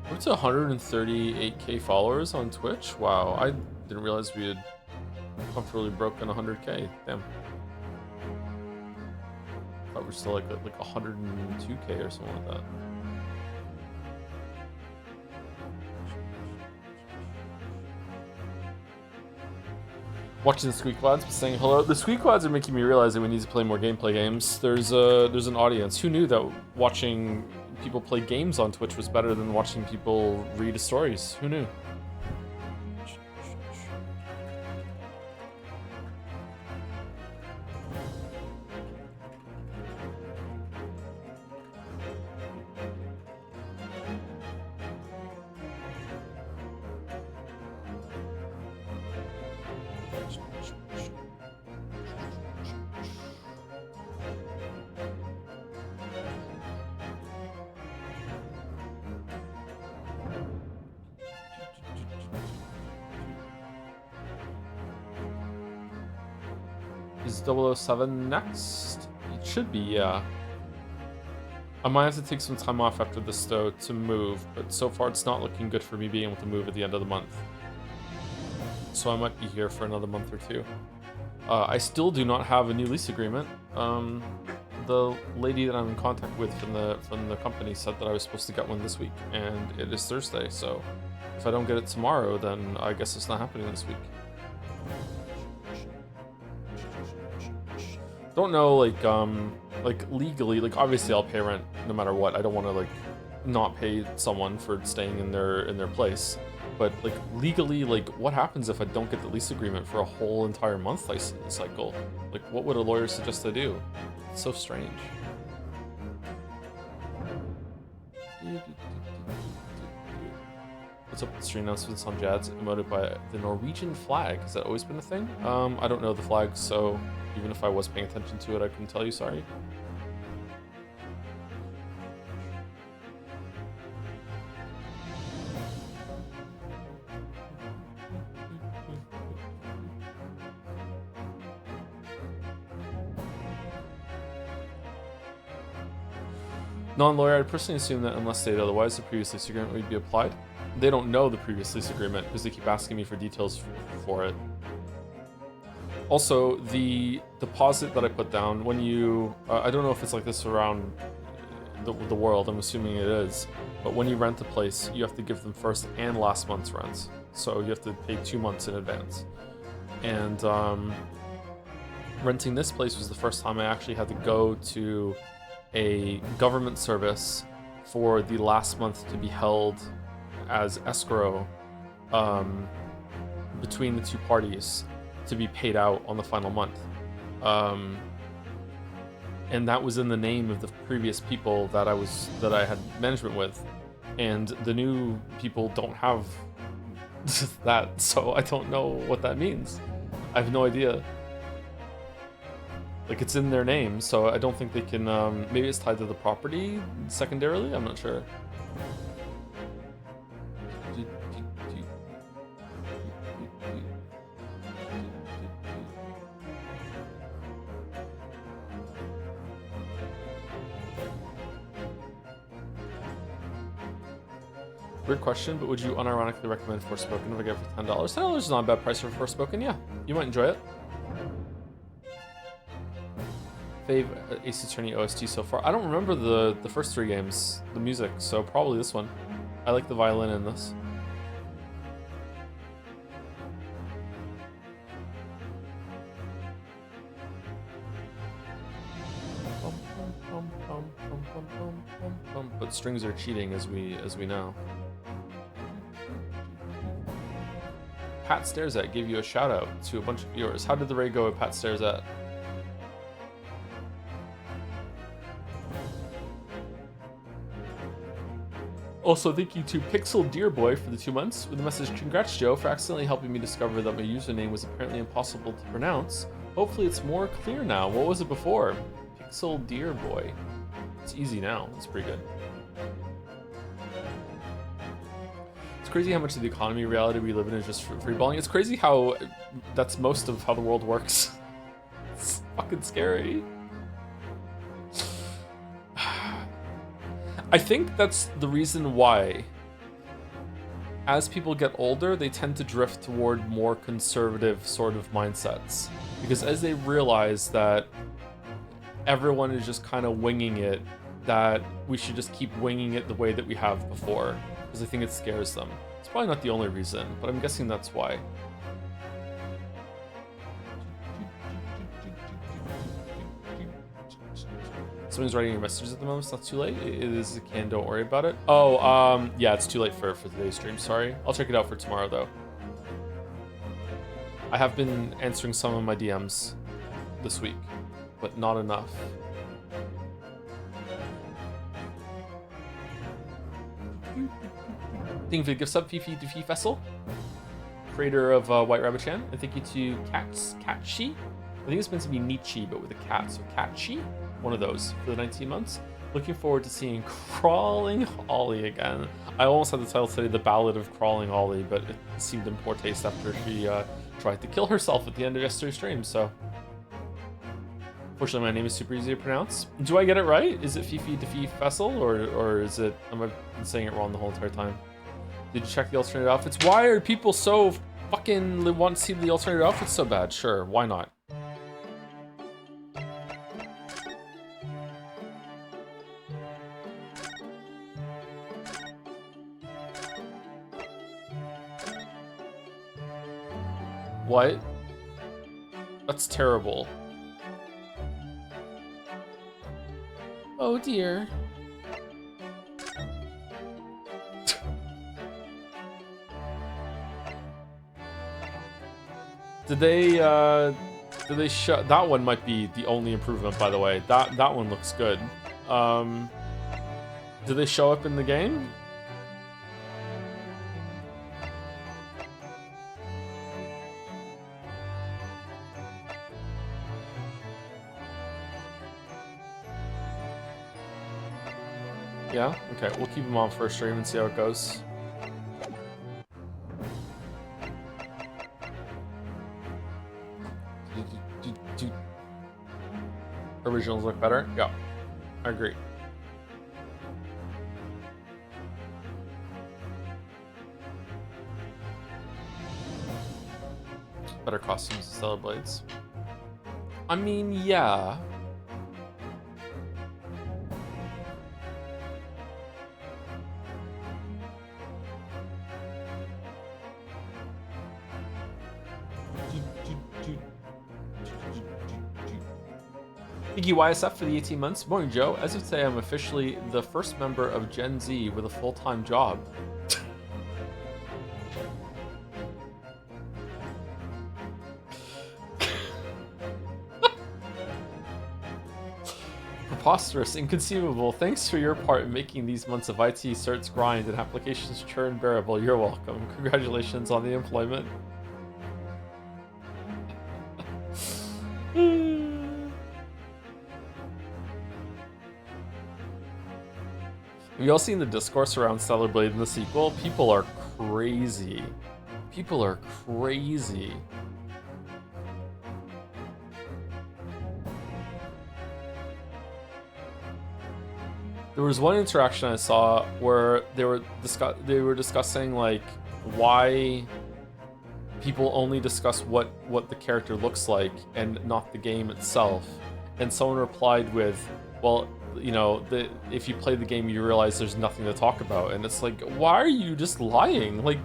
We're to 138k followers on Twitch. Wow, I didn't realize we had comfortably broken 100k. Damn. I thought we were still like 102k or something like that. Watching the Squeak Lads, but saying hello. The Squeak Lads are making me realize that we need to play more gameplay games. There's an audience. Who knew that watching people play games on Twitch was better than watching people read stories? Who knew? Is 007 next? It should be, yeah. I might have to take some time off after this though to move, but so far it's not looking good for me being able to move at the end of the month. So I might be here for another month or two. I still do not have a new lease agreement. The lady that I'm in contact with from the company said that I was supposed to get one this week, and it is Thursday, so if I don't get it tomorrow, then I guess it's not happening this week. Don't know, like legally, like obviously I'll pay rent no matter what. I don't want to like not pay someone for staying in their place, but like legally, like what happens if I don't get the lease agreement for a whole entire month cycle? Like what would a lawyer suggest I do? It's so strange. What's up with the stream announcements on Jads emoted by the Norwegian flag? Has that always been a thing? I don't know the flag, so even if I was paying attention to it, I couldn't tell you, sorry. Non-lawyer, I'd personally assume that unless stated otherwise, the previous lease agreement would be applied. They don't know the previous lease agreement because they keep asking me for details for it. Also, the deposit that I put down, when you... I don't know if it's like this around the world, I'm assuming it is, but when you rent a place, you have to give them first and last month's rents. So you have to pay 2 months in advance. And renting this place was the first time I actually had to go to a government service for the last month to be held as escrow between the two parties to be paid out on the final month. And that was in the name of the previous people that I had management with, and the new people don't have that, so I don't know what that means. I have no idea. Like, it's in their name, so I don't think they can, maybe it's tied to the property secondarily? I'm not sure. Weird question, but would you unironically recommend Forspoken if I get it for $10? $10 is not a bad price for Forspoken, yeah. You might enjoy it. Fave Ace Attorney OST so far. I don't remember the first 3 games, the music, so probably this one. I like the violin in this. But strings are cheating, as we know. Pat Stares At gave you a shout out to a bunch of viewers. How did the raid go with Pat Stares At? Also, thank you to Pixel Deer Boy for the 2 months with the message, "Congrats, Joe, for accidentally helping me discover that my username was apparently impossible to pronounce. Hopefully it's more clear now. What was it before?" Pixel Deer Boy. It's easy now. It's pretty good. It's crazy how much of the economy reality we live in is just freeballing. It's crazy how that's most of how the world works. It's fucking scary. I think that's the reason why, as people get older, they tend to drift toward more conservative sort of mindsets. Because as they realize that everyone is just kind of winging it, that we should just keep winging it the way that we have before. Because I think it scares them. It's probably not the only reason, but I'm guessing that's why. Someone's writing your messages at the moment. It's not too late. It is a can. Don't worry about it. Oh, yeah, it's too late for today's stream. Sorry. I'll check it out for tomorrow, though. I have been answering some of my DMs this week, but not enough. Thank you for the gift sub, Fifi Defi Fessel, creator of White Rabbit Chan. And thank you to Catchy. I think it's meant to be Nietzsche, but with a cat, so Catchy. One of those for the 19 months. Looking forward to seeing Crawling Ollie again. I almost had the title today, The Ballad of Crawling Ollie, but it seemed in poor taste after she tried to kill herself at the end of yesterday's stream, so. Fortunately, my name is super easy to pronounce. Do I get it right? Is it Fifi Defi Fessel, or is it, am I saying it wrong the whole entire time? Did you check the alternate outfits? Why are people so fucking want to see the alternate outfits so bad? Sure, why not? What? That's terrible. Oh dear. Did they show that one? Might be the only improvement, by the way. That one looks good. Did they show up in the game? Yeah? Okay, we'll keep them on for a stream and see how it goes. Originals look better? Yeah, I agree. Better costumes and Stellar Blades. I mean, yeah. Thank you, YSF, for the 18 months. Morning, Joe. As of today, I'm officially the first member of Gen Z with a full-time job. Preposterous, inconceivable. Thanks for your part in making these months of IT certs grind and applications churn bearable. You're welcome. Congratulations on the employment. Have you all seen the discourse around Stellar Blade in the sequel? People are crazy. People are crazy. There was one interaction I saw where they were discussing like why people only discuss what the character looks like and not the game itself. And someone replied with, well, you know, if you play the game, you realize there's nothing to talk about. And it's like, why are you just lying? Like,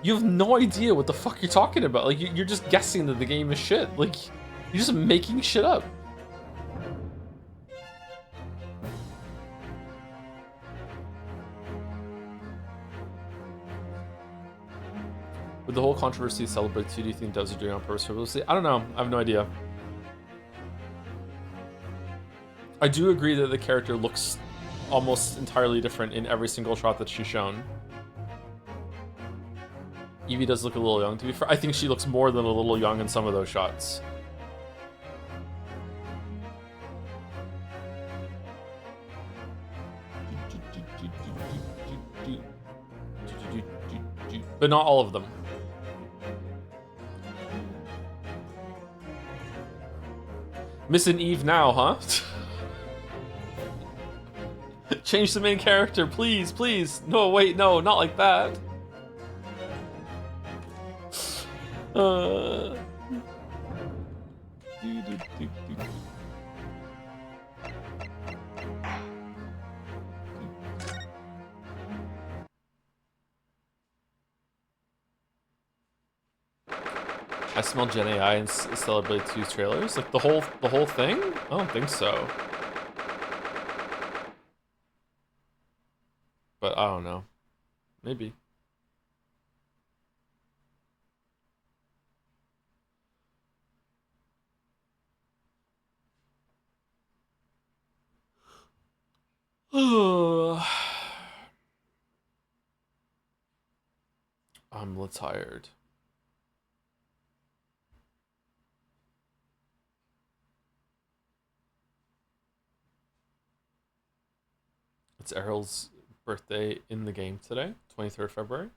you have no idea what the fuck you're talking about. Like, you're just guessing that the game is shit. Like, you're just making shit up. With the whole controversy celebrated, do you think devs are doing it on purpose for publicity? I don't know. I have no idea. I do agree that the character looks almost entirely different in every single shot that she's shown. Evie does look a little young, to be fair. I think she looks more than a little young in some of those shots. But not all of them. Missing Eve now, huh? Change the main character, please, please. No, wait, no, not like that. I smell Gen AI in Celebrate 2's trailers. Like the whole thing? I don't think so. But I don't know. Maybe. I'm tired. It's Errol's birthday in the game today, 23rd February.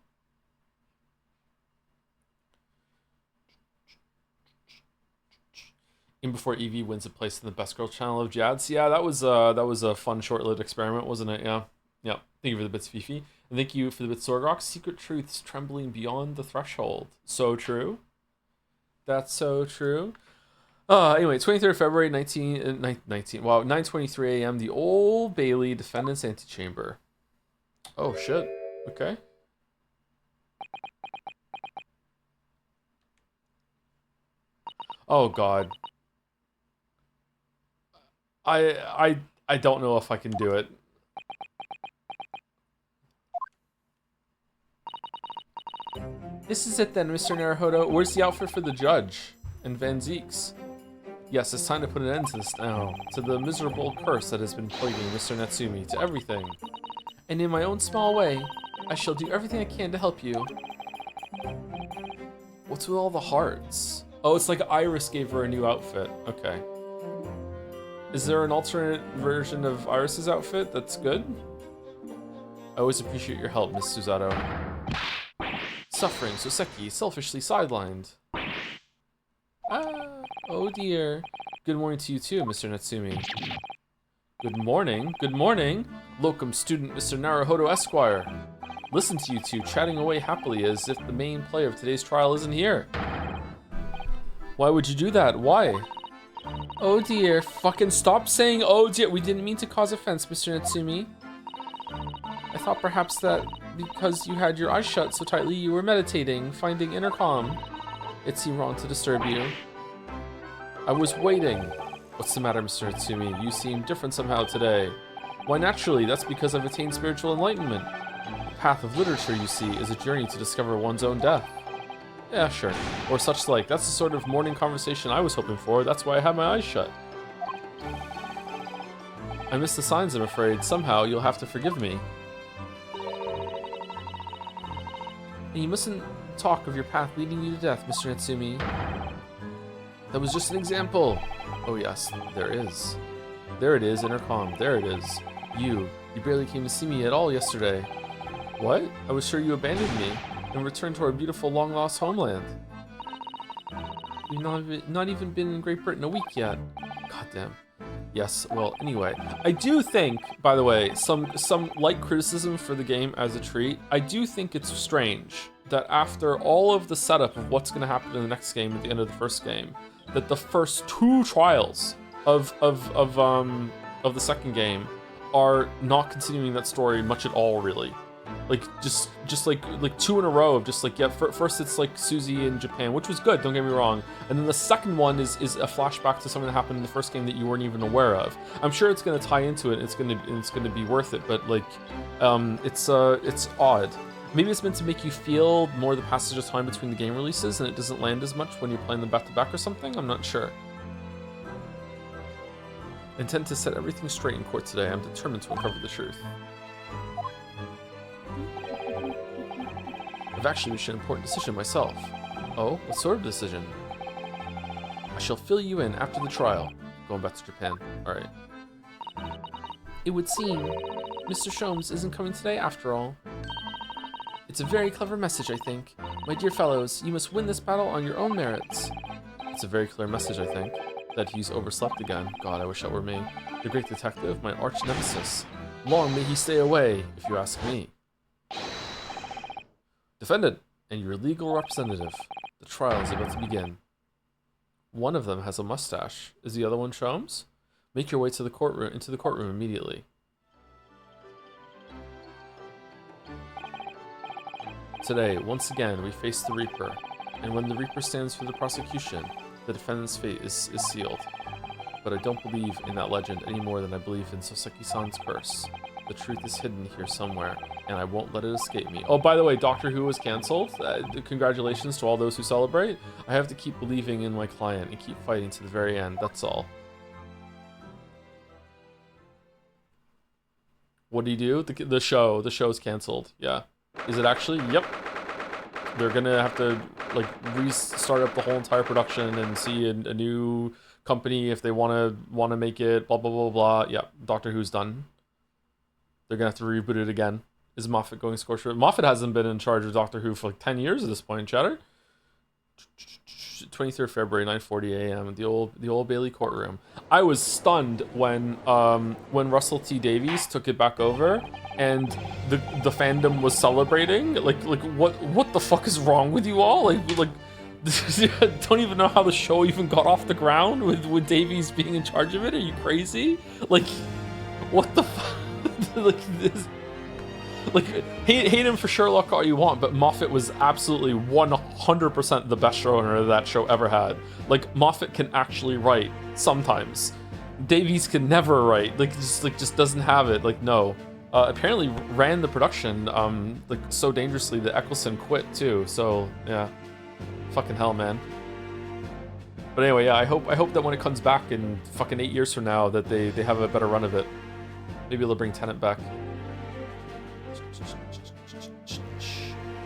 In before Evie wins a place in the Best Girl channel of Jads. Yeah, that was a fun short-lived experiment, wasn't it? Yeah. Yeah. Thank you for the bits, Fifi. And thank you for the bits, Sorgok. Secret truths trembling beyond the threshold. So true. That's so true. Anyway, 23rd February, 9:23 a.m. The Old Bailey Defendant's Antechamber. Oh, shit. Okay. Oh, God. I don't know if I can do it. This is it then, Mr. Naruhodo. Where's the outfit for the judge and Van Zeeks? Yes, it's time to put an end to this now. To the miserable curse that has been plaguing Mr. Natsumi, to everything. And in my own small way, I shall do everything I can to help you. What's with all the hearts? Oh, it's like Iris gave her a new outfit. Okay. Is there an alternate version of Iris's outfit that's good? I always appreciate your help, Miss Susato. Suffering, Soseki, selfishly sidelined. Oh dear. Good morning to you too, Mr. Natsumi. Good morning, good morning. Locum student Mr. Naruhodo Esquire. Listen to you two chatting away happily as if the main player of today's trial isn't here. Why would you do that? Why? Oh dear, fucking stop saying oh dear. We didn't mean to cause offense, Mr. Natsumi. I thought perhaps that because you had your eyes shut so tightly you were meditating, finding inner calm. It seemed wrong to disturb you. I was waiting. What's the matter, Mr. Natsumi? You seem different somehow today. Why, naturally, that's because I've attained spiritual enlightenment. The path of literature, you see, is a journey to discover one's own death. Yeah, sure. Or such like. That's the sort of morning conversation I was hoping for. That's why I had my eyes shut. I missed the signs, I'm afraid. Somehow, you'll have to forgive me. And you mustn't talk of your path leading you to death, Mr. Natsumi. That was just an example. Oh yes, there is. There it is, intercom. There it is. You barely came to see me at all yesterday. What? I was sure you abandoned me and returned to our beautiful long-lost homeland. We've not even been in Great Britain a week yet. Goddamn. Yes, well, anyway. I do think, by the way, some light criticism for the game as a treat. I do think it's strange that after all of the setup of what's going to happen in the next game at the end of the first game, that the first two trials of the second game are not continuing that story much at all, really. Like just like two in a row of just like, yeah, first it's like Susie in Japan, which was good, don't get me wrong, and then the second one is a flashback to something that happened in the first game that you weren't even aware of. I'm sure it's going to tie into it, and it's going to be worth it, but like it's odd. Maybe it's meant to make you feel more the passage of time between the game releases and it doesn't land as much when you're playing them back-to-back or something? I'm not sure. I intend to set everything straight in court today. I'm determined to uncover the truth. I've actually reached an important decision myself. Oh, what sort of decision? I shall fill you in after the trial. Going back to Japan. Alright. It would seem Mr. Joms isn't coming today after all. It's a very clever message, I think. My dear fellows, you must win this battle on your own merits. It's a very clear message, I think. That he's overslept again. God, I wish that were me. The great detective, my arch nemesis. Long may he stay away, if you ask me. Defendant, and your legal representative. The trial is about to begin. One of them has a mustache. Is the other one Joms? Make your way to the courtroom, into the courtroom immediately. Today, once again, we face the Reaper, and when the Reaper stands for the prosecution, the defendant's fate is sealed. But I don't believe in that legend any more than I believe in Soseki-san's curse. The truth is hidden here somewhere, and I won't let it escape me. Oh, by the way, Doctor Who was cancelled. Congratulations to all those who celebrate. I have to keep believing in my client and keep fighting to the very end, that's all. What do you do? The show's cancelled, yeah. Is it actually? Yep. They're gonna have to like restart up the whole entire production and see a new company if they wanna make it. Blah blah blah blah. Yeah, Doctor Who's done. They're gonna have to reboot it again. Is Moffat going scorched? Moffat hasn't been in charge of Doctor Who for like 10 years at this point. Chatter. 23rd February, 9:40 a.m. The old Bailey courtroom. I was stunned when Russell T Davies took it back over and the fandom was celebrating. Like what the fuck is wrong with you all? Like I don't even know how the show even got off the ground with Davies being in charge of it. Are you crazy? Like what the fuck? Like this. Like, hate him for Sherlock all you want, but Moffat was absolutely 100% the best showrunner that show ever had. Like, Moffat can actually write sometimes. Davies can never write. Just doesn't have it. Like, no. Apparently ran the production like so dangerously that Eccleston quit too. So yeah, fucking hell, man. But anyway, yeah, I hope that when it comes back in fucking 8 years from now, that they have a better run of it. Maybe they'll bring Tennant back.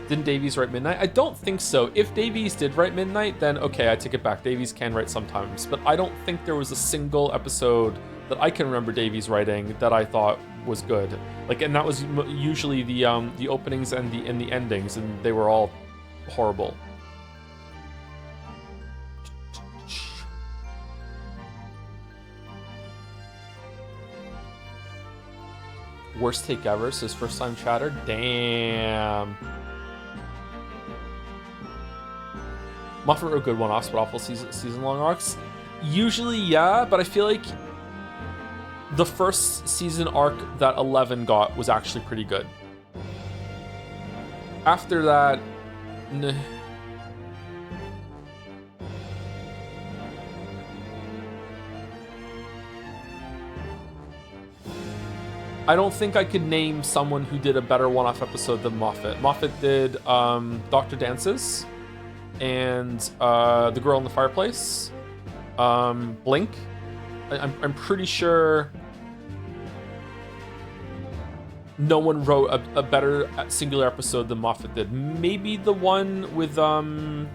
Didn't Davies write Midnight? I don't think so. If Davies did write Midnight, then okay, I take it back. Davies can write sometimes, but I don't think there was a single episode that I can remember Davies writing that I thought was good. Like, and that was usually the openings and the endings, and they were all horrible. Worst take ever, says first time chatter. Damn. Moffat wrote good one-offs, but awful season-long arcs. Usually, yeah, but I feel like the first season arc that 11 got was actually pretty good. After that, nah. I don't think I could name someone who did a better one-off episode than Moffat. Moffat did Dr. Dances and The Girl in the Fireplace, Blink. I'm pretty sure no one wrote a better singular episode than Moffat did. Maybe the one with Van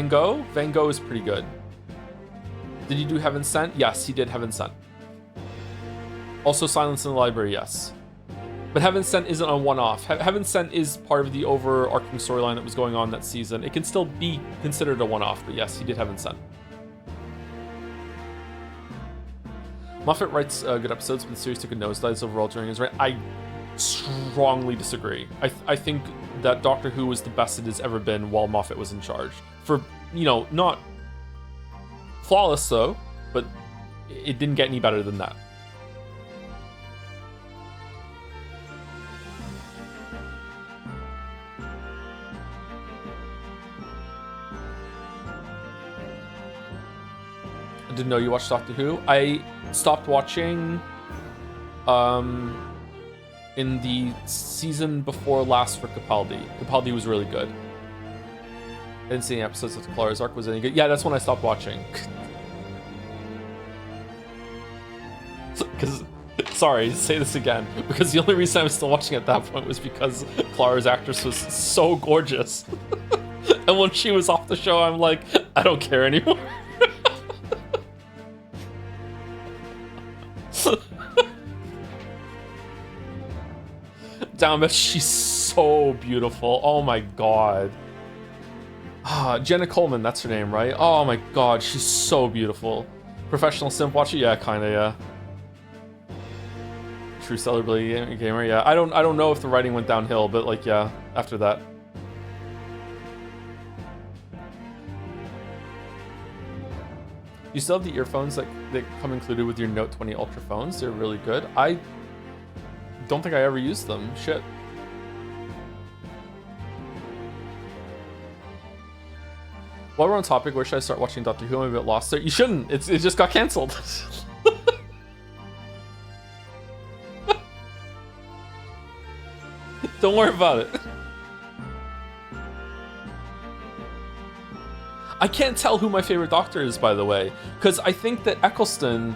Gogh. Van Gogh is pretty good. Did he do Heaven Sent? Yes, he did Heaven Sent. Also Silence in the Library, yes. But Heaven Sent isn't a one-off. Heaven Sent is part of the overarching storyline that was going on that season. It can still be considered a one-off, but yes, he did Heaven Sent. Moffat writes good episodes, but the series took a nosedive overall during his reign. I strongly disagree. I think that Doctor Who was the best it has ever been while Moffat was in charge. For, you know, not flawless though, but it didn't get any better than that. I didn't know you watched Doctor Who. I stopped watching in the season before last for Capaldi. Capaldi was really good. I didn't see any episodes of Clara's arc was any good. Yeah, that's when I stopped watching. Because, sorry, say this again. Because the only reason I was still watching at that point was because Clara's actress was so gorgeous. And when she was off the show, I'm like, I don't care anymore. Damn it, she's so beautiful. Oh my god. Jenna Coleman, that's her name, right? Oh my god, she's so beautiful. Professional simp watcher? Yeah, kinda, yeah. True celebrity gamer, yeah. I don't know if the writing went downhill, but like, yeah, after that. You still have the earphones that come included with your Note 20 Ultra phones? They're really good. I don't think I ever used them. Shit. While we're on topic, where should I start watching Doctor Who? I'm a bit lost there. You shouldn't. It just got cancelled. Don't worry about it. I can't tell who my favorite Doctor is, by the way, because I think that Eccleston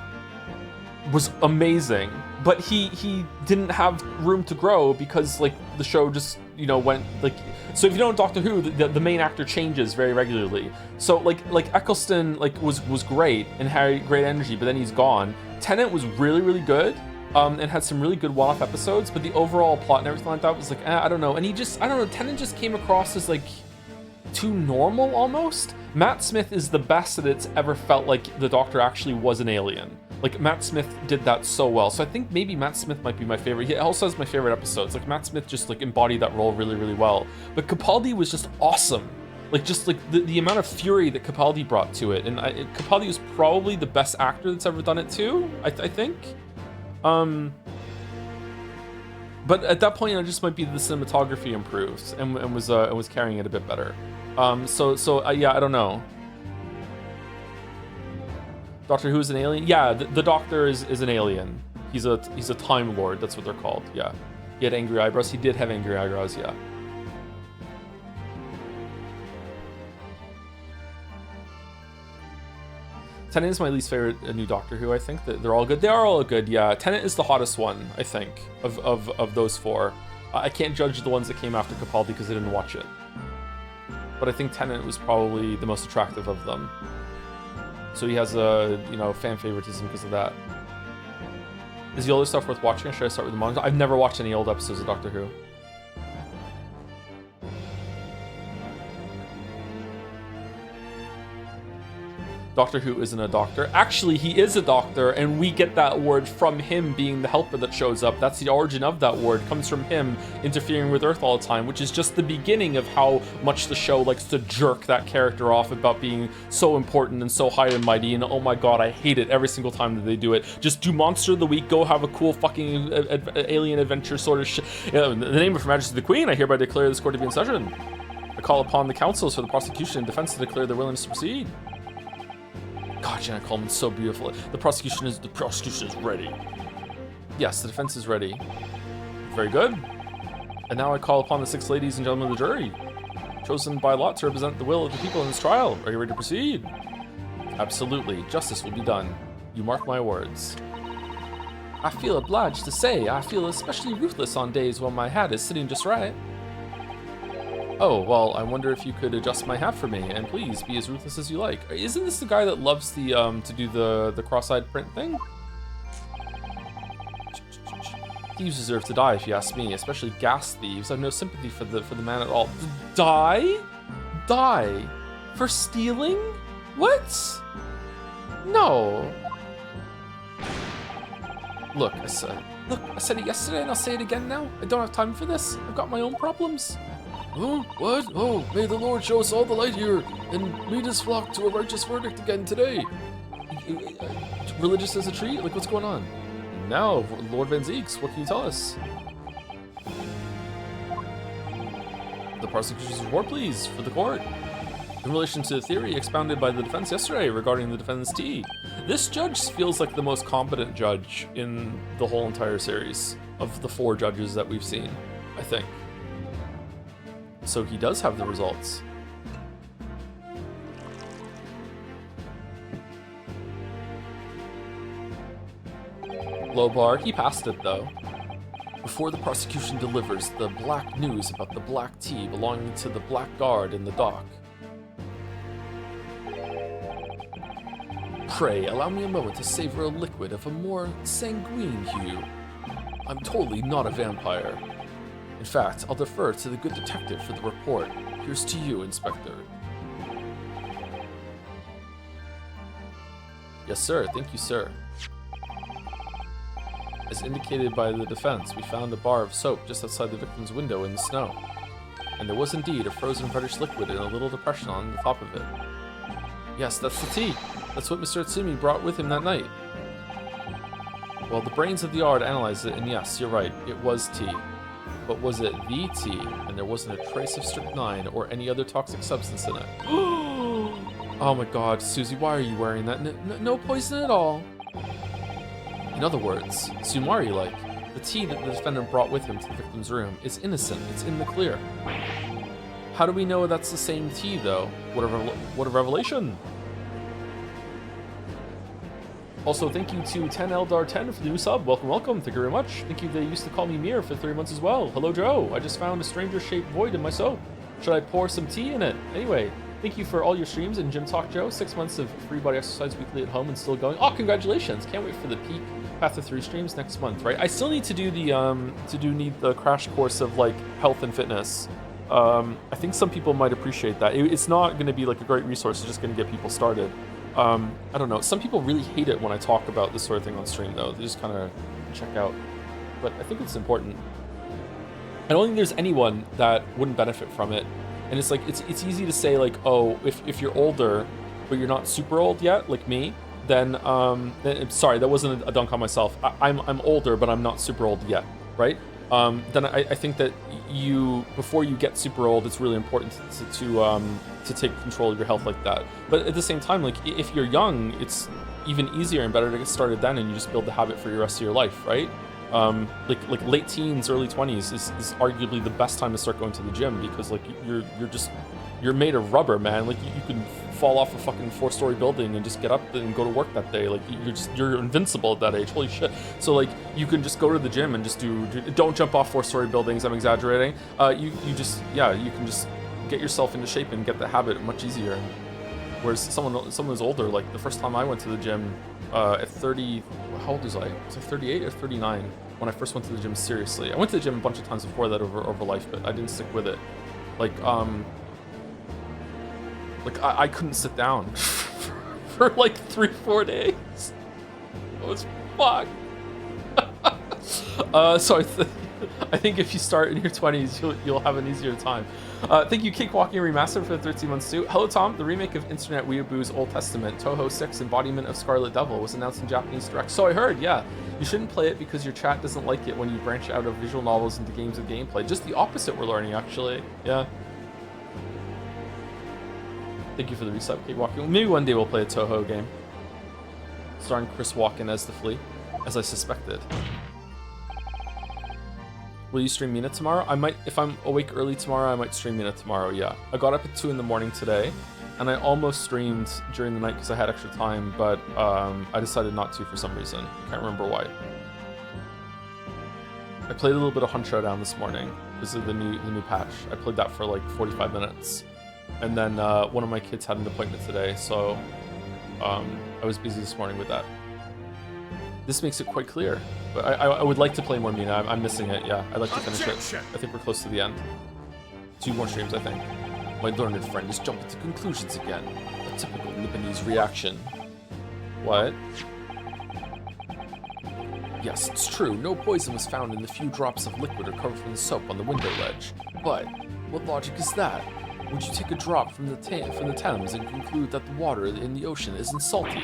was amazing, but he didn't have room to grow because like the show just, you know, went like. So if you don't know Doctor Who, the main actor changes very regularly. So like Eccleston like was great and had great energy, but then he's gone. Tennant was really good. And had some really good one-off episodes, but the overall plot and everything like that was like, I don't know. And he just, I don't know, Tennant just came across as like too normal almost. Matt Smith is the best that it's ever felt like the Doctor actually was an alien. Like Matt Smith did that so well. So I think maybe Matt Smith might be my favorite. He also has my favorite episodes. Like Matt Smith just like embodied that role really well. But Capaldi was just awesome. Like just like the amount of fury that Capaldi brought to it. And Capaldi was probably the best actor that's ever done it too, I think. But at that point, it just might be the cinematography improved and was carrying it a bit better. Yeah, I don't know. Doctor Who is an alien? Yeah, the Doctor is an alien. He's a Time Lord. That's what they're called. Yeah, he had angry eyebrows. He did have angry eyebrows. Yeah. Tennant is my least favorite new Doctor Who. I think that they're all good. They are all good, yeah. Tennant is the hottest one, I think, of those four. I can't judge the ones that came after Capaldi because I didn't watch it. But I think Tennant was probably the most attractive of them. So he has a, you know, fan favoritism because of that. Is the older stuff worth watching, or should I start with the manga? I've never watched any old episodes of Doctor Who. Doctor Who isn't a doctor. Actually, he is a doctor, and we get that word from him being the helper that shows up. That's the origin of that word. It comes from him interfering with Earth all the time, which is just the beginning of how much the show likes to jerk that character off about being so important and so high and mighty. And oh my god, I hate it every single time that they do it. Just do Monster of the Week, go have a cool fucking alien adventure sort of shit. In the name of Her Majesty the Queen, I hereby declare this court to be in session. I call upon the counsels for the prosecution and defense to declare their willingness to proceed. God, Jenna Coleman's so beautiful. The prosecution is ready. Yes, the defense is ready. Very good. And now I call upon the 6 ladies and gentlemen of the jury, chosen by lot to represent the will of the people in this trial. Are you ready to proceed? Absolutely. Justice will be done. You mark my words. I feel obliged to say I feel especially ruthless on days when my hat is sitting just right. Oh, well, I wonder if you could adjust my hat for me, and please be as ruthless as you like. Isn't this the guy that loves the to do the cross-eyed print thing? Thieves deserve to die, if you ask me, especially gas thieves. I have no sympathy for the man at all. Die? Die? For stealing? What? No. Look, I said it yesterday, and I'll say it again now. I don't have time for this. I've got my own problems. Oh, what? Oh, may the Lord show us all the light here, and lead his flock to a righteous verdict again today. Religious as a tree? Like, what's going on? Now, Lord Van Zeeks, what can you tell us? The prosecution's report, please, for the court. In relation to the theory expounded by the defense yesterday regarding the defendant's tea, this judge feels like the most competent judge in the whole entire series. of the 4 judges that we've seen, I think. So he does have the results. Low bar, he passed it though. Before the prosecution delivers the black news about the black tea belonging to the black guard in the dock. Pray, allow me a moment to savor a liquid of a more sanguine hue. I'm totally not a vampire. In fact, I'll defer to the good detective for the report. Here's to you, Inspector. Yes, sir. Thank you, sir. As indicated by the defense, we found a bar of soap just outside the victim's window in the snow. And there was indeed a frozen reddish liquid in a little depression on the top of it. Yes, that's the tea. That's what Mr. Atsumi brought with him that night. Well, the brains of the yard analyzed it, and yes, you're right, it was tea. But was it the tea, and there wasn't a trace of strychnine or any other toxic substance in it? Oh my god, Susie, why are you wearing that? No poison at all. In other words, Sumari-like, the tea that the defendant brought with him to the victim's room is innocent, it's in the clear. How do we know that's the same tea, though? What a revelation! Also, thank you to 10Eldar10 for the new sub. Welcome, welcome. Thank you very much. Thank you. They used to call me Mir for 3 months as well. Hello, Joe. I just found a stranger-shaped void in my soap. Should I pour some tea in it? Anyway, thank you for all your streams and Gym Talk, Joe. 6 months of free body exercise weekly at home and still going. Oh, congratulations. Can't wait for the peak Path to 3 streams next month, right? I still need to do the need the crash course of like health and fitness. I think some people might appreciate that. It's not going to be like a great resource. It's just going to get people started. I don't know. Some people really hate it when I talk about this sort of thing on stream, though. They just kind of check out. But I think it's important. I don't think there's anyone that wouldn't benefit from it. And it's like it's easy to say like, oh, if you're older, but you're not super old yet, like me, then sorry, that wasn't a dunk on myself. I'm older, but I'm not super old yet, right? Then I think that before you get super old, it's really important to take control of your health like that. But at the same time, like if you're young, it's even easier and better to get started then, and you just build the habit for the rest of your life, right? Like late teens, early 20s is arguably the best time to start going to the gym, because like you're made of rubber, man. Like you can fall off a fucking 4-story building and just get up and go to work that day. Like you're invincible at that age. Holy shit. So like you can just go to the gym and just don't jump off 4-story buildings. I'm exaggerating. You can just get yourself into shape and get the habit much easier. Whereas someone who's older, like the first time I went to the gym at 30, how old was I? Was I 38 or 39 when I first went to the gym seriously? I went to the gym a bunch of times before that over life, but I didn't stick with it. Like I couldn't sit down for like 3-4 days. It was fucked. So I think if you start in your 20s, you'll have an easier time. Thank you, Cakewalking Remastered, for the 13 months too. Hello, Tom. The remake of Internet Weeaboo's Old Testament, Toho 6 Embodiment of Scarlet Devil, was announced in Japanese Direct. So I heard, yeah. You shouldn't play it because your chat doesn't like it when you branch out of visual novels into games with gameplay. Just the opposite we're learning, actually. Yeah. Thank you for the resub, Cakewalking. Maybe one day we'll play a Toho game, starring Chris Walken as the Flea, as I suspected. Will you stream Mina tomorrow? I might, if I'm awake early tomorrow, I might stream Mina tomorrow, yeah. I got up at 2 in the morning today, and I almost streamed during the night because I had extra time, but I decided not to for some reason. I can't remember why. I played a little bit of Hunt Showdown this morning because of the new patch. I played that for like 45 minutes. And then one of my kids had an appointment today, so I was busy this morning with that. This makes it quite clear, but I would like to play more Mina. I'm missing it, yeah. I'd like to finish it. I think we're close to the end. 2 more streams, I think. My learned friend is jumping to conclusions again. A typical Nipponese reaction. What? Yes, it's true. No poison was found in the few drops of liquid recovered from the soap on the window ledge. But what logic is that? Would you take a drop from the Thames and conclude that the water in the ocean isn't salty?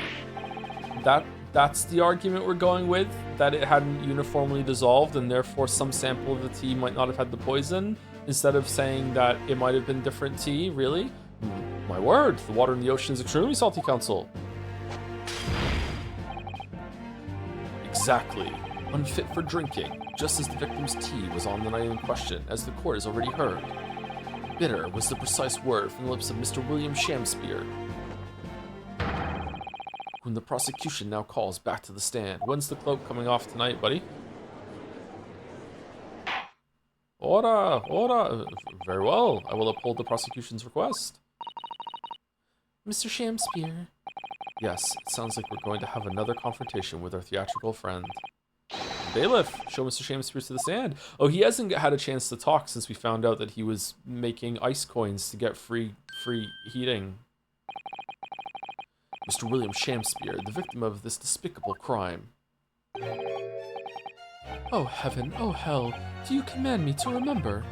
That's the argument we're going with, that it hadn't uniformly dissolved and therefore some sample of the tea might not have had the poison, instead of saying that it might have been different tea, really? My word, the water in the ocean is extremely salty, Council. Exactly. Unfit for drinking. just as the victim's tea was on the night in question, as the court has already heard. Bitter was the precise word from the lips of Mr. William Shamspeare, whom the prosecution now calls back to the stand. When's the cloak coming off tonight, buddy? Ora, ora. Very well. I will uphold the prosecution's request. Mr. Shamspeare. Yes, it sounds like we're going to have another confrontation with our theatrical friend. Bailiff, show Mr. Shamspeare to the stand. Oh, he hasn't had a chance to talk since we found out that he was making ice coins to get free heating. Mr. William Shamspeare, the victim of this despicable crime. Oh heaven, oh hell, do you command me to remember?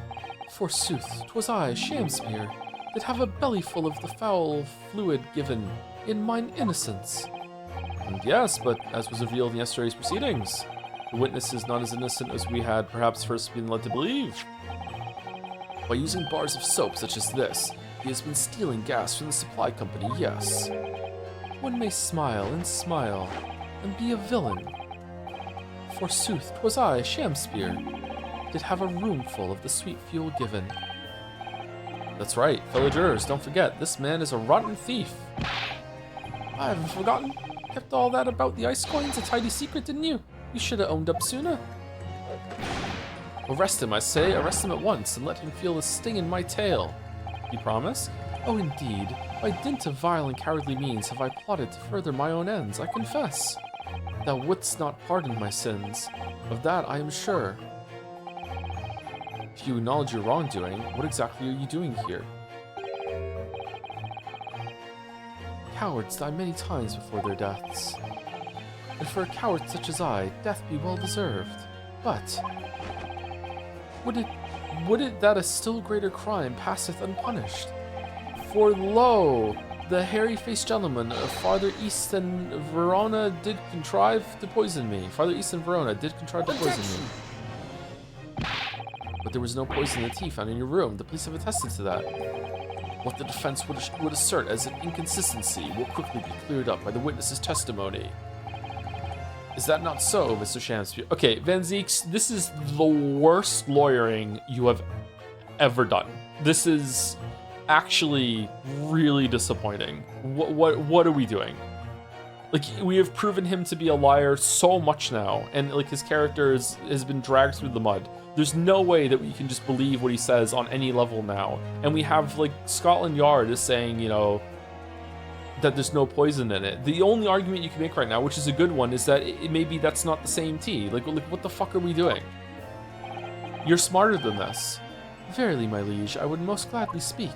Forsooth, 'twas I, Shamspeare, that have a belly full of the foul fluid given in mine innocence. And yes, but as was revealed in yesterday's proceedings, the witness is not as innocent as we had perhaps first been led to believe. By using bars of soap such as this, he has been stealing gas from the supply company, yes. One may smile and be a villain. Forsooth, 'twas I, Shamspeare, did have a room full of the sweet fuel given. That's right, fellow jurors, don't forget, this man is a rotten thief. I haven't forgotten. Kept all that about the ice coins a tidy secret, didn't you? You should have owned up sooner. Arrest him, I say. Arrest him at once and let him feel the sting in my tail. You promise? Oh, indeed. By dint of vile and cowardly means have I plotted to further my own ends, I confess. Thou wouldst not pardon my sins. Of that I am sure. If you acknowledge your wrongdoing, what exactly are you doing here? Cowards die many times before their deaths. And for a coward such as I, death be well deserved. But would it that a still greater crime passeth unpunished? For lo, the hairy-faced gentleman of farther east than Verona did contrive to poison me. Farther east than Verona did contrive to poison me. But there was no poison in the tea found in your room. The police have attested to that. What the defense would assert as an inconsistency will quickly be cleared up by the witness's testimony. Is that not so, Mr. Shamspeare? Okay, Van Zeeks, this is the worst lawyering you have ever done. This is actually really disappointing. What are we doing? Like, we have proven him to be a liar so much now, and like his character has been dragged through the mud. There's no way that we can just believe what he says on any level now. And we have, like, Scotland Yard is saying, you know, that there's no poison in it. The only argument you can make right now, which is a good one, is that maybe that's not the same tea. Like, what the fuck are we doing? You're smarter than this. Verily, my liege, I would most gladly speak.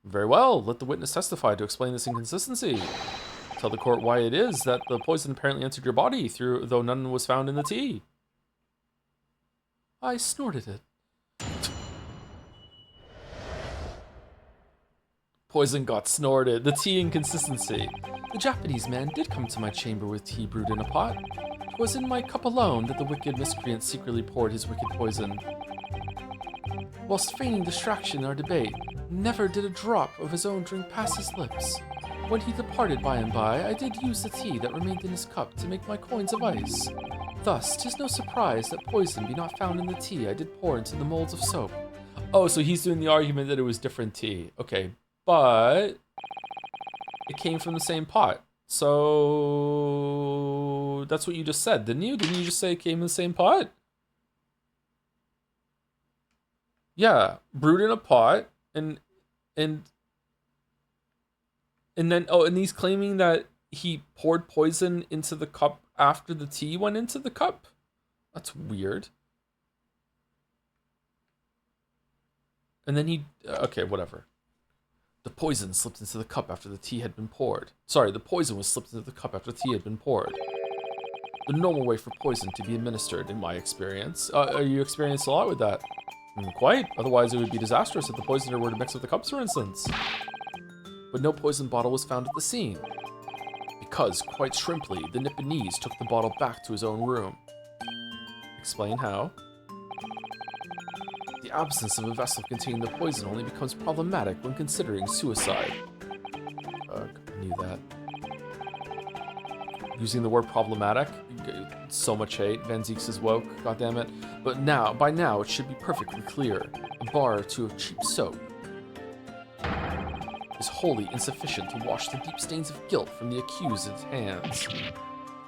Very well, let the witness testify to explain this inconsistency. Tell the court why it is that the poison apparently entered your body, though none was found in the tea. I snorted it. Poison got snorted. The tea inconsistency. The Japanese man did come to my chamber with tea brewed in a pot. It was in my cup alone that the wicked miscreant secretly poured his wicked poison. Whilst feigning distraction in our debate, never did a drop of his own drink pass his lips. When he departed by and by, I did use the tea that remained in his cup to make my coins of ice. Thus, 'tis no surprise that poison be not found in the tea I did pour into the molds of soap. Oh, so he's doing the argument that it was different tea. Okay, but it came from the same pot. So that's what you just said, didn't you? Didn't you just say it came in the same pot? Yeah, brewed in a pot, and then, oh, and he's claiming that he poured poison into the cup after the tea went into the cup? That's weird. And then okay, whatever. The poison slipped into the cup after the tea had been poured. Sorry, the poison was slipped into the cup after the tea had been poured. The normal way for poison to be administered, in my experience. Are you experienced a lot with that? Quite. Otherwise, it would be disastrous if the poisoner were to mix with the cups, for instance. But no poison bottle was found at the scene. Because, quite shrimply, the Nipponese took the bottle back to his own room. Explain how. The absence of a vessel containing the poison only becomes problematic when considering suicide. Ugh, I knew that. Using the word problematic, so much hate. Van Zeeks is woke, goddammit. But by now, it should be perfectly clear. A bar or two of cheap soap is wholly insufficient to wash the deep stains of guilt from the accused's hands.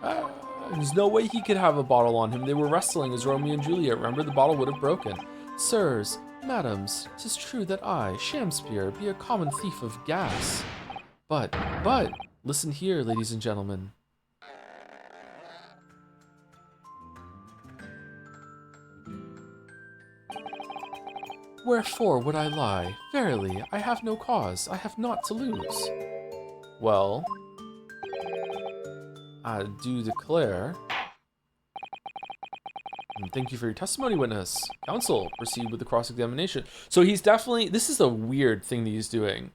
There's no way he could have a bottle on him. They were wrestling as Romeo and Juliet. Remember, the bottle would have broken. Sirs, madams, 'tis true that I, Shamspeare, be a common thief of gas. But, listen here, ladies and gentlemen. Wherefore would I lie? Verily, I have no cause, I have naught to lose. Well, I do declare. And thank you for your testimony, witness. Counsel, proceed with the cross-examination. So he's definitely, this is a weird thing that he's doing.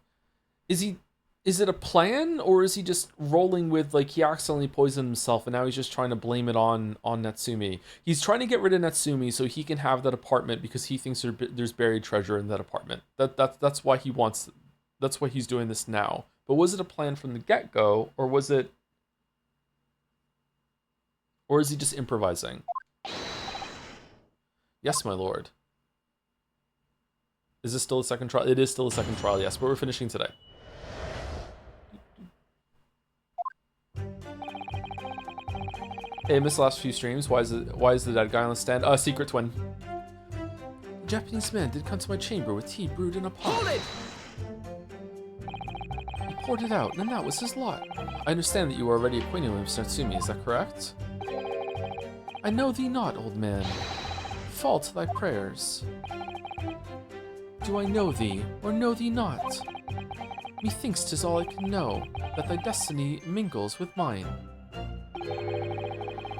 Is it a plan, or is he just rolling with, like, he accidentally poisoned himself and now he's just trying to blame it on Natsumi? He's trying to get rid of Natsumi so he can have that apartment because he thinks there's buried treasure in that apartment. That's why that's why he's doing this now. But was it a plan from the get-go, or is he just improvising? Yes, my lord. Is this still a second trial? It is still a second trial, yes, but we're finishing today. Hey, I missed the last few streams. Why is the dead guy on the stand? Secret twin. The Japanese man did come to my chamber with tea brewed in a pot. Hold it! He poured it out, and that was his lot. I understand that you are already acquainted with Mr. Natsumi, is that correct? I know thee not, old man. Fall to thy prayers. Do I know thee, or know thee not? Methinks 'tis all I can know, that thy destiny mingles with mine.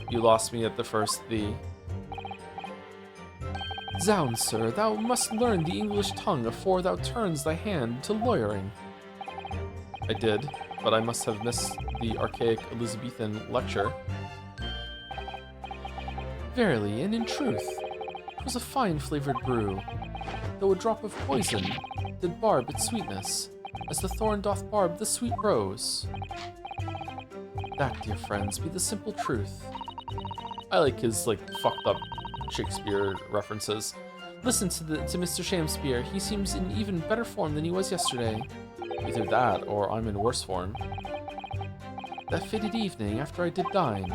You lost me at the first thee. Zounds, sir, thou must learn the English tongue afore thou turns thy hand to lawyering. I did, but I must have missed the archaic Elizabethan lecture. Verily, and in truth, 'twas a fine-flavored brew, though a drop of poison did barb its sweetness, as the thorn doth barb the sweet rose. That, dear friends, be the simple truth. I like his, like, fucked up Shakespeare references. Listen to Mr. Shamspeare. He seems in even better form than he was yesterday. Either that, or I'm in worse form. That fated evening, after I did dine,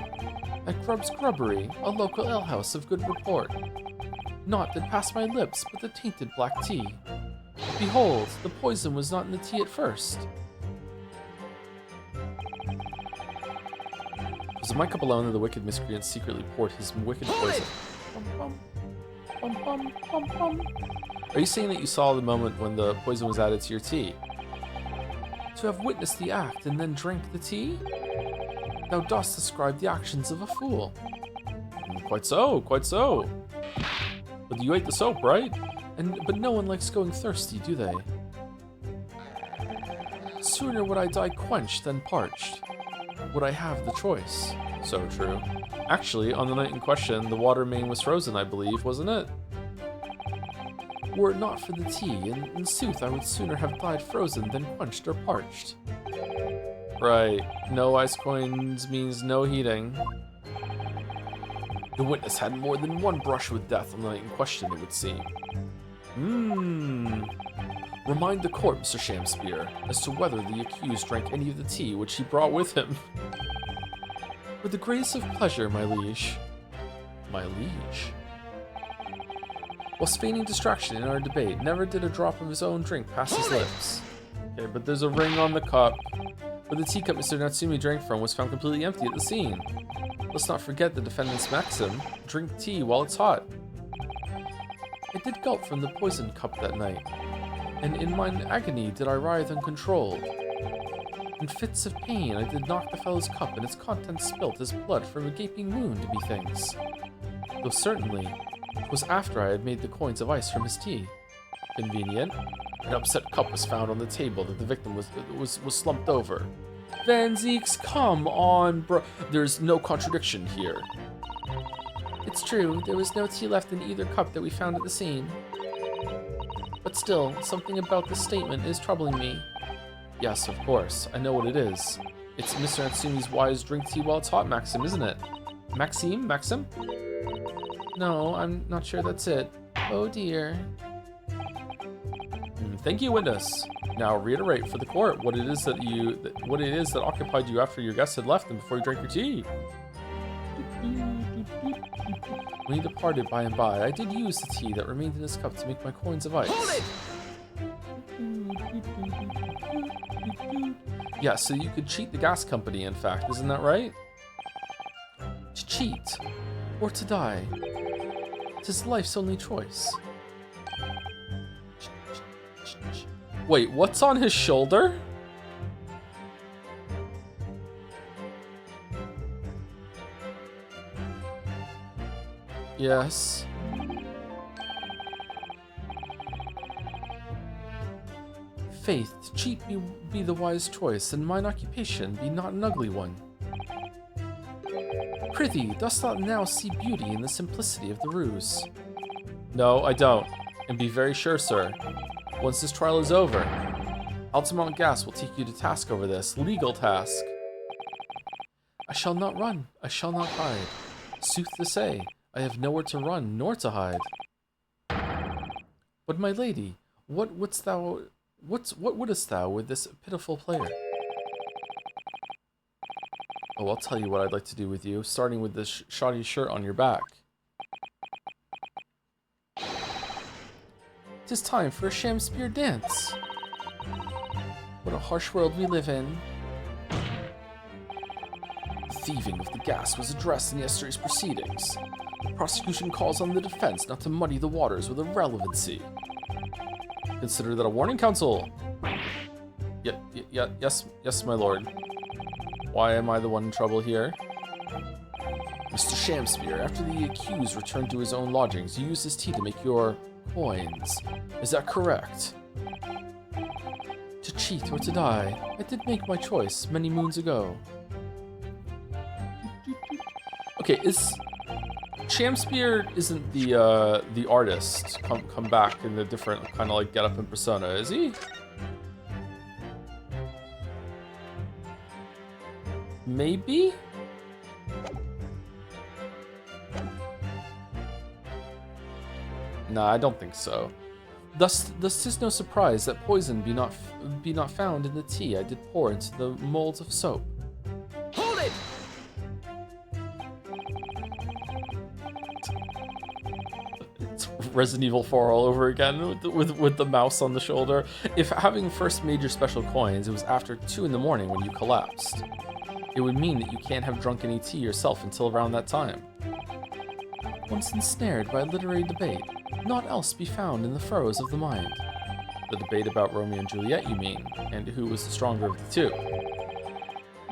at Grubb's Grubbery, a local alehouse of good report, naught did pass my lips but the tainted black tea. Behold, the poison was not in the tea at first. Was it my cup alone that the wicked miscreant secretly poured his wicked poison? Are you saying that you saw the moment when the poison was added to your tea? To have witnessed the act and then drank the tea? Thou dost describe the actions of a fool. Quite so, quite so. But you ate the soap, right? But no one likes going thirsty, do they? Sooner would I die quenched than parched. Would I have the choice? So true. Actually, on the night in question, the water main was frozen, I believe, wasn't it? Were it not for the tea, in sooth I would sooner have died frozen than quenched or parched. Right. No ice coins means no heating. The witness had more than one brush with death on the night in question, it would seem. Remind the court, Mr. Shamspeare, as to whether the accused drank any of the tea which he brought with him. With the greatest of pleasure, my liege. My liege? Whilst feigning distraction in our debate, never did a drop of his own drink pass his lips. Okay, but there's a ring on the cup. But the teacup Mr. Natsumi drank from was found completely empty at the scene. Let's not forget the defendant's maxim, drink tea while it's hot. I did gulp from the poisoned cup that night, and in mine agony did I writhe uncontrolled. In fits of pain I did knock the fellow's cup, and its contents spilt his blood from a gaping wound, methinks. Though certainly, it was after I had made the coins of ice from his tea. Convenient. An upset cup was found on the table that the victim was slumped over. Van Zeeks, come on, bro. There's no contradiction here. It's true, there was no tea left in either cup that we found at the scene. But still, something about this statement is troubling me. Yes, of course, I know what it is. It's Mr. Natsumi's wise drink tea while it's hot, Maxim, isn't it? Maxim? No, I'm not sure that's it. Oh dear. Thank you, witness. Now reiterate for the court what it is that occupied you after your guests had left and before you drank your tea. When he departed by and by, I did use the tea that remained in his cup to make my coins of ice. Hold it! Yeah, so you could cheat the gas company, in fact, isn't that right? To cheat, or to die. 'Tis life's only choice. Wait, what's on his shoulder? Yes. Faith, to cheat be the wise choice, and mine occupation be not an ugly one. Prithee, dost thou now see beauty in the simplicity of the ruse? No, I don't. And be very sure, sir. Once this trial is over, Altamont Gas will take you to task over this legal task. I shall not run, I shall not hide. Sooth to say, I have nowhere to run nor to hide. But my lady, what wouldst thou with this pitiful player? Oh, I'll tell you what I'd like to do with you, starting with this shoddy shirt on your back. 'Tis time for a sham spear dance. What a harsh world we live in. The thieving of the gas was addressed in yesterday's proceedings. The prosecution calls on the defense not to muddy the waters with irrelevancy. Consider that a warning, counsel. Yes, my lord. Why am I the one in trouble here? Mr. Shamspear, after the accused returned to his own lodgings, you used his tea to make your coins. Is that correct? To cheat or to die, I did make my choice many moons ago. Okay, Shamspear isn't the artist come back in a different kind of like get up and persona, is he? Maybe? Nah, I don't think so. Thus 'tis no surprise that poison be not found in the tea I did pour into the molds of soap. Hold it! It's Resident Evil 4 all over again with the mouse on the shoulder. If having first made your special coins, it was after 2 in the morning when you collapsed. It would mean that you can't have drunk any tea yourself until around that time. Once ensnared by literary debate, naught else be found in the furrows of the mind. The debate about Romeo and Juliet, you mean, and who was the stronger of the two.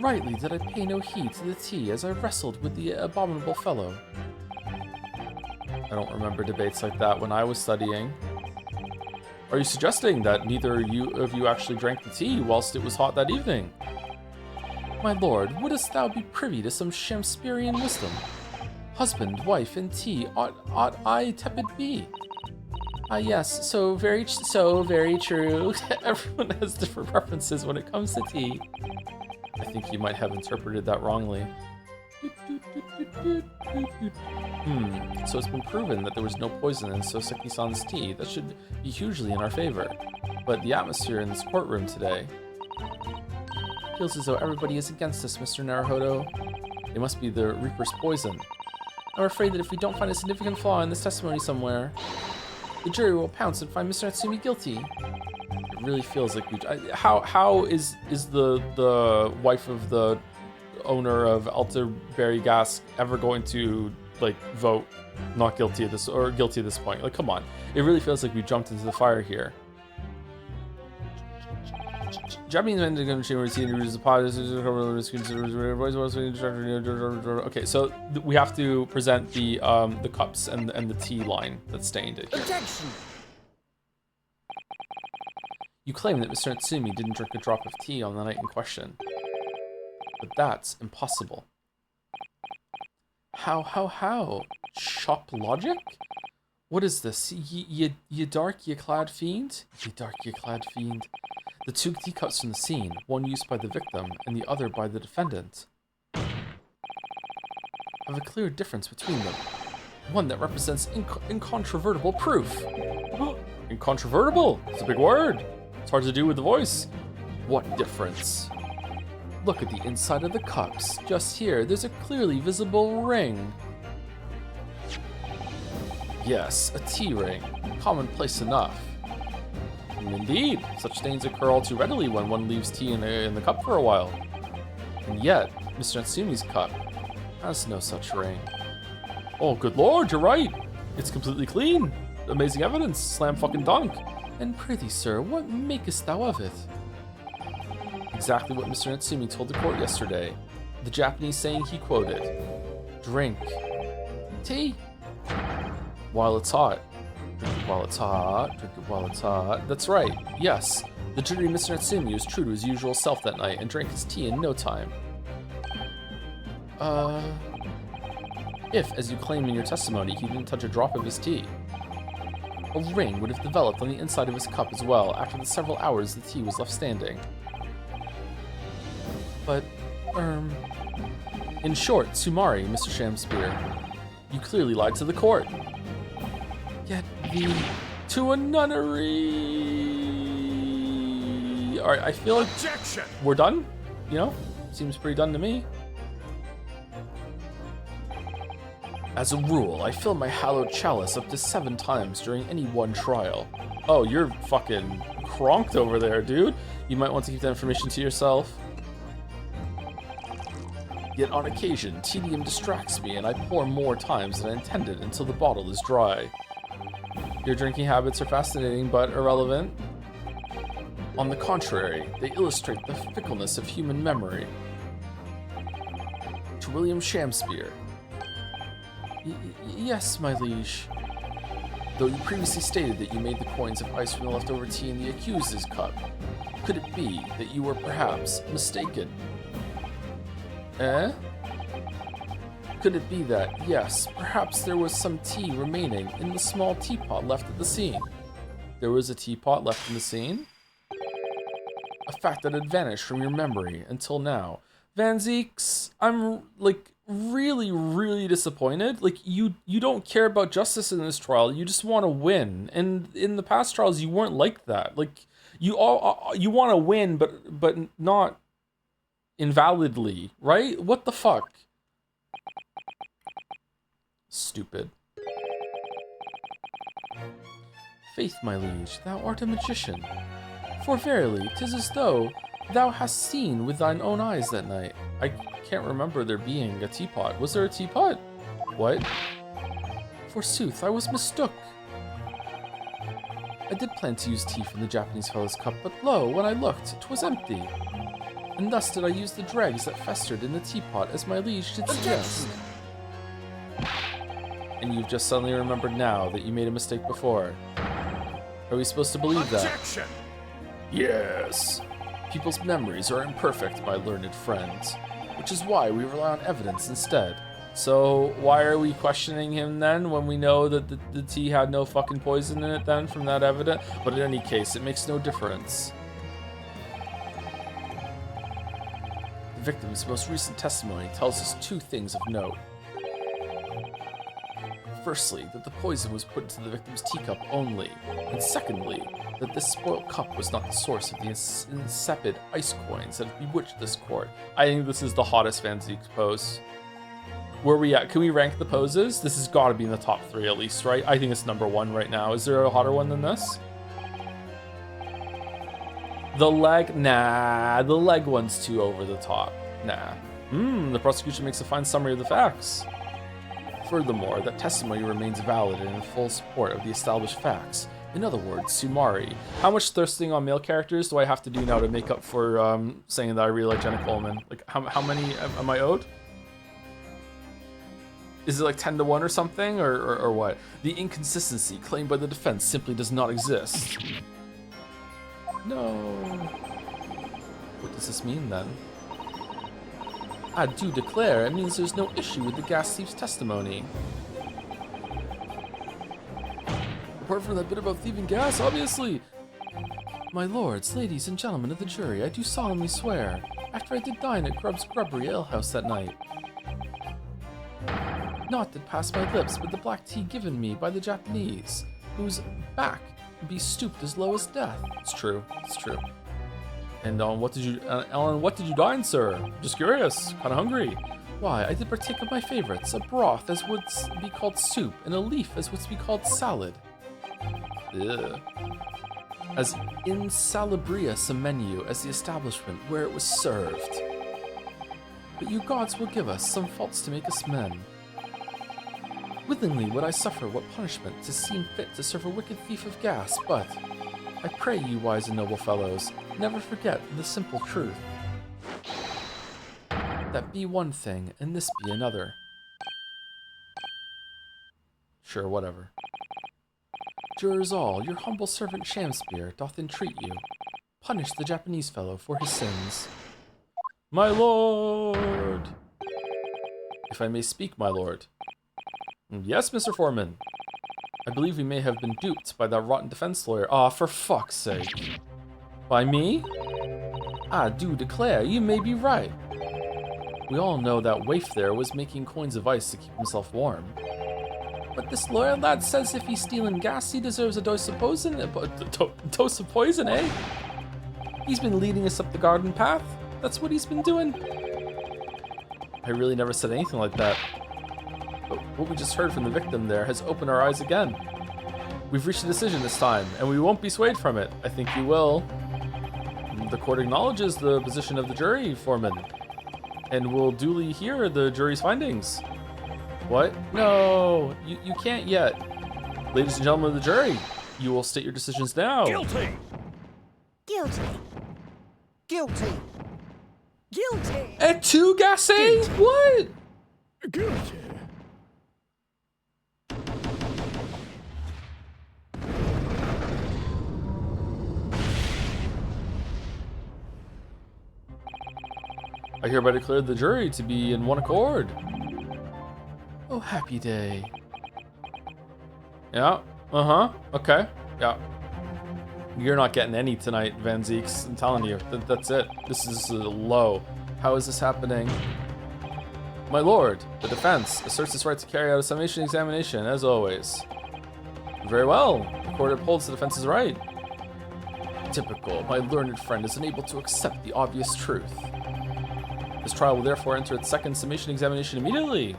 Rightly did I pay no heed to the tea as I wrestled with the abominable fellow. I don't remember debates like that when I was studying. Are you suggesting that neither of you actually drank the tea whilst it was hot that evening? My lord, wouldst thou be privy to some Shamspearian wisdom? Husband, wife, and tea ought I tepid be. Ah yes, so very true. Everyone has different preferences when it comes to tea. I think you might have interpreted that wrongly. So it's been proven that there was no poison in Soseki-san's tea. That should be hugely in our favor. But the atmosphere in this courtroom today feels as though everybody is against us, Mr. Naruhodo. It must be the Reaper's poison. I'm afraid that if we don't find a significant flaw in this testimony somewhere, the jury will pounce and find Mr. Natsumi guilty. It really feels like how is the wife of the owner of Elderberry Gas ever going to like vote not guilty at this or guilty at this point? Like, come on. It really feels like we jumped into the fire here. Japanese men are going to the okay, so we have to present the cups and the tea line that's stained it here. Objection. You claim that Mr. Natsumi didn't drink a drop of tea on the night in question, but that's impossible. How? Shop logic? What is this? Ye dark, ye clad fiend? Ye dark, ye clad fiend. The two teacups from the scene, one used by the victim and the other by the defendant, have a clear difference between them. One that represents incontrovertible proof. Incontrovertible? It's a big word. It's hard to do with the voice. What difference? Look at the inside of the cups. Just here, there's a clearly visible ring. Yes, a tea ring. Commonplace enough. Indeed, such stains occur all too readily when one leaves tea in the cup for a while. And yet, Mr. Natsumi's cup has no such ring. Oh, good lord, you're right. It's completely clean. Amazing evidence. Slam fucking dunk. And prithee, sir, what makest thou of it? Exactly what Mr. Natsumi told the court yesterday. The Japanese saying he quoted. Drink tea while it's hot. Drink it while it's hot. Drink it while it's hot. That's right. Yes. The jittery Mr. Natsumi was true to his usual self that night and drank his tea in no time. If, as you claim in your testimony, he didn't touch a drop of his tea, a ring would have developed on the inside of his cup as well after the several hours the tea was left standing. But, in short, Sumari, Mr. Shamspear, you clearly lied to the court. Yet to a nunnery. Alright, I feel like we're done. You know, seems pretty done to me. As a rule, I fill my hallowed chalice up to 7 times during any one trial. Oh, you're fucking cronked over there, dude. You might want to keep that information to yourself. Yet on occasion, tedium distracts me and I pour more times than I intended until the bottle is dry. Your drinking habits are fascinating but irrelevant. On the contrary, they illustrate the fickleness of human memory. To William Shamspear. Yes, my liege. Though you previously stated that you made the coins of ice from the leftover tea in the accused's cup, could it be that you were perhaps mistaken? Eh? Could it be that, yes, perhaps there was some tea remaining in the small teapot left at the scene? There was a teapot left in the scene? A fact that had vanished from your memory until now. Van Zeeks, I'm, like, really disappointed. Like, you don't care about justice in this trial. You just want to win. And in the past trials, you weren't like that. Like, you want to win, but not invalidly, right? What the fuck? Stupid. Faith, my liege, thou art a magician. For verily, 'tis as though thou hast seen with thine own eyes that night. I can't remember there being a teapot. Was there a teapot? What? Forsooth, I was mistook. I did plan to use tea from the Japanese fellow's cup, but lo, when I looked, 'twas empty. And thus did I use the dregs that festered in the teapot as my liege did suggest. And you've just suddenly remembered now that you made a mistake before. Are we supposed to believe that? Yes. People's memories are imperfect, my learned friends, which is why we rely on evidence instead. So why are we questioning him then when we know that the tea had no fucking poison in it then from that evidence? But in any case, it makes no difference. The victim's most recent testimony tells us 2 things of note. Firstly, that the poison was put into the victim's teacup only, and secondly, that this spoiled cup was not the source of the insipid ice coins that have bewitched this court. I think this is the hottest Van Zeek's pose. Where are we at? Can we rank the poses? This has got to be in the top 3 at least, right? I think it's number 1 right now. Is there a hotter one than this? The leg? Nah, the leg one's too over the top. Nah. The prosecution makes a fine summary of the facts. Furthermore, that testimony remains valid and in full support of the established facts. In other words, Sumari. How much thirsting on male characters do I have to do now to make up for saying that I really like Jenna Coleman? Like, how many am I owed? Is it like 10 to 1 or something, or what? The inconsistency claimed by the defense simply does not exist. No. What does this mean then? I do declare it means there's no issue with the gas thief's testimony. Apart from that bit about thieving gas, obviously. My lords, ladies, and gentlemen of the jury, I do solemnly swear, after I did dine at Grubb's Grubbery Alehouse that night, naught did pass my lips but the black tea given me by the Japanese, whose back be stooped as low as death. It's true. It's true. And what did you, Ellen? What did you dine, sir? Just curious. Kind of hungry. Why, I did partake of my favorites, a broth as would be called soup, and a leaf as would be called salad. Ugh. As insalubrious a menu as the establishment where it was served. But you gods will give us some faults to make us men. Willingly would I suffer what punishment to seem fit to serve a wicked thief of gas, but I pray you wise and noble fellows, never forget the simple truth. That be one thing, and this be another. Sure, whatever. Jurors all, your humble servant Shamspeare doth entreat you. Punish the Japanese fellow for his sins. My lord! If I may speak, my lord. Yes, Mr. Foreman. I believe we may have been duped by that rotten defense lawyer. Ah, for fuck's sake. By me? I do declare you may be right. We all know that waif there was making coins of ice to keep himself warm. But this lawyer lad says if he's stealing gas, he deserves a dose of poison. Dose of poison, eh? He's been leading us up the garden path. That's what he's been doing. I really never said anything like that. But what we just heard from the victim there has opened our eyes again. We've reached a decision this time, and we won't be swayed from it. I think you will. The court acknowledges the position of the jury, Foreman, and will duly hear the jury's findings. What? No, you can't yet. Ladies and gentlemen of the jury, you will state your decisions now. Guilty! Guilty. Guilty. Guilty. Et tu, Gassé? What? Guilty! I hereby declare the jury to be in one accord. Oh, happy day. Yeah, okay, yeah. You're not getting any tonight, Van Zeeks. I'm telling you, that's it. This is low. How is this happening? My lord, the defense asserts its right to carry out a summation examination, as always. Very well, the court upholds the defense's right. Typical, my learned friend is unable to accept the obvious truth. This trial will therefore enter its second summation examination immediately.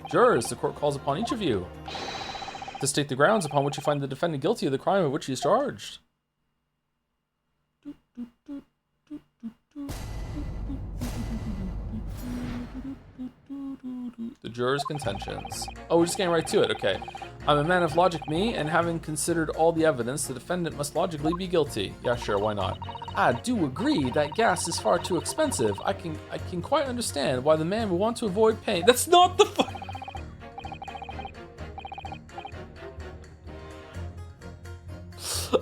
Jurors, the court calls upon each of you to state the grounds upon which you find the defendant guilty of the crime of which he is charged. The jurors' contentions. Oh, we're just getting right to it, okay. I'm a man of logic, me, and having considered all the evidence, the defendant must logically be guilty. Yeah, sure, why not? I do agree that gas is far too expensive. I can quite understand why the man would want to avoid paying. That's not the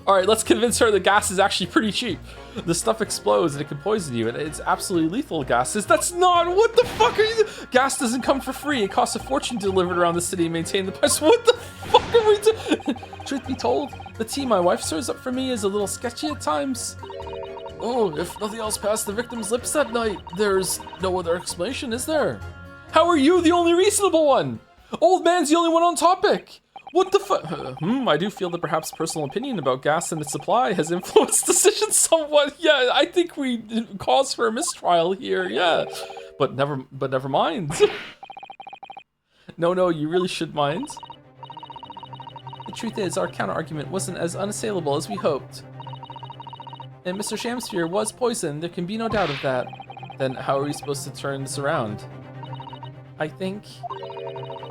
Alright, let's convince her the gas is actually pretty cheap. The stuff explodes and it can poison you, and it's absolutely lethal gases. That's not, what the fuck are you, gas doesn't come for free. It costs a fortune to deliver it around the city and maintain the price. What the fuck are we doing? Truth be told, the tea my wife serves up for me is a little sketchy at times. Oh, if nothing else passed the victim's lips that night, there's no other explanation, is there? How are you the only reasonable one? Old man's the only one on topic. What the fuck? I do feel that perhaps personal opinion about gas and its supply has influenced decisions somewhat. Yeah, I think we cause for a mistrial here. Yeah, but never mind. No, you really should mind. The truth is, our counter-argument wasn't as unassailable as we hoped. And Mr. Shamspeare was poisoned, there can be no doubt of that. Then how are we supposed to turn this around? I think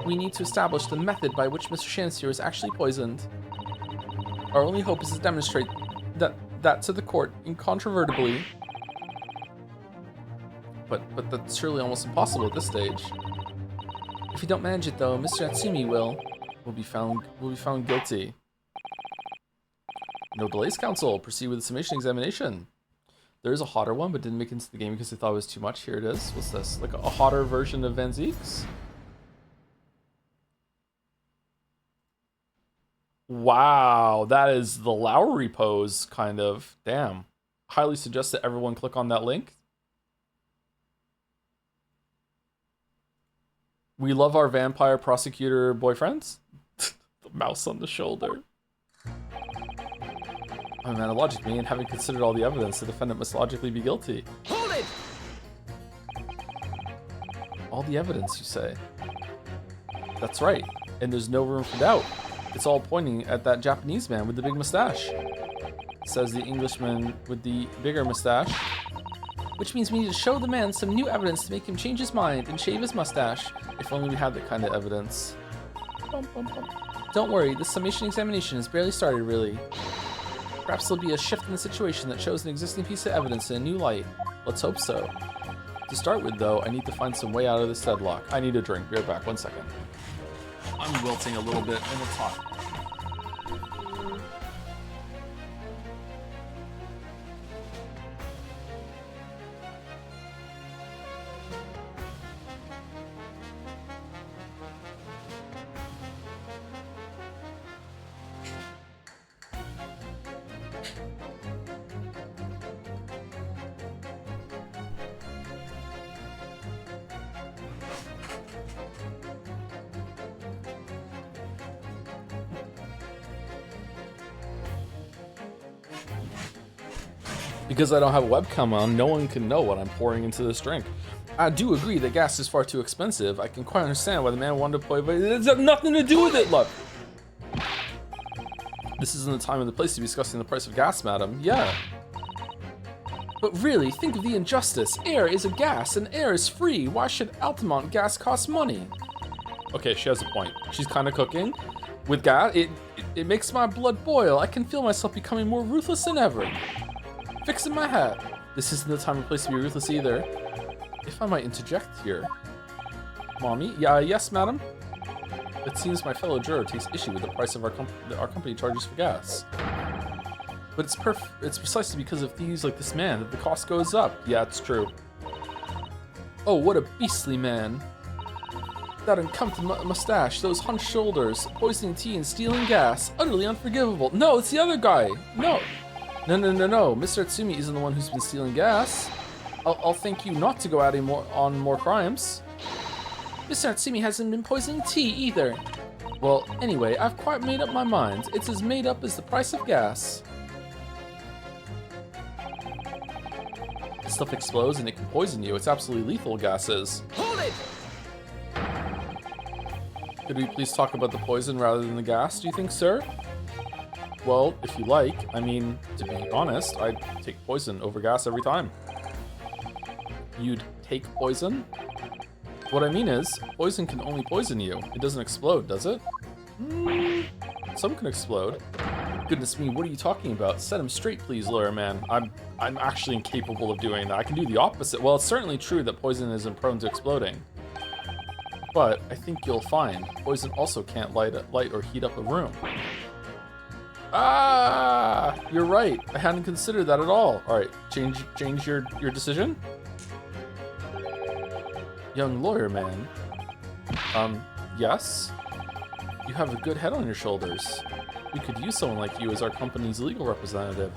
we need to establish the method by which Mr. Shamspeare was actually poisoned. Our only hope is to demonstrate that to the court incontrovertibly. But that's surely almost impossible at this stage. If we don't manage it though, Mr. Natsumi will be found guilty. No delays, counsel. Proceed with the summation examination. There is a hotter one, but didn't make it into the game because they thought it was too much. Here it is. What's this? Like a hotter version of Van Zeek's? Wow, that is the Lowry pose, kind of. Damn. Highly suggest that everyone click on that link. We love our vampire prosecutor boyfriends. The mouse on the shoulder. Oh man, logic me, and having considered all the evidence, the defendant must logically be guilty. Hold it! All the evidence, you say? That's right, and there's no room for doubt. It's all pointing at that Japanese man with the big mustache. Says the Englishman with the bigger mustache. Which means we need to show the man some new evidence to make him change his mind and shave his mustache. If only we had that kind of evidence. Bum, bum, bum. Don't worry, the summation examination has barely started, really. Perhaps there'll be a shift in the situation that shows an existing piece of evidence in a new light. Let's hope so. To start with, though, I need to find some way out of this deadlock. I need a drink. Be right back. 1 second. I'm wilting a little bit, and it's hot. Because I don't have a webcam on, no one can know what I'm pouring into this drink. I do agree that gas is far too expensive. I can quite understand why the man wanted to play, but it has nothing to do with it, look. This isn't the time and the place to be discussing the price of gas, madam. Yeah. But really, think of the injustice. Air is a gas, and air is free. Why should Altamont gas cost money? Okay, she has a point. She's kind of cooking. With gas, it makes my blood boil. I can feel myself becoming more ruthless than ever. Fixing my hat. This isn't the time and place to be ruthless either. If I might interject here. Mommy? Yeah, yes, madam? It seems my fellow juror takes issue with the price of our company charges for gas. But it's precisely because of thieves like this man that the cost goes up. Yeah, it's true. Oh, what a beastly man. That unkempt mustache, those hunched shoulders, poisoning tea and stealing gas. Utterly unforgivable. No, it's the other guy. No. No. Mr. Atsumi isn't the one who's been stealing gas. I'll thank you not to go out on more crimes. Mr. Atsumi hasn't been poisoning tea either. Well, anyway, I've quite made up my mind. It's as made up as the price of gas. This stuff explodes and it can poison you. It's absolutely lethal, gas is. Hold it! Could we please talk about the poison rather than the gas, do you think, sir? Well, if you like. I mean, to be honest, I'd take poison over gas every time. You'd take poison? What I mean is, poison can only poison you. It doesn't explode, does it? Some can explode. Goodness me, what are you talking about? Set him straight, please, lawyer man. I'm actually incapable of doing that. I can do the opposite. Well, it's certainly true that poison isn't prone to exploding. But I think you'll find poison also can't light or heat up a room. Ah, you're right. I hadn't considered that at all. All right, change your decision. Young lawyer man. Yes. You have a good head on your shoulders. We could use someone like you as our company's legal representative.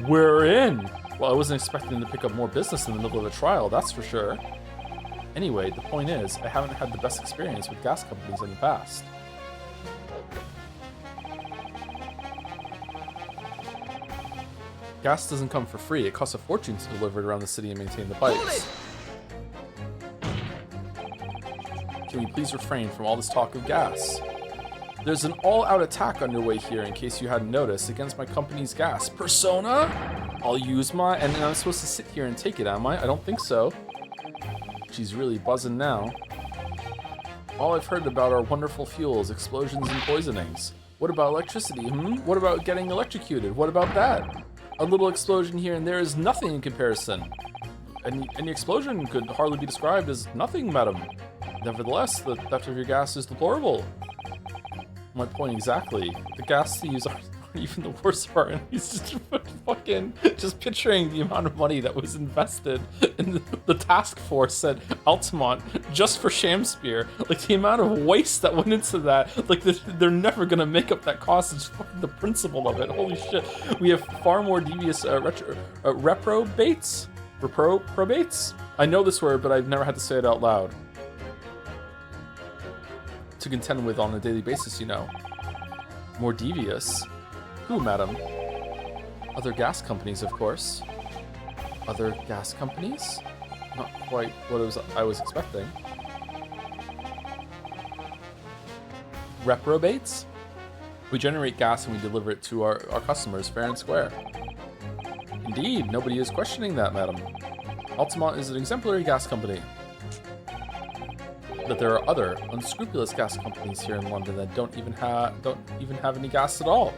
We're in. Well, I wasn't expecting to pick up more business in the middle of a trial, that's for sure. Anyway, the point is, I haven't had the best experience with gas companies in the past. Gas doesn't come for free. It costs a fortune to deliver it around the city and maintain the pipes. Can we please refrain from all this talk of gas? There's an all-out attack underway here, in case you hadn't noticed, against my company's gas. Persona? I'll use my... And I'm supposed to sit here and take it, am I? I don't think so. She's really buzzing now. All I've heard about are wonderful fuels, explosions, and poisonings. What about electricity, What about getting electrocuted? What about that? A little explosion here and there is nothing in comparison. Any explosion could hardly be described as nothing, madam. Nevertheless, the theft of your gas is deplorable. My point exactly. The gas thieves even the worst part. And he's just fucking just picturing the amount of money that was invested in the task force at Altamont just for Shamspear. Like the amount of waste that went into that. Like they're never gonna make up that cost. It's fucking the principle of it. Holy shit. We have far more devious reprobates. Reprobates? I know this word, but I've never had to say it out loud. To contend with on a daily basis, you know. More devious? Who, madam? Other gas companies, of course. Other gas companies? Not quite what I was expecting. Reprobates? We generate gas and we deliver it to our customers fair and square. Indeed, nobody is questioning that, madam. Altamont is an exemplary gas company. But there are other unscrupulous gas companies here in London that don't even have any gas at all.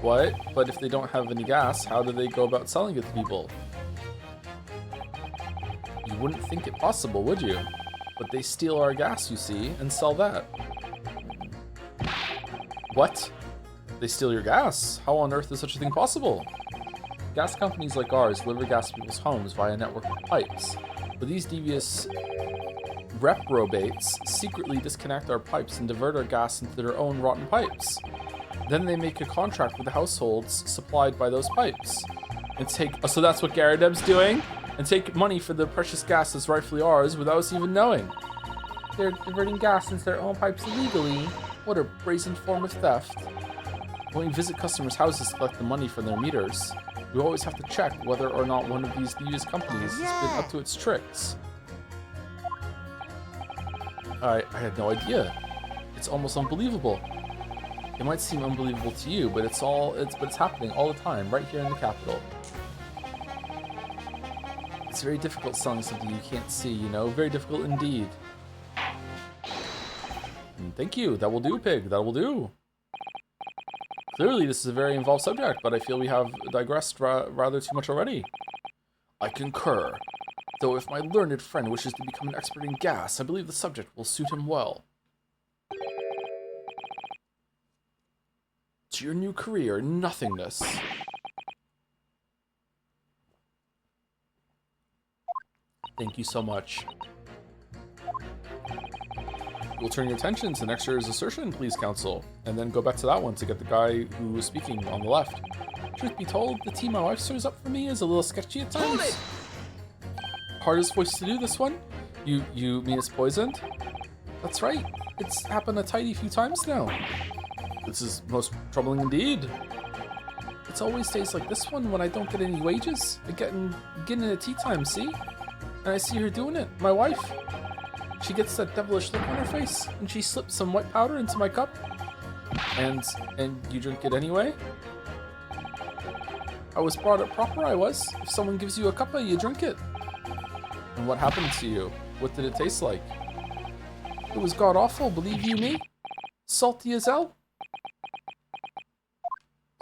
What? But if they don't have any gas, how do they go about selling it to people? You wouldn't think it possible, would you? But they steal our gas, you see, and sell that. What? They steal your gas? How on earth is such a thing possible? Gas companies like ours deliver gas to people's homes via a network of pipes. But these devious reprobates secretly disconnect our pipes and divert our gas into their own rotten pipes. Then they make a contract with the households supplied by those pipes. And so that's what Garadeb's doing? And take money for the precious gas that's rightfully ours without us even knowing. They're diverting gas into their own pipes illegally. What a brazen form of theft. When we visit customers' houses to collect the money from their meters, we always have to check whether or not one of these devious companies has been up to its tricks. I had no idea. It's almost unbelievable. It might seem unbelievable to you, but it's happening all the time, right here in the capital. It's very difficult selling something you can't see, you know? Very difficult indeed. Thank you. That will do, Pig. That will do. Clearly, this is a very involved subject, but I feel we have digressed rather too much already. I concur. Though if my learned friend wishes to become an expert in gas, I believe the subject will suit him well. To your new career, nothingness. Thank you so much. We'll turn your attention to next year's assertion, please, Counsel, and then go back to that one to get the guy who was speaking on the left. Truth be told, the tea my wife serves up for me is a little sketchy at times. Hardest voice to do, this one? You mean it's poisoned? That's right. It's happened a tidy few times now. This is most troubling indeed. It's always days like this one when I don't get any wages. I getting at tea time, see? And I see her doing it, my wife. She gets that devilish look on her face, and she slips some white powder into my cup. And you drink it anyway? I was brought up proper, I was. If someone gives you a cuppa, you drink it. And what happened to you? What did it taste like? It was god-awful, believe you me. Salty as hell.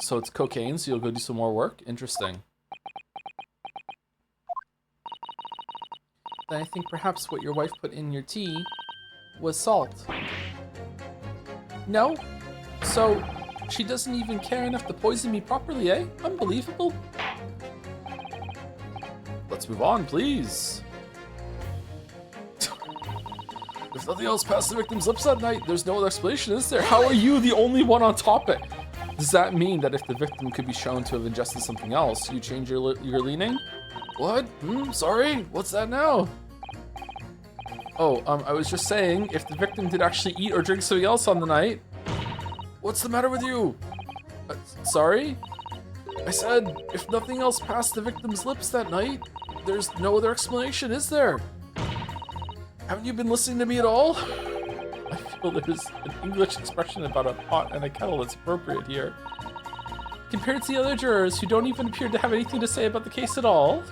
So it's cocaine, so you'll go do some more work? Interesting. Then I think perhaps what your wife put in your tea was salt. No? So she doesn't even care enough to poison me properly, eh? Unbelievable. Let's move on, please. If nothing else passed the victim's lips that night, there's no other explanation, is there? How are you the only one on topic? Does that mean that if the victim could be shown to have ingested something else, you change your leaning? What? Sorry? What's that now? Oh, I was just saying, if the victim did actually eat or drink something else on the night... What's the matter with you? Sorry? I said, if nothing else passed the victim's lips that night, there's no other explanation, is there? Haven't you been listening to me at all? I feel there's an English expression about a pot and a kettle that's appropriate here. Compared to the other jurors who don't even appear to have anything to say about the case at all,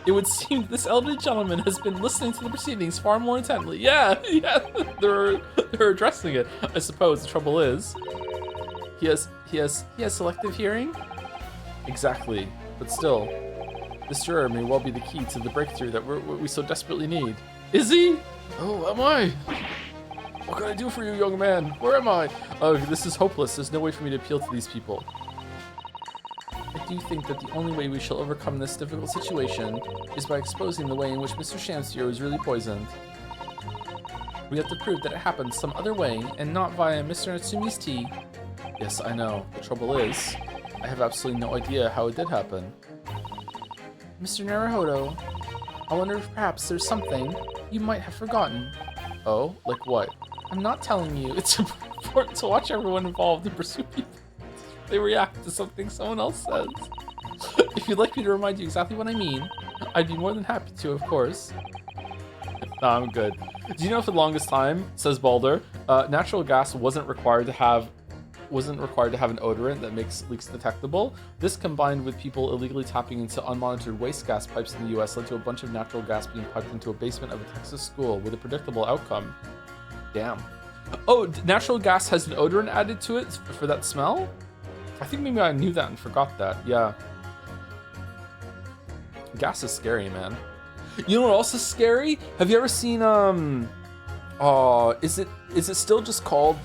it would seem this elderly gentleman has been listening to the proceedings far more intently. Yeah, they're addressing it. I suppose the trouble is, he has selective hearing. Exactly, but still, this juror may well be the key to the breakthrough that we so desperately need. Is he? Oh, am I? What can I do for you, young man? Where am I? This is hopeless. There's no way for me to appeal to these people. I do think that the only way we shall overcome this difficult situation is by exposing the way in which Mr. Shamsier was really poisoned. We have to prove that it happened some other way and not via Mr. Natsumi's tea. Yes, I know. The trouble is, I have absolutely no idea how it did happen. Mr. Naruhodo, I wonder if perhaps there's something you might have forgotten. Oh, like what? I'm not telling you. It's important to watch everyone involved and pursue people. They react to something someone else says. If you'd like me to remind you exactly what I mean, I'd be more than happy to, of course. Nah, I'm good. Do you know for the longest time, says Balder, natural gas wasn't required to have an odorant that makes leaks detectable. This, combined with people illegally tapping into unmonitored waste gas pipes in the US, led to a bunch of natural gas being piped into a basement of a Texas school with a predictable outcome. Damn. Oh, natural gas has an odorant added to it for that smell? I think maybe I knew that and forgot that. Yeah. Gas is scary, man. You know what else is scary? Have you ever seen is it still just called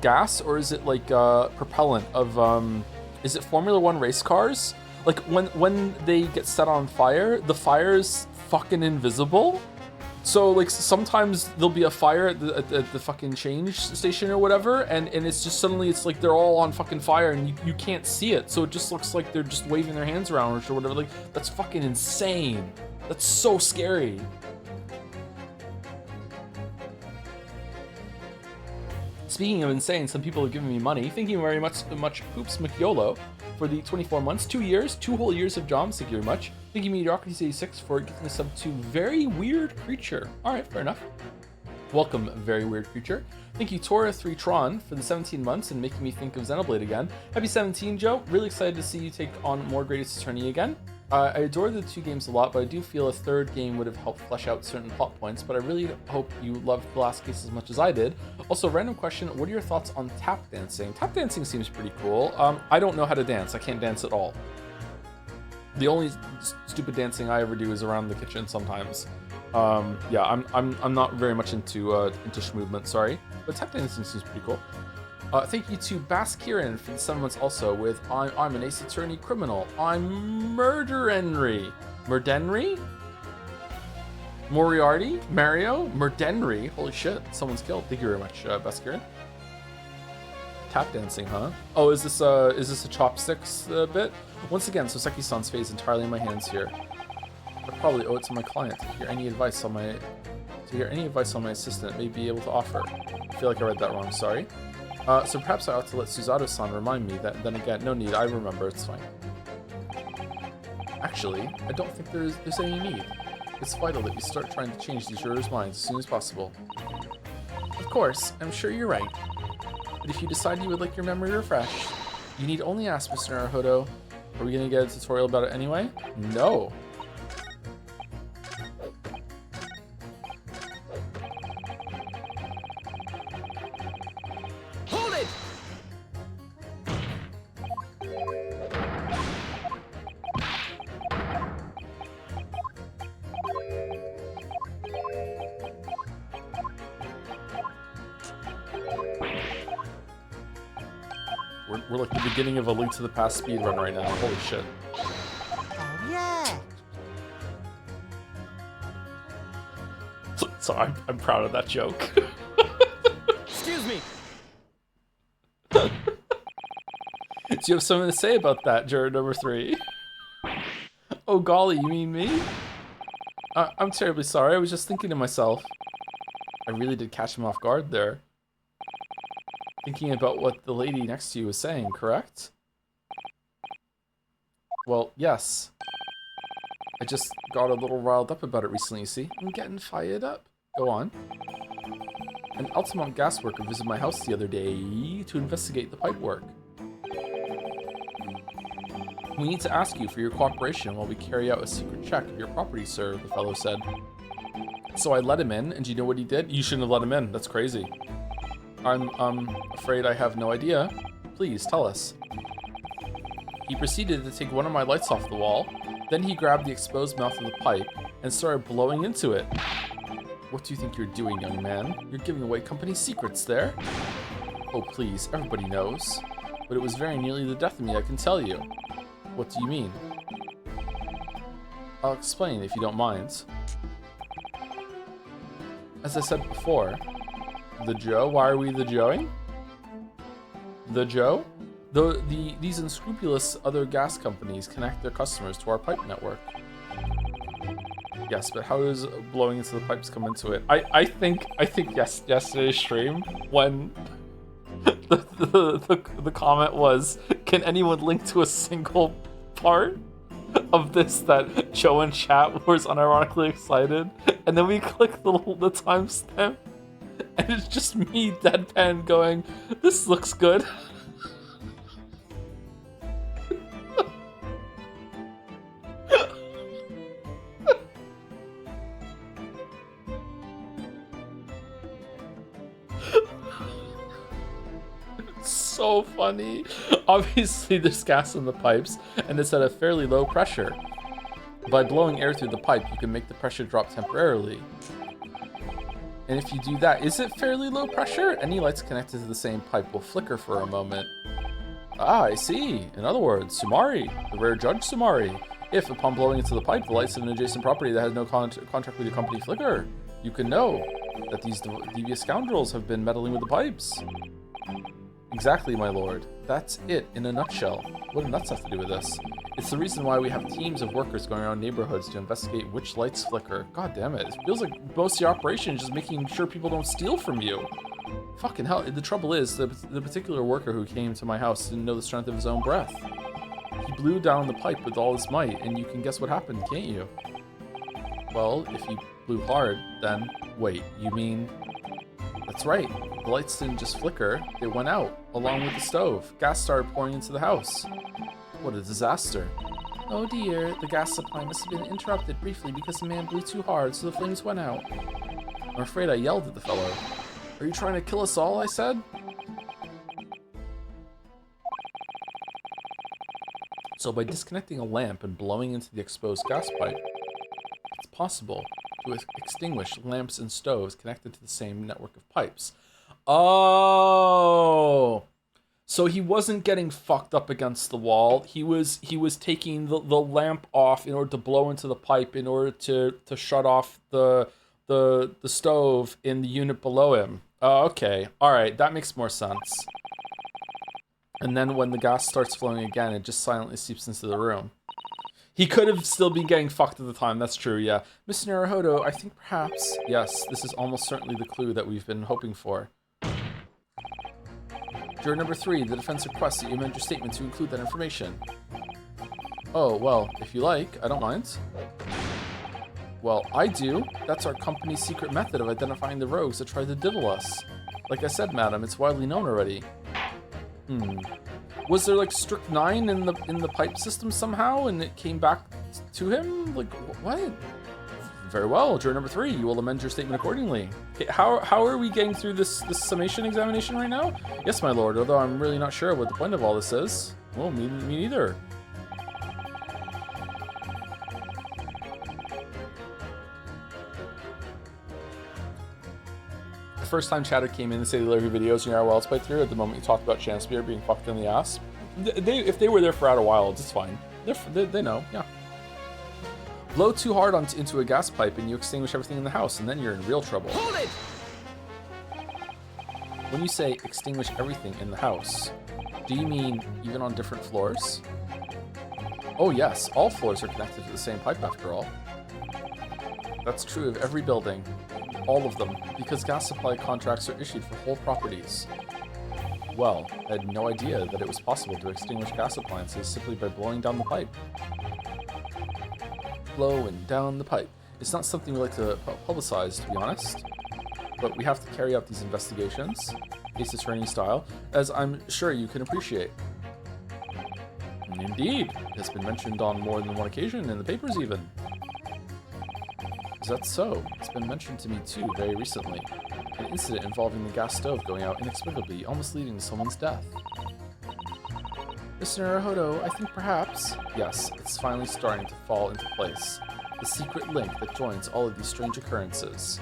gas, or is it like propellant of is it Formula 1 race cars? Like when they get set on fire, the fire's fucking invisible. So like sometimes there'll be a fire at the fucking change station or whatever, and it's just suddenly it's like they're all on fucking fire and you can't see it. So it just looks like they're just waving their hands around or whatever. Like that's fucking insane. That's so scary. Speaking of insane, some people have given me money. Thank you very much, Hoops McYolo, for the 24 months, 2 years, 2 whole years of Joms. Thank you very much. Thank you, Mediocrity86, for getting a sub to Very Weird Creature. All right, fair enough. Welcome, Very Weird Creature. Thank you, Tora3Tron, for the 17 months and making me think of Xenoblade again. Happy 17, Joe. Really excited to see you take on more Greatest Attorney again. I adore the 2 games a lot, but I do feel a 3rd game would have helped flesh out certain plot points, but I really hope you loved the last case as much as I did. Also, random question, what are your thoughts on tap dancing? Tap dancing seems pretty cool. I don't know how to dance. I can't dance at all. The only stupid dancing I ever do is around the kitchen sometimes. Yeah, I'm not very much into movement, sorry. But tap dancing seems pretty cool. Thank you to Bass Kieran for the 7 months also with I'm an Ace Attorney criminal. I'm Murderenry. Murdenry? Moriarty? Mario? Murdenry? Holy shit, someone's killed. Thank you very much, Bass Kieran. Tap dancing, huh? Oh, is this a chopsticks bit? Once again, Soseki-san's fate is entirely in my hands here. I probably owe it to my client to hear any advice on my assistant may be able to offer. I feel like I read that wrong, sorry. So perhaps I ought to let Suzato-san remind me that, then again, no need, I remember, it's fine. Actually, I don't think there's any need. It's vital that you start trying to change the jurors' minds as soon as possible. Of course, I'm sure you're right. But if you decide you would like your memory refreshed, you need only ask Mr. Naruhodo. Are we gonna get a tutorial about it anyway? No. We're like the beginning of a Link to the Past speedrun right now. Holy shit. Oh, yeah. So I'm proud of that joke. Excuse me. Do you have something to say about that, juror number 3? Oh golly, you mean me? I'm terribly sorry. I was just thinking to myself. I really did catch him off guard there. Thinking about what the lady next to you was saying, correct? Well, yes. I just got a little riled up about it recently, you see? I'm getting fired up. Go on. An Altamont gas worker visited my house the other day to investigate the pipe work. We need to ask you for your cooperation while we carry out a secret check of your property, sir, the fellow said. So I let him in, and do you know what he did? You shouldn't have let him in. That's crazy. I'm afraid I have no idea. Please, tell us. He proceeded to take one of my lights off the wall. Then he grabbed the exposed mouth of the pipe and started blowing into it. What do you think you're doing, young man? You're giving away company secrets there. Oh, please, everybody knows. But it was very nearly the death of me, I can tell you. What do you mean? I'll explain if you don't mind. As I said before, the Joe? Why are we the Joeing? The Joe? These unscrupulous other gas companies connect their customers to our pipe network. Yes, but how does blowing into the pipes come into it? I think yesterday's stream when the comment was, can anyone link to a single part of this that Joe and chat was unironically excited? And then we click the timestamp, and it's just me deadpan going, this looks good. So funny. Obviously there's gas in the pipes and it's at a fairly low pressure. By blowing air through the pipe, you can make the pressure drop temporarily. And if you do that, is it fairly low pressure? Any lights connected to the same pipe will flicker for a moment. Ah, I see. In other words, Sumari, the rare judge Sumari. If, upon blowing into the pipe, the lights of an adjacent property that has no contract with your company flicker, you can know that these devious scoundrels have been meddling with the pipes. Exactly, my lord. That's it in a nutshell. What do nuts have to do with this? It's the reason why we have teams of workers going around neighborhoods to investigate which lights flicker. God damn it. It feels like most of the operation is just making sure people don't steal from you. Fucking hell. The trouble is, the particular worker who came to my house didn't know the strength of his own breath. He blew down the pipe with all his might, and you can guess what happened, can't you? Well, if he blew hard, then... Wait, you mean... That's right. The lights didn't just flicker, they went out, along with the stove. Gas started pouring into the house. What a disaster. Oh dear, the gas supply must have been interrupted briefly because the man blew too hard, so the flames went out. I'm afraid I yelled at the fellow. Are you trying to kill us all, I said? So by disconnecting a lamp and blowing into the exposed gas pipe, it's possible to extinguish lamps and stoves connected to the same network of pipes. Oh, so he wasn't getting fucked up against the wall. He was taking the lamp off in order to blow into the pipe in order to shut off the stove in the unit below him. Okay, all right, that makes more sense. And then when the gas starts flowing again, it just silently seeps into the room. He could have still been getting fucked at the time, that's true, yeah. Mr. Naruhodo, I think perhaps... Yes, this is almost certainly the clue that we've been hoping for. Juror number 3, the defense requests that you amend your statement to include that information. Oh, well, if you like, I don't mind. Well, I do. That's our company's secret method of identifying the rogues that try to diddle us. Like I said, madam, it's widely known already. Was there like strychnine in the pipe system somehow, and it came back to him? Like what? Very well, juror number 3, you will amend your statement accordingly. Okay, how are we getting through this summation examination right now? Yes, my lord. Although I'm really not sure what the point of all this is. Well, me neither. The first time chatter came in to say they love your videos in your Wilds playthrough, at the moment you talked about Chancellor being fucked in the ass, if they were there for Outer Wilds, it's fine. They know, yeah. Blow too hard into a gas pipe and you extinguish everything in the house, and then you're in real trouble. Hold it! When you say extinguish everything in the house, do you mean even on different floors? Oh yes, all floors are connected to the same pipe after all. That's true of every building. All of them, because gas supply contracts are issued for whole properties. Well, I had no idea that it was possible to extinguish gas appliances simply by blowing down the pipe. Blowing down the pipe. It's not something we like to publicize, to be honest, but we have to carry out these investigations, case attorney style, as I'm sure you can appreciate. Indeed, it has been mentioned on more than one occasion, in the papers even. Is that so? It's been mentioned to me too very recently. An incident involving the gas stove going out inexplicably, almost leading to someone's death. Mr. Naruhodo, I think perhaps... Yes, it's finally starting to fall into place. The secret link that joins all of these strange occurrences.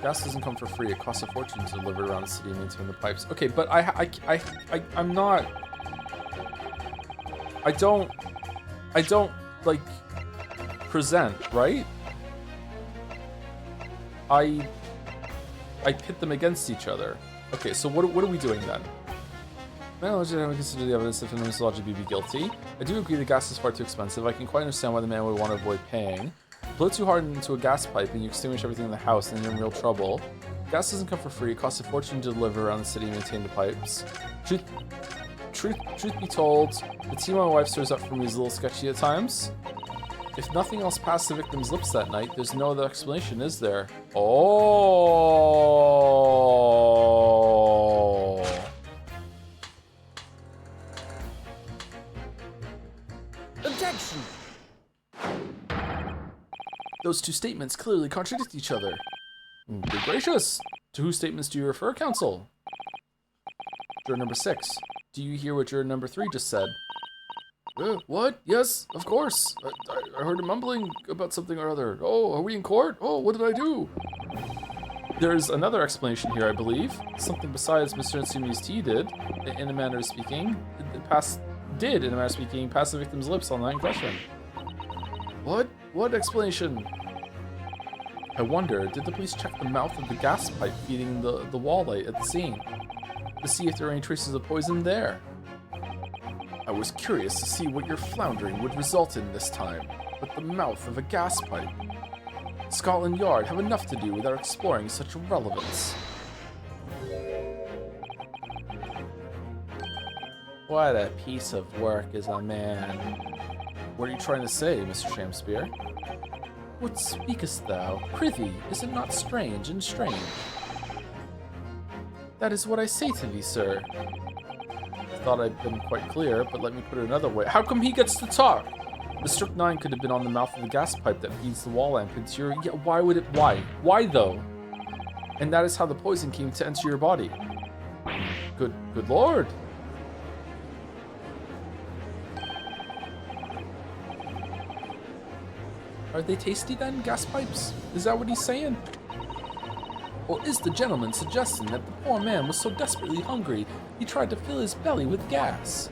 Gas doesn't come for free. It costs a fortune to deliver it around the city and maintain the pipes. Okay, but I'm not... I don't, like, present, right? I pit them against each other. Okay, so what are we doing then? Man, I would consider the evidence that Mr. Logic be guilty. I do agree the gas is far too expensive. I can quite understand why the man would want to avoid paying. Blow too hard into a gas pipe and you extinguish everything in the house and you're in real trouble. Gas doesn't come for free. It costs a fortune to deliver around the city and maintain the pipes. Truth be told, the tea my wife serves up for me is a little sketchy at times. If nothing else passed the victim's lips that night, there's no other explanation, is there? Oh. Objection! Those two statements clearly contradict each other. Good gracious! To whose statements do you refer, counsel? Juror number 6. Do you hear what juror number 3 just said? What? Yes, of course. I heard him mumbling about something or other. Oh, are we in court? Oh, what did I do? There's another explanation here, I believe. Something besides Mr. Natsumi's tea did, in a manner of speaking. Pass the victim's lips on that in question. What? What explanation? I wonder, did the police check the mouth of the gas pipe feeding the wall light at the scene to see if there are any traces of poison there? I was curious to see what your floundering would result in this time, but the mouth of a gas pipe. Scotland Yard have enough to do without exploring such irrelevance. What a piece of work is a man. What are you trying to say, Mr. Shamspeare? What speakest thou? Prithee, is it not strange and strange? That is what I say to thee, sir. I thought I'd been quite clear, but let me put it another way. How come he gets to talk? The strychnine could have been on the mouth of the gas pipe that feeds the wall lamp into your... Yeah, why would it... Why? Why, though? And that is how the poison came to enter your body. Good lord. Are they tasty then, gas pipes? Is that what he's saying? Or is the gentleman suggesting that the poor man was so desperately hungry he tried to fill his belly with gas?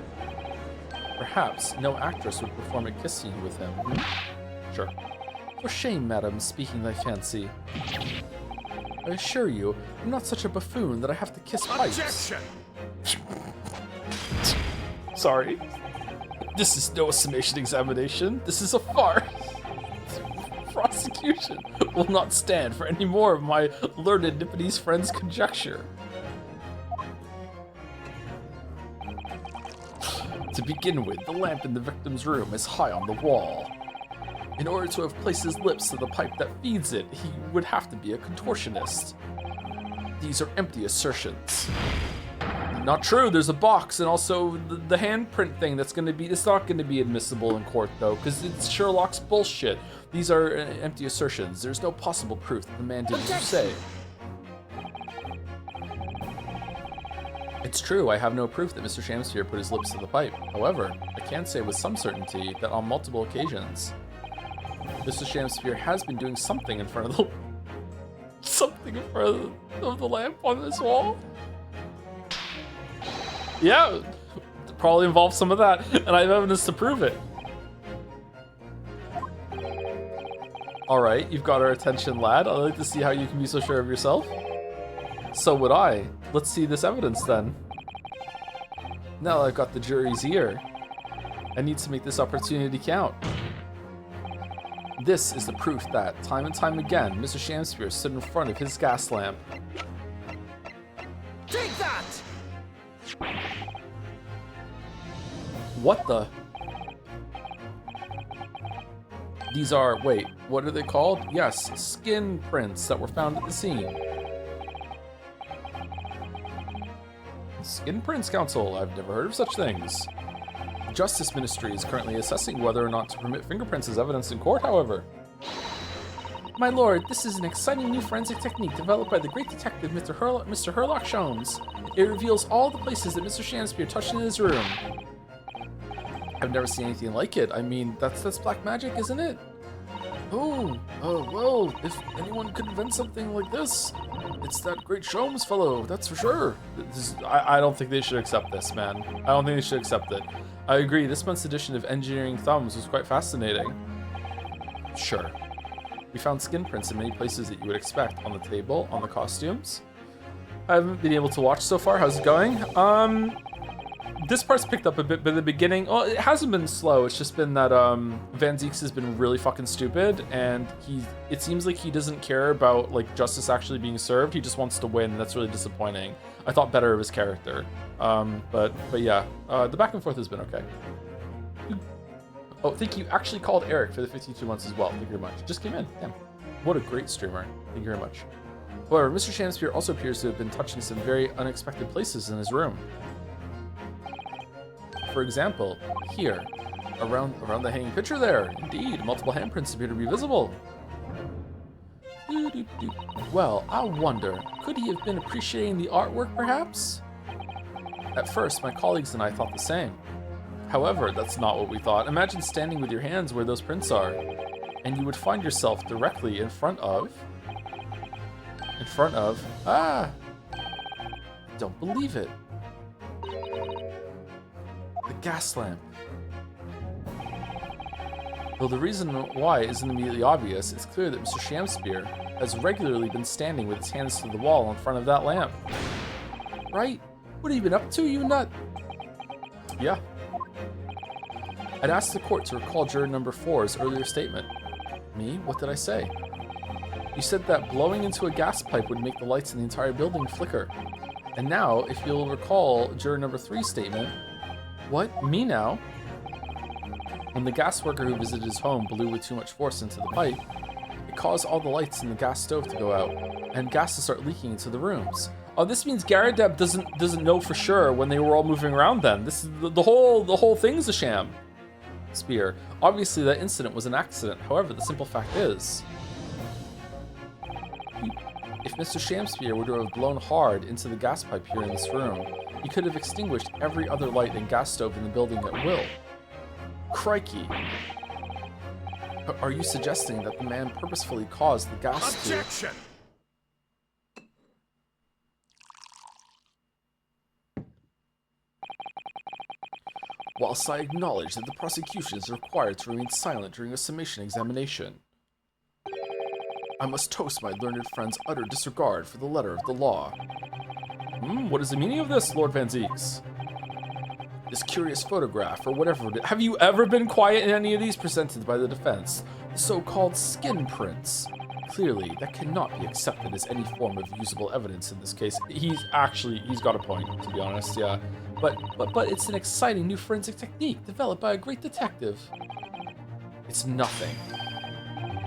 Perhaps no actress would perform a kissing with him. Sure. For shame, madam, speaking thy fancy. I assure you, I'm not such a buffoon that I have to kiss pipes. Objection! Sorry. This is no summation examination. This is a farce. Prosecution will not stand for any more of my learned Nipponese friend's conjecture. To begin with, the lamp in the victim's room is high on the wall. In order to have placed his lips to the pipe that feeds it, he would have to be a contortionist. These are empty assertions. Not true, there's a box and also the handprint thing that's gonna be, it's not gonna be admissible in court though, because it's Sherlock's bullshit. These are empty assertions. There's no possible proof that the man did as you say. It's true, I have no proof that Mr. Shamspeare put his lips to the pipe. However, I can say with some certainty that on multiple occasions, Mr. Shamspeare has been doing something in front of the... something in front of the lamp on this wall. Yeah, probably involves some of that, and I have evidence to prove it. Alright, you've got our attention, lad. I'd like to see how you can be so sure of yourself. So would I. Let's see this evidence then. Now that I've got the jury's ear, I need to make this opportunity count. This is the proof that, time and time again, Mr. Shamspeare stood in front of his gas lamp. Take that! What the? These are, wait, what are they called? Yes, skin prints that were found at the scene. Skin prints, counsel. I've never heard of such things. The Justice Ministry is currently assessing whether or not to permit fingerprints as evidence in court, however. My lord, this is an exciting new forensic technique developed by the great detective Mr. Herlock Joms. It reveals all the places that Mr. Shamspeare touched in his room. I've never seen anything like it. I mean, that's black magic, isn't it? Oh, well, if anyone could invent something like this, it's that great Joms fellow, that's for sure. I don't think they should accept this, man. I don't think they should accept it. I agree, this month's edition of Engineering Thumbs was quite fascinating. Sure. We found skin prints in many places that you would expect. On the table, on the costumes. I haven't been able to watch so far. How's it going? This part's picked up a bit by the beginning. Oh, it hasn't been slow. It's just been that Van Zieks has been really fucking stupid, and it seems like he doesn't care about like justice actually being served. He just wants to win, and that's really disappointing. I thought better of his character. But yeah, the back and forth has been okay. Oh, thank you. Actually called Eric for the 52 months as well. Thank you very much. Just came in. Damn. What a great streamer. Thank you very much. However, Mr. Shamspeare also appears to have been touching some very unexpected places in his room. For example, here, around the hanging picture there. Indeed, multiple handprints appear to be visible. Well, I wonder, could he have been appreciating the artwork perhaps? At first, my colleagues and I thought the same. However, that's not what we thought. Imagine standing with your hands where those prints are, and you would find yourself directly in front of, I don't believe it. The gas lamp. Though the reason why isn't immediately obvious, it's clear that Mr. Shamspeare has regularly been standing with his hands to the wall in front of that lamp. Right? What have you been up to, you nut? Yeah. I'd asked the court to recall juror number 4's earlier statement. Me? What did I say? You said that blowing into a gas pipe would make the lights in the entire building flicker. And now, if you'll recall juror number 3's statement, what? Me now? When the gas worker who visited his home blew with too much force into the pipe, it caused all the lights in the gas stove to go out, and gas to start leaking into the rooms. Oh, this means Garadeb doesn't know for sure when they were all moving around then. This is the whole thing's a sham. Spear. Obviously that incident was an accident. However, the simple fact is, if Mr. Shamspeare were to have blown hard into the gas pipe here in this room, he could have extinguished every other light and gas stove in the building at will. Crikey. Are you suggesting that the man purposefully caused the gas Objection! Whilst I acknowledge that the prosecution is required to remain silent during a summation examination, I must toast my learned friend's utter disregard for the letter of the law. What is the meaning of this, Lord Van Zieks? This curious photograph, or whatever it is. Have you ever been quiet in any of these presented by the defense? The so-called skin prints. Clearly, that cannot be accepted as any form of usable evidence in this case. He's got a point, to be honest, yeah. But it's an exciting new forensic technique developed by a great detective. It's nothing.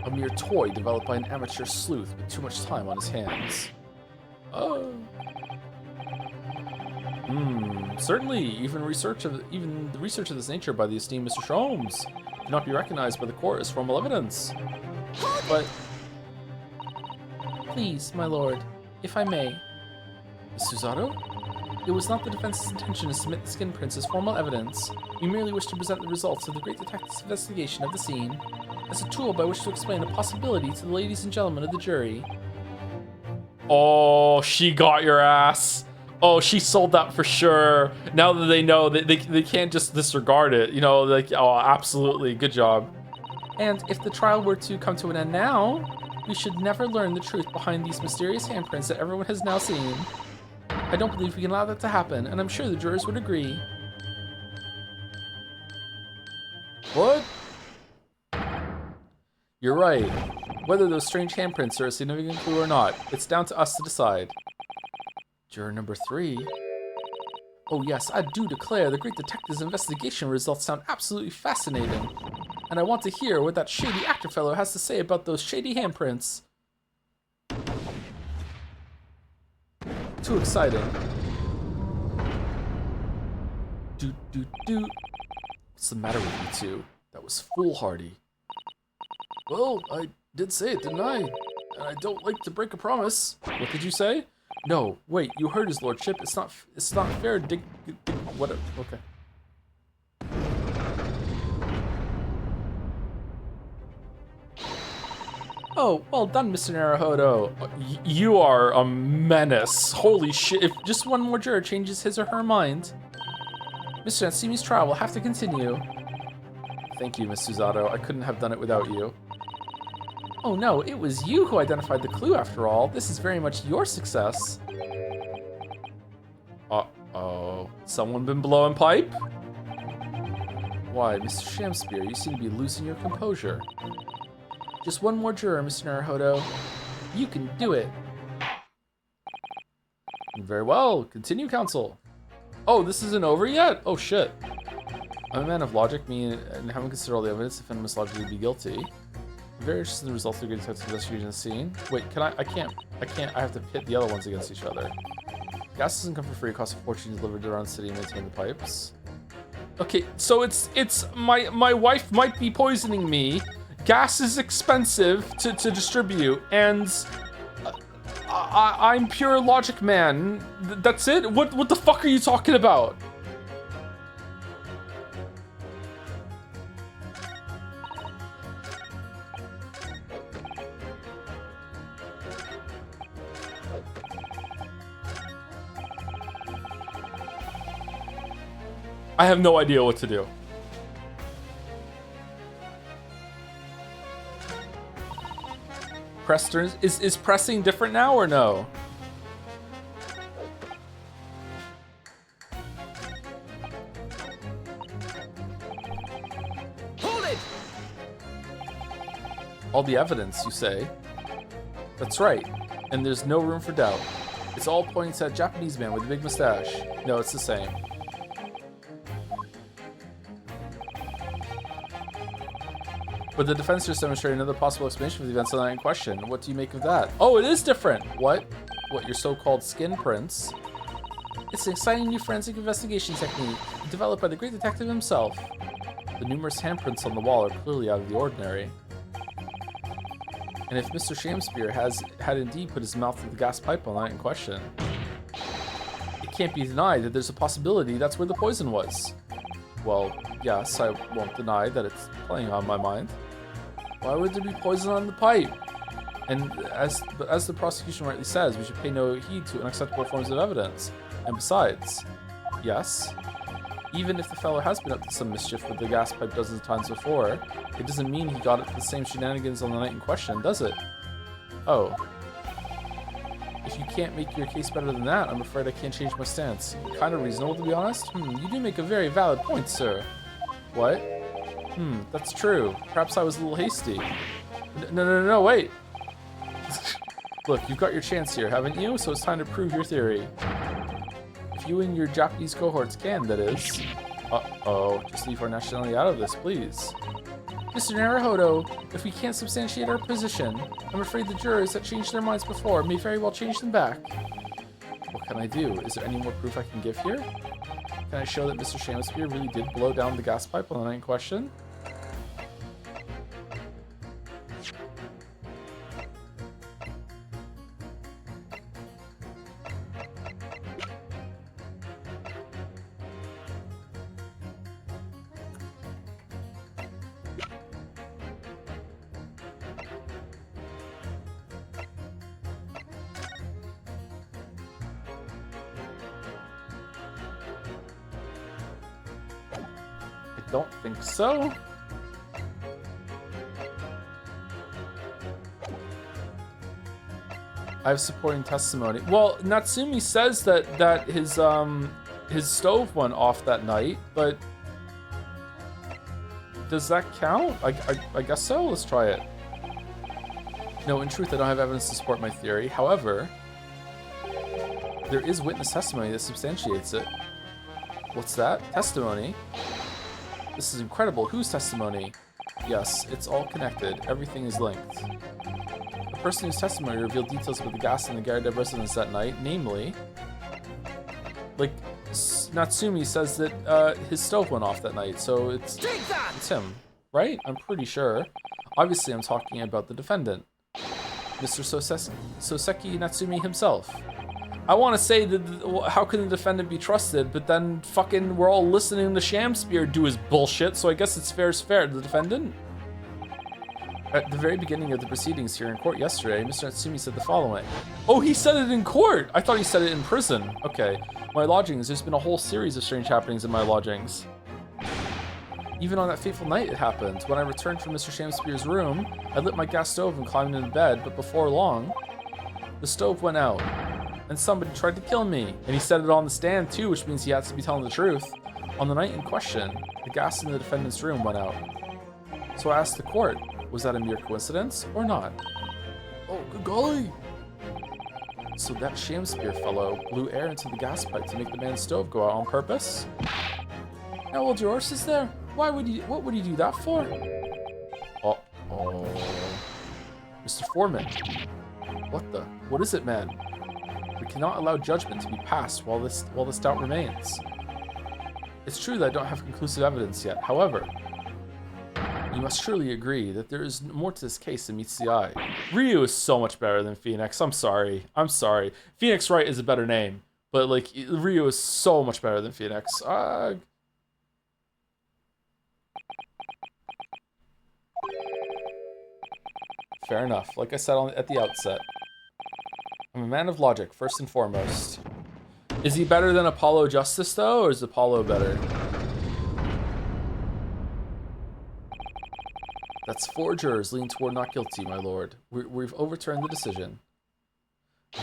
A mere toy developed by an amateur sleuth with too much time on his hands. Oh. Certainly, even the research of this nature by the esteemed Mr. Joms cannot be recognized by the court as formal evidence. But please, my lord, if I may. Miss Susato? It was not the defense's intention to submit the skin prints as formal evidence. We merely wish to present the results of the great detective's investigation of the scene as a tool by which to explain a possibility to the ladies and gentlemen of the jury. Oh, she got your ass. Oh, she sold that for sure. Now that they know, they can't just disregard it. You know, like, oh, absolutely. Good job. And if the trial were to come to an end now, we should never learn the truth behind these mysterious handprints that everyone has now seen. I don't believe we can allow that to happen, and I'm sure the jurors would agree. What? You're right. Whether those strange handprints are a significant clue or not, it's down to us to decide. Juror number 3. Oh yes, I do declare the great detective's investigation results sound absolutely fascinating. And I want to hear what that shady actor fellow has to say about those shady handprints. Too exciting. What's the matter with you two? That was foolhardy. Well, I did say it, didn't I? And I don't like to break a promise. What did you say? No, wait, you heard his lordship. It's not fair. Whatever. Okay. Oh, well done, Mr. Naruhodo. You are a menace. Holy shit, if just one more juror changes his or her mind, Mr. Natsumi's trial will have to continue. Thank you, Miss Susato. I couldn't have done it without you. Oh no, it was you who identified the clue after all. This is very much your success. Uh-oh. Someone been blowing pipe? Why, Mr. Shamspear, you seem to be losing your composure. Just one more juror, Mr. Naruhodo. You can do it. Very well. Continue, counsel. Oh, this isn't over yet? Oh, shit. I'm a man of logic, and having considered all the evidence, the defendant must logically be guilty. I'm very interested in the results of the detective investigation scene. Wait, I can't. I have to pit the other ones against each other. Gas doesn't come for free. It costs a fortune to deliver around the city and maintain the pipes. Okay, so it's my wife might be poisoning me. Gas is expensive to distribute, and I'm pure logic man. That's it? What the fuck are you talking about? I have no idea what to do. Preston, is pressing different now or no? Hold it! All the evidence, you say? That's right, and there's no room for doubt. It's all pointing to that Japanese man with the big mustache. No, it's the same. But the defense just demonstrated another possible explanation for the events of the night in question. What do you make of that? Oh, it is different. What? What, your so-called skin prints? It's an exciting new forensic investigation technique developed by the great detective himself. The numerous handprints on the wall are clearly out of the ordinary. And if Mr. Shamspear had indeed put his mouth through the gas pipe on the night in question, it can't be denied that there's a possibility that's where the poison was. Well, yes, I won't deny that it's playing on my mind. Why would there be poison on the pipe? And as the prosecution rightly says, we should pay no heed to unacceptable forms of evidence. And besides, yes, even if the fellow has been up to some mischief with the gas pipe dozens of times before, it doesn't mean he got it for the same shenanigans on the night in question, does it? Oh. If you can't make your case better than that, I'm afraid I can't change my stance. Kind of reasonable, to be honest. You do make a very valid point, sir. What? That's true. Perhaps I was a little hasty. No, wait. Look, you've got your chance here, haven't you? So it's time to prove your theory. If you and your Japanese cohorts can, that is. Uh-oh, just leave our nationality out of this, please. Mr. Naruhodo, if we can't substantiate our position, I'm afraid the jurors that changed their minds before may very well change them back. What can I do? Is there any more proof I can give here? Can I show that Mr. Shamspear really did blow down the gas pipe on the night in question? Don't think so. I have supporting testimony. Well, Natsumi says that his stove went off that night, but does that count? I guess so. Let's try it. No, in truth, I don't have evidence to support my theory. However, there is witness testimony that substantiates it. What's that? Testimony? This is incredible. Whose testimony? Yes, it's all connected. Everything is linked. The person whose testimony revealed details about the gas in the Garda residence that night, namely, like, Natsumi says that his stove went off that night, so it's him, right? I'm pretty sure. Obviously, I'm talking about the defendant, Mr. Soseki Natsumi himself. I want to say that how can the defendant be trusted, but then fucking we're all listening to Shamspear do his bullshit, so I guess it's fair's fair to the defendant. At the very beginning of the proceedings here in court yesterday, Mr. Natsumi said the following. Oh, he said it in court! I thought he said it in prison. Okay. My lodgings, there's been a whole series of strange happenings in my lodgings. Even on that fateful night it happened. When I returned from Mr. Shamspeare's room, I lit my gas stove and climbed into bed, but before long, the stove went out, and somebody tried to kill me. And he said it on the stand too, which means he has to be telling the truth. On the night in question, the gas in the defendant's room went out. So I asked the court, was that a mere coincidence or not? Oh, good golly! So that Shamspeare fellow blew air into the gas pipe to make the man's stove go out on purpose? How old your horse is there? What would he do that for? Oh, Mr. Foreman. What is it, man? We cannot allow judgment to be passed while this doubt remains. It's true that I don't have conclusive evidence yet. However, you must surely agree that there is more to this case than meets the eye. Ryu is so much better than Phoenix. I'm sorry. Phoenix Wright is a better name, but like Ryu is so much better than Phoenix. Fair enough. Like I said at the outset, I'm a man of logic, first and foremost. Is he better than Apollo Justice, though, or is Apollo better? That's 4 jurors leaning toward not guilty, my lord. We've overturned the decision.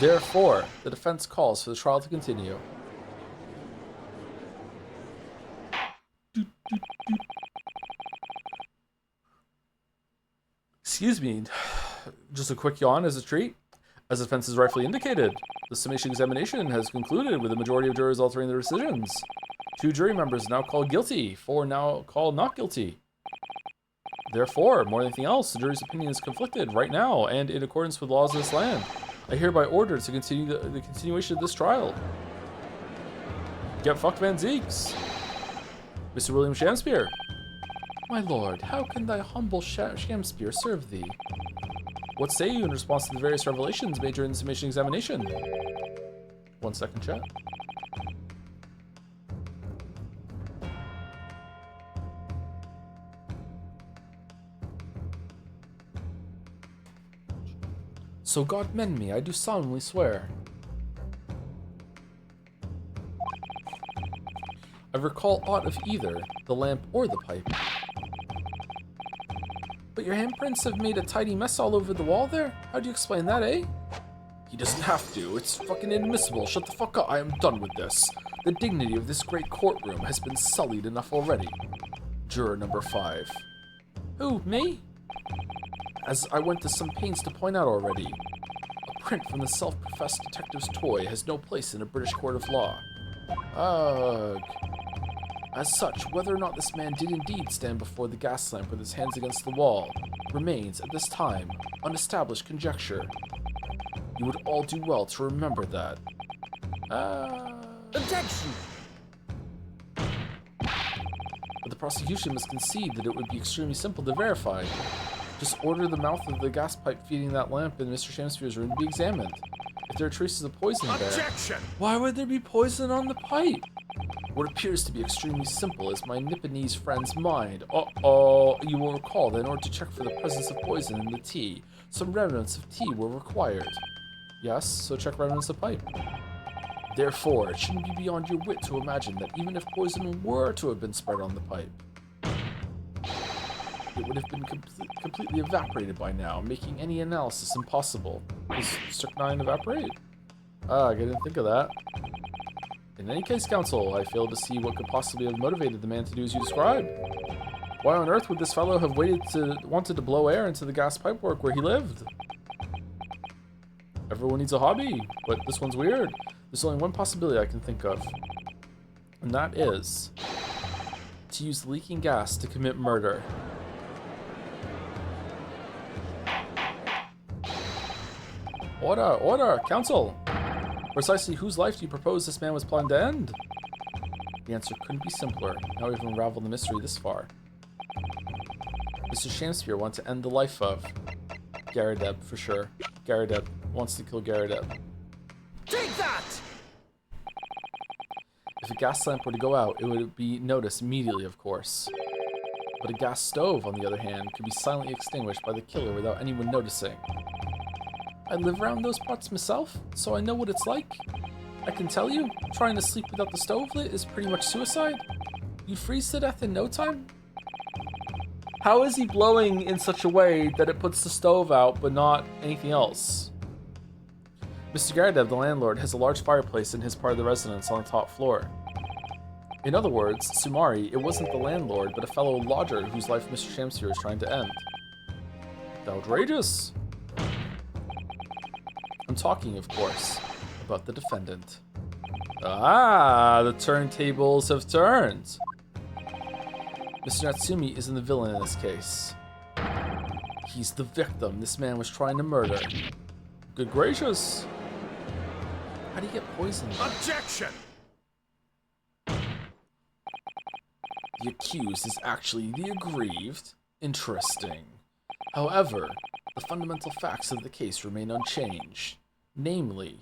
Therefore, the defense calls for the trial to continue. Excuse me, just a quick yawn as a treat. As the defense has rightfully indicated, the summation examination has concluded with the majority of jurors altering their decisions. 2 jury members now called guilty, 4 now called not guilty. Therefore, more than anything else, the jury's opinion is conflicted right now, and in accordance with laws of this land. I hereby order to continue the continuation of this trial. Get fucked, Van Zeeks. Mr. William Shamspeare. My lord, how can thy humble Shamspeare serve thee? What say you in response to the various revelations made during the summation examination? 1 second, chat. So God mend me, I do solemnly swear. I recall aught of either, the lamp or the pipe. But your handprints have made a tidy mess all over the wall there? How do you explain that, eh? He doesn't have to. It's fucking inadmissible. Shut the fuck up. I am done with this. The dignity of this great courtroom has been sullied enough already. Juror number 5. Who, me? As I went to some pains to point out already, a print from the self-professed detective's toy has no place in a British court of law. Ugh. As such, whether or not this man did indeed stand before the gas lamp with his hands against the wall remains, at this time, unestablished conjecture. You would all do well to remember that. Objection! But the prosecution must concede that it would be extremely simple to verify. Just order the mouth of the gas pipe feeding that lamp in Mr. Shamspeare's room to be examined. If there are traces of poison there... Objection! Why would there be poison on the pipe? What appears to be extremely simple is my Nipponese friend's mind. You will recall that in order to check for the presence of poison in the tea, some remnants of tea were required. Yes, so check remnants of pipe. Therefore, it shouldn't be beyond your wit to imagine that even if poison were to have been spread on the pipe, it would have been completely evaporated by now, making any analysis impossible. Does strychnine evaporate? I didn't think of that. In any case, counsel, I fail to see what could possibly have motivated the man to do as you described. Why on earth would this fellow have wanted to blow air into the gas pipework where he lived? Everyone needs a hobby, but this one's weird. There's only one possibility I can think of, and that is to use leaking gas to commit murder. Order, counsel! Precisely whose life do you propose this man was plotting to end? The answer couldn't be simpler. Now we've unraveled the mystery this far. Mr. Shamspeare wants to end the life of Garadeb, for sure. Garadeb wants to kill Garadeb. Take that! If a gas lamp were to go out, it would be noticed immediately, of course. But a gas stove, on the other hand, could be silently extinguished by the killer without anyone noticing. I live around those parts myself, so I know what it's like. I can tell you, trying to sleep without the stove lit is pretty much suicide. You freeze to death in no time. How is he blowing in such a way that it puts the stove out, but not anything else? Mr. Gardev, the landlord, has a large fireplace in his part of the residence on the top floor. In other words, Sumari, it wasn't the landlord, but a fellow lodger whose life Mr. Shamsphere is trying to end. Outrageous. I'm talking, of course, about the defendant. Ah, the turntables have turned. Mr. Natsumi isn't the villain in this case. He's the victim this man was trying to murder. Good gracious. How do you get poisoned? Objection! The accused is actually the aggrieved? Interesting. However, the fundamental facts of the case remain unchanged. Namely,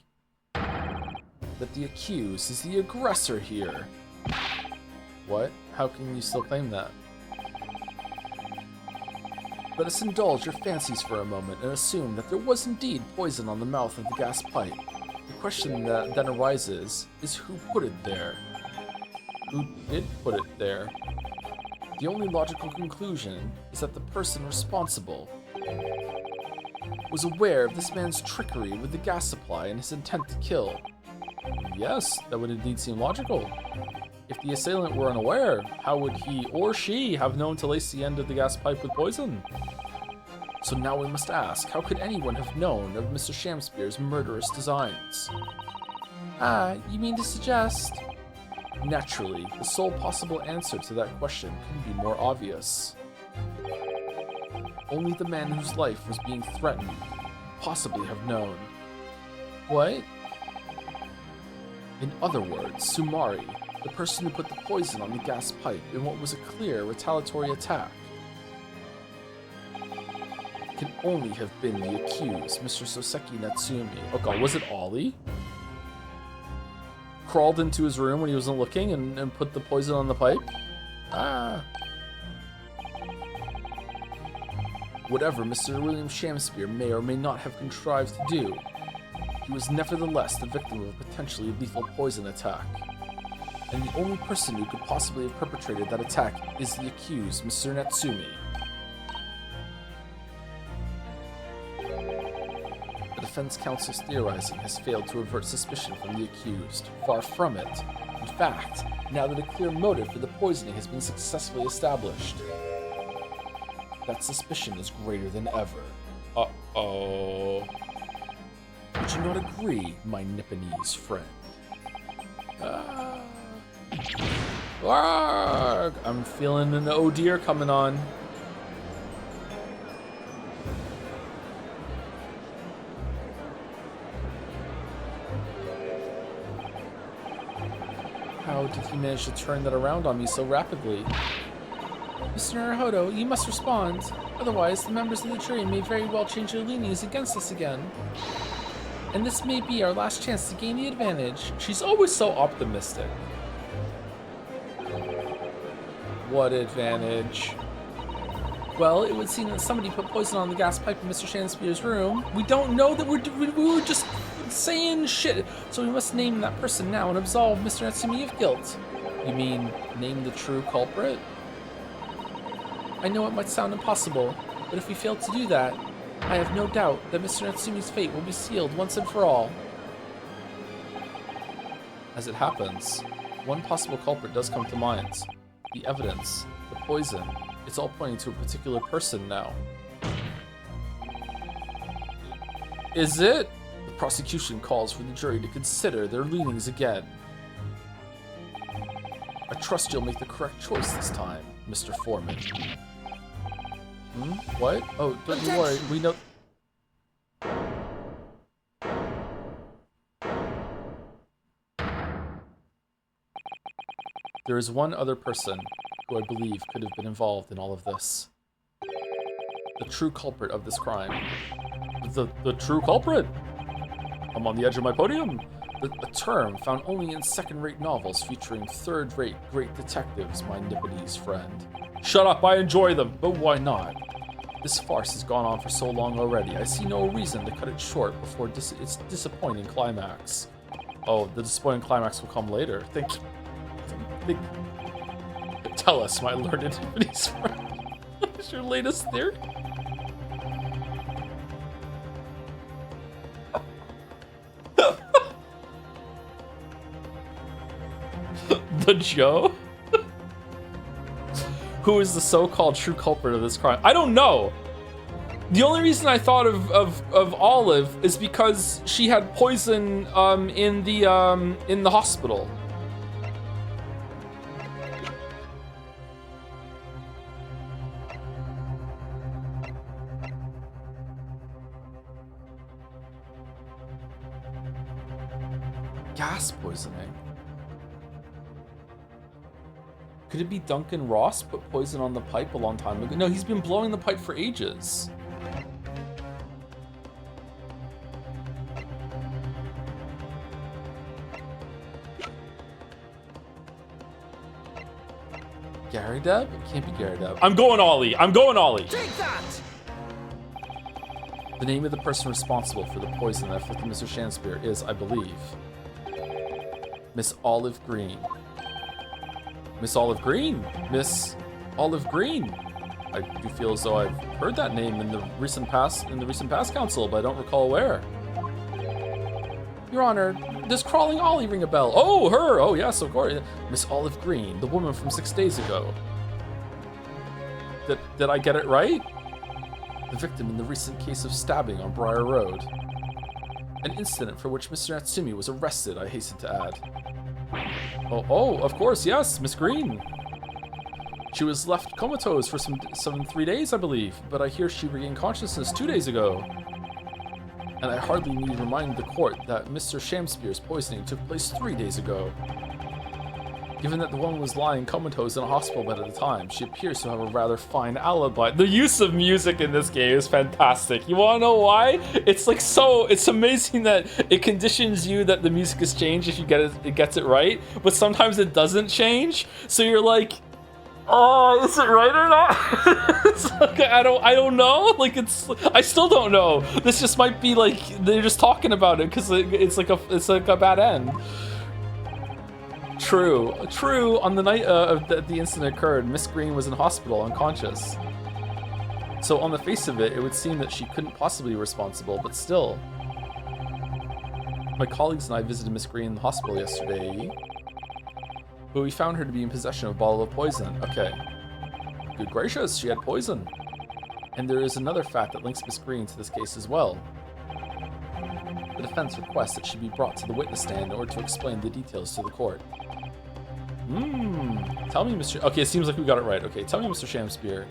that the accused is the aggressor here. What? How can you still claim that? Let us indulge your fancies for a moment and assume that there was indeed poison on the mouth of the gas pipe. The question that then arises is who put it there? Who did put it there? The only logical conclusion is that the person responsible was aware of this man's trickery with the gas supply and his intent to kill. Yes, that would indeed seem logical. If the assailant were unaware, how would he or she have known to lace the end of the gas pipe with poison? So now we must ask, how could anyone have known of Mr. Shamspeare's murderous designs? Ah, you mean to suggest? Naturally, the sole possible answer to that question couldn't be more obvious. Only the man whose life was being threatened could possibly have known. What? In other words, Sumari, the person who put the poison on the gas pipe in what was a clear retaliatory attack, can only have been the accused, Mr. Soseki Natsumi. Oh god, was it Ollie? Crawled into his room when he wasn't looking and put the poison on the pipe? Ah. Whatever Mr. William Shamspere may or may not have contrived to do, he was nevertheless the victim of a potentially lethal poison attack. And the only person who could possibly have perpetrated that attack is the accused, Mr. Natsumi. The defense counsel's theorizing has failed to avert suspicion from the accused. Far from it. In fact, now that a clear motive for the poisoning has been successfully established, that suspicion is greater than ever. Uh-oh. Would you not agree, my Nipponese friend? Arrgh! I'm feeling an oh dear coming on. How did he manage to turn that around on me so rapidly? Mr. Naruhodo, you must respond. Otherwise, the members of the jury may very well change their leanings against us again. And this may be our last chance to gain the advantage. She's always so optimistic. What advantage? Well, it would seem that somebody put poison on the gas pipe in Mr. Shanspeare's room. We don't know that we were just saying shit, so we must name that person now and absolve Mr. Natsumi of guilt. You mean name the true culprit? I know it might sound impossible, but if we fail to do that, I have no doubt that Mr. Natsumi's fate will be sealed once and for all. As it happens, one possible culprit does come to mind. The evidence, the poison, it's all pointing to a particular person now. Is it? The prosecution calls for the jury to consider their leanings again. I trust you'll make the correct choice this time, Mr. Foreman. What? Oh, don't you worry, we know... There is one other person who I believe could have been involved in all of this. The true culprit of this crime. The true culprit? I'm on the edge of my podium. A term found only in second-rate novels featuring third-rate great detectives, my Nipponese friend. Shut up, I enjoy them. But why not? This farce has gone on for so long already. I see no reason to cut it short before its disappointing climax. Oh, the disappointing climax will come later. Tell us, my learned Nipponese friend. What is your latest theory? The Joe? Who is the so-called true culprit of this crime? I don't know. The only reason I thought of Olive is because she had poison in the hospital. Gas poisoning. Could it be Duncan Ross put poison on the pipe a long time ago? No, he's been blowing the pipe for ages. Gary Deb? It can't be Gary Deb. I'm going Ollie. I'm going Ollie. Take that! The name of the person responsible for the poison that afflicted Mr. Shakespeare is, I believe, Miss Olive Green. Miss Olive Green! Miss Olive Green! I do feel as though I've heard that name in the recent past council, but I don't recall where. Your Honor, does Crawling Ollie ring a bell? Oh, her! Oh, yes, of course. Miss Olive Green, the woman from 6 days ago. Did I get it right? The victim in the recent case of stabbing on Briar Road. An incident for which Mr. Natsumi was arrested, I hasten to add. Oh, of course, yes, Miss Green. She was left comatose for some 3 days, I believe, but I hear she regained consciousness 2 days ago. And I hardly need remind the court that Mr. Shakespeare's poisoning took place 3 days ago. Given that the woman was lying comatose in a hospital bed at the time, she appears to have a rather fine alibi. The use of music in this game is fantastic. You wanna know why? It's like it's amazing that it conditions you that the music is changed if you it gets it right, but sometimes it doesn't change. So you're like, is it right or not? It's like, I don't know. Like I still don't know. This just might be like they're just talking about it because it's like a bad end. True. On the night the incident occurred, Miss Green was in hospital, unconscious. So on the face of it, it would seem that she couldn't possibly be responsible, but still. My colleagues and I visited Miss Green in the hospital yesterday, but we found her to be in possession of a bottle of poison. Okay. Good gracious, she had poison. And there is another fact that links Miss Green to this case as well. The defense requests that she be brought to the witness stand in order to explain the details to the court. Tell me, Mr. Okay, it seems like we got it right. Okay, tell me, Mr. Shakespeare.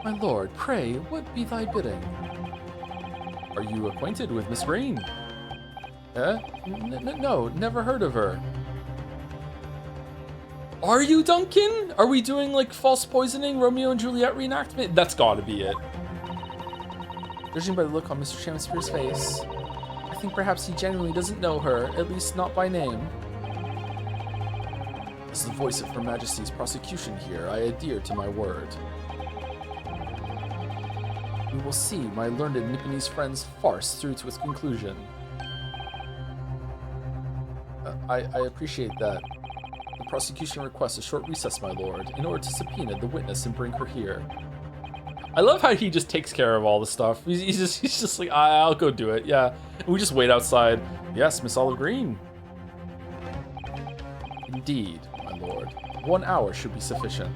My lord, pray, what be thy bidding? Are you acquainted with Miss Green? No, never heard of her. Are you, Duncan? Are we doing like false poisoning, Romeo and Juliet reenactment? That's gotta be it. Judging by the look on Mr. Shakespeare's face, I think perhaps he genuinely doesn't know her, at least not by name. As the voice of Her Majesty's prosecution here, I adhere to my word. We will see my learned Nipponese friend's farce through to its conclusion. I appreciate that. The prosecution requests a short recess, my lord, in order to subpoena the witness and bring her here. I love how he just takes care of all the stuff. He's just like, I'll go do it. Yeah, and we just wait outside. Yes, Miss Olive Green. Indeed, my lord. 1 hour should be sufficient.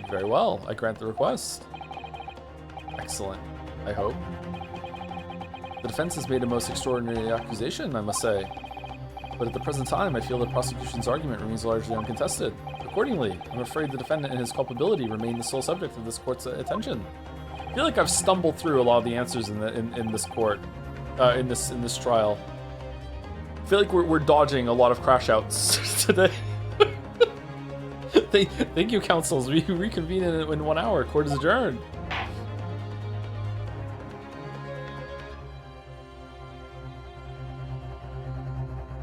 Very well. I grant the request. Excellent. I hope. The defense has made a most extraordinary accusation, I must say. But at the present time, I feel the prosecution's argument remains largely uncontested. Accordingly, I'm afraid the defendant and his culpability remain the sole subject of this court's attention. I feel like I've stumbled through a lot of the answers in this court, in this trial. I feel like we're dodging a lot of crash outs today. Thank you, counsels. We reconvene in 1 hour. Court is adjourned.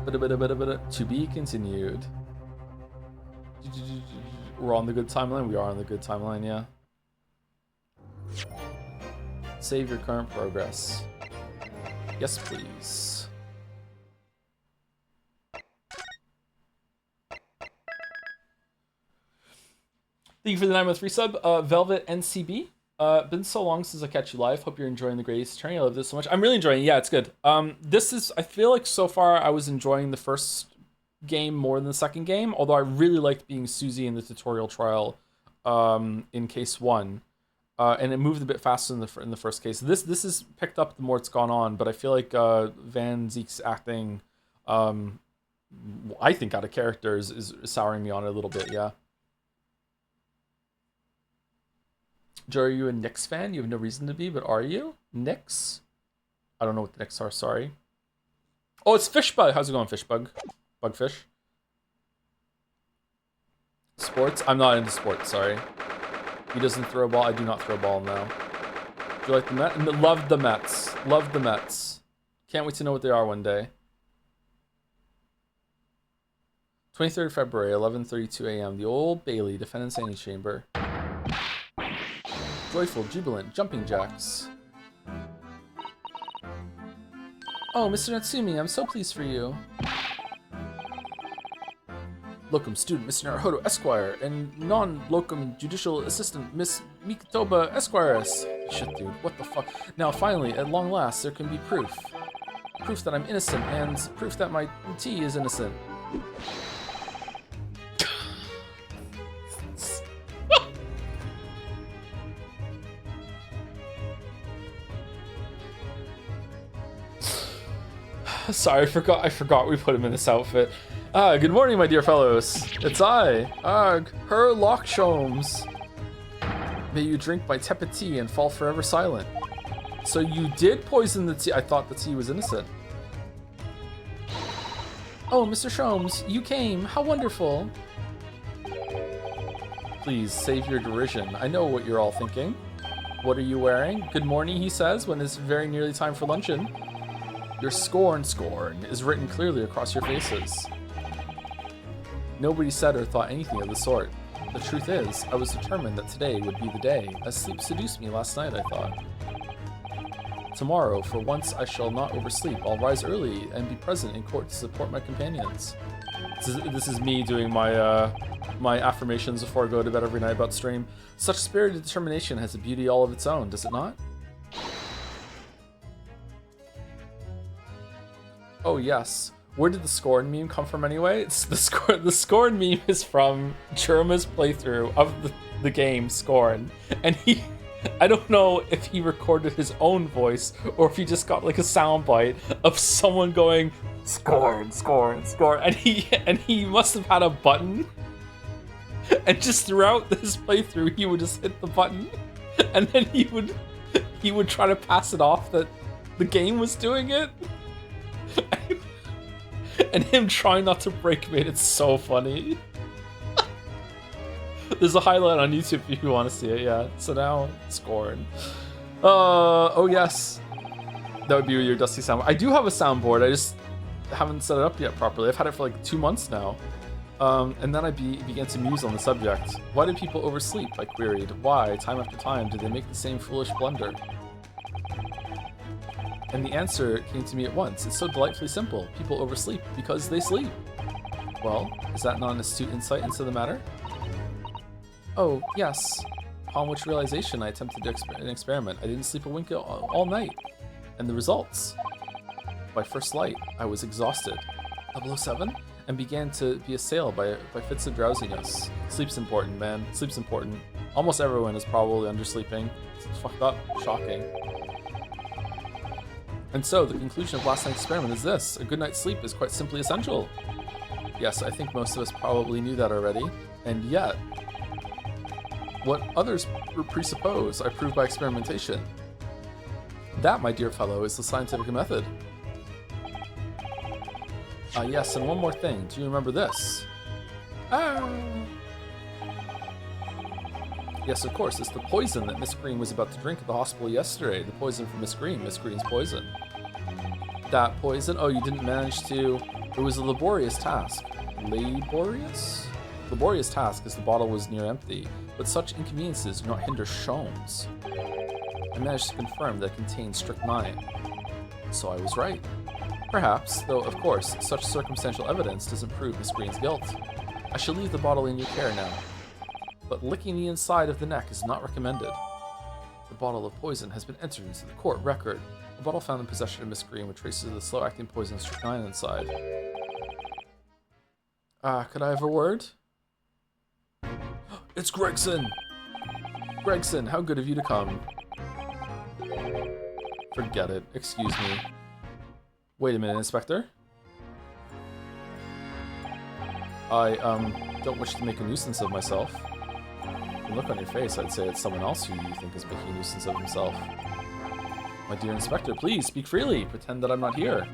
To be continued. We're on the good timeline? We are on the good timeline, yeah. Save your current progress. Yes, please. Thank you for the 9-month free sub, Velvet NCB. Been so long since I catch you live. Hope you're enjoying the Greatest Attorney. I love this so much. I'm really enjoying it. Yeah, it's good. This is, I feel like so far I was enjoying the first game more than the second game, although I really liked being Susie in the tutorial trial in case 1. And it moved a bit faster in the first case. This is picked up the more it's gone on, but I feel like Van Zeek's acting, I think out of character, is souring me on it a little bit, yeah. Joe, are you a Knicks fan? You have no reason to be, but are you? Knicks? I don't know what the Knicks are, sorry. Oh, it's Fishbug. How's it going, Fishbug? Bugfish? Sports? I'm not into sports, sorry. He doesn't throw a ball. I do not throw a ball now. Do you like the Mets? Love the Mets. Love the Mets. Can't wait to know what they are one day. 23rd February, 11:32 a.m. The Old Bailey, Defendant's Antechamber. Joyful, jubilant, jumping jacks. Oh, Mr. Natsumi, I'm so pleased for you. Locum student, Mr. Naruhodo, Esquire, and non-locum judicial assistant, Miss Mikitoba, Esquires. Shit, dude, what the fuck? Now, finally, at long last, there can be proof. Proof that I'm innocent, and proof that my tea is innocent. Sorry, I forgot we put him in this outfit. Good morning, my dear fellows. It's I, Her Joms. May you drink my tepid tea and fall forever silent. So you did poison the tea. I thought the tea was innocent. Oh, Mr. Joms, you came. How wonderful. Please, save your derision. I know what you're all thinking. What are you wearing? Good morning, he says, when it's very nearly time for luncheon. Your scorn is written clearly across your faces. Nobody said or thought anything of the sort. The truth is, I was determined that today would be the day, as sleep seduced me last night, I thought. Tomorrow, for once I shall not oversleep. I'll rise early and be present in court to support my companions. This is me doing my my affirmations before I go to bed every night about stream. Such spirited determination has a beauty all of its own, does it not? Oh yes. Where did the Scorn meme come from anyway? It's the Scorn meme is from Churma's playthrough of the game Scorn. And I don't know if he recorded his own voice or if he just got like a soundbite of someone going Scorn, Scorn, Scorn, and he must have had a button. And just throughout this playthrough he would just hit the button and then he would try to pass it off that the game was doing it. And him trying not to break made it so funny. There's a highlight on YouTube if you want to see it, yeah. So now, Scorn. Oh yes. That would be your dusty soundboard. I do have a soundboard, I just haven't set it up yet properly. I've had it for like 2 months now. And then I began to muse on the subject. Why did people oversleep? I queried. Why, time after time, did they make the same foolish blunder? And the answer came to me at once. It's so delightfully simple. People oversleep because they sleep. Well, is that not an astute insight into the matter? Oh, yes. Upon which realization I attempted an experiment. I didn't sleep a wink all night. And the results? By first light, I was exhausted. 007? And began to be assailed by fits of drowsiness. Sleep's important, man. Sleep's important. Almost everyone is probably undersleeping. It's fucked up. Shocking. And so, the conclusion of last night's experiment is this. A good night's sleep is quite simply essential. Yes, I think most of us probably knew that already. And yet, what others presuppose, I prove by experimentation. That, my dear fellow, is the scientific method. Yes, and one more thing. Do you remember this? Yes, of course. It's the poison that Miss Green was about to drink at the hospital yesterday. The poison from Miss Green. Miss Green's poison. That poison? Oh, you didn't manage to It was a laborious task. Laborious? Laborious task as the bottle was near empty, but such inconveniences do not hinder Joms. I managed to confirm that it contained strychnine. So I was right. Perhaps, though of course, such circumstantial evidence doesn't prove Miss Green's guilt. I shall leave the bottle in your care now. But licking the inside of the neck is not recommended. The bottle of poison has been entered into the court record. A bottle found in possession of Miss Green with traces of the slow-acting poison strychnine inside. Could I have a word? It's Gregson! Gregson, how good of you to come. Forget it. Excuse me. Wait a minute, Inspector. I, don't wish to make a nuisance of myself. From the look on your face, I'd say it's someone else who you think is making a nuisance of himself. My dear Inspector, please, speak freely. Pretend that I'm not here.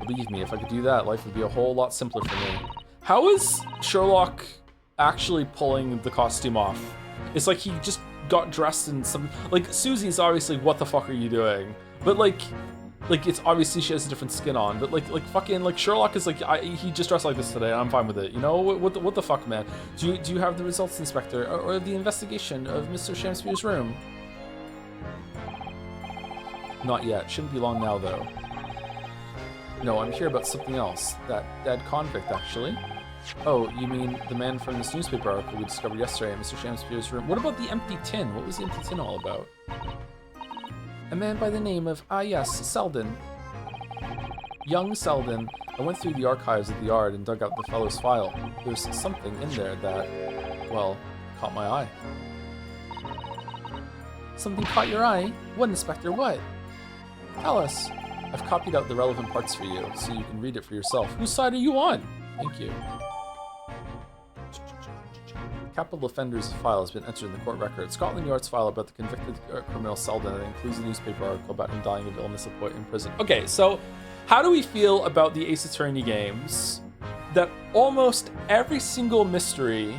Believe me, if I could do that, life would be a whole lot simpler for me. How is Sherlock actually pulling the costume off? It's like he just got dressed in some... Like, Susie's obviously, what the fuck are you doing? But, like it's obviously she has a different skin on, but like fucking like Sherlock is like he just dressed like this today. And I'm fine with it. You know what the fuck, man? Do you have the results, Inspector, or the investigation of Mr. Shamspeare's room? Not yet. Shouldn't be long now, though. No, I'm here about something else. That dead convict, actually. Oh, you mean the man from this newspaper article we discovered yesterday at Mr. Shamspeare's room? What about the empty tin? What was the empty tin all about? A man by the name of, yes, Selden. Young Selden. I went through the archives of the yard and dug out the fellow's file. There's something in there that, well, caught my eye. Something caught your eye? What, Inspector, what? Tell us. I've copied out the relevant parts for you, so you can read it for yourself. Whose side are you on? Thank you. Capital offender's file has been entered in the court record. Scotland Yard's file about the convicted criminal Selden, and includes a newspaper article about him dying of illness in prison. Okay, so how do we feel about the Ace Attorney games? That almost every single mystery,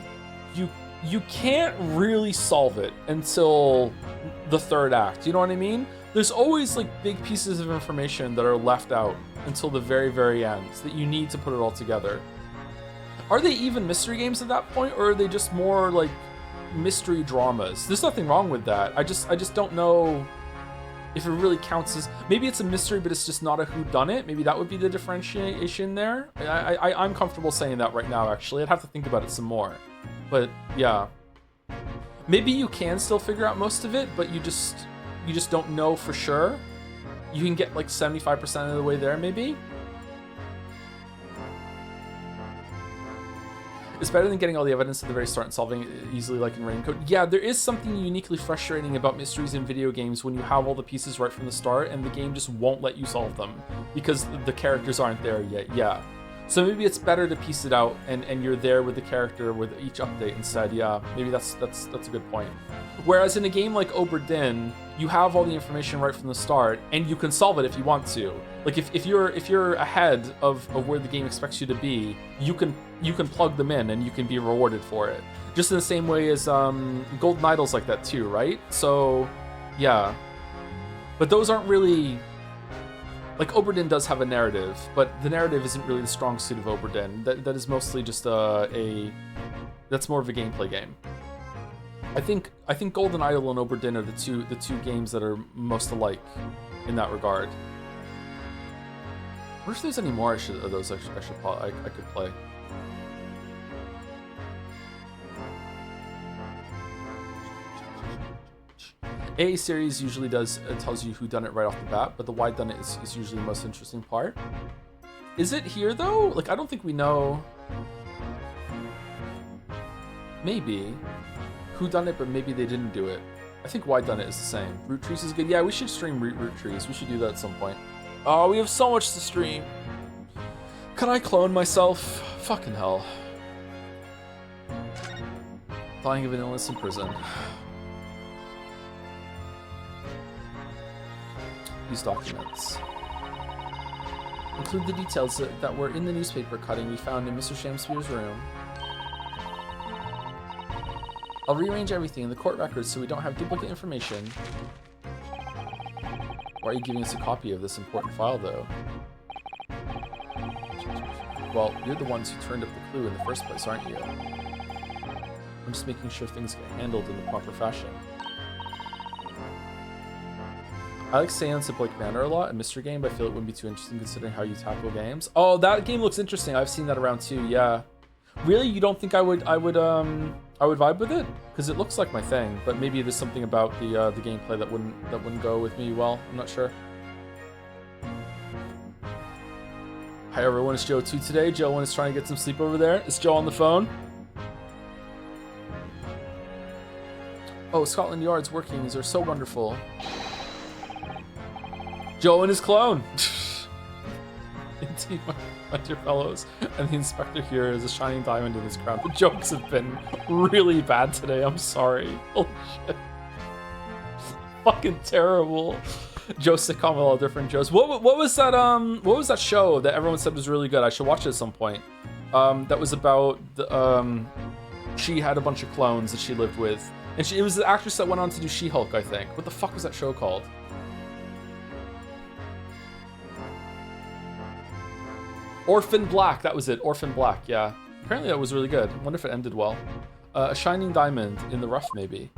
you can't really solve it until the third act. You know what I mean? There's always like big pieces of information that are left out until the very, very end that you need to put it all together. Are they even mystery games at that point, or are they just more like mystery dramas? There's nothing wrong with that. I just don't know if it really counts as... Maybe it's a mystery, but it's just not a whodunit. Maybe that would be the differentiation there. I'm comfortable saying that right now, actually. I'd have to think about it some more. But, yeah. Maybe you can still figure out most of it, but you just don't know for sure. You can get like 75% of the way there, maybe? It's better than getting all the evidence at the very start and solving it easily like in Raincoat. Yeah, there is something uniquely frustrating about mysteries in video games when you have all the pieces right from the start and the game just won't let you solve them because the characters aren't there yet. Yeah. So maybe it's better to piece it out and you're there with the character with each update instead. Yeah, maybe that's a good point. Whereas in a game like Obra Dinn, you have all the information right from the start and you can solve it if you want to. Like if you're ahead of where the game expects you to be, you can plug them in and you can be rewarded for it. Just in the same way as Golden Idol's like that too, right? So yeah. But those aren't really... Like, Obra Dinn does have a narrative, but the narrative isn't really the strong suit of Obra Dinn. That is mostly just that's more of a gameplay game. I think Golden Idol and Obra Dinn are the two games that are most alike in that regard. I wonder if there's any more of those I could play. A series usually tells you who done it right off the bat, but the why done it is usually the most interesting part. Is it here though? Like, I don't think we know. Maybe who done it, but maybe they didn't do it. I think why done it is the same. Root trees is good. Yeah, we should stream root trees. We should do that at some point. Oh, we have so much to stream. Can I clone myself? Fucking hell. Dying of an illness in prison. These documents include the details that were in the newspaper cutting we found in Mr. Shamspeare's room. I'll rearrange everything in the court records so we don't have duplicate information. Why are you giving us a copy of this important file, though? Well, you're the ones who turned up the clue in the first place, aren't you? I'm just making sure things get handled in the proper fashion. I like Say on Simple Commander a lot and Mystery Game, but I feel it wouldn't be too interesting considering how you tackle games. Oh, that game looks interesting. I've seen that around too. Yeah. Really, you don't think I would vibe with it? Because it looks like my thing, but maybe there's something about the gameplay that wouldn't go with me well. I'm not sure. Hi everyone, it's Joe 2 today. Joe 1 is trying to get some sleep over there. Is Joe on the phone? Oh, Scotland Yard's workings are so wonderful. Joe and his clone. Indeed, my dear fellows. And the inspector here is a shining diamond in his crown. The jokes have been really bad today. I'm sorry. Holy shit. Fucking terrible. Joe sitcom with all different Joes. What was that show that everyone said was really good? I should watch it at some point. That was about the she had a bunch of clones that she lived with. And it was the actress that went on to do She-Hulk, I think. What the fuck was that show called? Orphan Black, that was it. Orphan Black, yeah. Apparently that was really good. I wonder if it ended well. A shining diamond in the rough, maybe.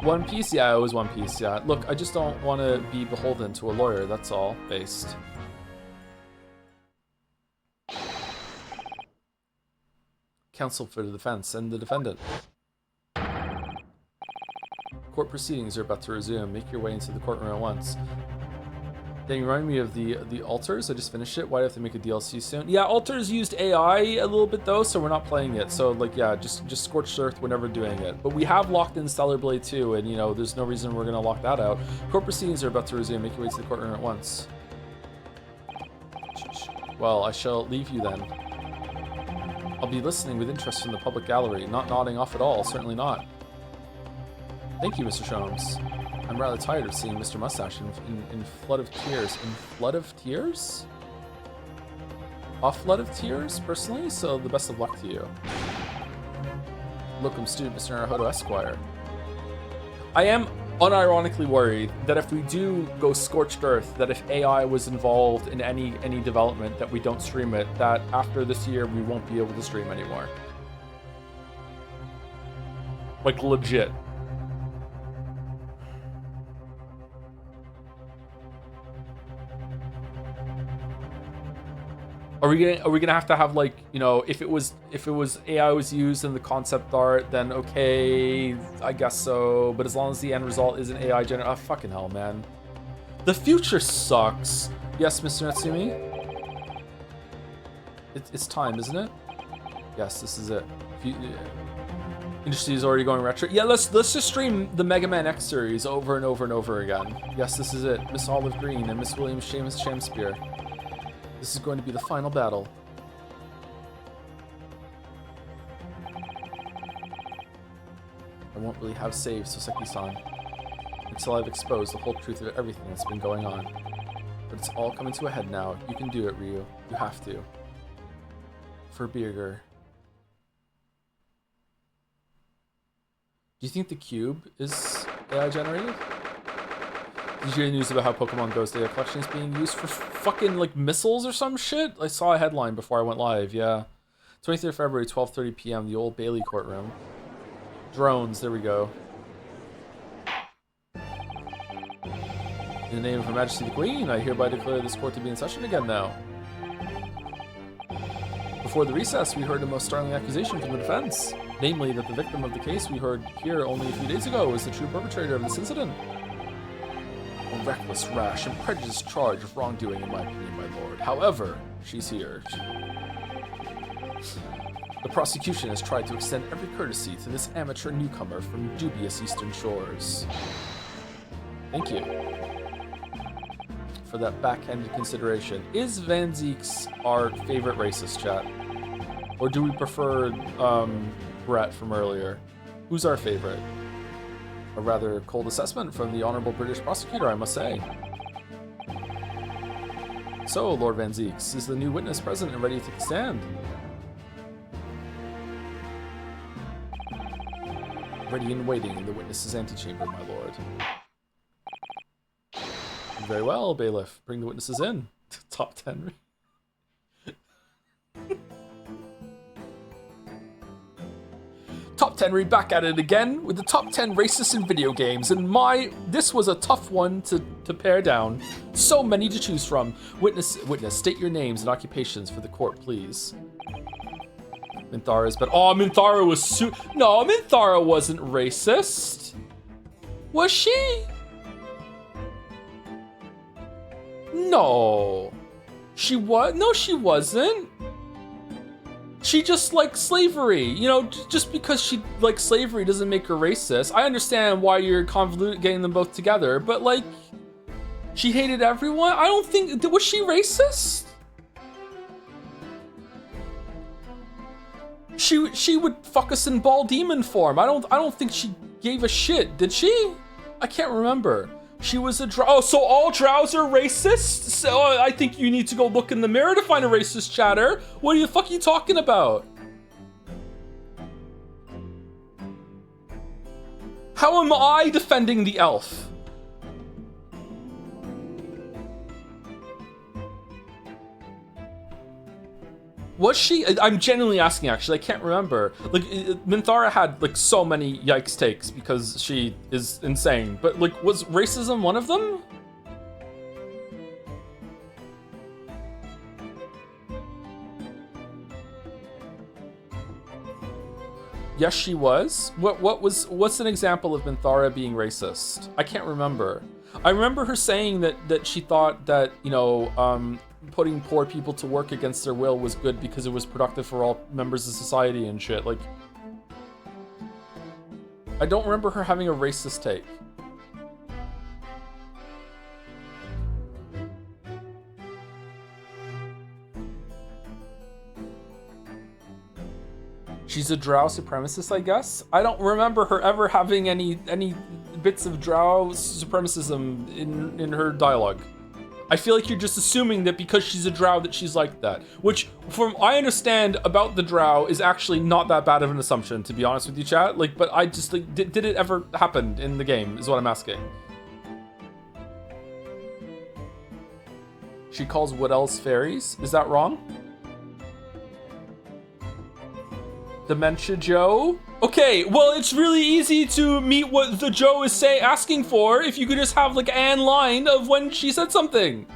One Piece? Yeah, it was One Piece, yeah. Look, I just don't want to be beholden to a lawyer, that's all. Based. Counsel for the defense and the defendant. Court proceedings are about to resume. Make your way into the courtroom at once. Dang, remind me of the Altars. I just finished it. Why do I have to make a DLC soon? Yeah, Altars used AI a little bit though, so we're not playing it. So like, yeah, just Scorched Earth. We're never doing it. But we have locked in Stellar Blade 2, and you know, there's no reason we're gonna lock that out. Court proceedings are about to resume. Make your way to the courtroom at once. Well, I shall leave you then. I'll be listening with interest from the public gallery, not nodding off at all. Certainly not. Thank you, Mr. Joms. I'm rather tired of seeing Mr. Mustache in flood of tears. In flood of tears? A flood of tears, personally, so the best of luck to you. Locum student, Mr. Naruhodo Esquire. I am unironically worried that if we do go Scorched Earth, that if AI was involved in any development, that we don't stream it, that after this year we won't be able to stream anymore. Like, legit. Are we gonna have to have, like, you know, if it was AI was used in the concept art, then okay, I guess so. But as long as the end result isn't AI generated, oh, fucking hell, man. The future sucks. Yes, Mr. Natsumi? It's time, isn't it? Yes, this is it. Industry is already going retro. Yeah, let's just stream the Mega Man X series over and over and over again. Yes, this is it. Miss Olive Green and Miss Williams Seamus Shakespeare. This is going to be the final battle. I won't really have saved Soseki-san until I've exposed the whole truth of everything that's been going on. But it's all coming to a head now. You can do it, Ryu. You have to. For Birger. Do you think the cube is AI generated? Did you hear the news about how Pokemon Go's data collection is being used for fucking, like, missiles or some shit? I saw a headline before I went live, yeah. 23rd February, 12:30 p.m., the Old Bailey courtroom. Drones, there we go. In the name of Her Majesty the Queen, I hereby declare this court to be in session again now. Before the recess, we heard a most startling accusation from the defense. Namely, that the victim of the case we heard here only a few days ago was the true perpetrator of this incident. A reckless, rash, and prejudiced charge of wrongdoing, in my opinion, my lord. However, she's here. The prosecution has tried to extend every courtesy to this amateur newcomer from dubious eastern shores. Thank you for that backhanded consideration. Is Van Zeeks our favorite racist, chat? Or do we prefer Brett from earlier? Who's our favorite? A rather cold assessment from the Honorable British Prosecutor, I must say. So, Lord Van Zeeks, is the new witness present and ready to take a stand? Ready and waiting in the witness's antechamber, my lord. Very well, bailiff. Bring the witnesses in. Top 10. Top 10 read back at it again with the top 10 racists in video games, and this was a tough one to pare down. So many to choose from. Witness, state your names and occupations for the court, please. Minthara's but Minthara was no, Minthara wasn't racist. Was she? No. She was? No, she wasn't. She just liked slavery. You know, just because she likes slavery doesn't make her racist. I understand why you're convoluted getting them both together, but like, she hated everyone? I don't think, was she racist? She would fuck us in ball demon form. I don't think she gave a shit, did she? I can't remember. She was a drow. Oh, so all drows are racist? So I think you need to go look in the mirror to find a racist, chatter. What the fuck are you talking about? How am I defending the elf? Was she? I'm genuinely asking, actually. I can't remember. Like, Minthara had, like, so many yikes takes because she is insane. But, like, was racism one of them? Yes, she was. What's an example of Minthara being racist? I can't remember. I remember her saying that she thought that, you know, putting poor people to work against their will was good because it was productive for all members of society and shit. Like, I don't remember her having a racist take. She's a drow supremacist, I guess. I don't remember her ever having any bits of drow supremacism in her dialogue. I feel like you're just assuming that because she's a drow that she's like that, which from I understand about the drow is actually not that bad of an assumption, to be honest with you, chat. Like, but I just like, did it ever happen in the game is what I'm asking. She calls what else fairies? Is that wrong? Dementia Joe? Okay, well, it's really easy to meet what the Joe is asking for if you could just have like an line of when she said something.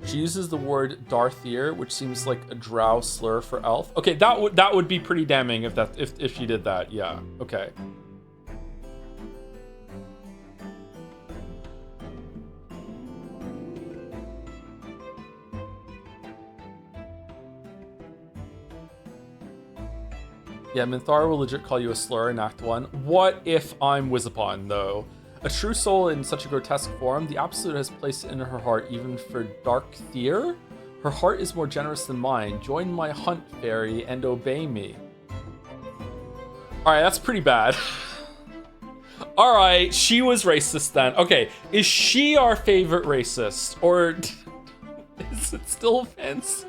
She uses the word Darthier, which seems like a drow slur for elf. Okay, that would be pretty damning if she did that. Yeah. Okay. Yeah, Minthara will legit call you a slur in Act 1. What if I'm Wizapon, though? A true soul in such a grotesque form, the Absolute has placed in her heart even for Darkthier? Her heart is more generous than mine. Join my hunt, fairy, and obey me. Alright, that's pretty bad. Alright, she was racist then. Okay, is she our favorite racist? Or is it still offense?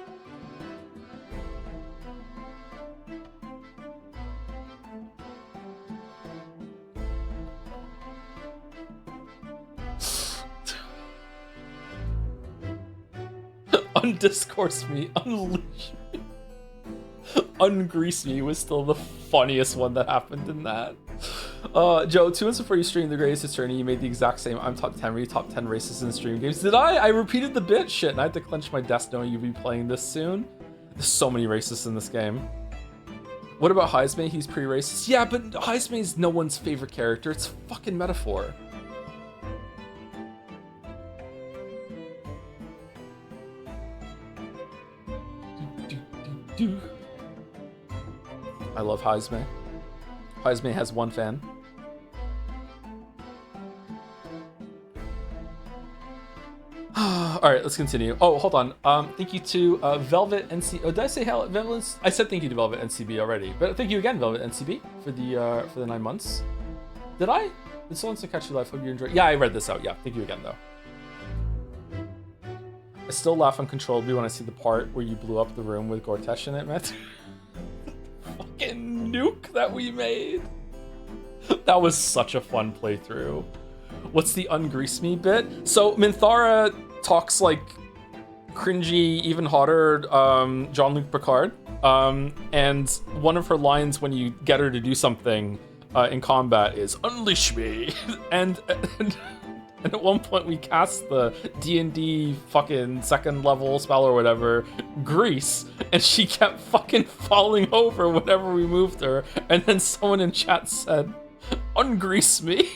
Undiscourse me, unleash me, ungrease me was still the funniest one that happened in that. Joe, 2 months before you streamed The Greatest Attorney, you made the exact same I'm top 10 racists in stream games. Did I? I repeated the bit? Shit, and I had to clench my desk knowing you'd be playing this soon. There's so many racists in this game. What about Heismay? He's pretty racist. Yeah, but Heismay's no one's favorite character. It's a fucking metaphor. I love Heismay. Heismay has one fan. All right, let's continue. Oh, hold on. Thank you to Velvet NC. Oh, did I say hell? Velvet? I said thank you to Velvet NCB already, but thank you again, Velvet NCB, for the 9 months. Did I? Did someone say catch you live? Hope you enjoy. Yeah, I read this out. Yeah, thank you again though. I still laugh uncontrollably when I see the part where you blew up the room with Gortesh in it, Matt. Fucking nuke that we made. That was such a fun playthrough. What's the ungrease me bit? So Minthara talks like cringy, even hotter Jean-Luc Picard. And one of her lines when you get her to do something in combat is "Unleash me," and at one point we cast the D&D fucking second level spell or whatever, Grease, and she kept fucking falling over whenever we moved her, and then someone in chat said, "Ungrease me."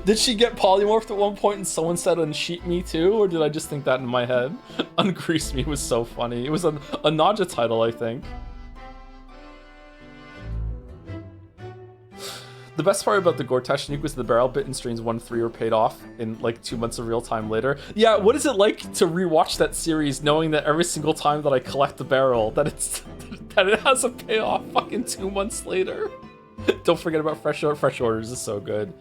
Did she get polymorphed at one point and someone said "unsheet me" too, or did I just think that in my head? Ungrease me was so funny. It was a Naja title, I think. The best part about the Gortash nuke was the barrel bit in streams 1-3 were paid off in like 2 months of real time later. Yeah, what is it like to rewatch that series knowing that every single time that I collect the barrel that it has a payoff fucking 2 months later? Don't forget about Fresh Orders is so good.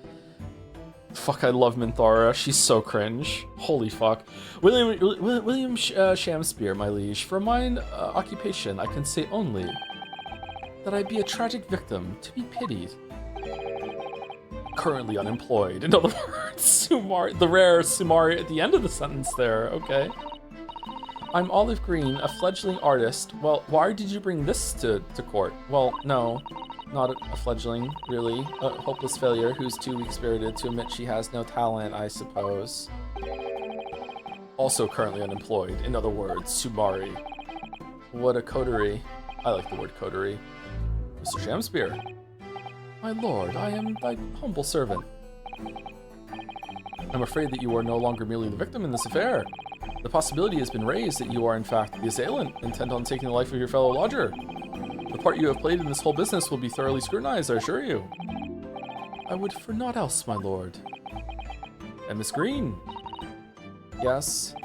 Fuck, I love Minthara. She's so cringe. Holy fuck. William Shamspear, my liege. For mine occupation, I can say only that I be a tragic victim to be pitied. Currently unemployed. In other words, Sumari, the rare Sumari at the end of the sentence there. Okay. I'm Olive Green, a fledgling artist. Well, why did you bring this to court? Well, no. Not a fledgling, really. A hopeless failure who's too weak-spirited to admit she has no talent, I suppose. Also currently unemployed. In other words, Sumari. What a coterie. I like the word coterie. Mr. Shamspear. My lord, I am thy humble servant. I'm afraid that you are no longer merely the victim in this affair. The possibility has been raised that you are in fact the assailant, intent on taking the life of your fellow lodger. The part you have played in this whole business will be thoroughly scrutinized, I assure you. I would for naught else, my lord. And Miss Green. Yes.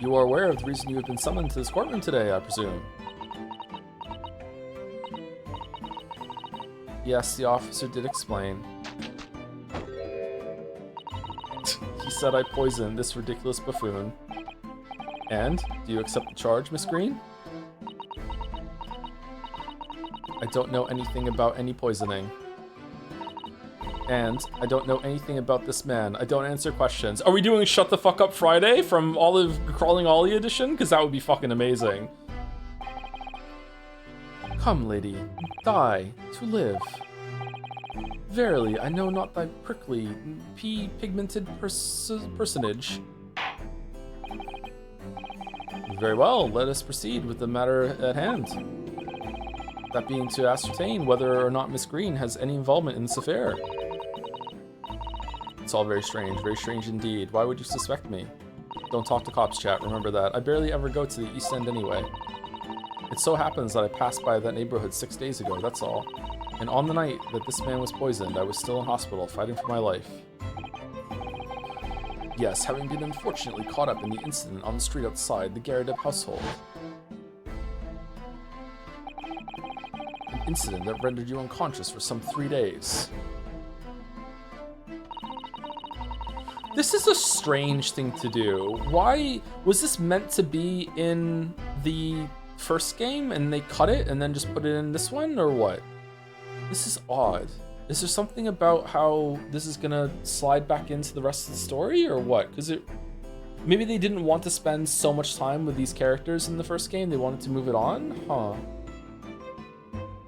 You are aware of the reason you have been summoned to this courtroom today, I presume. Yes, the officer did explain. He said I poisoned this ridiculous buffoon. And, do you accept the charge, Miss Green? I don't know anything about any poisoning. And I don't know anything about this man. I don't answer questions. Are we doing Shut the Fuck Up Friday from Olive Crawling Ollie edition? Because that would be fucking amazing. Come, lady, die to live. Verily, I know not thy prickly, pea-pigmented personage. Very well, let us proceed with the matter at hand. That being to ascertain whether or not Miss Green has any involvement in this affair. It's all very strange indeed. Why would you suspect me? Don't talk to cops, chat, remember that. I barely ever go to the East End anyway. It so happens that I passed by that neighborhood 6 days ago, that's all. And on the night that this man was poisoned, I was still in hospital fighting for my life. Yes, having been unfortunately caught up in the incident on the street outside the Garrideb household. An incident that rendered you unconscious for some 3 days. This is a strange thing to do. Why was this meant to be in the first game and they cut it and then just put it in this one, or what? This is odd. Is there something about how this is gonna slide back into the rest of the story, or what? Because maybe they didn't want to spend so much time with these characters in the first game, they wanted to move it on? Huh.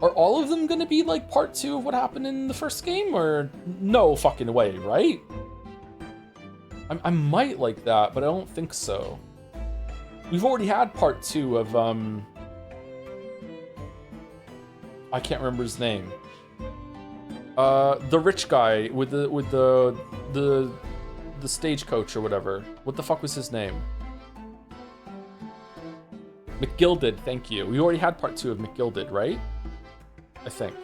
Are all of them gonna be like part 2 of what happened in the first game, or no fucking way, right? I might like that, but I don't think so. We've already had part 2 of, I can't remember his name. The rich guy with the stagecoach or whatever. What the fuck was his name? McGilded, thank you. We already had part 2 of McGilded, right? I think.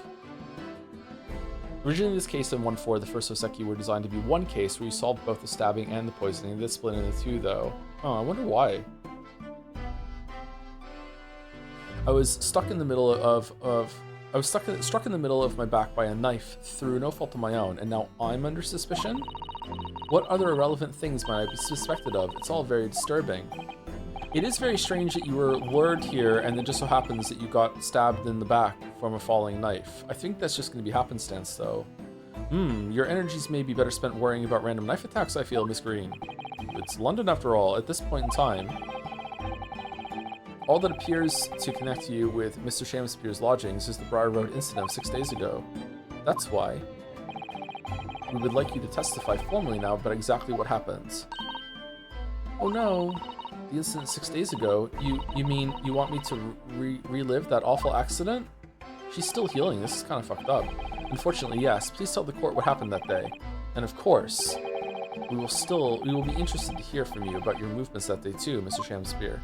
Originally, this case in 1-4, the first Oseki were designed to be one case where you solved both the stabbing and the poisoning. This split into 2, though. Oh, I wonder why. I was stuck in the middle struck in the middle of my back by a knife through no fault of my own, and now I'm under suspicion? What other irrelevant things might I be suspected of? It's all very disturbing. It is very strange that you were lured here and then just so happens that you got stabbed in the back from a falling knife. I think that's just going to be happenstance, though. Your energies may be better spent worrying about random knife attacks, I feel, Miss Green. It's London after all. At this point in time, all that appears to connect you with Mr. Shamspeare's lodgings is the Briar Road incident of 6 days ago. That's why we would like you to testify formally now about exactly what happened. Oh no, the incident 6 days ago? You mean you want me to relive that awful accident? She's still healing. This is kind of fucked up. Unfortunately, yes. Please tell the court what happened that day. And of course, we will be interested to hear from you about your movements that day too, Mr. Shamspeare.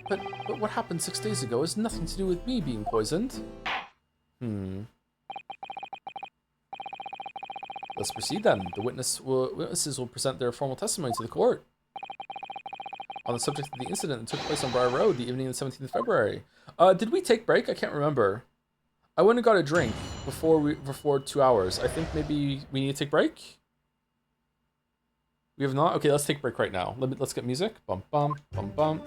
But what happened 6 days ago has nothing to do with me being poisoned. Let's proceed then. The witnesses will present their formal testimony to the court on the subject of the incident that took place on Briar Road the evening of the 17th of February. Did we take break? I can't remember. I went and got a drink before 2 hours. I think maybe we need to take break. We have not. Okay, let's take break right now. Let's get music. Bum bum bum bum.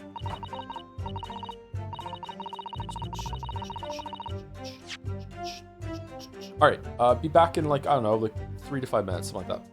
All right. Be back in like I don't know, like 3 to 5 minutes, something like that.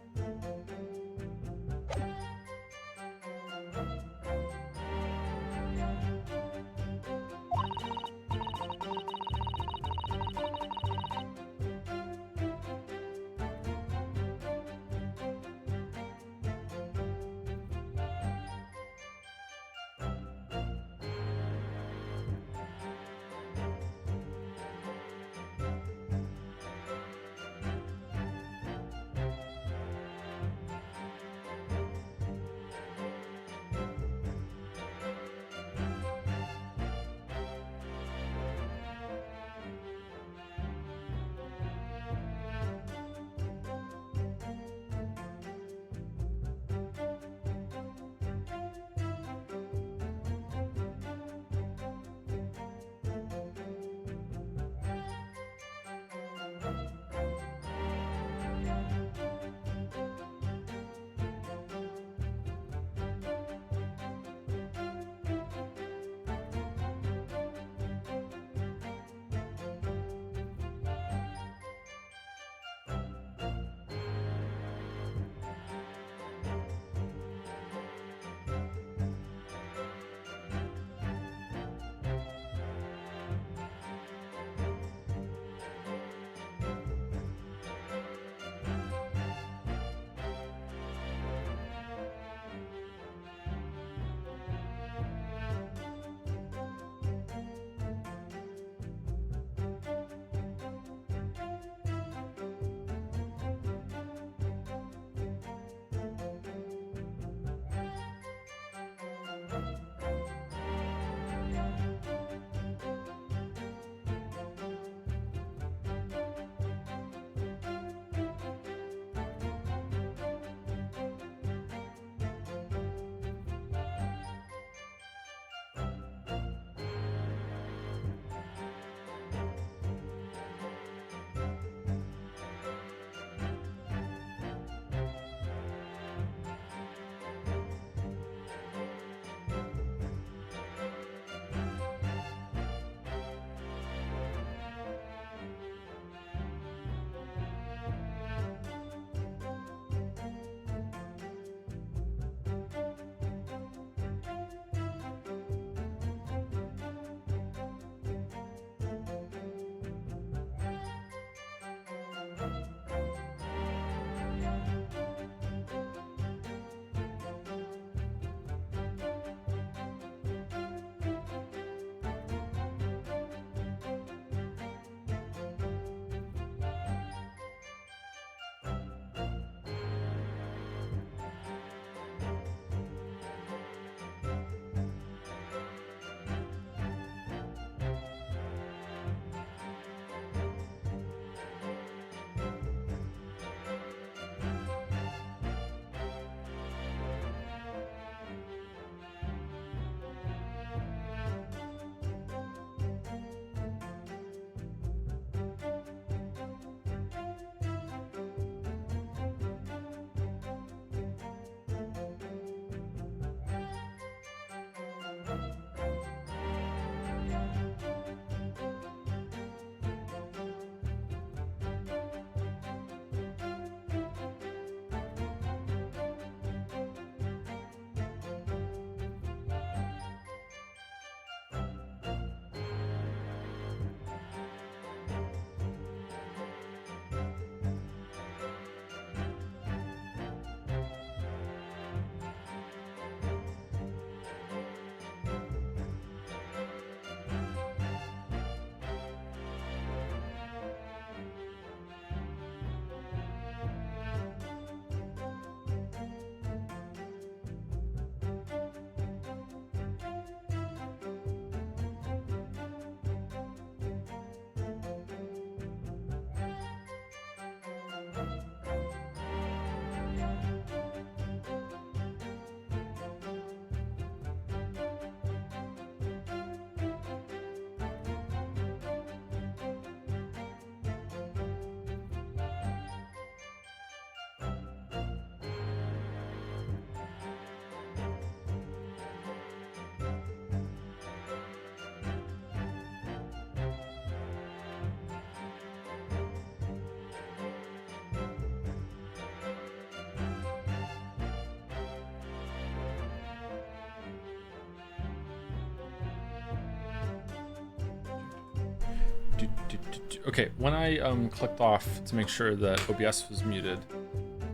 Okay, when I clicked off to make sure that OBS was muted,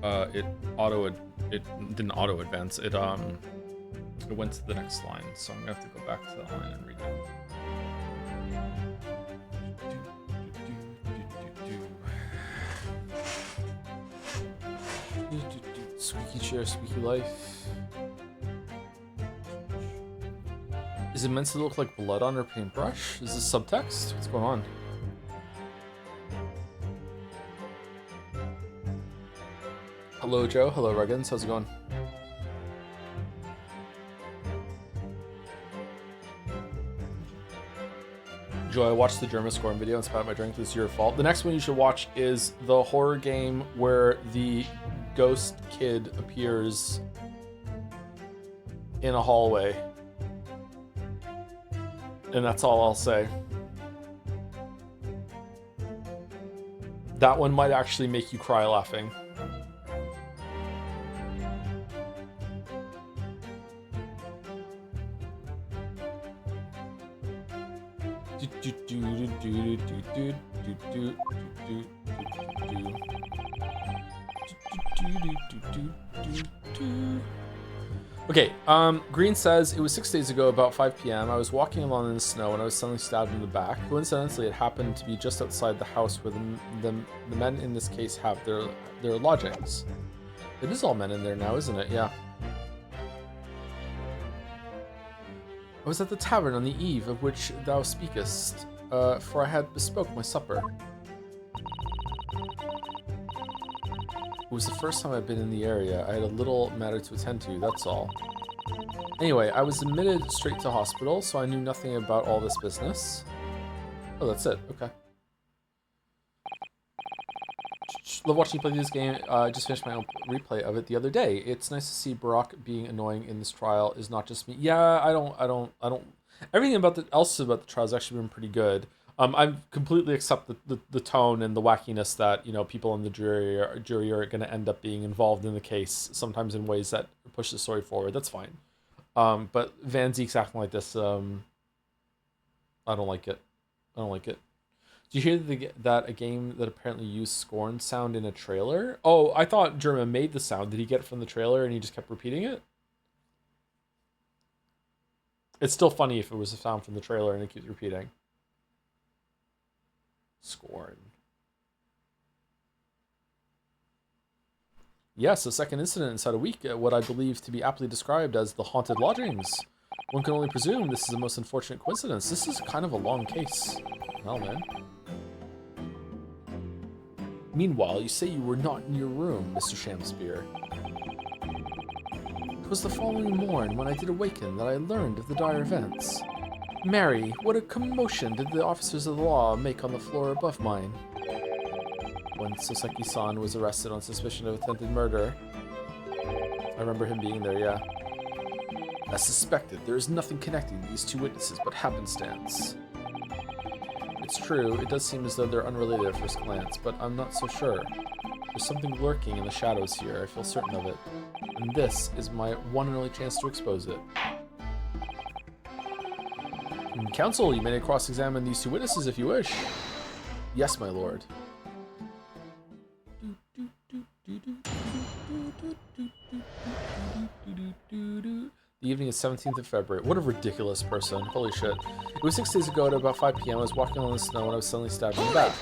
it didn't auto advance. It went to the next line, so I'm gonna have to go back to that line and read it. Squeaky chair, squeaky life. Is it meant to look like blood on her paintbrush? Is this subtext? What's going on? Hello, Joe. Hello, Ruggins. How's it going? Joy, I watched the German scoring video and spat out my drink. This is your fault. The next one you should watch is the horror game where the ghost kid appears in a hallway. And that's all I'll say. That one might actually make you cry laughing. Okay, Green says, it was 6 days ago, about 5 p.m. I was walking along in the snow and I was suddenly stabbed in the back. Coincidentally, it happened to be just outside the house where the men in this case have their lodgings. It is all men in there now, isn't it? Yeah. I was at the tavern on the eve of which thou speakest, for I had bespoke my supper. It was the first time I'd been in the area. I had a little matter to attend to, that's all. Anyway, I was admitted straight to hospital, so I knew nothing about all this business. Oh, that's it. Okay. Love watching you play this game. I just finished my own replay of it the other day. It's nice to see Brock being annoying in this trial is not just me. Yeah, I don't. Everything else about the trial has actually been pretty good. I completely accept the tone and the wackiness that, you know, people in the jury are going to end up being involved in the case, sometimes in ways that push the story forward. That's fine. But Van Zeek's acting like this, I don't like it. I don't like it. Did you hear that a game that apparently used Scorn sound in a trailer? Oh, I thought German made the sound. Did he get it from the trailer and he just kept repeating it? It's still funny if it was a sound from the trailer and it keeps repeating. Scorn. Yes, a second incident inside a week, what I believe to be aptly described as the haunted lodgings. One can only presume this is a most unfortunate coincidence. This is kind of a long case. Well, man. Meanwhile, you say you were not in your room, Mr. Shamspeare. It was the following morn when I did awaken that I learned of the dire events. Mary, what a commotion did the officers of the law make on the floor above mine. When Soseki-san was arrested on suspicion of attempted murder. I remember him being there, yeah. As suspected, there is nothing connecting these two witnesses but happenstance. It's true, it does seem as though they're unrelated at first glance, but I'm not so sure. There's something lurking in the shadows here, I feel certain of it. And this is my one and only chance to expose it. Counsel, you may cross-examine these two witnesses if you wish. Yes, my lord. The evening is 17th of February. What a ridiculous person. Holy shit. It was 6 days ago at about 5 p.m. I was walking along the snow and I was suddenly stabbed in the back.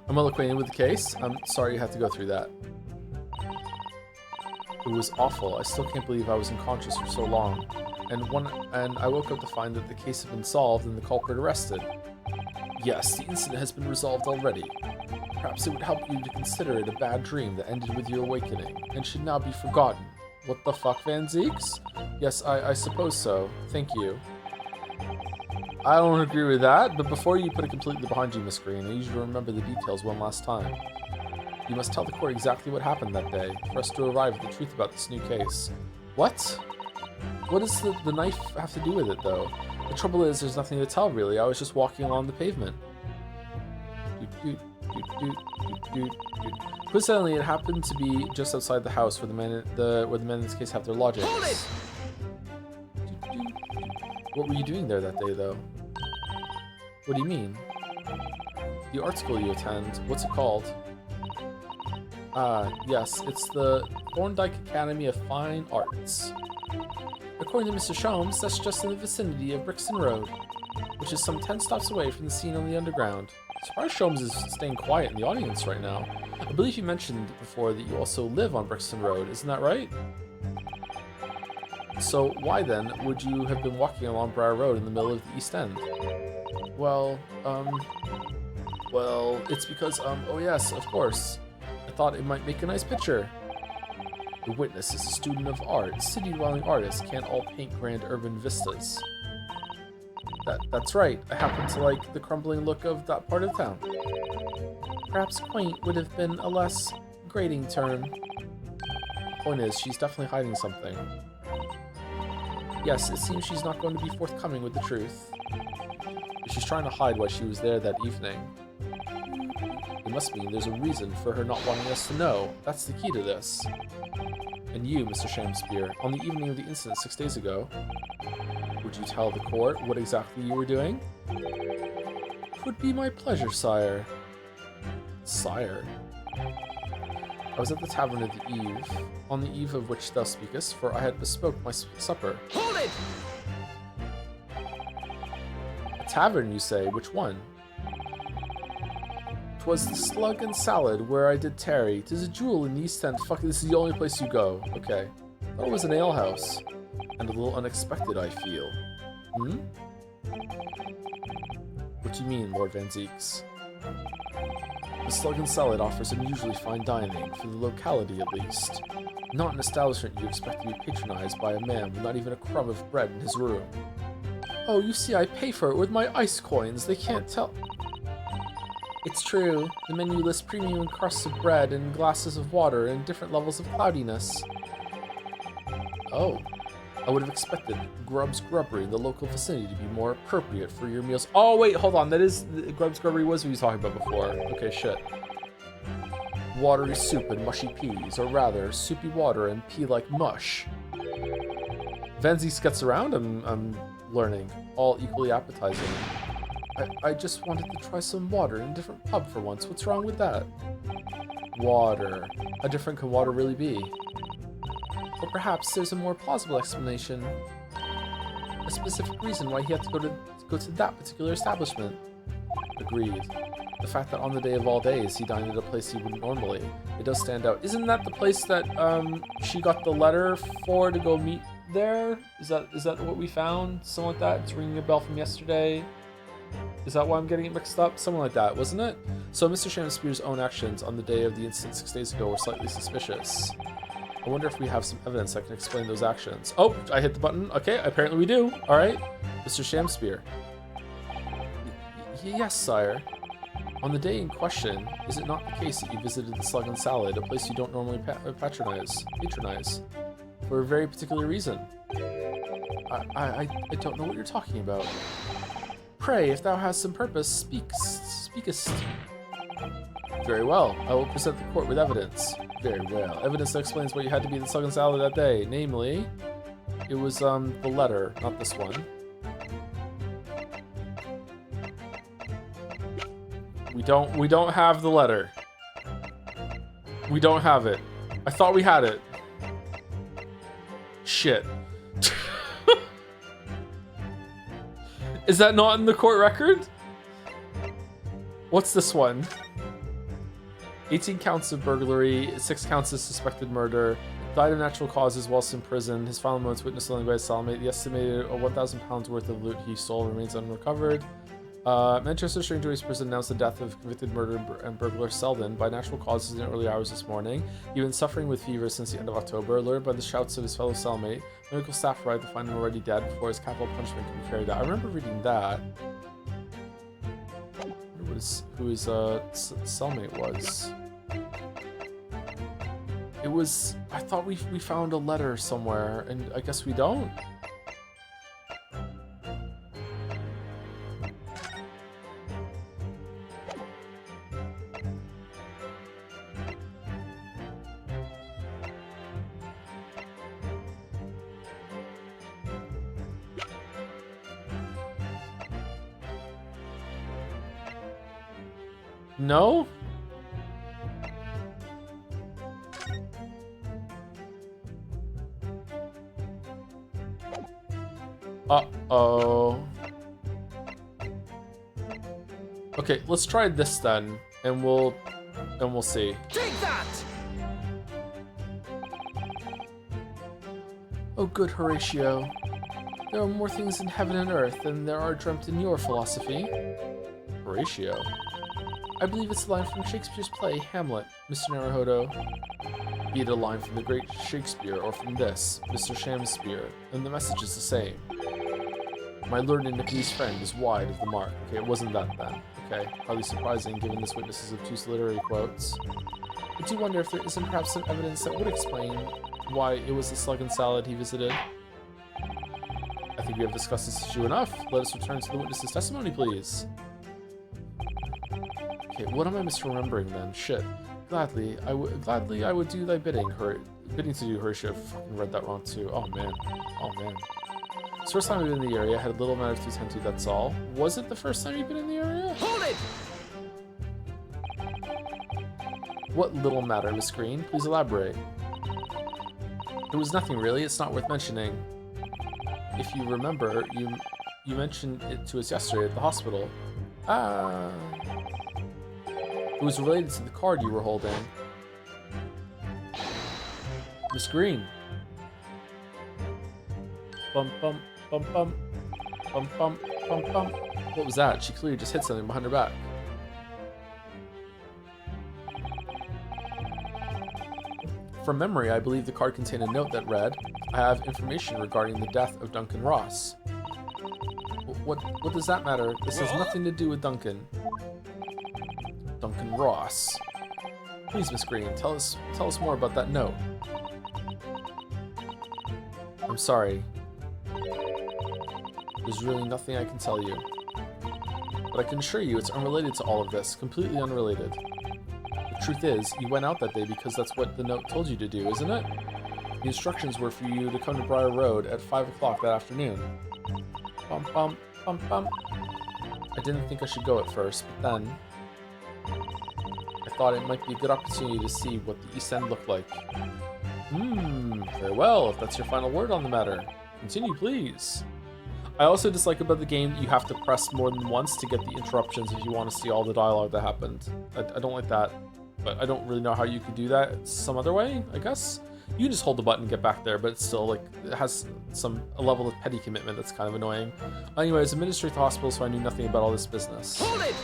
I'm well acquainted with the case. I'm sorry you had to go through that. It was awful. I still can't believe I was unconscious for so long. And I woke up to find that the case had been solved and the culprit arrested. Yes, the incident has been resolved already. Perhaps it would help you to consider it a bad dream that ended with your awakening, and should now be forgotten. What the fuck, Van Zeeks? Yes, I suppose so. Thank you. I don't agree with that, but before you put it completely behind you, Miss Green, I usually remember the details one last time. You must tell the court exactly what happened that day, for us to arrive at the truth about this new case. What? What does the knife have to do with it, though? The trouble is, there's nothing to tell, really. I was just walking along the pavement. Coincidentally, it happened to be just outside the house where the men in this case have their lodgings. What were you doing there that day, though? What do you mean? The art school you attend, what's it called? Yes, it's the Thorndike Academy of Fine Arts. According to Mr. Joms, that's just in the vicinity of Brixton Road, which is some 10 stops away from the scene on the underground. Surprised Joms is staying quiet in the audience right now. I believe you mentioned before that you also live on Brixton Road, isn't that right? So why then would you have been walking along Briar Road in the middle of the East End? Well, it's because, oh yes, of course. I thought it might make a nice picture. The witness is a student of art. City-dwelling artists can't all paint grand urban vistas. That's right. I happen to like the crumbling look of that part of town. Perhaps quaint would have been a less grating term. Point is, she's definitely hiding something. Yes, it seems she's not going to be forthcoming with the truth. But she's trying to hide why she was there that evening. It must mean there's a reason for her not wanting us to know. That's the key to this. And you, Mr. Shamspeare, on the evening of the incident 6 days ago, would you tell the court what exactly you were doing? It would be my pleasure, sire. Sire? I was at the tavern of the eve, on the eve of which thou speakest, for I had bespoke my supper. Hold it! A tavern, you say? Which one? 'Twas the Slug and Salad where I did tarry. 'Tis a jewel in the East End. Fuck, this is the only place you go. Okay. Thought it was an alehouse. And a little unexpected, I feel. Hmm? What do you mean, Lord Van Zeeks? The Slug and Salad offers unusually fine dining, for the locality at least. Not an establishment you expect to be patronized by a man with not even a crumb of bread in his room. Oh, you see, I pay for it with my ice coins. They can't tell. It's true. The menu lists premium crusts of bread and glasses of water and different levels of cloudiness. Oh. I would have expected Grub's Grubbery in the local vicinity to be more appropriate for your meals. Oh, wait, hold on. That is... Grub's Grubbery was what he was talking about before. Okay, shit. Watery soup and mushy peas, or rather, soupy water and pea-like mush. Van Zeeks gets around, I'm learning. All equally appetizing. I just wanted to try some water in a different pub for once. What's wrong with that? Water. How different can water really be? Or perhaps there's a more plausible explanation. A specific reason why he had to go to that particular establishment. Agreed. The fact that on the day of all days he dined at a place he wouldn't normally. It does stand out. Isn't that the place that she got the letter for to go meet there? Is that what we found? Something like that? It's ringing a bell from yesterday. Is that why I'm getting it mixed up? Something like that, wasn't it? So Mr. Shamspeare's own actions on the day of the incident 6 days ago were slightly suspicious. I wonder if we have some evidence that can explain those actions. Oh, I hit the button. Okay, apparently we do. All right. Mr. Shamspeare. Yes, sire. On the day in question, is it not the case that you visited the Slug and Salad, a place you don't normally patronize, for a very particular reason? I don't know what you're talking about. Pray, if thou hast some purpose, speakest. Very well. I will present the court with evidence. Very well. Evidence that explains why you had to be the Slug and Salad that day. Namely, it was the letter, not this one. We don't have the letter. We don't have it. I thought we had it. Shit. Is that not in the court record? What's this one? 18 counts of burglary, 6 counts of suspected murder, died of natural causes whilst in prison. His final moments witnessed only by his cellmate. The estimated £1,000 worth of loot he stole remains unrecovered. Manchester String Joyce Prison announced the death of convicted murderer and burglar Selden by natural causes in the early hours this morning. He had been suffering with fever since the end of October. Lured by the shouts of his fellow cellmate, medical staff arrived to find him already dead before his capital punishment could be carried out. I remember reading that. I wonder who his cellmate was. It was... I thought we found a letter somewhere, and I guess we don't. No? Uh-oh. Okay, let's try this then, and we'll see. Take that! Oh, good Horatio. There are more things in heaven and earth than there are dreamt in your philosophy. Horatio. I believe it's a line from Shakespeare's play, Hamlet, Mr. Naruhodo. Be it a line from the great Shakespeare or from this, Mr. Shamspeare, and the message is the same. My learned Nippy's friend is wide of the mark. Okay, it wasn't that then. Okay, hardly surprising given this witness's obtuse literary quotes. I do wonder if there isn't perhaps some evidence that would explain why it was the slug and salad he visited. I think we have discussed this issue enough. Let us return to the witness's testimony, please. Okay, what am I misremembering then? Shit. Gladly I would do thy bidding, bidding to do, Horatio. Fucking read that wrong too. Oh man. Oh man. It's the first time I've been in the area. I had little matters to attend to, that's all. Was it the first time you've been in the area? Hold it! What little matter, Miss Green? Please elaborate. It was nothing really, it's not worth mentioning. If you remember, you mentioned it to us yesterday at the hospital. Ah. It was related to the card you were holding. Miss Green. Bum bum bum bum. Bum bum bum bum. What was that? She clearly just hit something behind her back. From memory, I believe the card contained a note that read, I have information regarding the death of Duncan Ross. What does that matter? This has nothing to do with Duncan. Duncan Ross. Please, Miss Green, tell us more about that note. I'm sorry. There's really nothing I can tell you. But I can assure you it's unrelated to all of this, completely unrelated. The truth is, you went out that day because that's what the note told you to do, isn't it? The instructions were for you to come to Briar Road at 5 o'clock that afternoon. Bum bum bum bum. I didn't think I should go at first, but then I thought it might be a good opportunity to see what the East End looked like. Very well, if that's your final word on the matter. Continue, please. I also dislike about the game that you have to press more than once to get the interruptions if you want to see all the dialogue that happened. I don't like that, but I don't really know how you could do that some other way, I guess. You can just hold the button and get back there, but it's still, like, it has a level of petty commitment that's kind of annoying. Anyways, administrator at the hospital, so I knew nothing about all this business. Hold it!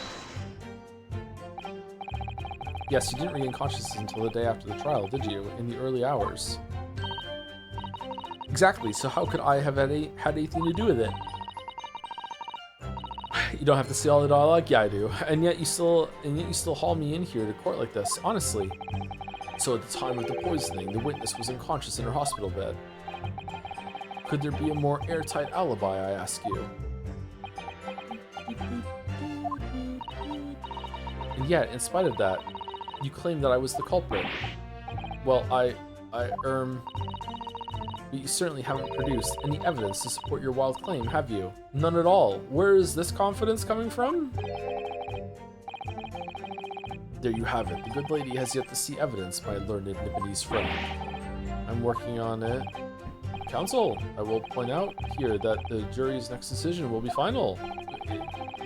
Yes, you didn't regain consciousness until the day after the trial, did you? In the early hours. Exactly, so how could I have had anything to do with it? You don't have to see all the dialogue? Yeah, I do. And yet you still haul me in here to court like this, honestly. So at the time of the poisoning, the witness was unconscious in her hospital bed. Could there be a more airtight alibi, I ask you? And yet, in spite of that, you claim that I was the culprit. Well, but you certainly haven't produced any evidence to support your wild claim, have you? None at all. Where is this confidence coming from? There you have it. The good lady has yet to see evidence, my learned Nipponese friend. I'm working on it. Counsel, I will point out here that the jury's next decision will be final.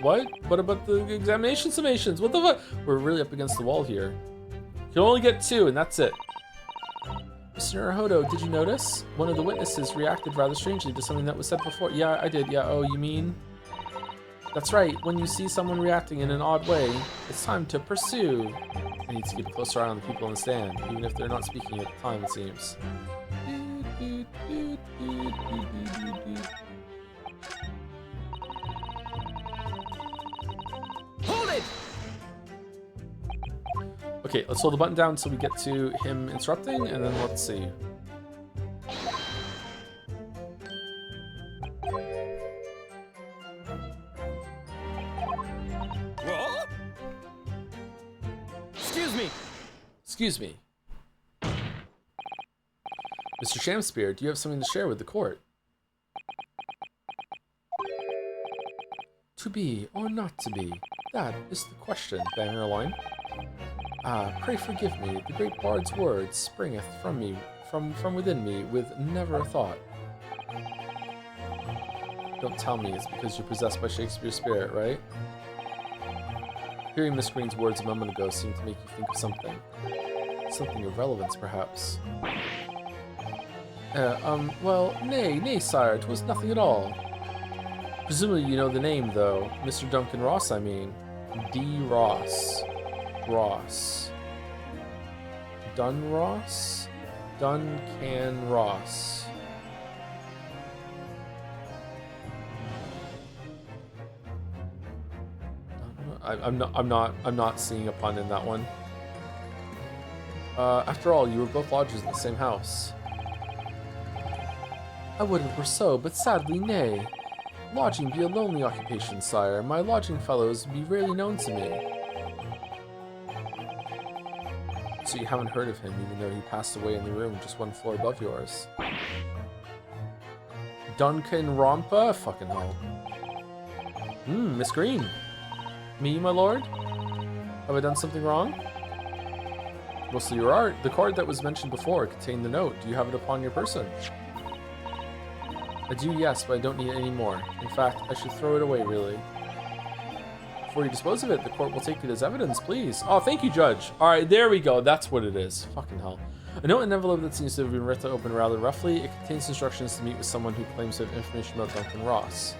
What? What about the examination summations? What the fuck? We're really up against the wall here. You can only get 2, and that's it. Mr. Naruhodo, did you notice? One of the witnesses reacted rather strangely to something that was said before. Yeah, I did. Yeah, oh, you mean? That's right. When you see someone reacting in an odd way, it's time to pursue. I need to keep a closer eye on the people in the stand, even if they're not speaking at the time, it seems. Hold it! Okay, let's hold the button down until we get to him interrupting, and then let's see. What? Excuse me. Excuse me. Mr. Shamspeare, do you have something to share with the court? To be or not to be? That is the question, Bangerloin. Ah, pray forgive me. The great bard's word springeth from me, from within me, with never a thought. Don't tell me it's because you're possessed by Shakespeare's spirit, right? Hearing Miss Green's words a moment ago seemed to make you think of something. Something of relevance, perhaps. Well, nay, sire, 'twas nothing at all. Presumably you know the name, though. Mr. Duncan Ross, I mean. D. Ross. Ross. Dun Ross? Duncan Ross. I'm not seeing a pun in that one. After all, you were both lodgers in the same house. I would it were so, but sadly nay. Lodging be a lonely occupation, sire. My lodging fellows be rarely known to me. So you haven't heard of him, even though he passed away in the room just one floor above yours. Duncan Rompa? Fucking hell. Miss Green. Me, my lord? Have I done something wrong? Mostly your art. The card that was mentioned before contained the note. Do you have it upon your person? I do, yes, but I don't need it anymore. In fact, I should throw it away, really. Before you dispose of it, the court will take it as evidence, please. Oh, thank you, Judge. All right, there we go. That's what it is. Fucking hell. A note in an envelope that seems to have been ripped open rather roughly. It contains instructions to meet with someone who claims to have information about Duncan Ross.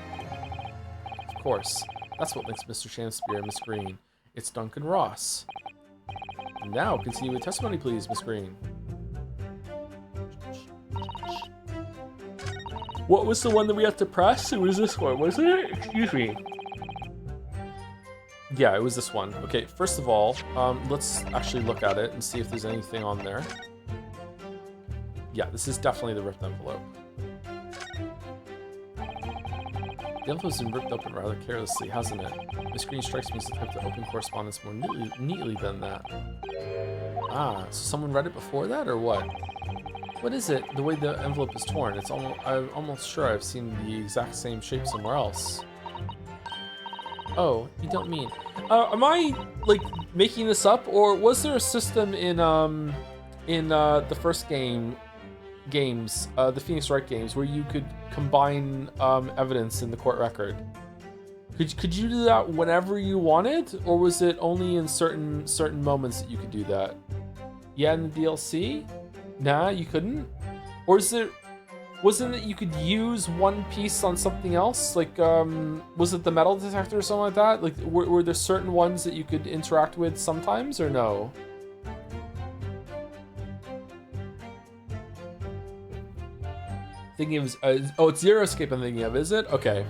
Of course. That's what links Mr. Shakespeare and Miss Green. It's Duncan Ross. Now, continue with testimony, please, Miss Green. What was the one that we had to press? It was this one, wasn't it? Excuse me. Yeah, it was this one. Okay, first of all, let's actually look at it and see if there's anything on there. Yeah, this is definitely the ripped envelope. The envelope's been ripped open rather carelessly, hasn't it? Miss Green strikes me as the type to open correspondence more neatly than that. Ah, so someone read it before that, or what? What is it? The way the envelope is torn, I'm almost sure I've seen the exact same shape somewhere else. Oh, you don't mean... Am I, like, making this up, or was there a system in the first games, the Phoenix Wright games, where you could combine evidence in the court record? Could you do that whenever you wanted, or was it only in certain moments that you could do that? Yeah, in the DLC? Nah, you couldn't? Or wasn't it you could use one piece on something else? Like, was it the metal detector or something like that? Like, were there certain ones that you could interact with sometimes, or no? Thinking of, oh, it's Zero Escape I'm thinking of, is it? Okay.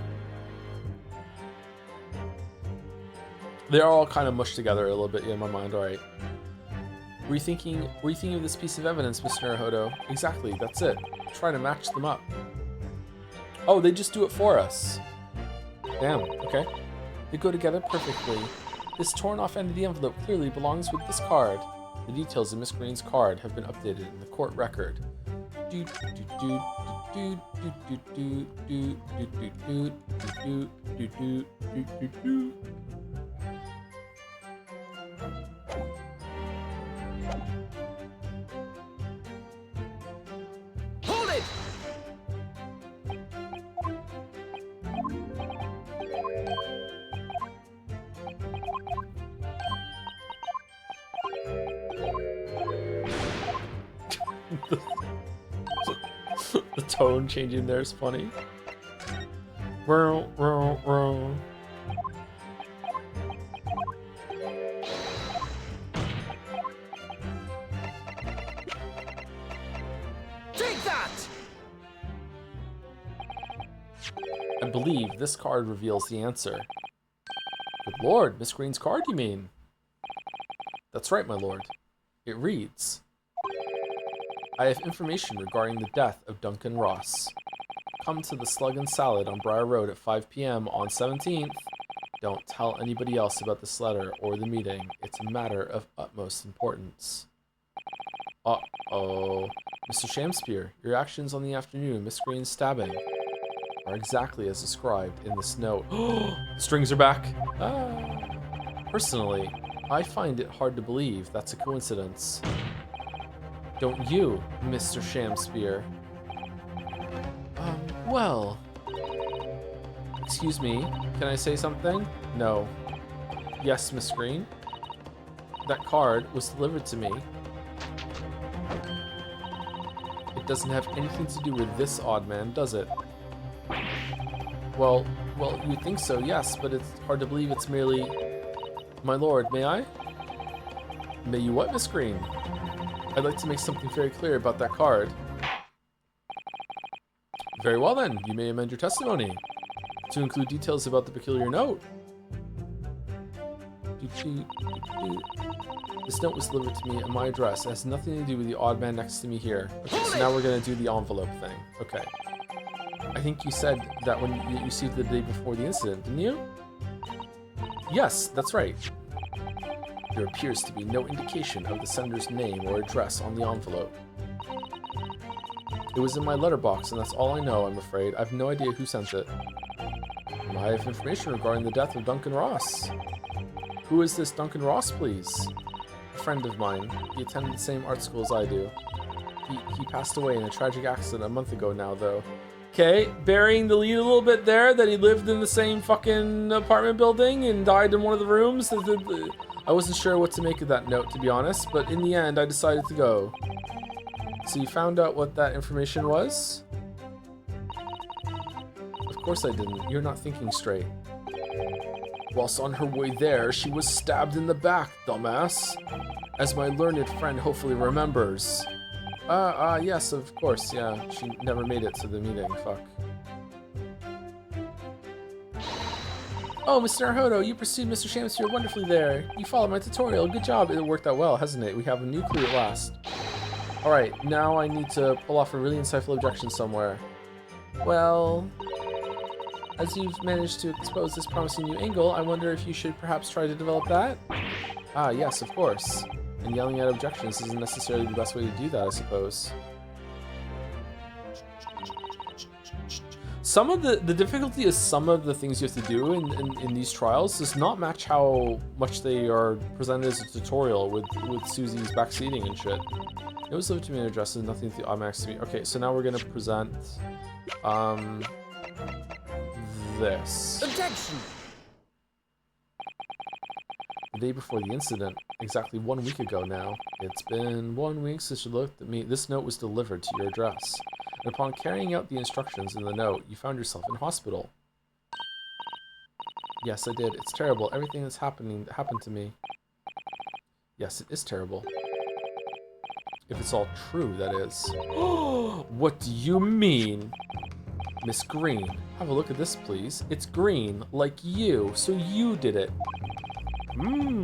They're all kind of mushed together a little bit in my mind, alright. Were you thinking of this piece of evidence, Mr. Naruhodo? Exactly, that's it. Try to match them up. Oh, they just do it for us. Damn, okay. They go together perfectly. This torn off end of the envelope clearly belongs with this card. The details of Miss Green's card have been updated in the court record. Hold it! The tone changing there is funny. Row, row, row. Take that! I believe this card reveals the answer. Good lord, Miss Green's card, you mean? That's right, my lord. It reads, I have information regarding the death of Duncan Ross. Come to the Slug and Salad on Briar Road at 5 p.m. on 17th. Don't tell anybody else about this letter or the meeting. It's a matter of utmost importance. Uh-oh. Mr. Shakespeare, your actions on the afternoon of Miss Green's stabbing are exactly as described in this note. Strings are back. Ah. Personally, I find it hard to believe that's a coincidence. Don't you, Mr. Shamspear? Well... Excuse me, can I say something? No. Yes, Miss Green? That card was delivered to me. It doesn't have anything to do with this odd man, does it? Well, you'd think so, yes, but it's hard to believe it's merely... My lord, may I? May you what, Miss Green? I'd like to make something very clear about that card. Very well then, you may amend your testimony to include details about the peculiar note. This note was delivered to me at my address. It has nothing to do with the odd man next to me here. Okay, so now we're gonna do the envelope thing. Okay. I think you said that when you received it the day before the incident, didn't you? Yes, that's right. There appears to be no indication of the sender's name or address on the envelope. It was in my letterbox, and that's all I know, I'm afraid. I have no idea who sent it. I have information regarding the death of Duncan Ross. Who is this Duncan Ross, please? A friend of mine. He attended the same art school as I do. He passed away in a tragic accident a month ago now, though. Okay, burying the lead a little bit there, that he lived in the same fucking apartment building and died in one of the rooms. I wasn't sure what to make of that note, to be honest, but in the end, I decided to go. So you found out what that information was? Of course I didn't. You're not thinking straight. Whilst on her way there, she was stabbed in the back, dumbass. As my learned friend hopefully remembers. Yes, of course, yeah. She never made it to the meeting, fuck. Oh, Mr. Naruhodo, you pursued Mr. Shamspear wonderfully there. You followed my tutorial. Good job. It worked out well, hasn't it? We have a new clue at last. Alright, now I need to pull off a really insightful objection somewhere. Well, as you've managed to expose this promising new angle, I wonder if you should perhaps try to develop that? Ah, yes, of course. And yelling at objections isn't necessarily the best way to do that, I suppose. Some of the difficulty is some of the things you have to do in these trials does not match how much they are presented as a tutorial with Susie's backseating and shit. It was delivered to me in addresses, nothing to the automatic to me. Okay, so now we're gonna present this. Objection! The day before the incident, exactly 1 week ago now. It's been 1 week since you looked at me. This note was delivered to your address. And upon carrying out the instructions in the note, you found yourself in hospital. Yes, I did. It's terrible. Everything that's happened to me. Yes, it is terrible. If it's all true, that is. What do you mean? Miss Green, have a look at this, please. It's green, like you, so you did it.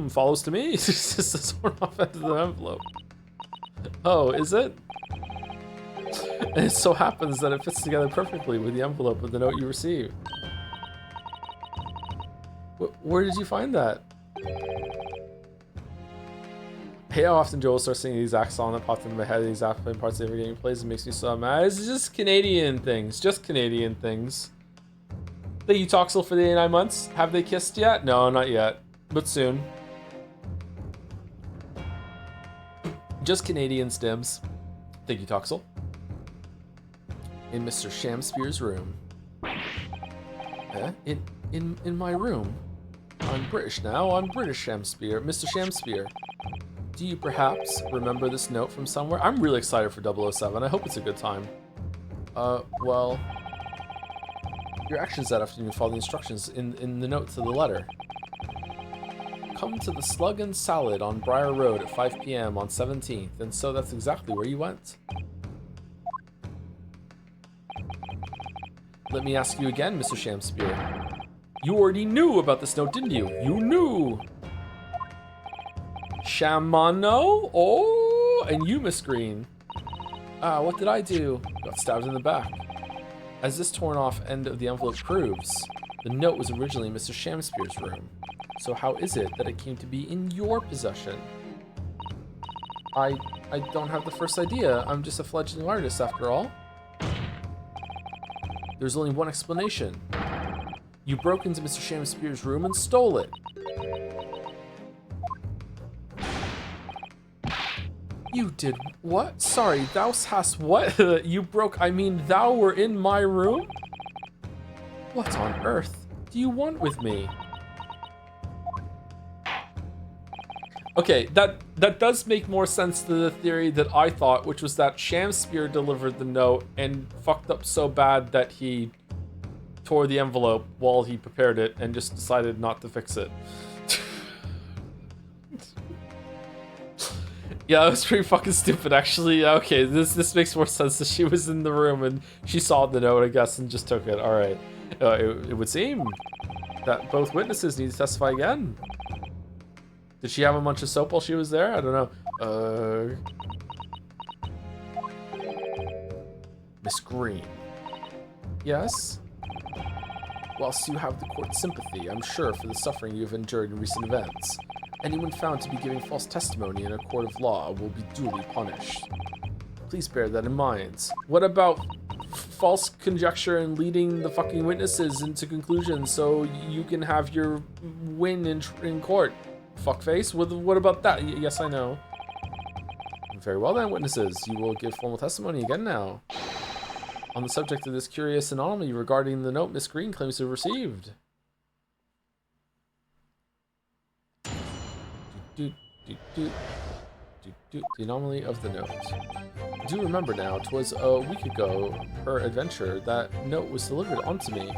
Follows to me. It's just torn off out of the envelope. Oh, is it? And it so happens that it fits together perfectly with the envelope of the note you received. Where did you find that? Hey, how often Joel starts singing the exact song that popped into my head, the exact parts of every game he plays, it makes me so mad. It's just Canadian things. Just Canadian things. Thank you, Toxel, for the 89 months. Have they kissed yet? No, not yet. But soon. Just Canadian stims. Thank you, Toxel. In Mr. Shamspear's room. In my room. I'm British now. I'm British Shamspear. Mr. Shamspear. Do you perhaps remember this note from somewhere? I'm really excited for 007. I hope it's a good time. Well... Your actions that afternoon follow the instructions in the note to the letter. Come to the Slug and Salad on Briar Road at 5 p.m. on 17th, and so that's exactly where you went. Let me ask you again, Mr. Shamspear. You already knew about this note, didn't you? You knew! Shamano? Oh! And you, Miss Green. What did I do? Got stabbed in the back. As this torn off end of the envelope proves, the note was originally in Mr. Shamspear's room. So how is it that it came to be in your possession? I don't have the first idea. I'm just a fledgling artist after all. There's only one explanation. You broke into Mr. Shamspear's room and stole it. You did what? Sorry, thou hast what? You broke, I mean, thou were in my room? What on earth do you want with me? Okay, that does make more sense to the theory that I thought, which was that Shamspear delivered the note and fucked up so bad that he tore the envelope while he prepared it and just decided not to fix it. Yeah, that was pretty fucking stupid, actually. Okay, this makes more sense that she was in the room and she saw the note, I guess, and just took it. All right. It would seem that both witnesses need to testify again. Did she have a bunch of soap while she was there? I don't know. Miss Green. Yes? Whilst you have the court's sympathy, I'm sure, for the suffering you have endured in recent events, anyone found to be giving false testimony in a court of law will be duly punished. Please bear that in mind. What about false conjecture and leading the fucking witnesses into conclusions so you can have your win in court? Fuckface? What about that? Yes, I know. Very well then, witnesses. You will give formal testimony again now. On the subject of this curious anomaly regarding the note Miss Green claims to have received. The anomaly of the note. Do remember now, 'twas a week ago, per adventure, that note was delivered unto me.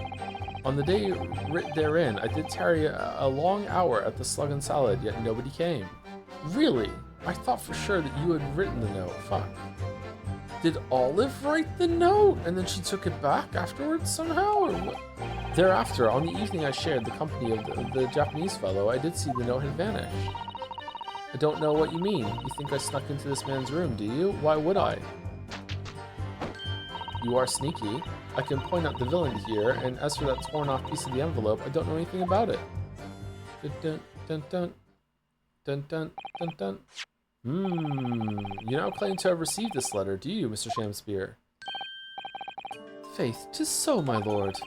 On the day writ therein, I did tarry a long hour at the Slug and Salad, yet nobody came. Really? I thought for sure that you had written the note. Fuck. Did Olive write the note, and then she took it back afterwards somehow, or what? Thereafter, on the evening I shared the company of the Japanese fellow, I did see the note had vanished. I don't know what you mean. You think I snuck into this man's room, do you? Why would I? You are sneaky. I can point out the villain here, and as for that torn off piece of the envelope, I don't know anything about it. Dun dun dun dun dun dun dun. You now claim to have received this letter, do you, Mr. Shamspear? Faith, 'tis so, my lord.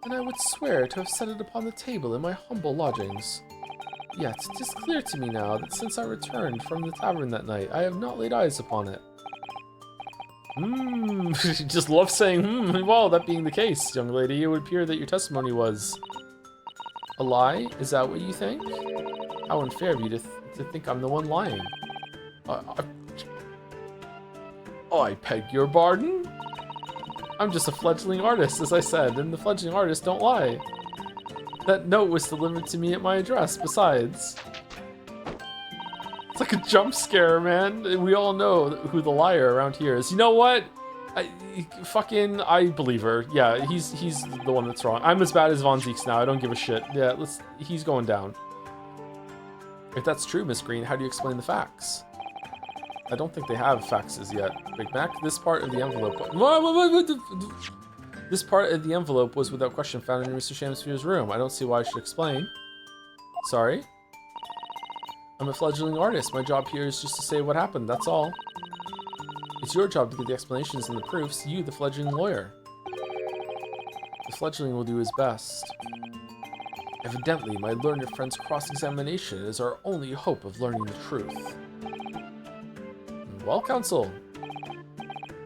And I would swear to have set it upon the table in my humble lodgings. Yet, 'tis clear to me now that since I returned from the tavern that night, I have not laid eyes upon it. She just loves saying, well, that being the case, young lady, it would appear that your testimony was a lie? Is that what you think? How unfair of you to think I'm the one lying. I beg your pardon? I'm just a fledgling artist, as I said, and the fledgling artists don't lie. That note was delivered to me at my address, besides. It's like a jump scare, man. We all know who the liar around here is. You know what? I believe her. Yeah, he's the one that's wrong. I'm as bad as Von Zeke's now. I don't give a shit. Yeah, he's going down. If that's true, Miss Green, how do you explain the facts? I don't think they have faxes yet. Big Mac, this part of the envelope... This part of the envelope was without question found in Mr. Shamspear's room. I don't see why I should explain. Sorry? I'm a fledgling artist. My job here is just to say what happened, that's all. It's your job to get the explanations and the proofs, you, the fledgling lawyer. The fledgling will do his best. Evidently, my learned friend's cross-examination is our only hope of learning the truth. Well, counsel.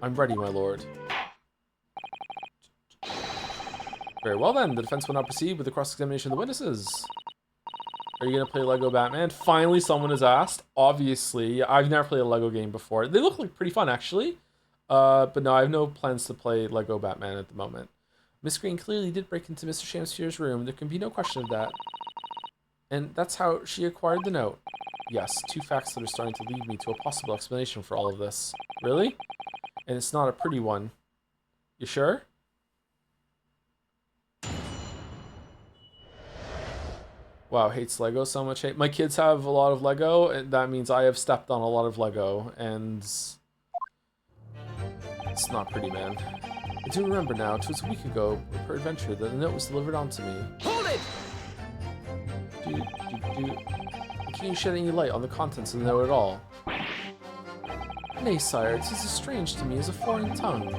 I'm ready, my lord. Very well then, the defense will now proceed with the cross-examination of the witnesses. Are you gonna play Lego Batman? Finally, someone has asked. Obviously, I've never played a Lego game before. They look like pretty fun, actually. But no, I have no plans to play Lego Batman at the moment. Miss Green clearly did break into Mr. Shamspear's room. There can be no question of that. And that's how she acquired the note. Yes, two facts that are starting to lead me to a possible explanation for all of this. Really? And it's not a pretty one. You sure? Wow, hates Lego so much. My kids have a lot of Lego, and that means I have stepped on a lot of Lego, and it's not pretty, man. I do remember now, 'twas a week ago, per adventure, that the note was delivered onto me. Hold it! Can you shed any light on the contents of the note at all? Nay, sire, 'tis as strange to me as a foreign tongue.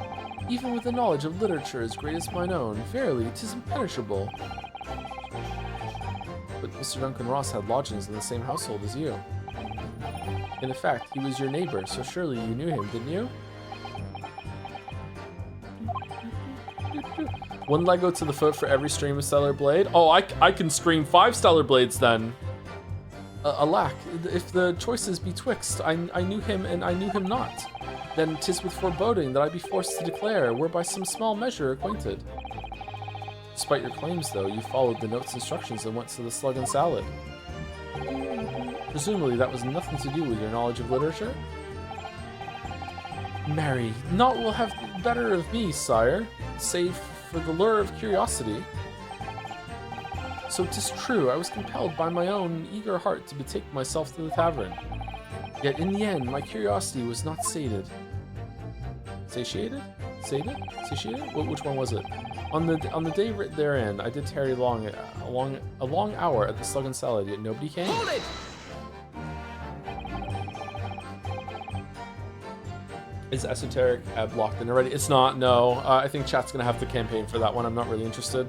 Even with a knowledge of literature as great as mine own, verily, 'tis impenetrable. But Mr. Duncan Ross had lodgings in the same household as you. In effect, he was your neighbor, so surely you knew him, didn't you? One Lego to the foot for every stream of Stellar Blade. Oh, I can stream 5 Stellar Blades then. Alack, if the choices betwixt, I knew him and I knew him not. Then 'tis with foreboding that I be forced to declare we're by some small measure acquainted. Despite your claims, though, you followed the note's instructions and went to the Slug and Salad. Presumably that was nothing to do with your knowledge of literature? Marry, naught will have better of me, sire, save for the lure of curiosity. So 'tis true, I was compelled by my own eager heart to betake myself to the tavern. Yet in the end, my curiosity was not sated. Satiated? Sated? Satiated? Which one was it? On the day writ therein, I did tarry a long hour at the Slug and Salad, yet nobody came. Hold it! Is Esoteric locked in already? It's not, no. I think chat's gonna have to campaign for that one. I'm not really interested.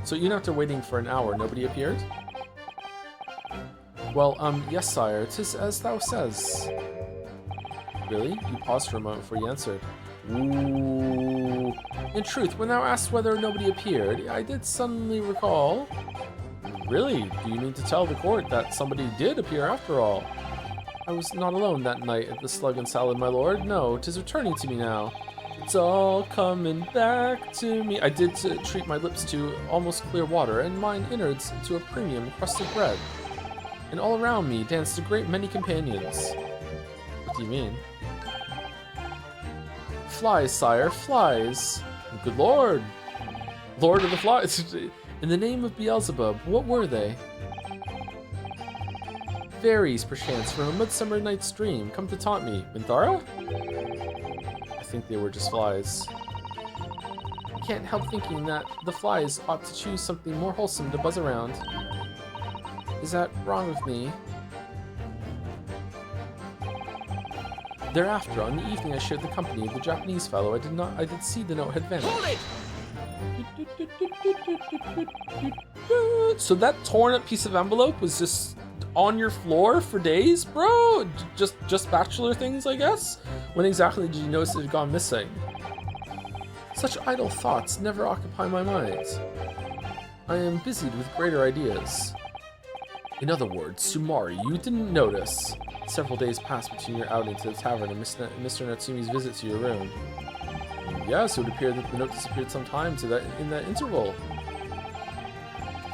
So even after waiting for an hour, nobody appeared? Well, yes, sire, 'tis as thou says. Really? You paused for a moment before you answered. Ooh. In truth, when thou asked whether nobody appeared, I did suddenly recall. Really? Do you mean to tell the court that somebody did appear after all? I was not alone that night at the Slug and Salad, my lord. No, 'tis returning to me now. It's all coming back to me. I did treat my lips to almost clear water and mine innards to a premium crusted bread. And all around me danced a great many companions. What do you mean? Flies, sire, flies. Good lord. Lord of the Flies. In the name of Beelzebub, what were they? Fairies, perchance, from a midsummer night's dream, come to taunt me. Minthara? I think they were just flies. I can't help thinking that the flies ought to choose something more wholesome to buzz around. Is that wrong with me? Thereafter, on the evening I shared the company of the Japanese fellow, I did see the note had vanished. Hold it! So that torn up piece of envelope was just on your floor for days, bro? Just bachelor things, I guess? When exactly did you notice it had gone missing? Such idle thoughts never occupy my mind. I am busied with greater ideas. In other words, Sumari, you didn't notice. Several days passed between your outing to the tavern and Mr. Natsumi's visit to your room. Yes, it would appear that the note disappeared sometime in that interval.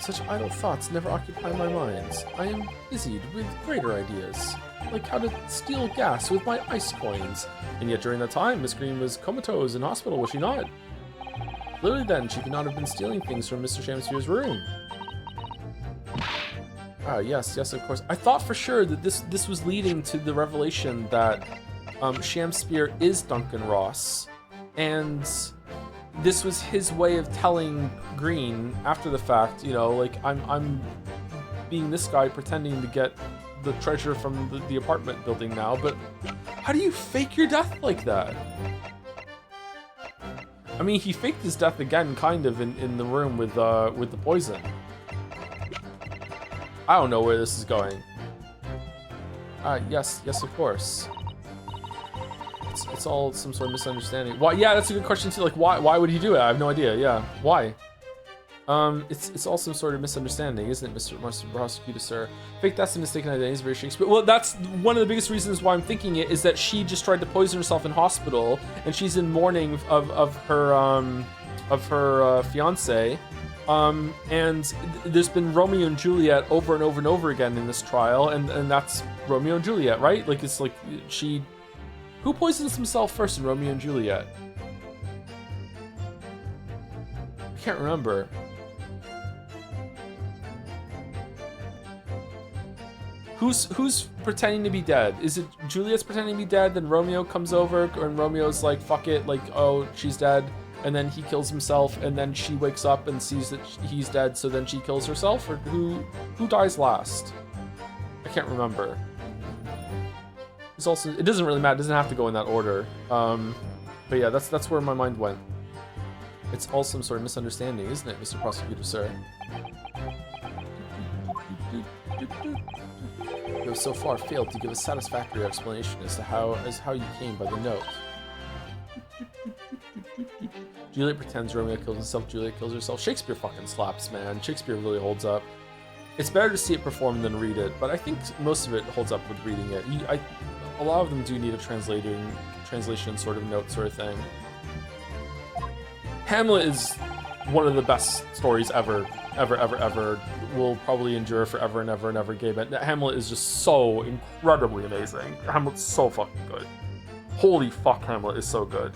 Such idle thoughts never occupy my mind. I am busied with greater ideas, like how to steal gas with my ice coins. And yet during that time, Miss Green was comatose in hospital, was she not? Clearly then, she could not have been stealing things from Mr. Shamspier's room. Ah, yes, of course. I thought for sure that this was leading to the revelation that Shamspear is Duncan Ross, and this was his way of telling Green after the fact, you know, like, I'm being this guy pretending to get the treasure from the apartment building now, but how do you fake your death like that? I mean, he faked his death again, kind of, in the room with the poison. I don't know where this is going. Yes, of course. It's all some sort of misunderstanding. Why? Yeah, that's a good question too. Like, why would he do it? I have no idea. Yeah, why? It's all some sort of misunderstanding, isn't it, Mr. Prosecutor, sir? Fake that's a mistaken identity is very Shakespeare. Well, that's one of the biggest reasons why I'm thinking it is that she just tried to poison herself in hospital, and she's in mourning of her fiance. And there's been Romeo and Juliet over and over and over again in this trial, and that's Romeo and Juliet, right? Like, it's like who poisons himself first in Romeo and Juliet? I can't remember. Who's pretending to be dead? Is it Juliet's pretending to be dead, then Romeo comes over, and Romeo's like, fuck it, like, oh, she's dead, and then he kills himself, and then she wakes up and sees that he's dead, so then she kills herself? Or who dies last? I can't remember. It's also, it doesn't really matter, it doesn't have to go in that order. But yeah, that's where my mind went. It's all some sort of misunderstanding, isn't it, Mr. Prosecutor, sir? have so far failed to give a satisfactory explanation as to how you came by the note. Juliet pretends Romeo kills himself, Juliet kills herself. Shakespeare fucking slaps, man. Shakespeare really holds up. It's better to see it performed than read it, but I think most of it holds up with reading it. A lot of them do need a translation sort of note sort of thing. Hamlet is one of the best stories ever. Will probably endure forever and ever and ever. But Hamlet is just so incredibly amazing. Hamlet's so fucking good. Holy fuck, Hamlet is so good.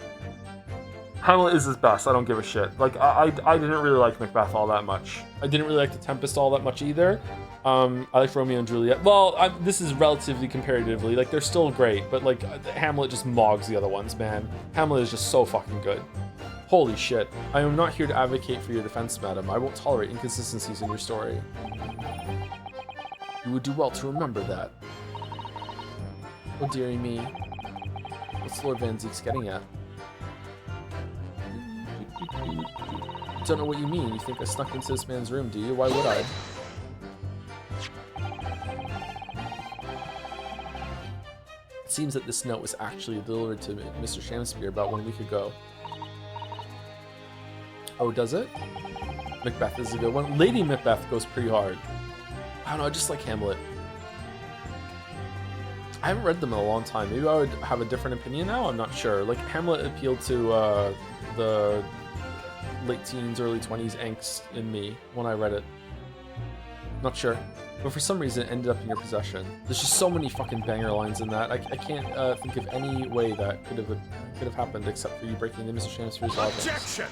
Hamlet is his best. I don't give a shit. Like, I didn't really like Macbeth all that much. I didn't really like The Tempest all that much either. I like Romeo and Juliet. Well, this is relatively comparatively. Like, they're still great, but like, Hamlet just mogs the other ones, man. Hamlet is just so fucking good. Holy shit. I am not here to advocate for your defense, madam. I won't tolerate inconsistencies in your story. You would do well to remember that. Oh, dearie me. What's Lord Van Zeek's getting at? Don't know what you mean. You think I snuck into this man's room, do you? Why would I? It seems that this note was actually delivered to Mr. Shamspeare about 1 week ago. Oh, does it? Macbeth is a good one. Lady Macbeth goes pretty hard. I don't know, I just like Hamlet. I haven't read them in a long time. Maybe I would have a different opinion now? I'm not sure. Like, Hamlet appealed to the late teens, early 20s angst in me when I read it. Not sure. But for some reason, it ended up in your possession. There's just so many fucking banger lines in that. I can't think of any way that could have happened except for you breaking into Mr. Shamspeare's lodgings. Objection!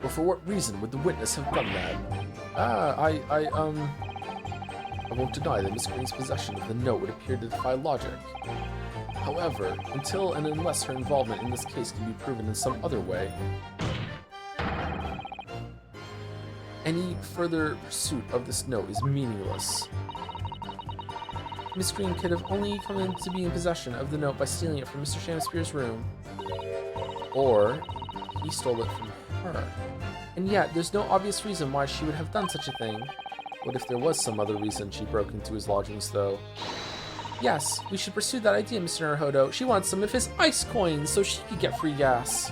Well, for what reason would the witness have done that? I won't deny that Miss Green's possession of the note would appear to defy logic. However, until and unless her involvement in this case can be proven in some other way, any further pursuit of this note is meaningless. Miss Green could have only come in to be in possession of the note by stealing it from Mr. Shamspeare's room. Or he stole it from her. And yet, there's no obvious reason why she would have done such a thing. What if there was some other reason she broke into his lodgings, though? Yes, we should pursue that idea, Mr. Naruhodo. She wants some of his ice coins so she could get free gas.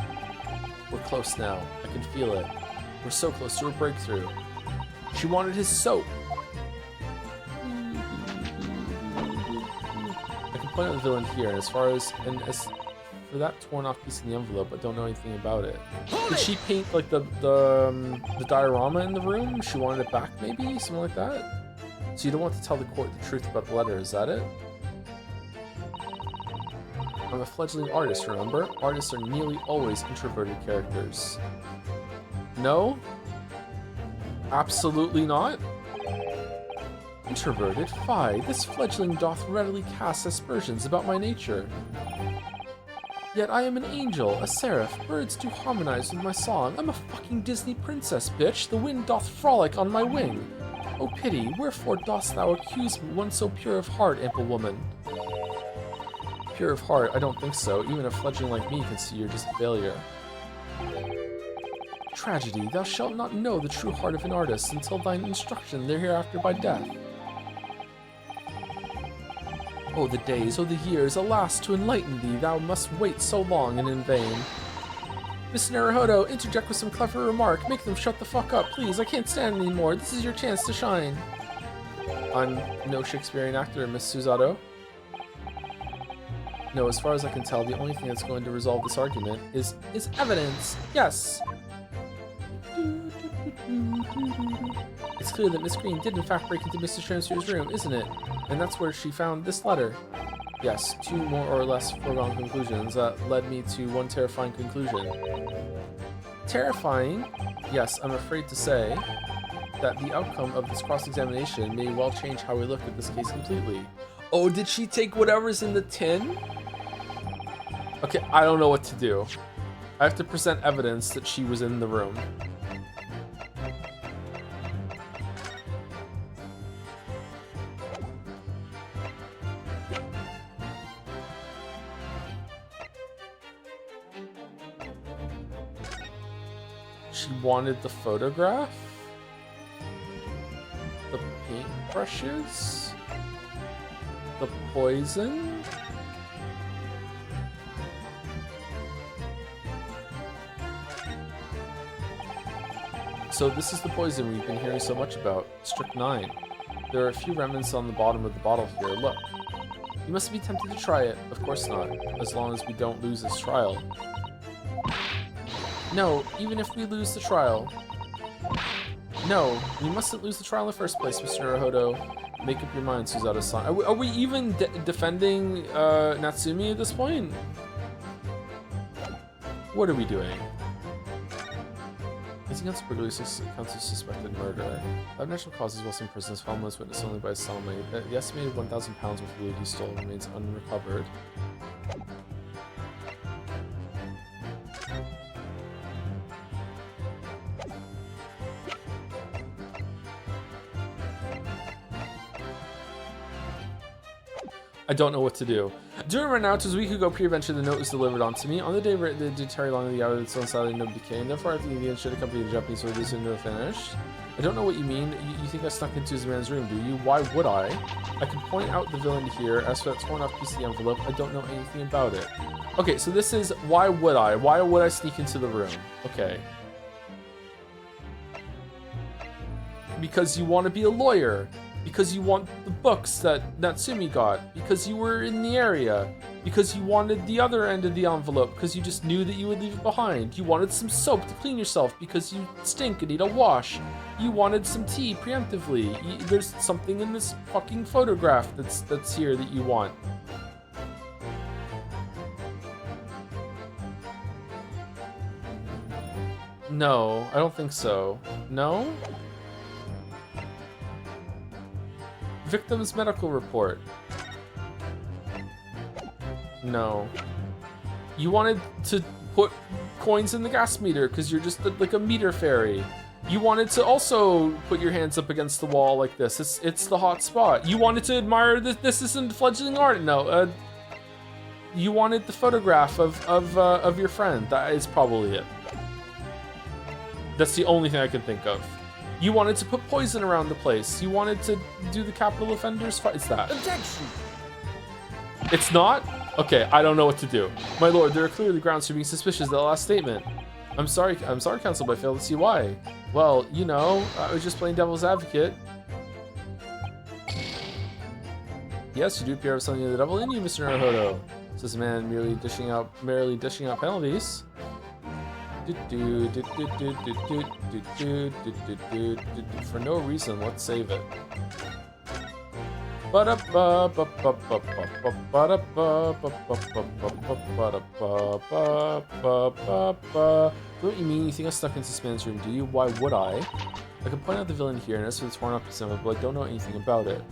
We're close now. I can feel it. We're so close to a breakthrough. She wanted his soap. I can point out the villain here, and as for that torn off piece in the envelope, I don't know anything about it. Did she paint like the diorama in the room? She wanted it back, maybe? Something like that? So you don't want to tell the court the truth about the letter, is that it? I'm a fledgling artist, remember? Artists are nearly always introverted characters. No? Absolutely not? Introverted? Fie, this fledgling doth readily cast aspersions about my nature. Yet I am an angel, a seraph. Birds do harmonize with my song. I'm a fucking Disney princess, bitch. The wind doth frolic on my wing. Oh pity, wherefore dost thou accuse me, one so pure of heart, ample woman? Pure of heart? I don't think so. Even a fledgling like me can see you're just a failure. Tragedy, thou shalt not know the true heart of an artist until thine instruction thereafter by death. Oh, the days, oh, the years, alas, to enlighten thee, thou must wait so long and in vain. Mr. Naruhodo, interject with some clever remark. Make them shut the fuck up, please. I can't stand anymore. This is your chance to shine. I'm no Shakespearean actor, Miss Susato. No, as far as I can tell, the only thing that's going to resolve this argument is evidence. Yes. It's clear that Miss Green did in fact break into Mr. Shamspeare's room, isn't it? And that's where she found this letter. Yes, two more or less foregone conclusions that led me to one terrifying conclusion. Terrifying? Yes, I'm afraid to say that the outcome of this cross-examination may well change how we look at this case completely. Oh, did she take whatever's in the tin? Okay, I don't know what to do. I have to present evidence that she was in the room. She wanted the photograph? The paintbrush toothbrushes. The poison. So this is the poison we've been hearing so much about. Strychnine. There are a few remnants on the bottom of the bottle here. Look. You must be tempted to try it. Of course not. As long as we don't lose this trial. No, even if we lose the trial. No, we mustn't lose the trial in the first place, Mr. Naruhodo. Make up your mind, Suzato-san. Are we even defending Natsumi at this point? What are we doing? Using on burglary counts as suspected murder. Five natural causes whilst in prison is found most witnessed only by a cellmate. The estimated 1,000 pounds worth of loot he stole remains unrecovered. I don't know what to do. During right now, 'twas a week ago pre-adventure, the note was delivered onto me. On the day the did tarry long in the hour of its own sadly no decay. Therefore, I think the Indians should accompany the Japanese soldiers into the finish. I don't know what you mean. You think I snuck into his man's room, do you? Why would I? I can point out the villain here. As for that torn off piece of the envelope, I don't know anything about it. Okay, so this is why would I? Why would I sneak into the room? Okay. Because you want to be a lawyer. Because you want the books that Natsumi got, because you were in the area, because you wanted the other end of the envelope, because you just knew that you would leave it behind. You wanted some soap to clean yourself because you stink and need a wash. You wanted some tea preemptively. There's something in this fucking photograph that's here that you want. No, I don't think so. No? Victim's medical report. No. You wanted to put coins in the gas meter because you're just like a meter fairy. You wanted to also put your hands up against the wall like this. It's the hot spot. You wanted to admire this. This isn't fledgling art. No. You wanted the photograph of your friend. That is probably it. That's the only thing I can think of. You wanted to put poison around the place. You wanted to do the capital offenders fight. It's that. Objection! It's not? Okay, I don't know what to do. My lord, there are clearly grounds for being suspicious of the last statement. I'm sorry, counsel, but I fail to see why. Well, you know, I was just playing devil's advocate. Yes, you do appear to have something of the devil in you, Mr. Naruhodo. Says a man merely dishing out penalties. For no reason, let's save it. What do you mean? You think I stuck into this man's room, do you? Why would I? I can point out the villain here, and as for the torn up symbol, but I don't know anything about it.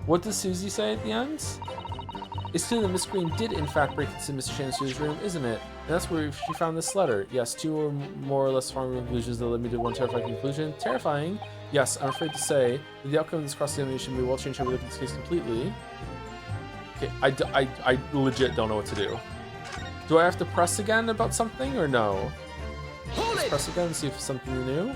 What does Susie say at the end? It's clear that Miss Green did, in fact, break into Mr. Shansu's room, isn't it? And that's where she found this letter. Yes, two or more or less strong conclusions that led me to one terrifying conclusion. Terrifying? Yes, I'm afraid to say that the outcome of this cross-examination may well change how we look at this case completely. Okay, I legit don't know what to do. Do I have to press again about something, or no? Let's press again and see if it's something new.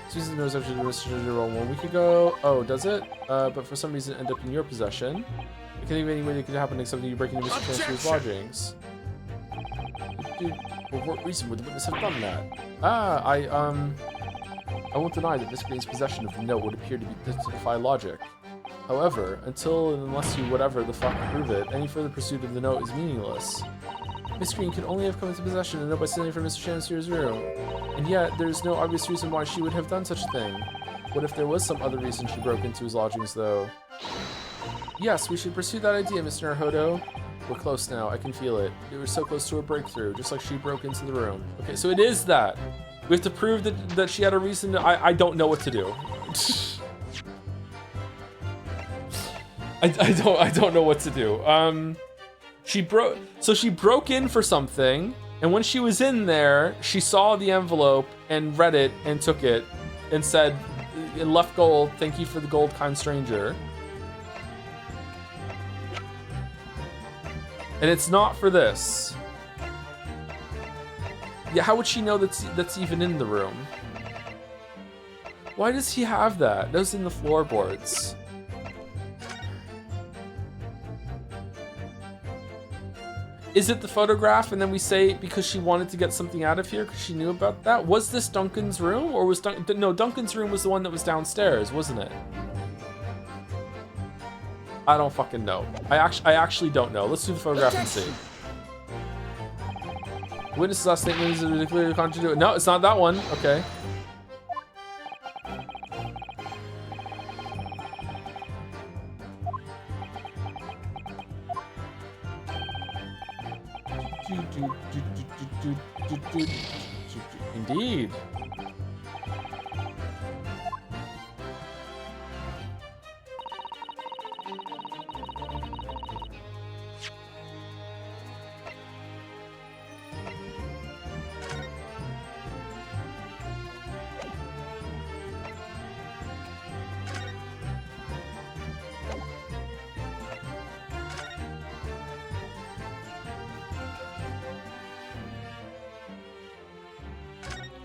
Susan knows after the registered role 1 week ago. Oh, does it? But for some reason it ended up in your possession. I can't think of any way that could happen except that you break into Mr. Transfer's lodgings. For what reason would the witness have done that? I won't deny that Miss Green's possession of the note would appear to defy logic. However, until and unless you whatever the fuck prove it, any further pursuit of the note is meaningless. Miss Green could only have come into possession of the note by stealing from Mr. Chancellor's room. And yet, there's no obvious reason why she would have done such a thing. What if there was some other reason she broke into his lodgings, though? Yes, we should pursue that idea, Mr. Naruhodo. We're close now, I can feel it. We were so close to a breakthrough, just like she broke into the room. Okay, so it is that. We have to prove that she had a reason to... I don't know what to do. I don't know what to do. She broke in for something, and when she was in there, she saw the envelope and read it and took it and said, "It left gold, thank you for the gold, kind stranger." And it's not for this. Yeah, how would she know that's even in the room? Why does he have that? Those in the floorboards. Is it the photograph and then we say because she wanted to get something out of here because she knew about that? Was this Duncan's room or was no, Duncan's room was the one that was downstairs, wasn't it? I don't fucking know. I actually don't know. Let's do the photograph and see. Witness's last statement is clearly contradictory. No, it's not that one. Okay. Indeed.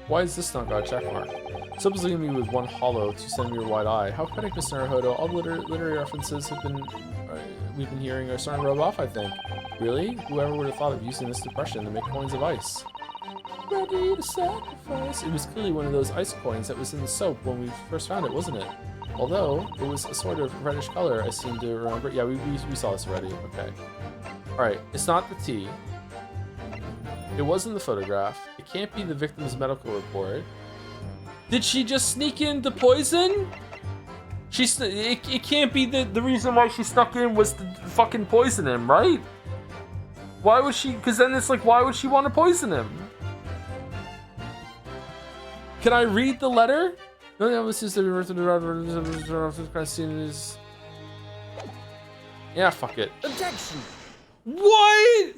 Why is this not got a check mark? Someone's looking at me with one hollow, 2 centimeter wide eye. How pathetic, Mr. Naruhodo. All the literary references we've been hearing are starting to rub off, I think. Really? Whoever would have thought of using this depression to make coins of ice? Ready to sacrifice. It was clearly one of those ice coins that was in the soap when we first found it, wasn't it? Although, it was a sort of reddish color, I seem to remember. Yeah, we saw this already. Okay. Alright, it's not the tea. It wasn't the photograph. It can't be the victim's medical report. Did she just sneak in the poison? It can't be the reason why she snuck in was to fucking poison him, right? Why would she? Because then it's like, why would she want to poison him? Can I read the letter? No, this is the yeah, fuck it. Objection! What?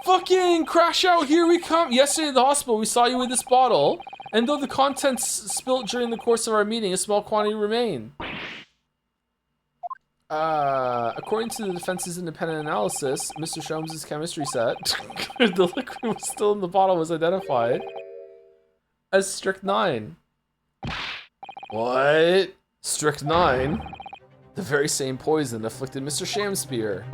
Fucking crash out, here we come. Yesterday at the hospital, we saw you with this bottle, and though the contents spilt during the course of our meeting, a small quantity remain. According to the defense's independent analysis, Mr. Joms' chemistry set, the liquid was still in the bottle was identified as strychnine. What? Strychnine? The very same poison afflicted Mr. Shamspear.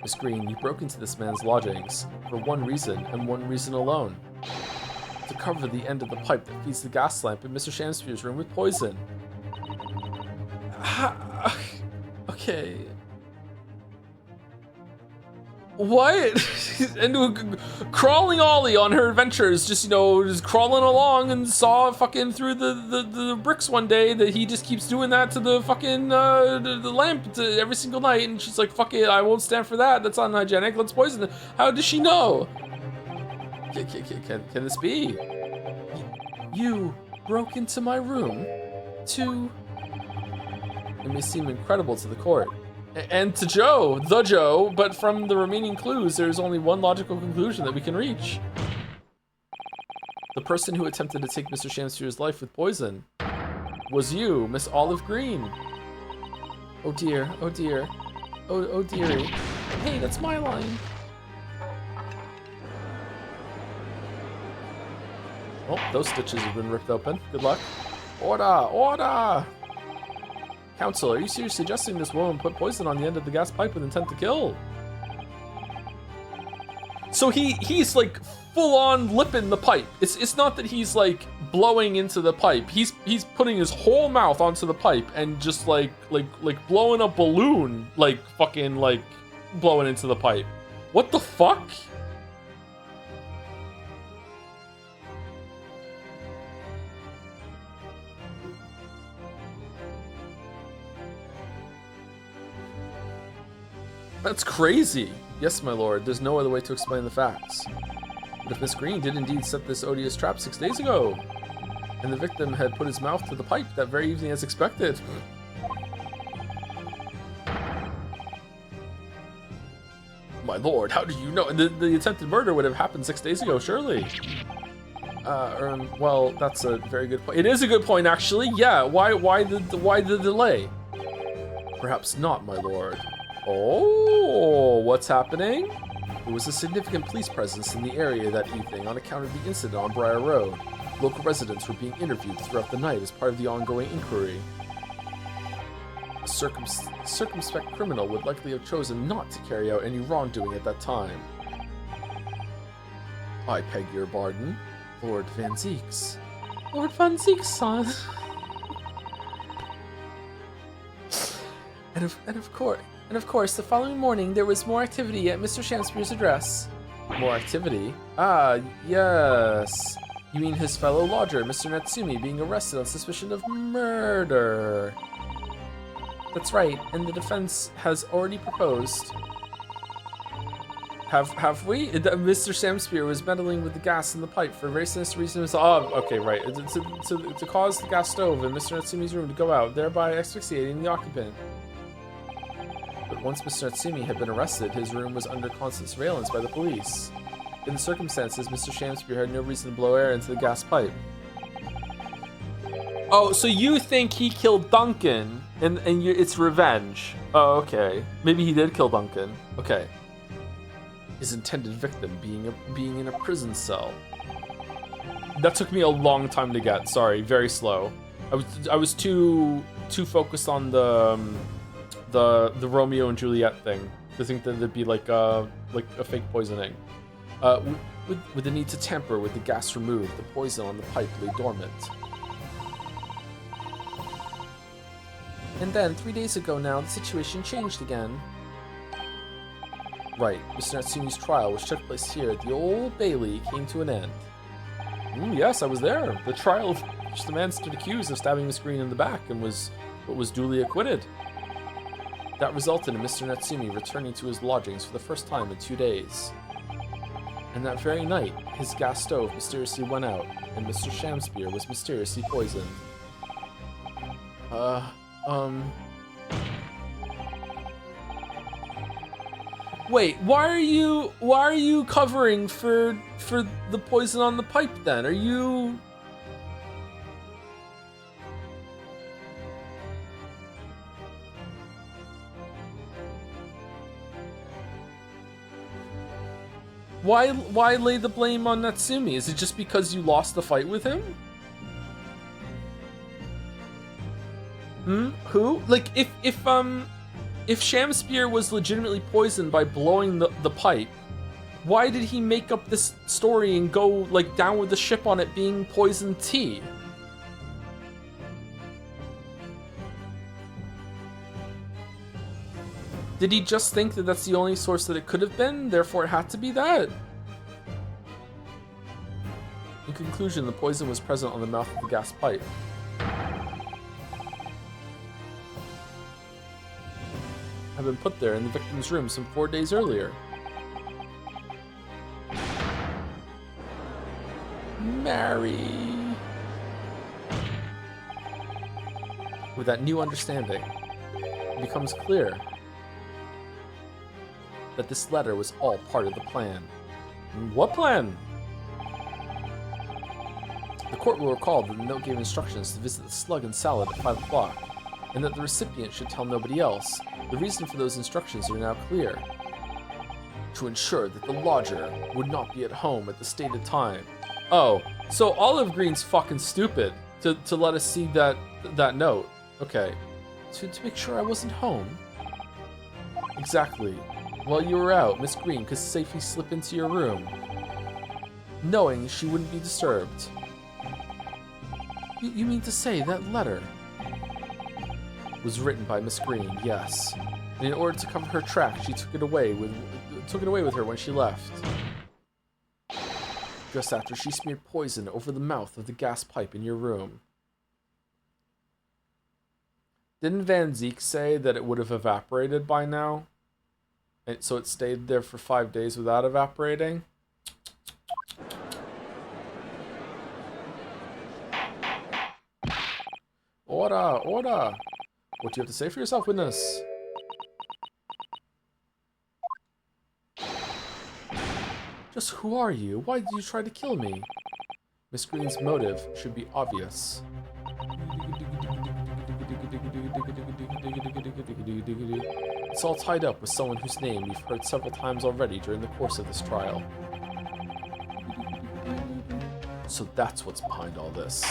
Miss Green, you broke into this man's lodgings for one reason and one reason alone. To cover the end of the pipe that feeds the gas lamp in Mr. Shamspear's room with poison. Okay. What? And crawling Ollie on her adventures, just, you know, just crawling along and saw fucking through the bricks one day that he just keeps doing that to the fucking the lamp every single night, and she's like, fuck it, I won't stand for that, that's unhygienic, let's poison it. How does she know? Can this be? You broke into my room to... It may seem incredible to the court. And to Joe, but from the remaining clues, there's only one logical conclusion that we can reach. The person who attempted to take Mr. Shamspear's life with poison was you, Miss Olive Green. Oh dear, oh dear, oh dearie. Hey, that's my line. Oh, those stitches have been ripped open. Good luck. Order, order! Counsel, are you seriously suggesting this woman put poison on the end of the gas pipe with intent to kill? So he's like full on lipping the pipe. It's not that he's like blowing into the pipe. He's putting his whole mouth onto the pipe and just like blowing a balloon, like fucking like blowing into the pipe. What the fuck? That's crazy. Yes, my lord, there's no other way to explain the facts. But if Miss Green did indeed set this odious trap 6 days ago, and the victim had put his mouth to the pipe that very evening as expected. My lord, how do you know? The attempted murder would have happened 6 days ago, surely. Well, that's a very good point. It is a good point, actually. Yeah, why the delay? Perhaps not, my lord. Oh, what's happening? There was a significant police presence in the area that evening on account of the incident on Briar Road. Local residents were being interviewed throughout the night as part of the ongoing inquiry. A circumspect criminal would likely have chosen not to carry out any wrongdoing at that time. I beg your pardon, Lord Van Zeeks. Lord Van Zeek's son. And of course, the following morning there was more activity at Mr. Shamspeare's address. More activity? Ah, yes. You mean his fellow lodger, Mr. Natsumi, being arrested on suspicion of murder? That's right, and the defense has already proposed. Have we? Mr. Shamspeare was meddling with the gas in the pipe for a very sinister reason. Oh, okay, right. To cause the gas stove in Mr. Natsumi's room to go out, thereby asphyxiating the occupant. But once Mr. Natsumi had been arrested, his room was under constant surveillance by the police. In the circumstances, Mr. Shamspeare had no reason to blow air into the gas pipe. Oh, so you think he killed Duncan, and it's revenge? Oh, okay. Maybe he did kill Duncan. Okay. His intended victim being in a prison cell. That took me a long time to get. Sorry, very slow. I was too focused on the Romeo and Juliet thing to think that it'd be like a fake poisoning. With the need to tamper with the gas removed, the poison on the pipe lay dormant. And then, 3 days ago now, the situation changed again. Right, Mr. Natsumi's trial, which took place here at the Old Bailey, came to an end. Yes, I was there. The trial of which the man stood accused of stabbing Miss Green in the back and was duly acquitted. That resulted in Mr. Natsumi returning to his lodgings for the first time in 2 days. And that very night, his gas stove mysteriously went out, and Mr. Shamspeare was mysteriously poisoned. Wait, why are you covering for the poison on the pipe then? Are you... Why lay the blame on Natsumi? Is it just because you lost the fight with him? Who? Like, if Shamspeare was legitimately poisoned by blowing the pipe, why did he make up this story and go, like, down with the ship on it being poisoned tea? Did he just think that that's the only source that it could have been, therefore it had to be that? In conclusion, the poison was present on the mouth of the gas pipe. Had been put there in the victim's room some 4 days earlier. Mary. With that new understanding, it becomes clear that this letter was all part of the plan. What plan? The court will recall that the note gave instructions to visit the Slug and Salad at 5 o'clock, and that the recipient should tell nobody else. The reason for those instructions are now clear. To ensure that the lodger would not be at home at the stated time. Oh, so Olive Green's fucking stupid to let us see that note. Okay. To make sure I wasn't home? Exactly. While you were out, Miss Green could safely slip into your room, knowing she wouldn't be disturbed. You mean to say that letter was written by Miss Green? Yes. And in order to cover her tracks, she took it away with her when she left. Just after she smeared poison over the mouth of the gas pipe in your room. Didn't Van Zeek say that it would have evaporated by now? And so it stayed there for 5 days without evaporating? Order, order! What do you have to say for yourself, witness? Just who are you? Why did you try to kill me? Miss Green's motive should be obvious. It's all tied up with someone whose name we've heard several times already during the course of this trial. So that's what's behind all this.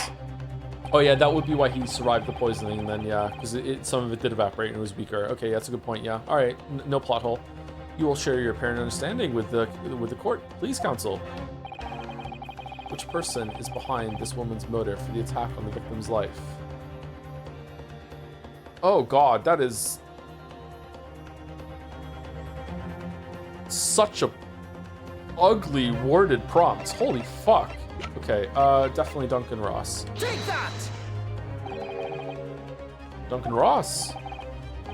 Oh yeah, that would be why he survived the poisoning, and then yeah, because some of it did evaporate and it was weaker. Okay, that's a good point. Yeah. All right, no plot hole. You will share your apparent understanding with the court, please, counsel. Which person is behind this woman's motive for the attack on the victim's life? Oh God, that is such a ugly worded prompt. Holy fuck. Okay, definitely Duncan Ross. Take that! Duncan Ross.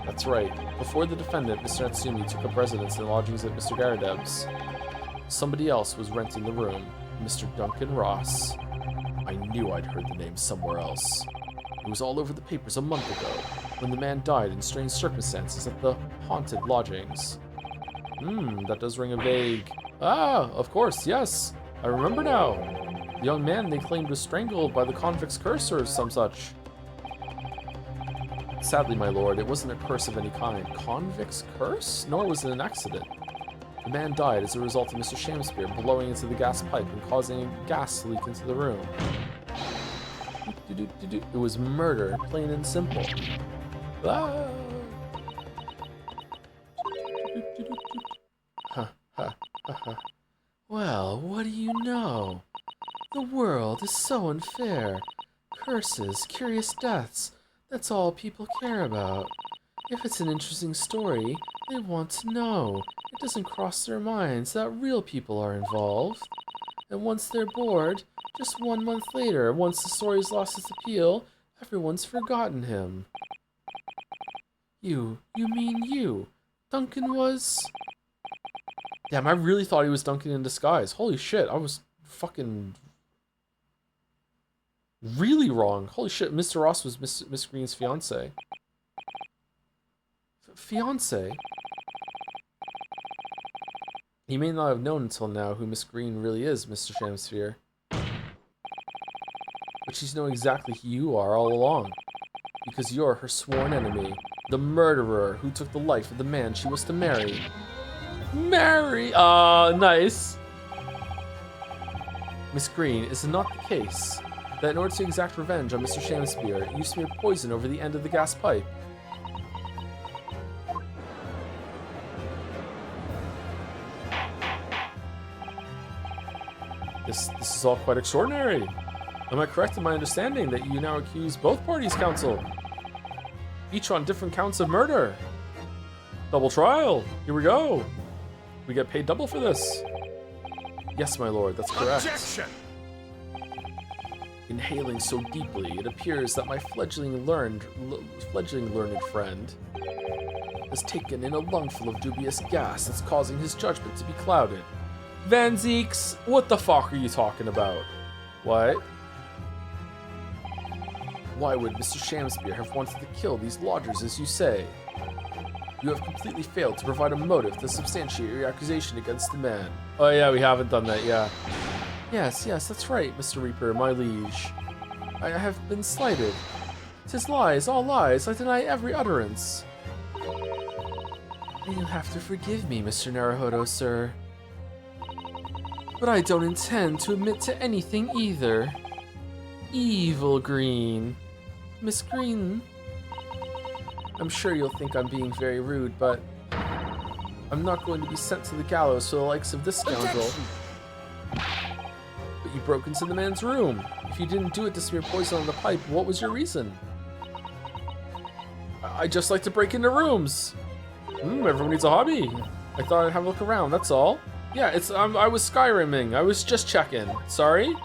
That's right. Before the defendant, Mr. Natsumi, took up residence in lodgings at Mr. Garadeb's, somebody else was renting the room. Mr. Duncan Ross. I knew I'd heard the name somewhere else. It was all over the papers a month ago, when the man died in strange circumstances at the haunted lodgings. That does ring a vague... Ah, of course, yes. I remember now. The young man they claimed was strangled by the convict's curse or some such. Sadly, my lord, it wasn't a curse of any kind. Convict's curse? Nor was it an accident. The man died as a result of Mr. Shamspeare blowing into the gas pipe and causing gas to leak into the room. It was murder, plain and simple. Ah. Well, what do you know? The world is so unfair. Curses, curious deaths, that's all people care about. If it's an interesting story, they want to know. It doesn't cross their minds that real people are involved. And once they're bored, just 1 month later, once the story's lost its appeal, everyone's forgotten him. You mean you? Duncan was... Damn, I really thought he was Duncan in disguise. Holy shit, I was fucking really wrong. Holy shit, Mr. Ross was Miss Green's fiance. Fiance? He may not have known until now who Miss Green really is, Mr. Shamsphere. But she's known exactly who you are all along. Because you're her sworn enemy. The murderer who took the life of the man she was to marry. Marry! Nice. Miss Green, is it not the case that in order to exact revenge on Mr. Shamsphere, you smeared poison over the end of the gas pipe? This is all quite extraordinary. Am I correct in my understanding that you now accuse both parties, counsel? Each on different counts of murder. Double trial. Here we go. We get paid double for this. Yes, my lord, that's correct. Objection! Inhaling so deeply, it appears that my fledgling learned friend has taken in a lungful of dubious gas that's causing his judgment to be clouded. Van Zeeks, what the fuck are you talking about? What? Why would Mr. Shamsphere have wanted to kill these lodgers, as you say? You have completely failed to provide a motive to substantiate your accusation against the man. Oh yeah, we haven't done that, yeah. Yes, that's right, Mr. Reaper, my liege. I have been slighted. 'Tis lies, all lies, I deny every utterance. You'll have to forgive me, Mr. Naruhodo, sir. But I don't intend to admit to anything either. Evil Green. Miss Green, I'm sure you'll think I'm being very rude, but I'm not going to be sent to the gallows for the likes of this scoundrel. But you broke into the man's room. If you didn't do it to smear poison on the pipe, what was your reason? I just like to break into rooms. Everyone needs a hobby. I thought I'd have a look around, that's all. Yeah, I was Skyrimming. I was just checking. Sorry?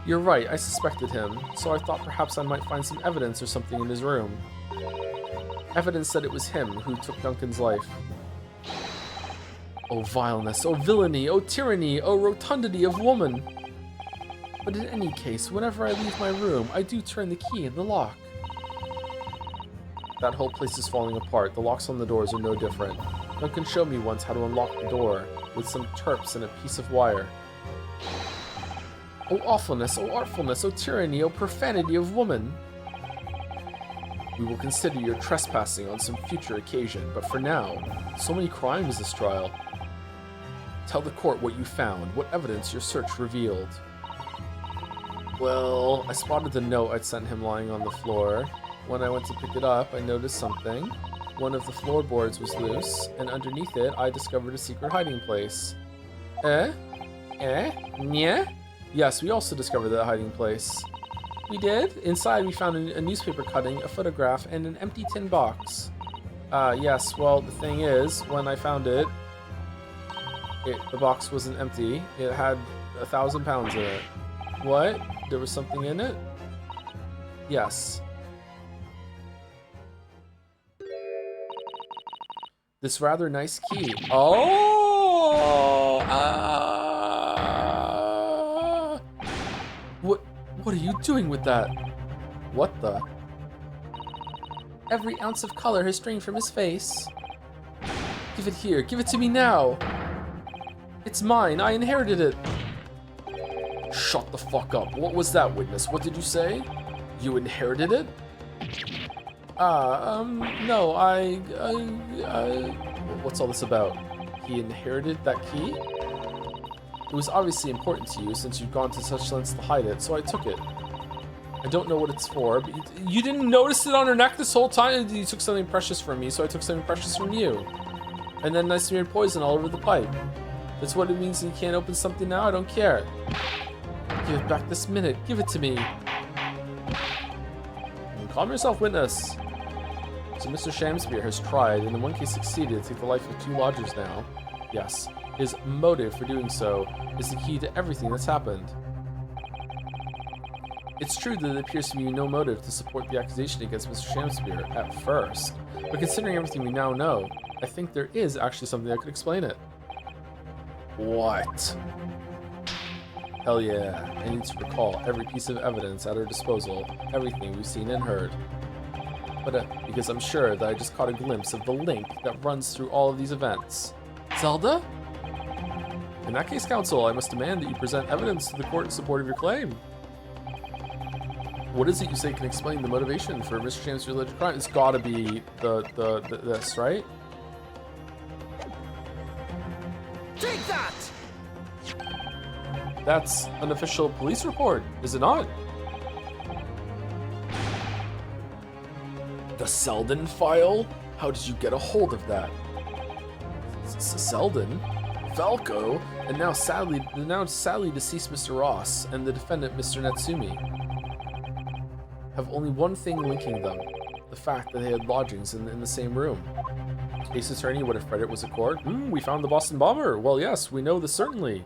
You're right, I suspected him, so I thought perhaps I might find some evidence or something in his room. Evidence that it was him who took Duncan's life. Oh vileness, oh villainy, oh tyranny, oh rotundity of woman! But in any case, whenever I leave my room, I do turn the key in the lock. That whole place is falling apart. The locks on the doors are no different. Duncan showed me once how to unlock the door with some terps and a piece of wire. Oh awfulness, oh artfulness, oh tyranny, oh profanity of woman! We will consider your trespassing on some future occasion, but for now, so many crimes this trial. Tell the court what you found, what evidence your search revealed. Well, I spotted the note I'd sent him lying on the floor. When I went to pick it up, I noticed something. One of the floorboards was loose, and underneath it, I discovered a secret hiding place. Yeah? Yes, we also discovered that hiding place. We did? Inside, we found a newspaper cutting, a photograph, and an empty tin box. Yes, well, the thing is, when I found it, the box wasn't empty. It had 1,000 pounds in it. What? There was something in it? Yes. This rather nice key. Oh! What are you doing with that? What the? Every ounce of color has drained from his face. Give it here. Give it to me now. It's mine. I inherited it. Shut the fuck up. What was that, witness? What did you say? You inherited it? No, What's all this about? He inherited that key? It was obviously important to you since you'd gone to such lengths to hide it, so I took it. I don't know what it's for, but you didn't notice it on her neck this whole time? You took something precious from me, so I took something precious from you. And then I smeared poison all over the pipe. That's what it means you can't open something now? I don't care. Give it back this minute. Give it to me. Calm yourself, witness. So Mr. Shamspeare has tried, and in one case succeeded, to take the life of 2 lodgers now. Yes, his motive for doing so is the key to everything that's happened. It's true that it appears to be no motive to support the accusation against Mr. Shamspeare at first, but considering everything we now know, I think there is actually something that could explain it. What? Hell yeah, I need to recall every piece of evidence at our disposal, everything we've seen and heard. But because I'm sure that I just caught a glimpse of the link that runs through all of these events. Zelda? In that case, counsel, I must demand that you present evidence to the court in support of your claim. What is it you say can explain the motivation for Mr. Shamspeare's alleged crime? It's gotta be this, right? Take that! That's an official police report, is it not? The Selden file? How did you get a hold of that? Selden? Falco? And now sadly deceased Mr. Ross and the defendant Mr. Natsumi have only one thing linking them, the fact that they had lodgings in the same room. Case attorney would have read it was a court. We found the Boston bomber. Well, yes, we know this certainly.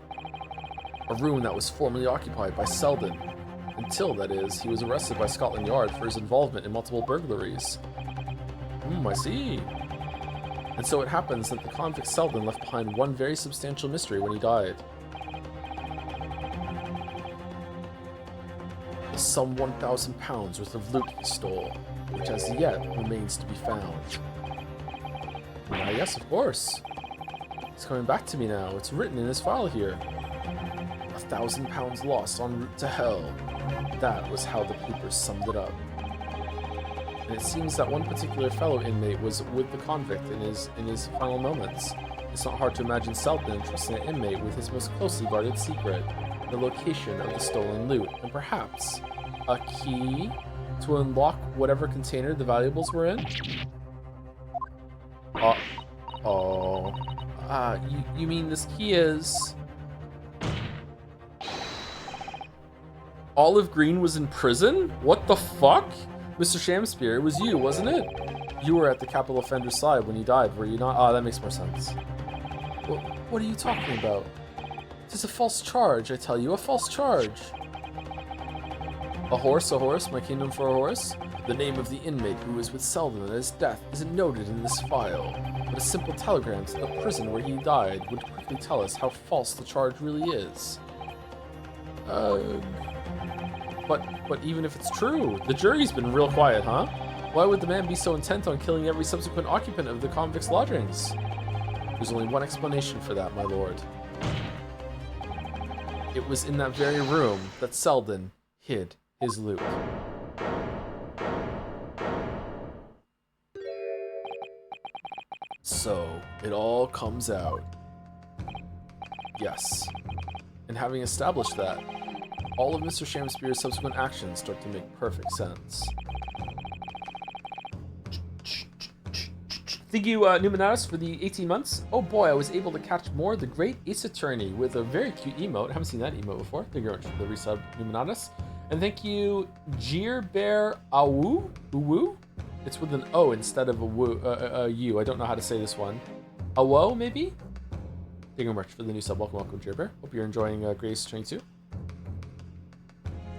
A room that was formerly occupied by Selden. Until, that is, he was arrested by Scotland Yard for his involvement in multiple burglaries. I see. And so it happens that the convict Selden left behind one very substantial mystery when he died. The some 1,000 pounds worth of loot he stole, which as yet remains to be found. Yes, of course. It's coming back to me now. It's written in his file here. 1,000 pounds lost en route to hell. That was how the papers summed it up. And it seems that one particular fellow inmate was with the convict in his final moments. It's not hard to imagine Selden entrusting an inmate with his most closely guarded secret, the location of the stolen loot, and perhaps a key to unlock whatever container the valuables were in? You mean this key is... Olive Green was in prison? What the fuck? Mr. Shamspeare, it was you, wasn't it? You were at the capital offender's side when he died, were you not? That makes more sense. What are you talking about? It's a false charge, I tell you, a false charge. A horse, my kingdom for a horse? The name of the inmate who was with Selden at his death isn't noted in this file, but a simple telegram to the prison where he died would quickly tell us how false the charge really is. But even if it's true, the jury's been real quiet, huh? Why would the man be so intent on killing every subsequent occupant of the convict's lodgings? There's only one explanation for that, my lord. It was in that very room that Selden hid his loot. So, it all comes out. Yes. And having established that, all of Mr. Shamspeare's subsequent actions start to make perfect sense. Thank you, Numinatus, for the 18 months. Oh boy, I was able to catch more. The Great Ace Attorney with a very cute emote. I haven't seen that emote before. Thank you very much for the resub, Numinatus. And thank you, Jeer Bear Awu. Uwu? It's with an O instead of a U. I don't know how to say this one. Awo, maybe? Thank you very much for the new sub. Welcome, welcome, Jeer Bear. Hope you're enjoying Great Ace Attorney too.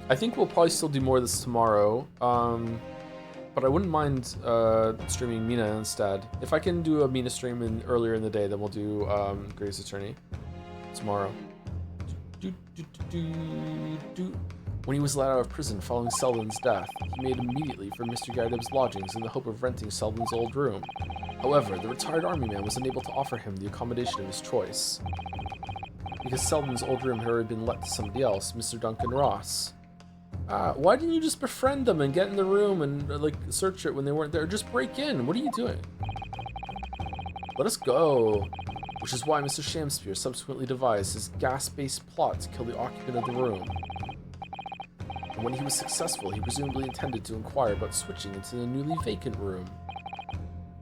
I think we'll probably still do more of this tomorrow. But I wouldn't mind streaming Mina instead. If I can do a Mina stream earlier in the day, then we'll do Great Ace Attorney tomorrow. When he was let out of prison following Selden's death, he made immediately for Mr. Gaideb's lodgings in the hope of renting Selden's old room. However, the retired army man was unable to offer him the accommodation of his choice. Because Selden's old room had already been let to somebody else, Mr. Duncan Ross. Why didn't you just befriend them and get in the room and like search it when they weren't there? Just break in. What are you doing? Let us go. Which is why Mr. Shamspeare subsequently devised his gas-based plot to kill the occupant of the room. And when he was successful, he presumably intended to inquire about switching into the newly vacant room.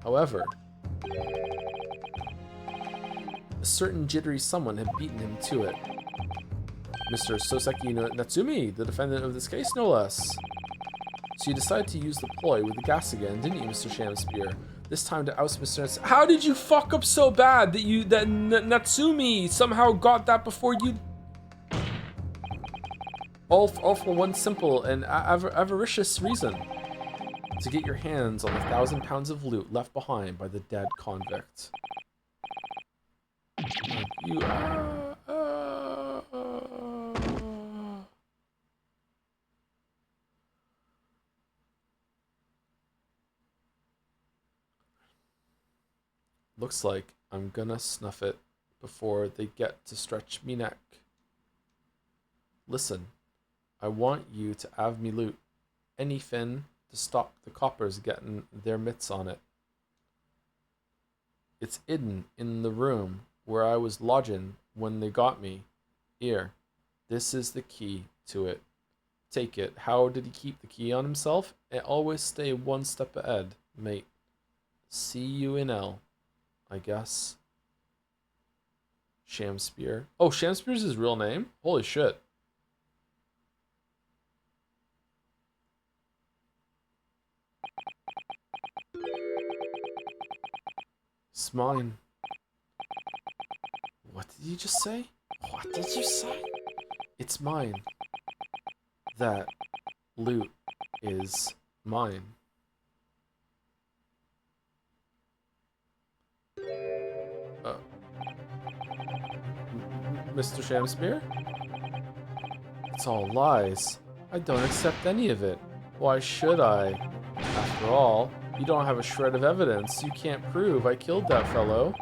However, a certain jittery someone had beaten him to it. Mr. Soseki Natsumi, the defendant of this case, no less. So you decided to use the ploy with the gas again, didn't you, Mr. Shamspeare? This time to oust Mr. Natsumi. How did you fuck up so bad that Natsumi somehow got that before you? All for one simple and avaricious reason. To get your hands on the 1,000 pounds of loot left behind by the dead convict. You Looks like I'm gonna snuff it before they get to stretch me neck. Listen, I want you to have me loot anything to stop the coppers getting their mitts on it. It's hidden in the room where I was lodging when they got me. Here, this is the key to it. Take it. How did he keep the key on himself? And always stay one step ahead, mate. See you in L, I guess. Shamspeare. Oh, Shamspeare's his real name? Holy shit. It's mine. What did you just say? What did you say? It's mine. That loot is mine. Mr. Shamspeare? It's all lies. I don't accept any of it. Why should I? After all, you don't have a shred of evidence. You can't prove I killed that fellow.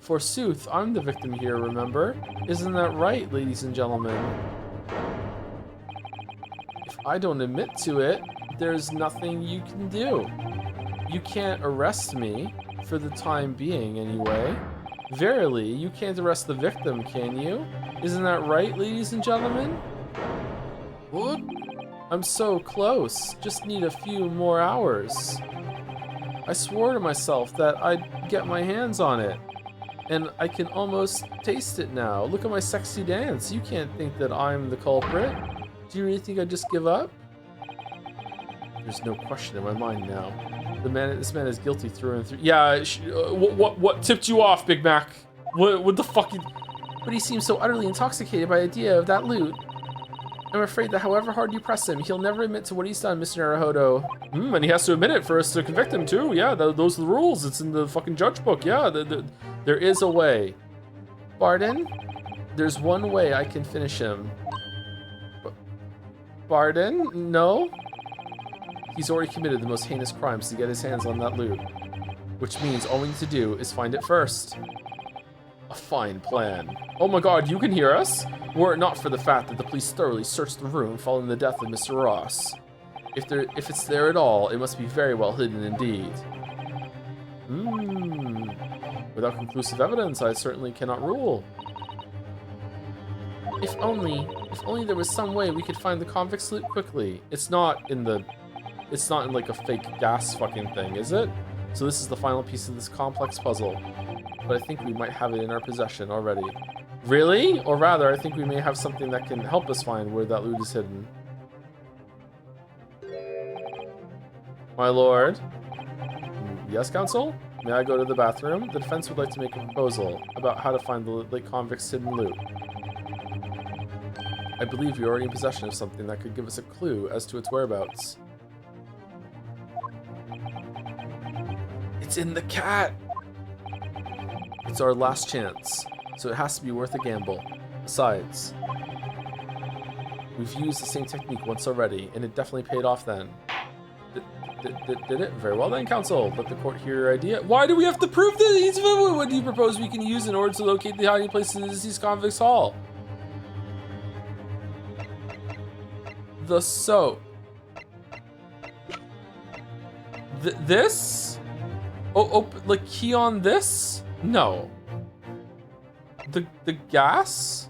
Forsooth, I'm the victim here, remember? Isn't that right, ladies and gentlemen? If I don't admit to it, there's nothing you can do. You can't arrest me, for the time being anyway. Verily, you can't arrest the victim, can you? Isn't that right, ladies and gentlemen? What? I'm so close. Just need a few more hours. I swore to myself that I'd get my hands on it. And I can almost taste it now. Look at my sexy dance. You can't think that I'm the culprit. Do you really think I'd just give up? There's no question in my mind now. This man is guilty through and through. Yeah, what tipped you off, Big Mac? What the fuck? But he seems so utterly intoxicated by the idea of that loot. I'm afraid that however hard you press him, he'll never admit to what he's done, Mr. Naruhodo. And he has to admit it for us to convict him too. Yeah, those are the rules. It's in the fucking judge book. Yeah, there is a way. Pardon? There's one way I can finish him. Pardon? No? He's already committed the most heinous crimes to get his hands on that loot. Which means all we need to do is find it first. A fine plan. Oh my god, you can hear us? Were it not for the fact that the police thoroughly searched the room following the death of Mr. Ross. If it's there at all, it must be very well hidden indeed. Without conclusive evidence, I certainly cannot rule. If only there was some way we could find the convict's loot quickly. It's not in like a fake gas fucking thing, is it? So this is the final piece of this complex puzzle. But I think we might have it in our possession already. Really? Or rather, I think we may have something that can help us find where that loot is hidden. My lord? Yes, counsel? May I go to the bathroom? The defense would like to make a proposal about how to find the late convict's hidden loot. I believe you're already in possession of something that could give us a clue as to its whereabouts. It's in the cat! It's our last chance, so it has to be worth a gamble. Besides, we've used the same technique once already, and it definitely paid off then. Did it? Very well then, counsel. Let the court hear your idea. Why do we have to prove this? What do you propose we can use in order to locate the hiding place in the deceased convict's hall? The soap. This? Oh, like key on this? No. The gas?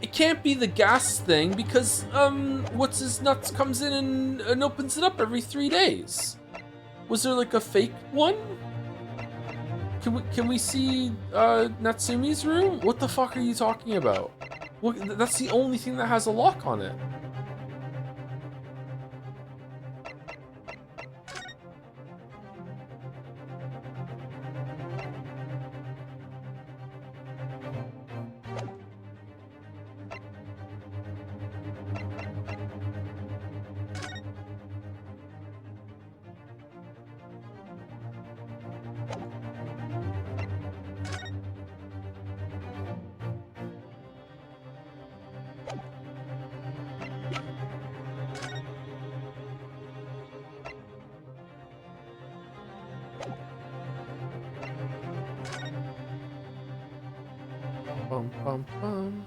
It can't be the gas thing because, what's his nuts comes in and opens it up every 3 days. Was there like a fake one? Can we see, Natsumi's room? What the fuck are you talking about? What, that's the only thing that has a lock on it. Bum, bum, bum.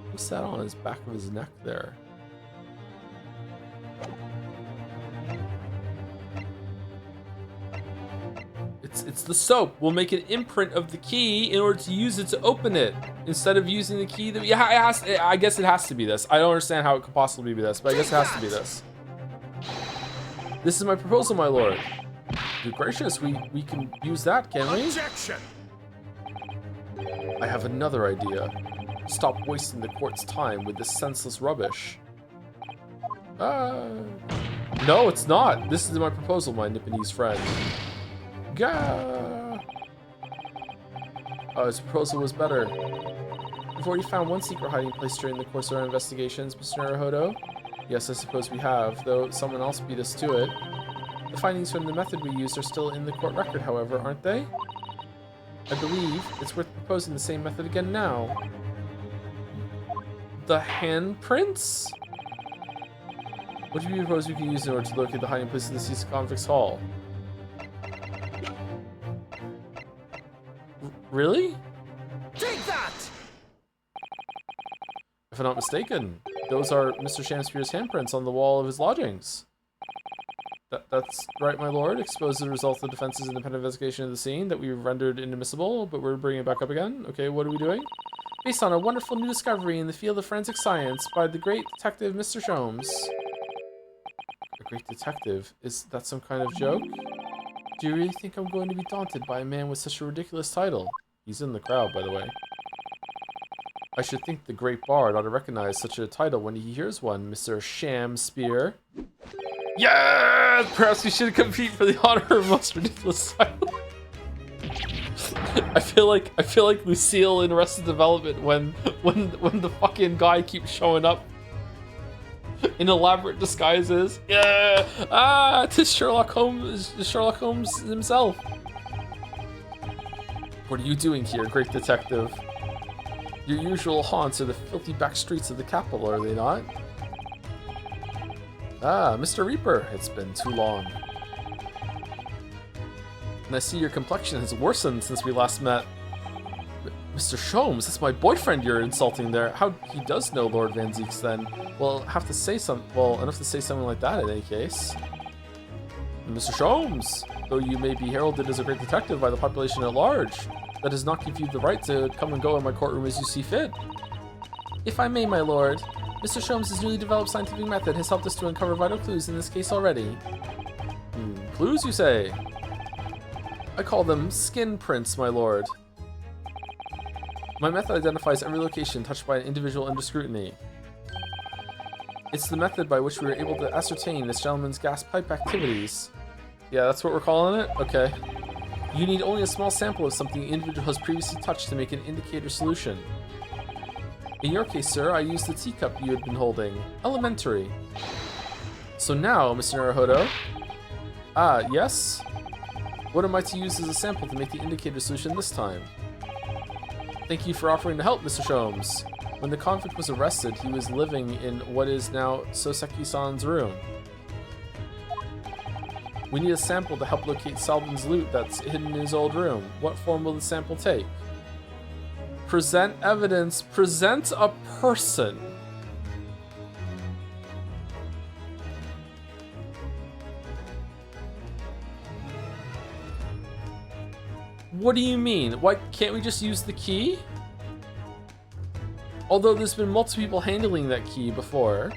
What's that on his back of his neck there? It's the soap. We'll make an imprint of the key in order to use it to open it instead of using the key that I guess it has to be this. I don't understand how it could possibly be this, but I guess it has to be this. This is my proposal, my lord. Good gracious, we can use that, can we? Objection! I have another idea. Stop wasting the court's time with this senseless rubbish. No, it's not. This is my proposal, my Nipponese friend. Gah! Oh, his proposal was better. We've already found one secret hiding place during the course of our investigations, Mr. Naruhodo. Yes, I suppose we have, though someone else beat us to it. The findings from the method we used are still in the court record, however, aren't they? I believe it's worth proposing the same method again now. The handprints? What do you propose we can use in order to locate the hiding place in the deceased convict's hall? Really? Take that! If I'm not mistaken, those are Mr. Shamspeare's handprints on the wall of his lodgings. That's right, my lord. Expose the result of the defense's independent investigation of the scene that we rendered inadmissible, but we're bringing it back up again. Okay, what are we doing? Based on a wonderful new discovery in the field of forensic science by the great detective Mr. Joms. A great detective? Is that some kind of joke? Do you really think I'm going to be daunted by a man with such a ridiculous title? He's in the crowd, by the way. I should think the great bard ought to recognize such a title when he hears one, Mr. Shamspeare. Yeah! Perhaps we should compete for the honor of most ridiculous asylum. I feel like Lucille in Arrested Development when the fucking guy keeps showing up in elaborate disguises. Yeah! Ah, tis Sherlock Holmes himself. What are you doing here, great detective? Your usual haunts are the filthy back streets of the capital, are they not? Ah, Mr. Reaper, it's been too long. And I see your complexion has worsened since we last met. Mr. Joms, that's my boyfriend you're insulting there. How he does know Lord Van Zieks then? Well, enough to say something like that in any case. Mr. Joms, though you may be heralded as a great detective by the population at large, that does not give you the right to come and go in my courtroom as you see fit. If I may, my lord, Mr. Joms' newly developed scientific method has helped us to uncover vital clues in this case already. Clues, you say? I call them skin prints, my lord. My method identifies every location touched by an individual under scrutiny. It's the method by which we were able to ascertain this gentleman's gas pipe activities. Yeah, that's what we're calling it? Okay. You need only a small sample of something the individual has previously touched to make an indicator solution. In your case, sir, I used the teacup you had been holding. Elementary. So now, Mr. Naruhodo. Ah, yes? What am I to use as a sample to make the indicator solution this time? Thank you for offering to help, Mr. Joms. When the convict was arrested, he was living in what is now Soseki-san's room. We need a sample to help locate Selden's loot that's hidden in his old room. What form will the sample take? Present evidence. Present a person. What do you mean? Why can't we just use the key? Although there's been multiple people handling that key before.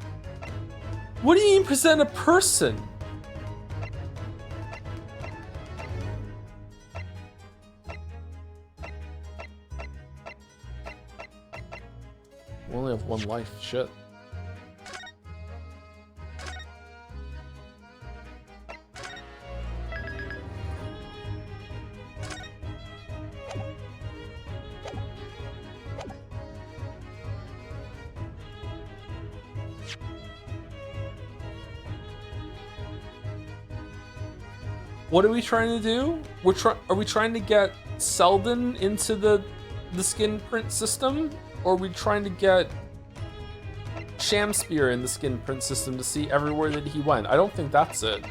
What do you mean present a person? We only have one life. Shit. What are we trying to do? Are we trying to get Selden into the skin print system? Or are we trying to get Shamspear in the skin print system to see everywhere that he went? I don't think that's it.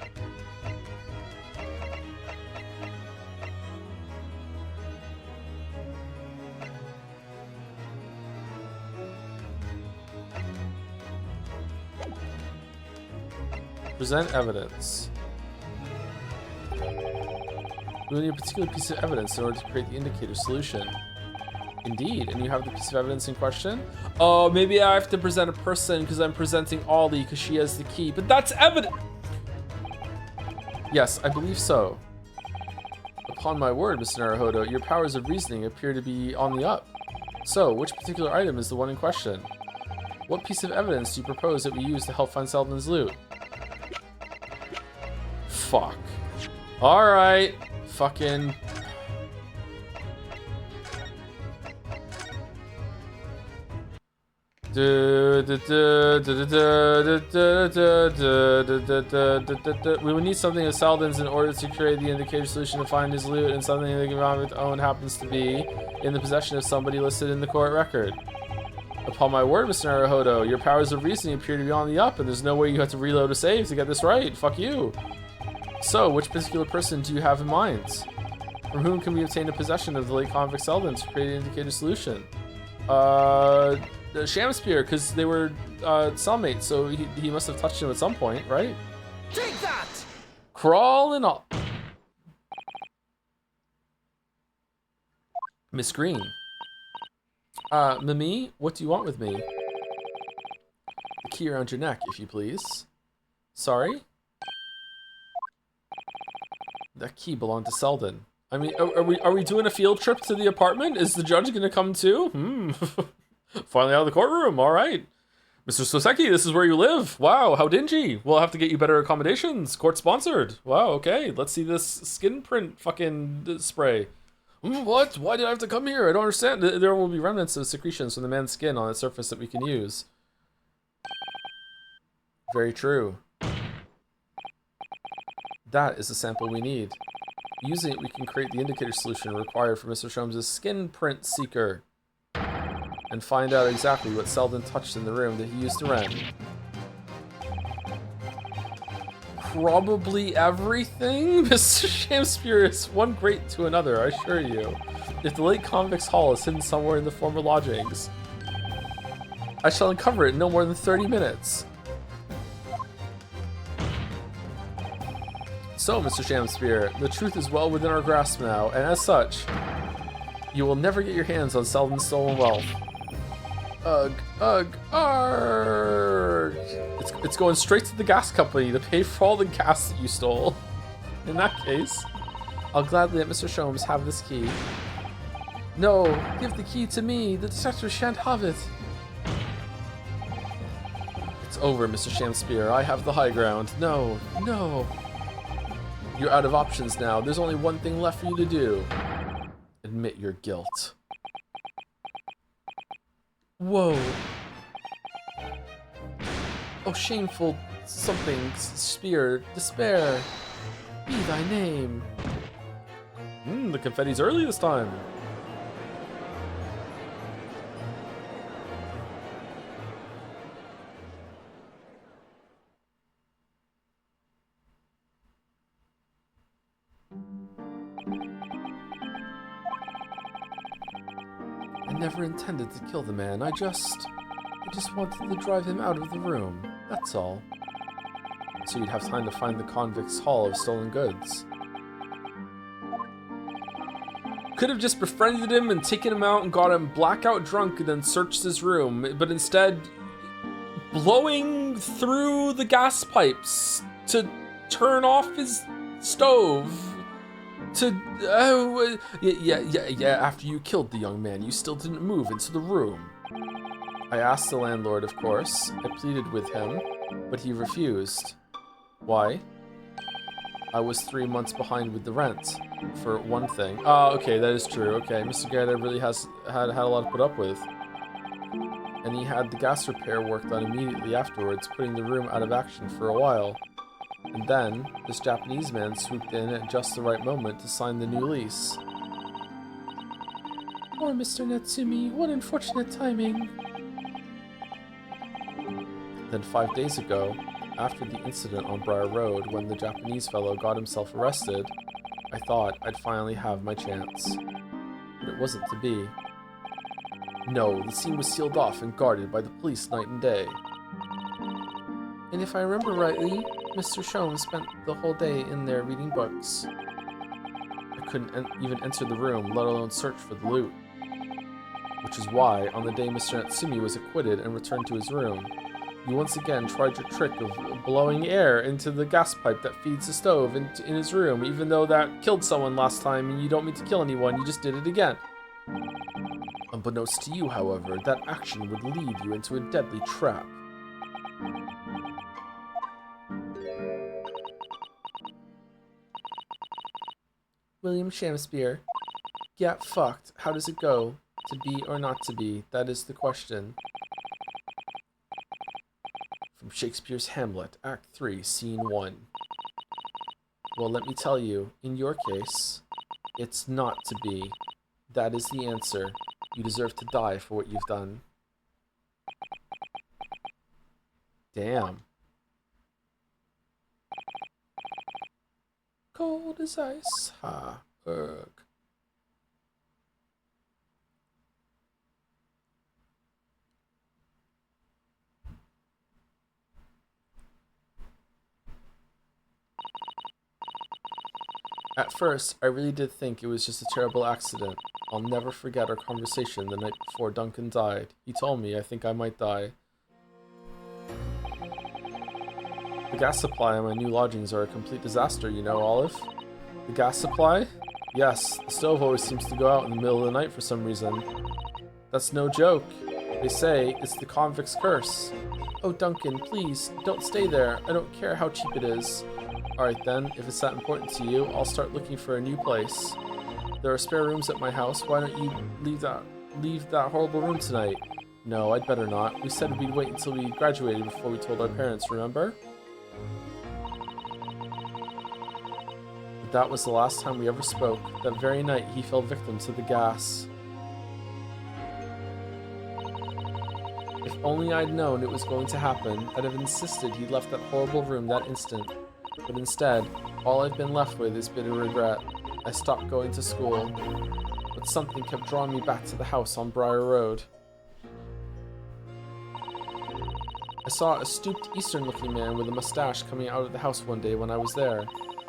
Present evidence. We need a particular piece of evidence in order to create the indicator solution. Indeed, and you have the piece of evidence in question? Oh, maybe I have to present a person because I'm presenting Ollie because she has the key, but that's evident! Yes, I believe so. Upon my word, Mr. Naruhodo, your powers of reasoning appear to be on the up. So, which particular item is the one in question? What piece of evidence do you propose that we use to help find Selden's loot? Fuck. Alright. Fucking... We would need something of Selden's in order to create the indicator solution to find his loot, and something the government own happens to be in the possession of somebody listed in the court record. Upon my word, Mr. Naruhodo, your powers of reasoning appear to be on the up, and there's no way you have to reload a save to get this right. Fuck you. So, which particular person do you have in mind? From whom can we obtain a possession of the late convict Selden to create an indicator solution? Shamspear, because they were cellmates, so he must have touched him at some point, right? Take that! Crawling up. Miss Green. Mimi, what do you want with me? The key around your neck, if you please. Sorry? That key belonged to Selden. I mean, are we doing a field trip to the apartment? Is the judge gonna come too? Finally out of the courtroom, all right. Mr. Soseki, this is where you live. Wow, how dingy. We'll have to get you better accommodations. Court sponsored. Wow, okay. Let's see this skin print fucking spray. What? Why did I have to come here? I don't understand. There will be remnants of secretions from the man's skin on its surface that we can use. Very true. That is the sample we need. Using it, we can create the indicator solution required for Mr. Joms' skin print seeker. And find out exactly what Selden touched in the room that he used to rent. Probably everything? Mr. Shakespeare is one great to another, I assure you. If the late convict's hall is hidden somewhere in the former lodgings, I shall uncover it in no more than 30 minutes. So, Mr. Shamspear, the truth is well within our grasp now, and as such, you will never get your hands on Selden's stolen wealth. Ugh, arg! It's going straight to the gas company to pay for all the gas that you stole. In that case, I'll gladly let Mr. Joms have this key. No, give the key to me. The detective shan't have it. It's over, Mr. Shamspear. I have the high ground. No, no. You're out of options now. There's only one thing left for you to do. Admit your guilt. Whoa. Oh, shameful something, spear, despair. Be thy name. The confetti's early this time. I never intended to kill the man. I just wanted to drive him out of the room. That's all. So you'd have time to find the convict's haul of stolen goods. Could have just befriended him and taken him out and got him blackout drunk and then searched his room, but instead blowing through the gas pipes to turn off his stove. Yeah, after you killed the young man, you still didn't move into the room. I asked the landlord, of course. I pleaded with him, but he refused. Why? I was 3 months behind with the rent, for one thing. Oh, okay, that is true. Okay, Mr. Garrett really has had a lot to put up with. And he had the gas repair work done immediately afterwards, putting the room out of action for a while. And then, this Japanese man swooped in at just the right moment to sign the new lease. Poor Mr. Natsumi, what unfortunate timing. Then 5 days ago, after the incident on Briar Road when the Japanese fellow got himself arrested, I thought I'd finally have my chance. But it wasn't to be. No, the scene was sealed off and guarded by the police night and day. And if I remember rightly, Mr. Joms spent the whole day in there reading books. I couldn't even enter the room, let alone search for the loot. Which is why, on the day Mr. Natsumi was acquitted and returned to his room, you once again tried your trick of blowing air into the gas pipe that feeds the stove in his room, even though that killed someone last time and you don't mean to kill anyone, you just did it again. Unbeknownst to you, however, that action would lead you into a deadly trap. William Shamspear. Get fucked. How does it go? To be or not to be? That is the question. From Shakespeare's Hamlet, Act 3, Scene 1. Well, let me tell you, in your case, it's not to be. That is the answer. You deserve to die for what you've done. Damn. Cold as ice. Ha. Ugh. At first, I really did think it was just a terrible accident. I'll never forget our conversation the night before Duncan died. He told me I think I might die. The gas supply in my new lodgings are a complete disaster, you know, Olive. The gas supply? Yes, the stove always seems to go out in the middle of the night for some reason. That's no joke. They say it's the convict's curse. Oh, Duncan, please, don't stay there. I don't care how cheap it is. Alright then, if it's that important to you, I'll start looking for a new place. There are spare rooms at my house. Why don't you leave that horrible room tonight? No, I'd better not. We said we'd wait until we graduated before we told our parents, remember? But that was the last time we ever spoke. That very night, he fell victim to the gas. If only I'd known it was going to happen, I'd have insisted he'd left that horrible room that instant. But instead, all I've been left with is bitter regret. I stopped going to school, but something kept drawing me back to the house on Briar Road. I saw a stooped Eastern-looking man with a mustache coming out of the house one day when I was there.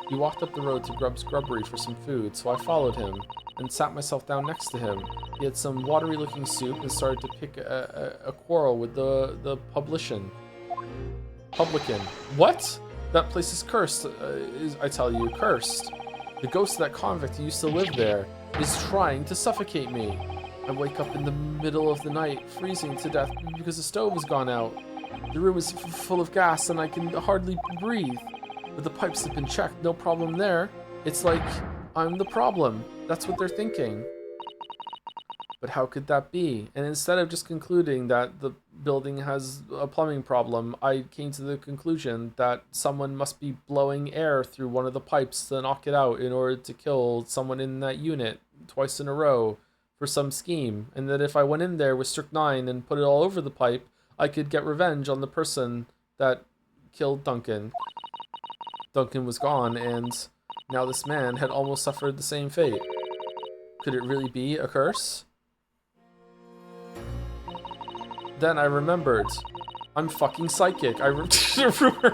He walked up the road to Grub's Grubbery for some food, so I followed him and sat myself down next to him. He had some watery-looking soup and started to pick a quarrel with the publican. What? That place is cursed, I tell you, cursed. The ghost of that convict who used to live there is trying to suffocate me. I wake up in the middle of the night, freezing to death because the stove has gone out. The room is full of gas and I can hardly breathe. But the pipes have been checked, no problem there. It's like I'm the problem. That's what they're thinking. But how could that be? And instead of just concluding that the building has a plumbing problem, I came to the conclusion that someone must be blowing air through one of the pipes to knock it out in order to kill someone in that unit twice in a row for some scheme. And that if I went in there with strychnine and put it all over the pipe, I could get revenge on the person that killed Duncan. Duncan was gone, and now this man had almost suffered the same fate. Could it really be a curse? Then I remembered. I'm fucking psychic. I rumor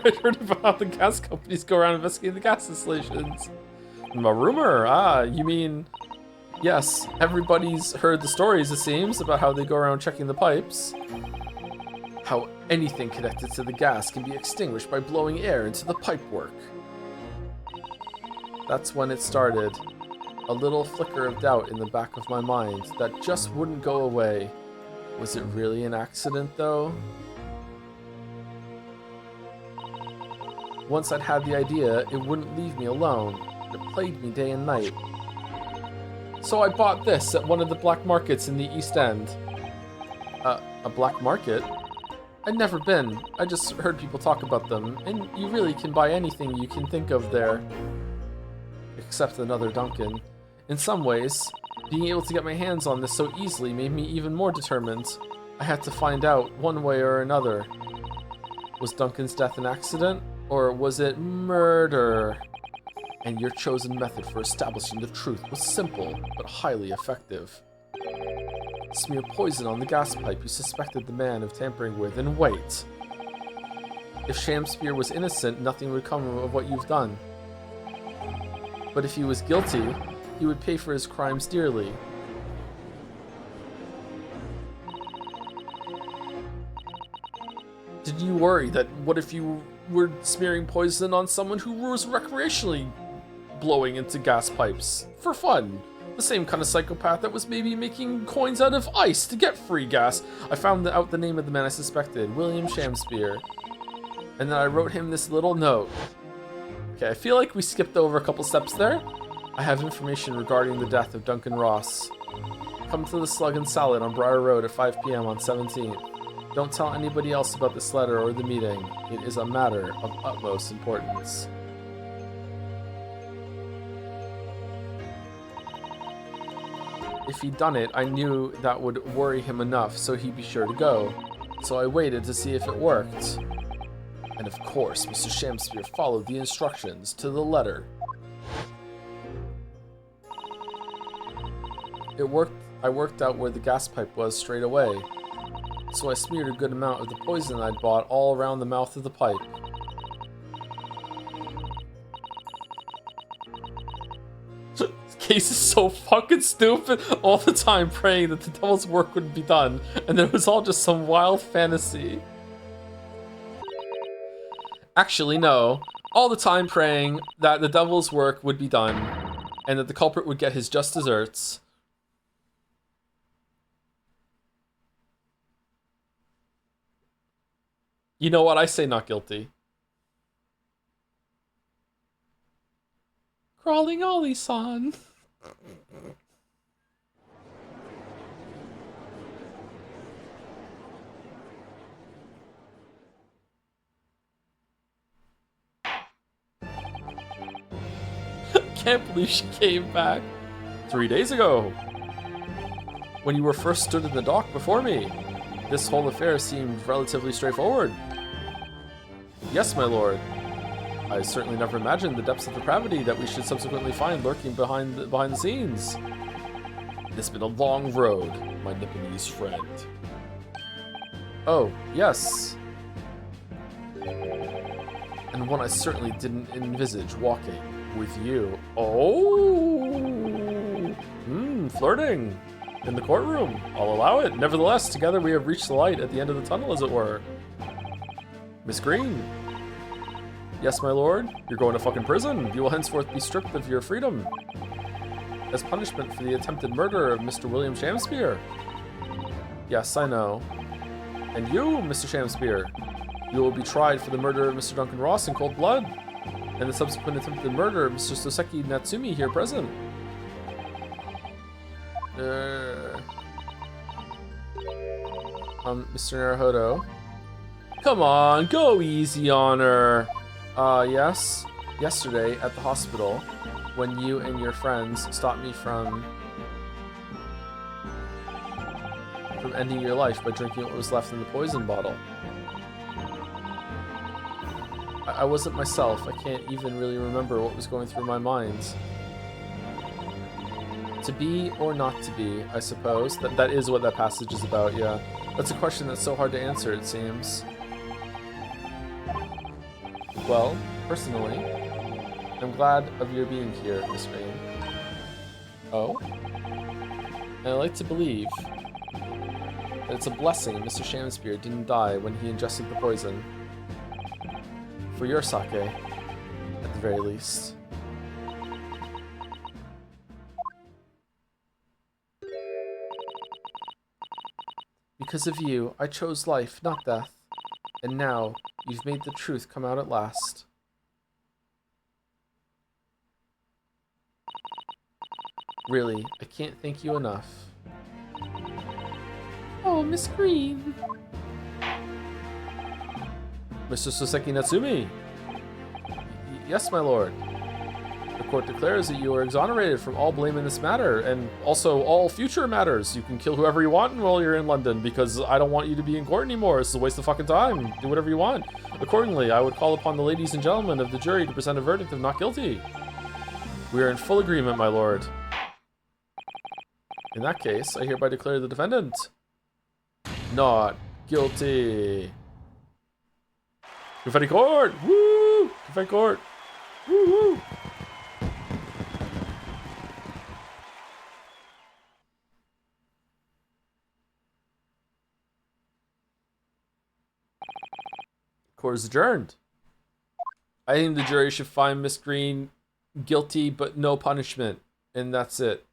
I heard about how the gas companies go around investigating the gas installations. A rumor? Ah, you mean... Yes, everybody's heard the stories, it seems, about how they go around checking the pipes. How anything connected to the gas can be extinguished by blowing air into the pipework. That's when it started. A little flicker of doubt in the back of my mind that just wouldn't go away. Was it really an accident, though? Once I'd had the idea, it wouldn't leave me alone. It plagued me day and night. So I bought this at one of the black markets in the East End. A black market? I'd never been. I just heard people talk about them, and you really can buy anything you can think of there. Except another Duncan. In some ways, being able to get my hands on this so easily made me even more determined. I had to find out one way or another. Was Duncan's death an accident, or was it murder? And your chosen method for establishing the truth was simple, but highly effective. Smear poison on the gas pipe you suspected the man of tampering with, and wait. If Shamspeare was innocent, nothing would come of what you've done. But if he was guilty, he would pay for his crimes dearly. Did you worry that what if you were smearing poison on someone who was recreationally blowing into gas pipes for fun? The same kind of psychopath that was maybe making coins out of ice to get free gas. I found out the name of the man I suspected, William Shamspeare. And then I wrote him this little note. Okay, I feel like we skipped over a couple steps there. I have information regarding the death of Duncan Ross. Come to the Slug and Salad on Briar Road at 5 p.m. on 17th. Don't tell anybody else about this letter or the meeting. It is a matter of utmost importance. If he'd done it, I knew that would worry him enough so he'd be sure to go. So I waited to see if it worked. And of course, Mr. Shamspeare followed the instructions to the letter. It worked. I worked out where the gas pipe was straight away. So I smeared a good amount of the poison I'd bought all around the mouth of the pipe. This case is so fucking stupid. All the time praying that the devil's work would be done, and then it was all just some wild fantasy. Actually, no. All the time praying that the devil's work would be done, and that the culprit would get his just desserts. You know what? I say not guilty. Crawling Ollie-san. Can't believe she came back 3 days ago. When you were first stood in the dock before me. This whole affair seemed relatively straightforward. Yes, my lord. I certainly never imagined the depths of depravity that we should subsequently find lurking behind the scenes. It's been a long road, my Nipponese friend. Oh, yes. And one I certainly didn't envisage walking with you. Oh! Flirting. In the courtroom. I'll allow it. Nevertheless, together we have reached the light at the end of the tunnel, as it were. Miss Green. Yes, my lord. You're going to fucking prison. You will henceforth be stripped of your freedom. As punishment for the attempted murder of Mr. William Shamspeare. Yes, I know. And you, Mr. Shamspeare. You will be tried for the murder of Mr. Duncan Ross in cold blood. And the subsequent attempted murder of Mr. Soseki Natsumi here present. Mr. Naruhodo. Come on, go easy on her. Yes. Yesterday at the hospital, when you and your friends stopped me from ending your life by drinking what was left in the poison bottle. I wasn't myself. I can't even really remember what was going through my mind. To be or not to be, I suppose. That is what that passage is about, yeah. That's a question that's so hard to answer, it seems. Well, personally, I'm glad of your being here, Miss Green. Oh? And I like to believe that it's a blessing Mr. Shamspeare didn't die when he ingested the poison. For your sake, at the very least. Because of you, I chose life, not death. And now, you've made the truth come out at last. Really, I can't thank you enough. Oh, Miss Green. Mr. Soseki Natsumi. Yes, my lord. The court declares that you are exonerated from all blame in this matter, and also all future matters. You can kill whoever you want while you're in London, because I don't want you to be in court anymore. It's a waste of fucking time. Do whatever you want. Accordingly, I would call upon the ladies and gentlemen of the jury to present a verdict of not guilty. We are in full agreement, my lord. In that case, I hereby declare the defendant not guilty. Confetti court! Woo! Confetti court! Woo woo! Court is adjourned. I think the jury should find Miss Green guilty but no punishment, and that's it.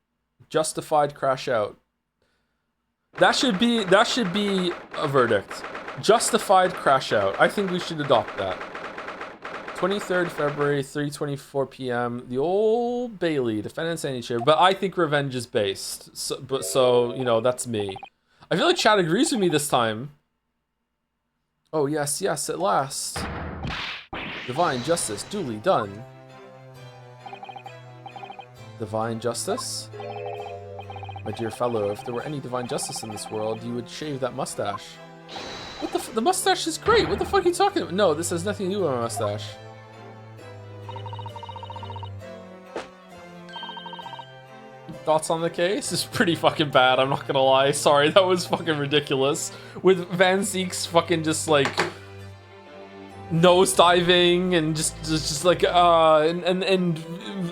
Justified crash out. That should be a verdict. Justified crash out. I think we should adopt that. 23rd February, 3:24 p.m. The Old Bailey, defendant's anti-chair. But I think revenge is based. So you know, that's me. I feel like Chad agrees with me this time. Oh yes, yes, at last. Divine justice duly done. Divine justice? My dear fellow, if there were any divine justice in this world, you would shave that mustache. What the mustache is great. What the fuck are you talking about? No, this has nothing to do with my mustache. Thoughts on the case? It's pretty fucking bad, I'm not gonna lie. Sorry, that was fucking ridiculous. With Van Zeek's fucking just like nose diving and just like and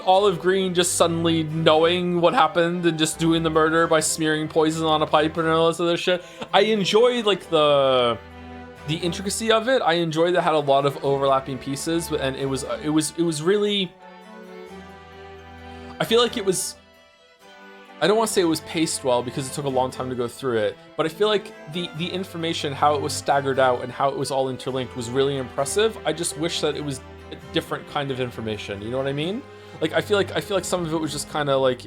Olive Green just suddenly knowing what happened and just doing the murder by smearing poison on a pipe and all this other shit. I enjoyed like the intricacy of it. I enjoyed that it had a lot of overlapping pieces, and it was really, I feel like it was I don't want to say it was paced well because it took a long time to go through it, but I feel like the information, how it was staggered out and how it was all interlinked was really impressive. I just wish that it was a different kind of information. You know what I mean? Like I feel like some of it was just kind of like,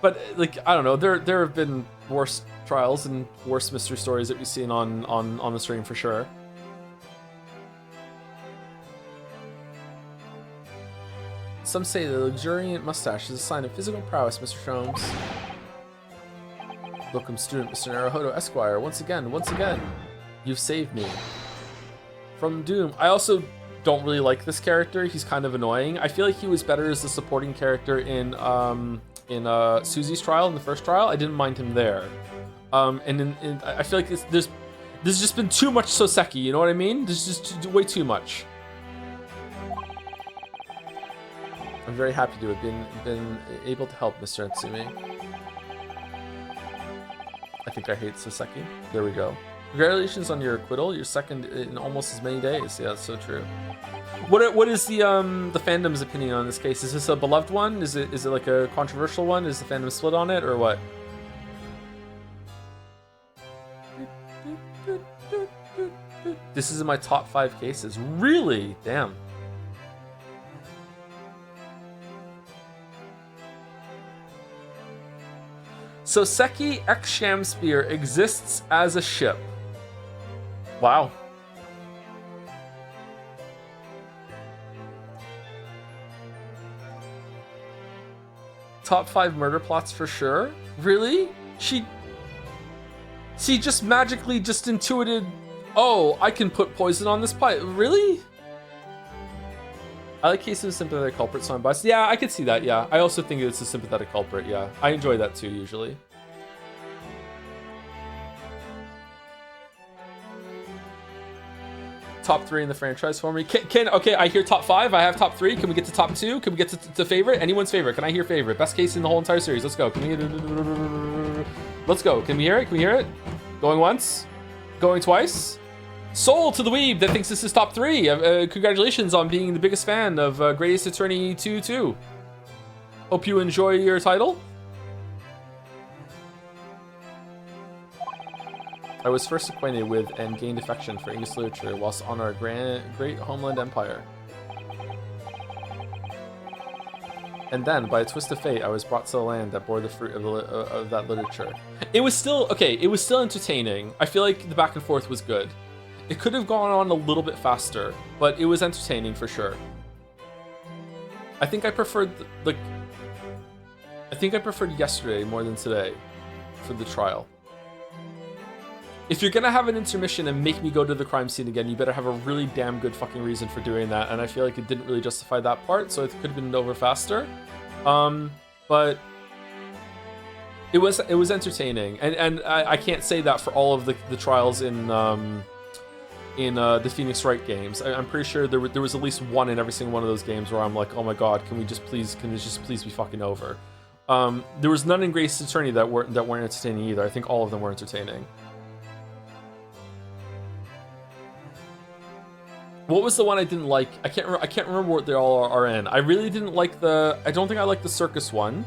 but like I don't know. There have been worse trials and worse mystery stories that we've seen on the stream for sure. Some say the luxuriant mustache is a sign of physical prowess, Mr. Joms. Welcome, student Mr. Naruhodo Esquire. Once again, you've saved me from doom. I also don't really like this character. He's kind of annoying. I feel like he was better as the supporting character in Susie's trial, in the first trial. I didn't mind him there. And I feel like there's just been too much Soseki. You know what I mean? There's just way too much. I'm very happy to have been able to help Mr. Natsumi. I think I hate Soseki. There we go. Congratulations on your acquittal. You're second in almost as many days. Yeah, that's so true. What is the fandom's opinion on this case? Is this a beloved one? Is it like a controversial one? Is the fandom split on it or what? This is in my top 5 cases. Really? Damn. Soseki x Shamspear exists as a ship. Wow. Top 5 murder plots for sure? Really? She just magically just intuited, oh, I can put poison on this pipe. Really? I like cases of sympathetic culprit, so I'm biased. Yeah, I could see that, yeah. I also think it's a sympathetic culprit, yeah. I enjoy that too, usually. Top 3 in the franchise for me. Okay, I hear top 5. I have top 3. Can we get to top 2? Can we get to favorite? Anyone's favorite? Can I hear favorite? Best case in the whole entire series. Let's go. Let's go. Can we hear it? Can we hear it? Going once? Going twice? Soul to the weeb that thinks this is top 3. Congratulations on being the biggest fan of Greatest Attorney 2. Hope you enjoy your title. I was first acquainted with and gained affection for English literature whilst on our great homeland empire. And then, by a twist of fate, I was brought to the land that bore the fruit of that literature. It was still, okay, it was still entertaining. I feel like the back and forth was good. It could have gone on a little bit faster, but it was entertaining for sure. I think I preferred, I think I preferred yesterday more than today for the trial. If you're gonna have an intermission and make me go to the crime scene again, you better have a really damn good fucking reason for doing that. And I feel like it didn't really justify that part, so it could have been over faster. But it was entertaining, and I can't say that for all of the trials in the Phoenix Wright games. I'm pretty sure there was at least one in every single one of those games where I'm like, oh my god, can this just please be fucking over? There was none in Greatest Attorney that weren't entertaining either. I think all of them were entertaining. What was the one I didn't like? I can't remember what they all are in. I really didn't like I don't think I liked the circus one.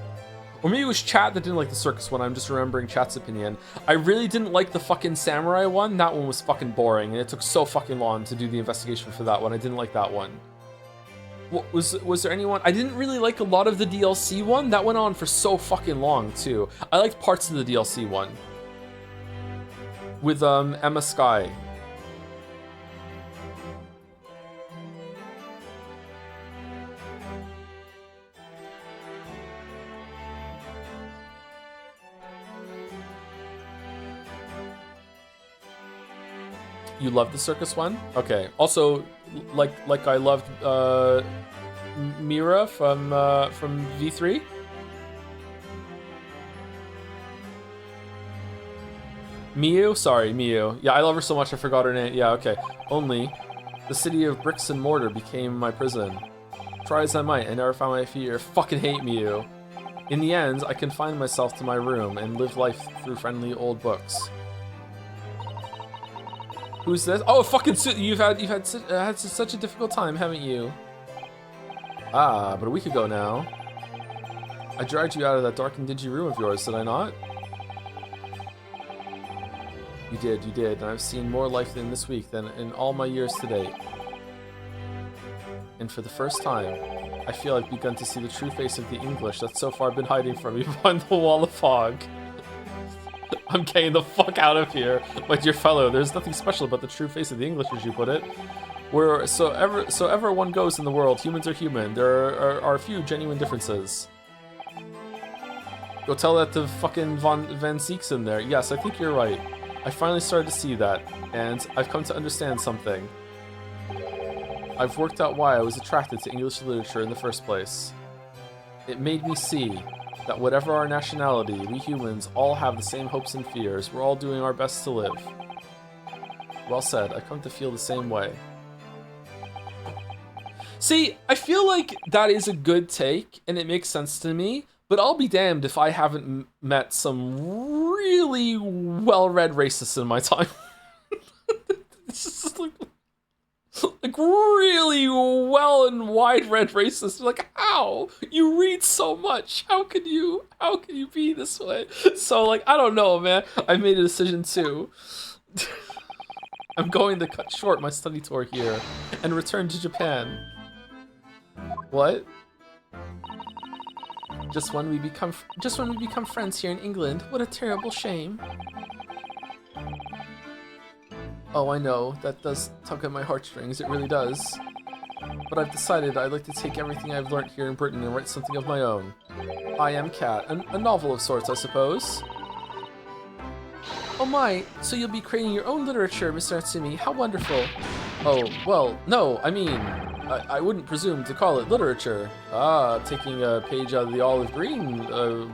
Or maybe it was chat that didn't like the circus one. I'm just remembering chat's opinion. I really didn't like the fucking samurai one. That one was fucking boring, and it took so fucking long to do the investigation for that one. I didn't like that one. Was there anyone? I didn't really like a lot of the DLC one. That went on for so fucking long too. I liked parts of the DLC one. With Emma Skye. You loved the circus one? Okay. Also, like I loved Mira from V3. Miyu? Sorry, Miyu. Yeah, I love her so much I forgot her name. Yeah, okay. Only, the city of bricks and mortar became my prison. Try as I might, I never found my feet. I fucking hate Miyu. In the end, I confined myself to my room and lived life through friendly old books. Who's this? Oh, fucking you've had such a difficult time, haven't you? Ah, but a week ago now. I dragged you out of that dark and dingy room of yours, did I not? You did, and I've seen more life in this week than in all my years to date. And for the first time, I feel I've begun to see the true face of the English that's so far been hiding from me behind the wall of fog. I'm getting the fuck out of here, my dear fellow. There's nothing special about the true face of the English, as you put it. Where so ever one goes in the world, humans are human. There are a few genuine differences. Go tell that to fucking Van Zeek's in there. Yes, I think you're right. I finally started to see that, and I've come to understand something. I've worked out why I was attracted to English literature in the first place. It made me see that whatever our nationality, we humans all have the same hopes and fears. We're all doing our best to live. Well said. I've come to feel the same way. See, I feel like that is a good take, and it makes sense to me, but I'll be damned if I haven't met some really well-read racists in my time. It's just like really well and wide-read racists. Like, how? You read so much. How can you be this way? So, like, I don't know, man. I made a decision too. I'm going to cut short my study tour here and return to Japan. What? Just when we become friends here in England. What a terrible shame. Oh, I know. That does tug at my heartstrings. It really does. But I've decided I'd like to take everything I've learned here in Britain and write something of my own. I Am Cat. A novel of sorts, I suppose. Oh my, so you'll be creating your own literature, Mr. Natsumi. How wonderful. Oh, well, no, I mean, I wouldn't presume to call it literature. Ah, taking a page out of the Olive Green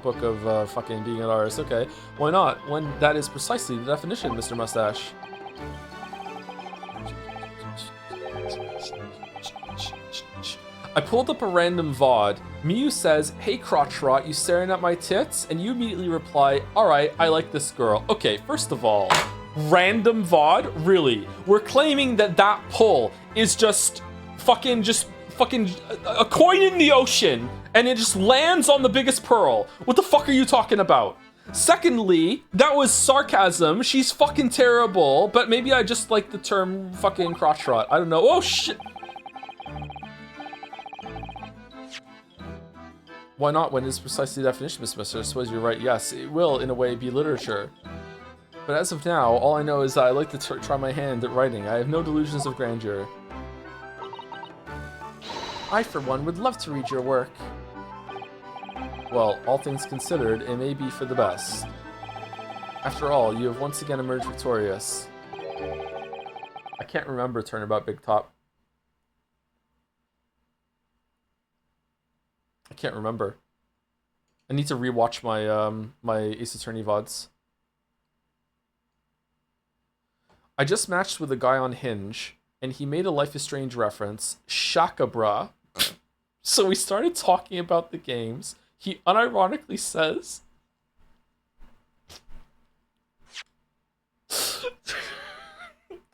book of fucking being an artist. Okay, why not? When that is precisely the definition, Mr. Mustache. I pulled up a random VOD. Miyu says, "Hey crotch rot, you staring at my tits?" And you immediately reply, "Alright, I like this girl." Okay, first of all, random VOD? Really? We're claiming that pull is just fucking a coin in the ocean and it just lands on the biggest pearl. What the fuck are you talking about? Secondly, that was sarcasm. She's fucking terrible, but maybe I just like the term fucking crotch rot. I don't know. Oh shit. Why not when it's precisely the definition, Miss Mister? I suppose you're right. Yes, it will, in a way, be literature. But as of now, all I know is that I like to try my hand at writing. I have no delusions of grandeur. I, for one, would love to read your work. Well, all things considered, it may be for the best. After all, you have once again emerged victorious. I can't remember Turnabout Big Top. I can't remember. I need to rewatch my my Ace Attorney VODs. I just matched with a guy on Hinge, and he made a Life is Strange reference. Shaka bra. So we started talking about the games. He unironically says,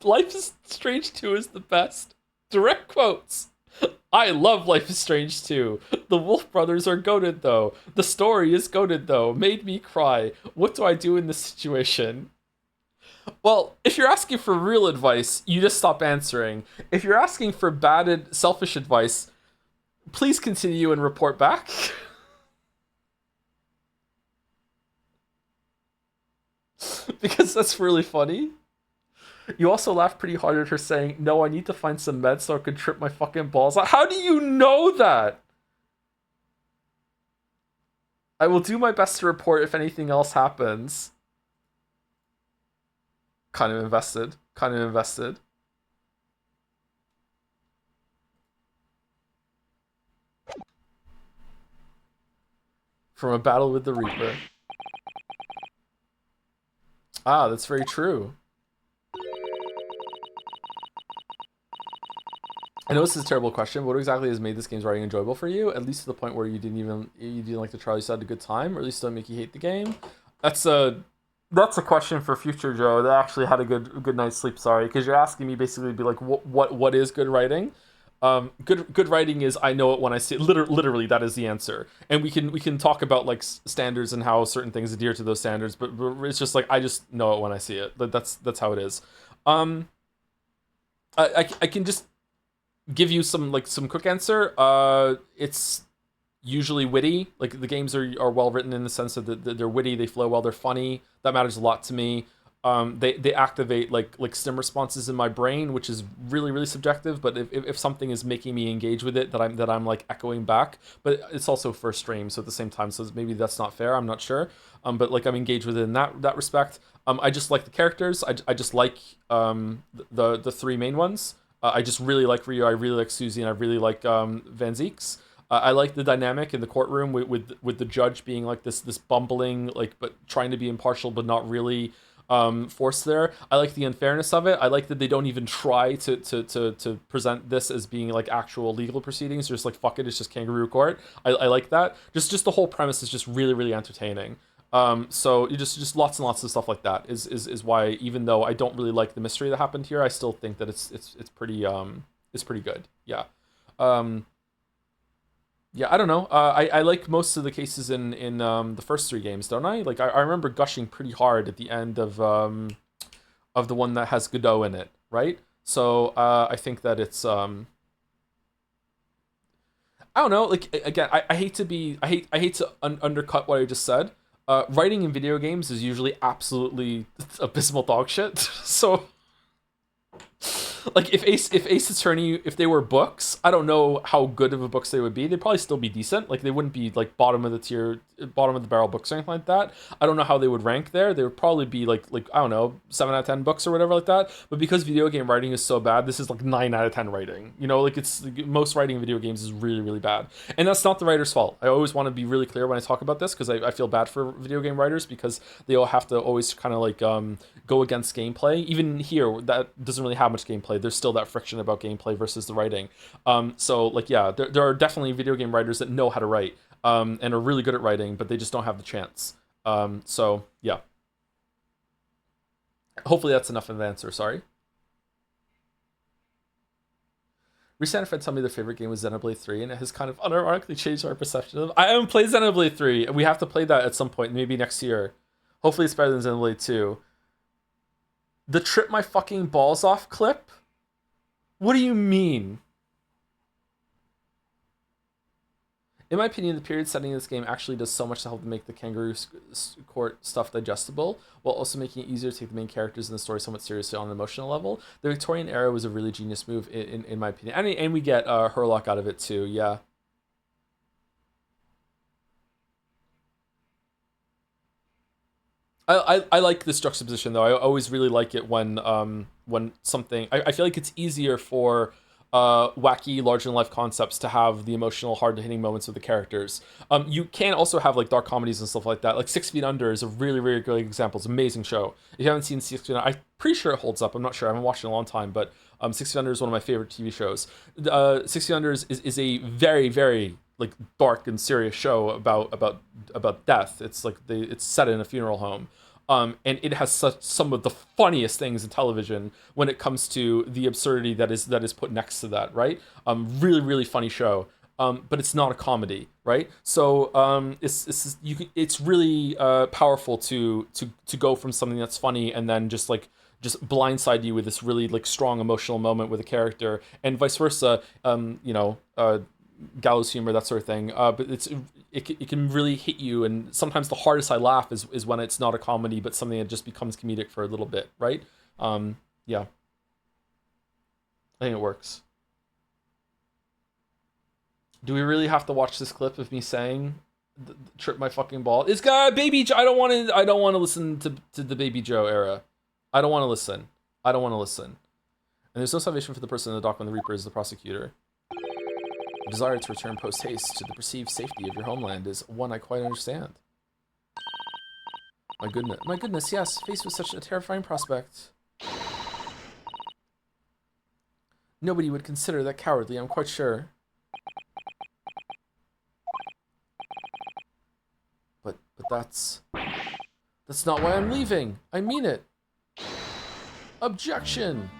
"Life is Strange 2 is the best." Direct quotes. I love Life is Strange 2. The Wolf Brothers are goated though. The story is goated though. Made me cry. What do I do in this situation? Well, if you're asking for real advice, you just stop answering. If you're asking for bad, selfish advice, please continue and report back. Because that's really funny. You also laughed pretty hard at her saying, "No, I need to find some meds so I can trip my fucking balls out." How do you know that? I will do my best to report if anything else happens. Kind of invested. Kind of invested. From a battle with the Reaper. Ah, that's very true. I know this is a terrible question. What exactly has made this game's writing enjoyable for you? At least to the point where you didn't like the trial, you still had a good time, or at least don't make you hate the game? That's a question for future Joe that actually had a good night's sleep. Sorry, because you're asking me basically to be like, what is good writing? Good writing is I know it when I see it. Literally, that is the answer. And we can talk about like standards and how certain things adhere to those standards, but it's just like I just know it when I see it. That's how it is. I can just give you some quick answer. It's usually witty. Like the games are well written in the sense that they're witty, they flow well, they're funny. That matters a lot to me. They activate like stim responses in my brain, which is really subjective. But if something is making me engage with it, that I'm like echoing back. But it's also first stream, so at the same time, so maybe that's not fair. I'm not sure. But like I'm engaged with it in that respect. I just like the characters. I just like the three main ones. I just really like Ryu. I really like Susie, and I really like Van Zieks. I like the dynamic in the courtroom with the judge being like this bumbling but trying to be impartial but not really forced there. I like the unfairness of it. I like that they don't even try to present this as being like actual legal proceedings. They're just like fuck it, it's just kangaroo court. I like that. Just the whole premise is just really entertaining. So you just lots and lots of stuff like that is why, even though I don't really like the mystery that happened here, I still think that it's pretty good. Yeah. Yeah, I don't know. I like most of the cases in the first three games, don't I? Like I remember gushing pretty hard at the end of the one that has Godot in it, right? So I think that it's I don't know. Like again, I hate to undercut what I just said. Writing in video games is usually absolutely abysmal dog shit. So like if Ace Attorney, if they were books, I don't know how good of a books they would be. They'd probably still be decent. Like they wouldn't be like bottom of the barrel books or anything like that. I don't know how they would rank there. They would probably be like I don't know, 7 out of 10 books or whatever like that. But because video game writing is so bad, this is like 9 out of 10 writing. You know, like it's most writing in video games is really bad, and that's not the writer's fault. I always want to be really clear when I talk about this because I feel bad for video game writers because they all have to always kind of like go against gameplay. Even here, that doesn't really have much gameplay. There's still that friction about gameplay versus the writing. So like yeah, there are definitely video game writers that know how to write and are really good at writing, but they just don't have the chance. So yeah. Hopefully that's enough of an answer. Sorry. Recent friend told me their favorite game was Xenoblade 3, and it has kind of unironically changed our perception of. I haven't played Xenoblade 3. We have to play that at some point, maybe next year. Hopefully it's better than Xenoblade 2. The trip my fucking balls off clip? What do you mean? In my opinion, the period setting in this game actually does so much to help make the kangaroo court stuff digestible, while also making it easier to take the main characters in the story somewhat seriously on an emotional level. The Victorian era was a really genius move, in my opinion. And we get Herlock out of it too, yeah. I like this juxtaposition though. I always really like it when something I feel like it's easier for wacky larger than life concepts to have the emotional hard hitting moments with the characters. You can also have like dark comedies and stuff like that. Like 6 Feet Under is a really good example. It's an amazing show. If you haven't seen 6 Feet Under, I'm pretty sure it holds up. I'm not sure. I haven't watched it in a long time, but 6 Feet Under is one of my favorite TV shows. 6 Feet Under is a very like dark and serious show about death. It's like it's set in a funeral home. And it has some of the funniest things in television when it comes to the absurdity that is put next to that, right? Really funny show. But it's not a comedy, right? So it's really powerful to go from something that's funny and then just blindside you with this really like strong emotional moment with a character, and vice versa. Gallows humor, that sort of thing. But it can really hit you, and sometimes the hardest I laugh is when it's not a comedy, but something that just becomes comedic for a little bit, right? Yeah. I think it works. Do we really have to watch this clip of me saying trip my fucking ball? It's got Baby Joe. I don't want to listen to the Baby Joe era. I don't want to listen. And there's no salvation for the person in the dock when the Reaper is the prosecutor. The desire to return post-haste to the perceived safety of your homeland is one I quite understand. My goodness, yes, faced with such a terrifying prospect. Nobody would consider that cowardly, I'm quite sure. But that's not why I'm leaving. I mean it. Objection!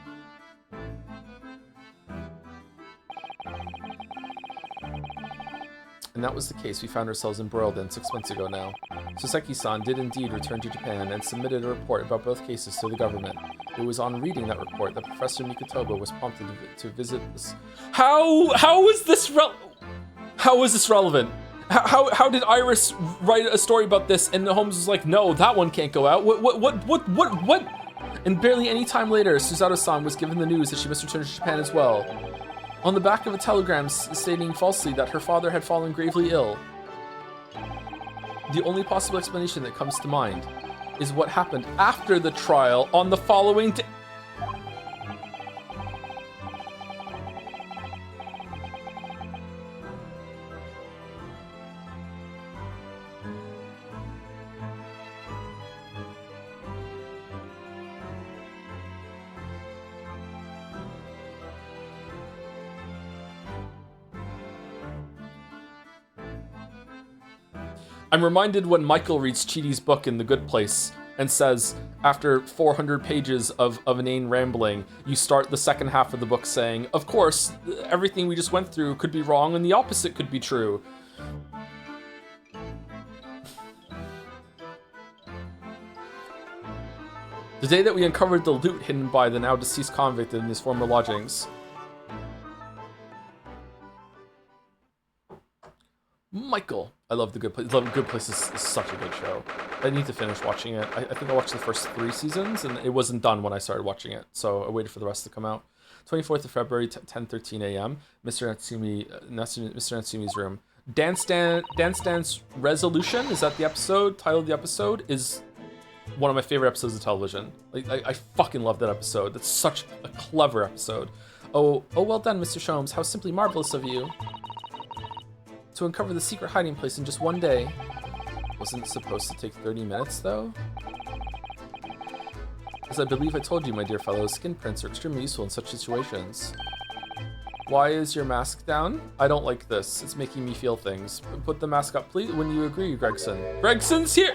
And that was the case we found ourselves embroiled in 6 months ago now. Soseki-san did indeed return to Japan and submitted a report about both cases to the government. It was on reading that report that Professor Mikotoba was prompted to visit this... How is this relevant? How did Iris write a story about this and Holmes was like, no, that one can't go out? What? And barely any time later, Suzato-san was given the news that she must return to Japan as well. On the back of a telegram stating falsely that her father had fallen gravely ill. The only possible explanation that comes to mind is what happened after the trial on the following day. I'm reminded when Michael reads Chidi's book in The Good Place and says, after 400 pages of inane rambling, you start the second half of the book saying, of course, everything we just went through could be wrong and the opposite could be true. The day that we uncovered the loot hidden by the now deceased convict in his former lodgings. Michael. I love The Good Place. The Good Place is such a good show. I need to finish watching it. I think I watched the first 3 seasons, and it wasn't done when I started watching it, so I waited for the rest to come out. 24th of February, 10:13 a.m. Mr. Natsumi's room. Dance Dance Resolution, is that the episode? Title of the episode is one of my favorite episodes of television. Like, I fucking love that episode. That's such a clever episode. Oh, well done, Mr. Joms. How simply marvelous of you. To uncover the secret hiding place in just one day. Wasn't it supposed to take 30 minutes, though? As I believe I told you, my dear fellow, skin prints are extremely useful in such situations. Why is your mask down? I don't like this. It's making me feel things. Put the mask up, please, when you agree, Gregson. Gregson's here!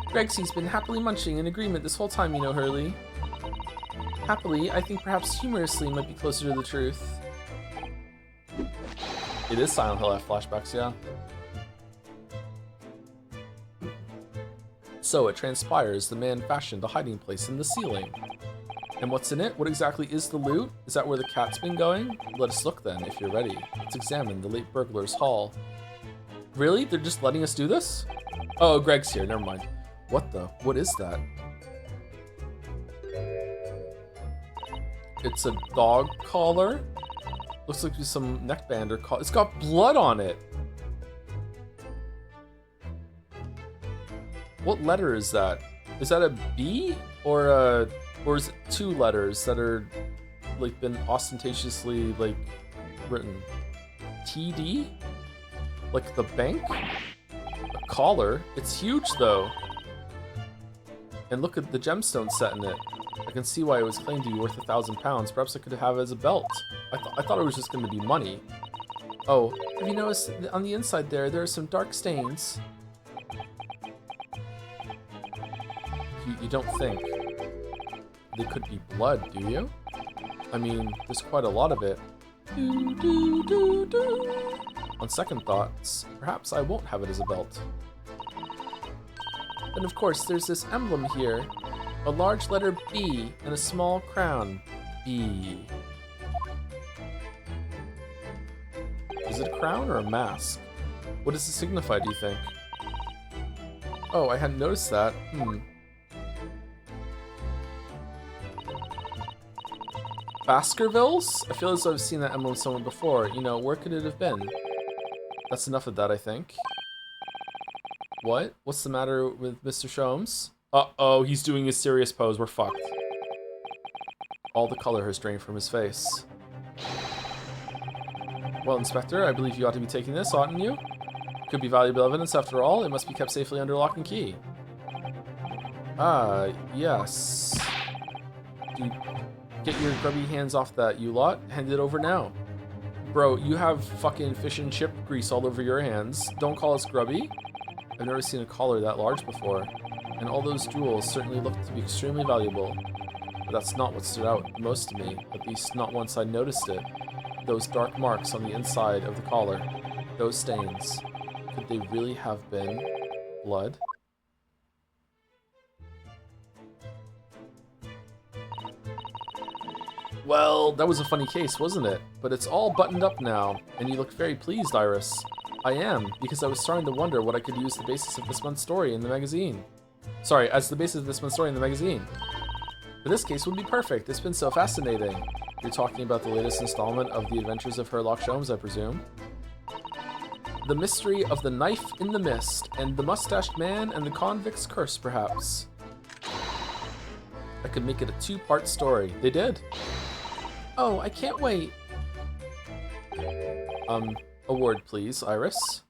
Gregsy's been happily munching in agreement this whole time, you know, Hurley. Happily, I think perhaps humorously might be closer to the truth. It is Silent Hill F flashbacks, yeah. So it transpires the man fashioned a hiding place in the ceiling. And what's in it? What exactly is the loot? Is that where the cat's been going? Let us look then, if you're ready. Let's examine the late burglar's haul. Really? They're just letting us do this? Oh, Greg's here, never mind. What the? What is that? It's a dog collar. Looks like some neckband or collar. It's got blood on it. What letter is that? Is that a B or is it 2 letters that are like been ostentatiously like written? TD? Like the bank? A collar? It's huge though. And look at the gemstone set in it. I can see why it was claimed to be worth £1,000. Perhaps I could have it as a belt. I thought it was just going to be money. Oh, have you noticed on the inside there are some dark stains? You don't think they could be blood, do you? I mean, there's quite a lot of it. On second thoughts, perhaps I won't have it as a belt. And of course, there's this emblem here. A large letter B and a small crown. B. Is it a crown or a mask? What does it signify, do you think? Oh, I hadn't noticed that. Baskervilles? I feel as though I've seen that emblem somewhere before. You know, where could it have been? That's enough of that, I think. What? What's the matter with Mr. Joms? Uh-oh, he's doing his serious pose. We're fucked. All the color has drained from his face. Well, Inspector, I believe you ought to be taking this, oughtn't you? Could be valuable evidence after all. It must be kept safely under lock and key. Ah, yes. Get your grubby hands off that, you lot. Hand it over now. Bro, you have fucking fish and chip grease all over your hands. Don't call us grubby. I've never seen a collar that large before. And all those jewels certainly look to be extremely valuable. But that's not what stood out the most to me, at least not once I noticed it. Those dark marks on the inside of the collar. Those stains. Could they really have been blood? Well, that was a funny case, wasn't it? But it's all buttoned up now, and you look very pleased, Iris. I am, because I was starting to wonder what I could use the basis of this month's story in the magazine. Sorry, as the basis of this month's story in the magazine. But this case would be perfect. It's been so fascinating. You're talking about the latest installment of The Adventures of Herlock Joms, I presume. The mystery of the knife in the mist, and the mustached man and the convict's curse, perhaps. I could make it a 2-part story. They did. Oh, I can't wait. Award, please, Iris.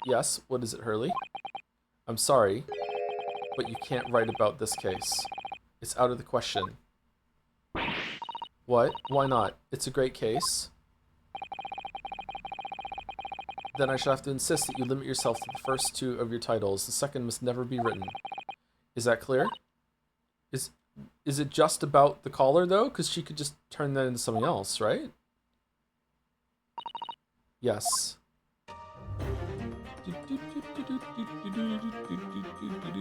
Yes, what is it, Hurley? I'm sorry, but you can't write about this case. It's out of the question. What? Why not? It's a great case. Then I shall have to insist that you limit yourself to the first 2 of your titles. The second must never be written. Is that clear? Is it just about the collar, though? Because she could just turn that into something else, right? Yes.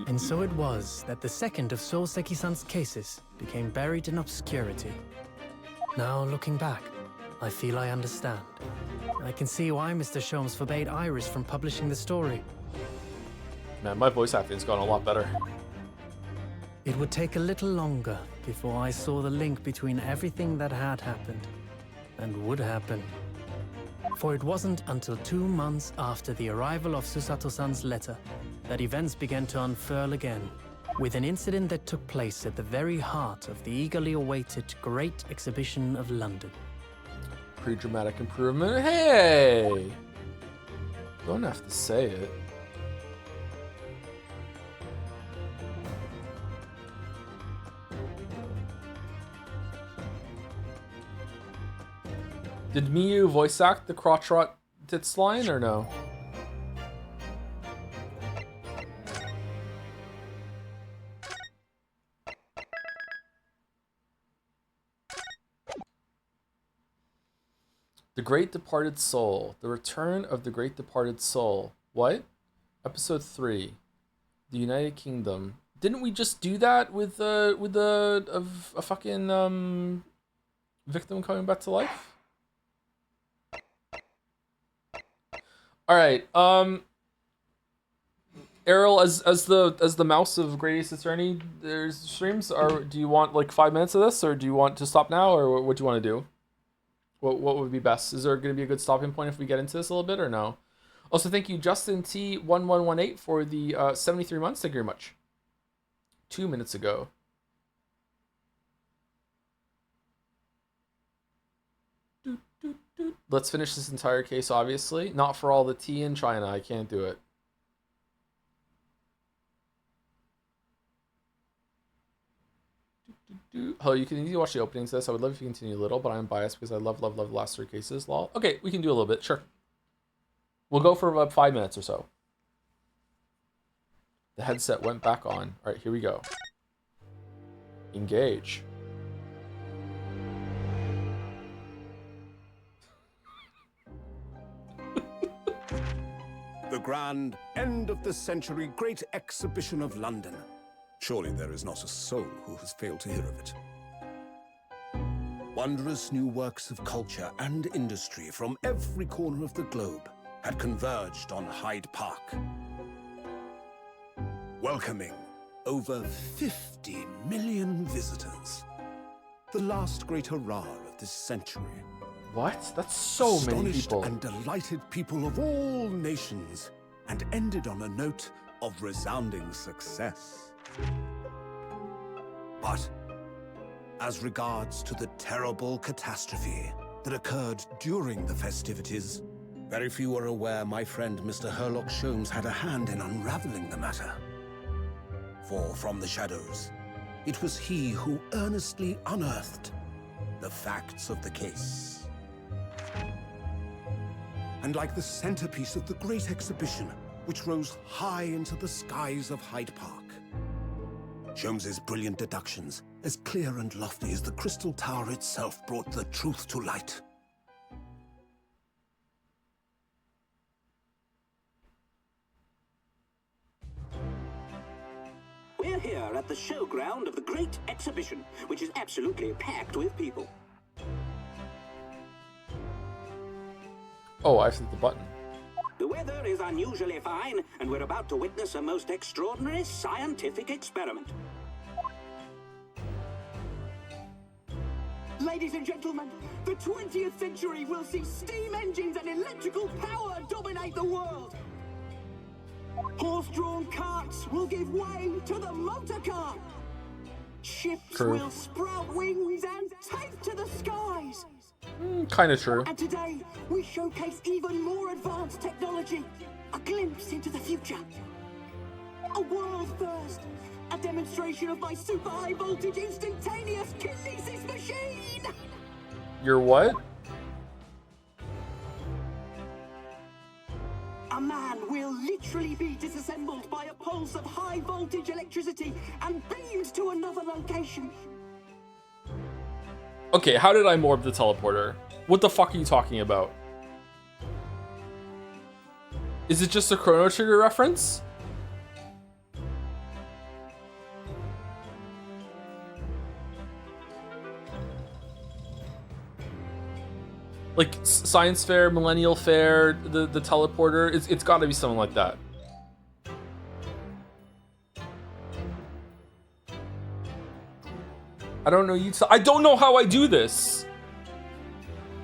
And so it was that the second of Souseki-san's cases became buried in obscurity. Now, looking back, I feel I understand. I can see why Mr. Joms forbade Iris from publishing the story. Man, my voice acting's gone a lot better. It would take a little longer before I saw the link between everything that had happened and would happen. For it wasn't until 2 months after the arrival of Susato-san's letter that events began to unfurl again, with an incident that took place at the very heart of the eagerly awaited Great Exhibition of London. Pretty dramatic improvement. Hey! Don't have to say it. Did Miyu voice act the crotch rot tits line or no? The Great Departed Soul. The Return of the Great Departed Soul. What? Episode 3. The United Kingdom. Didn't we just do that with a fucking victim coming back to life? All right. Errol, as the mouse of Greatest Attorney, there's streams. Do you want like 5 minutes of this, or do you want to stop now, or what do you want to do? What would be best? Is there going to be a good stopping point if we get into this a little bit, or no? Also, thank you, Justin T1118 for the 73 months. Thank you very much. 2 minutes ago. Let's finish this entire case, obviously. Not for all the tea in China. I can't do it. Oh, you can easily watch the openings of this. I would love if you continue a little, but I'm biased because I love the last 3 cases. Lol. Okay, we can do a little bit. Sure. We'll go for about 5 minutes or so. The headset went back on. All right, here we go. Engage. The grand end of the century Great Exhibition of London. Surely there is not a soul who has failed to hear of it. Wondrous new works of culture and industry from every corner of the globe had converged on Hyde Park, welcoming over 50 million visitors. The last great hurrah of this century. What? That's so many people. And delighted people of all nations, and ended on a note of resounding success. But as regards to the terrible catastrophe that occurred during the festivities, very few are aware my friend Mr. Herlock Joms had a hand in unraveling the matter. For from the shadows, it was he who earnestly unearthed the facts of the case. And like the centerpiece of the Great Exhibition, which rose high into the skies of Hyde Park, Jones's brilliant deductions as clear and lofty as the crystal tower itself brought the truth to light. We're here at the showground of the Great Exhibition, which is absolutely packed with people. Oh, I hit the button. The weather is unusually fine, and we're about to witness a most extraordinary scientific experiment. Ladies and gentlemen, the 20th century will see steam engines and electrical power dominate the world. Horse-drawn carts will give way to the motor car. Ships True. will sprout wings and take to the skies. Kind of true. And today, we showcase even more advanced technology. A glimpse into the future. A world first. A demonstration of my super high voltage instantaneous kinesis machine. You're what? A man will literally be disassembled by a pulse of high voltage electricity and beamed to another location. Okay, how did I morph the teleporter? What the fuck are you talking about? Is it just a Chrono Trigger reference? Like Science Fair, Millennial Fair, the teleporter, it's got to be something like that. I don't know I don't know how I do this.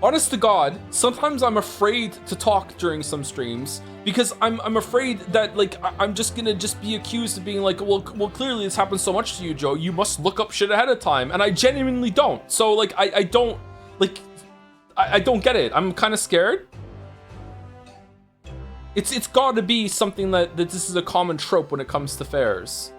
Honest to God, sometimes I'm afraid to talk during some streams because I'm afraid that like I'm just gonna be accused of being like, well clearly this happens so much to you, Joe. You must look up shit ahead of time, and I genuinely don't. So like I don't like I don't get it. I'm kind of scared. It's got to be something that this is a common trope when it comes to fairs.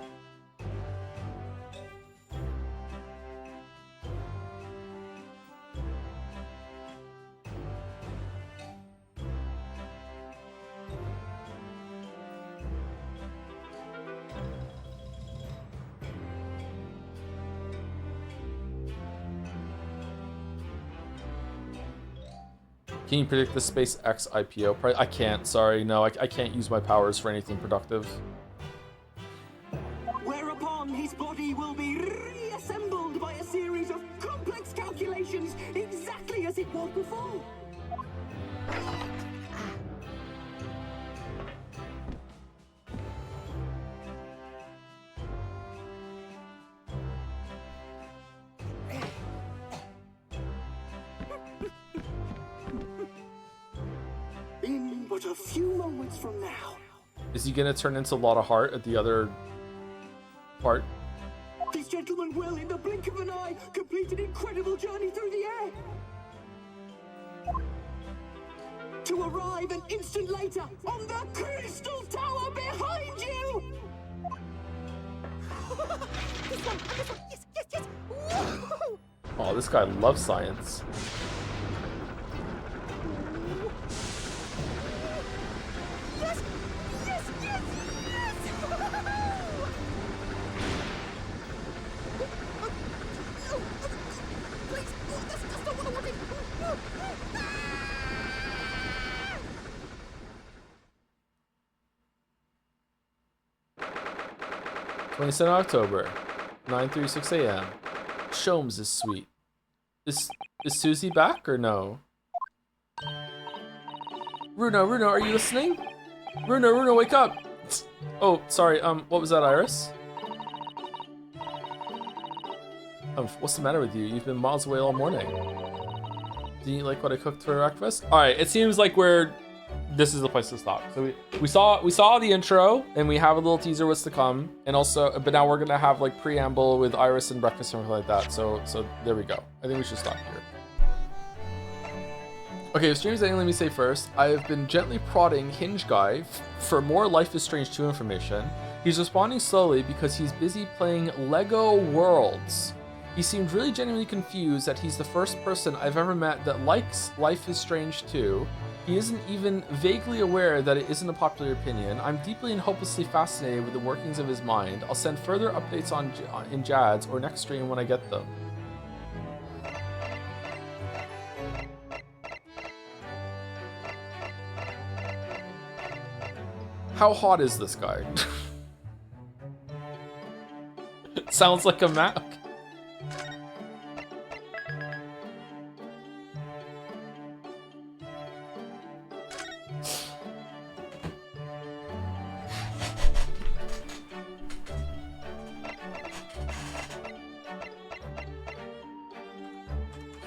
Can you predict the SpaceX IPO price? I can't, sorry. No, I can't use my powers for anything productive. Whereupon his body will be reassembled by a series of complex calculations exactly as it was before. In but a few moments from now, Is he gonna turn into Lotta Hart at the other part? this gentleman will, in the blink of an eye, complete an incredible journey through the air. To arrive an instant later on the crystal tower behind you! This one, yes, yes, yes! Woo! Oh, this guy loves science. Yes, yes, yes, yes! Please, that's not what I wanted! 27 October, 9:36 a.m. Joms is sweet. Is Susie back or no? Runo, are you listening? Runo, wake up! Oh, sorry, what was that, Iris? What's the matter with you? You've been miles away all morning. Do you like what I cooked for breakfast? Alright, it seems like this is the place to stop. So we saw the intro, and we have a little teaser what's to come, and also, but now we're gonna have like preamble with Iris and breakfast and everything like that. So there we go. I think we should stop here. Okay, if stream's ending, let me say first, I have been gently prodding Hinge Guy for more Life is Strange 2 information. He's responding slowly because he's busy playing Lego Worlds. He seemed really genuinely confused that he's the first person I've ever met that likes Life is Strange 2, He isn't even vaguely aware that it isn't a popular opinion. I'm deeply and hopelessly fascinated with the workings of his mind. I'll send further updates in Jad's or next stream when I get them. How hot is this guy? Sounds like a Mac.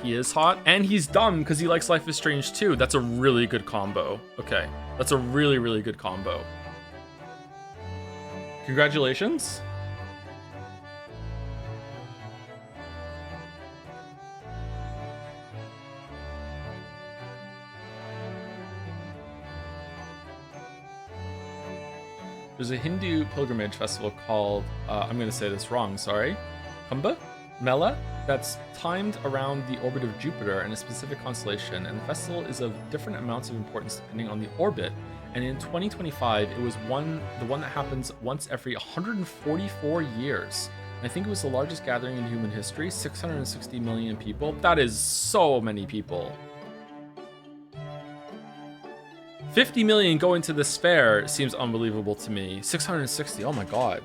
He is hot, and he's dumb because he likes Life is Strange too. That's a really good combo. Okay, that's a really, really good combo. Congratulations. There's a Hindu pilgrimage festival called, I'm going to say this wrong, sorry, Kumbh Mela, that's timed around the orbit of Jupiter and a specific constellation, and the festival is of different amounts of importance depending on the orbit. And in 2025, it was the one that happens once every 144 years. And I think it was the largest gathering in human history, 660 million people. That is so many people. 50 million going to this fair seems unbelievable to me. 660, oh my god.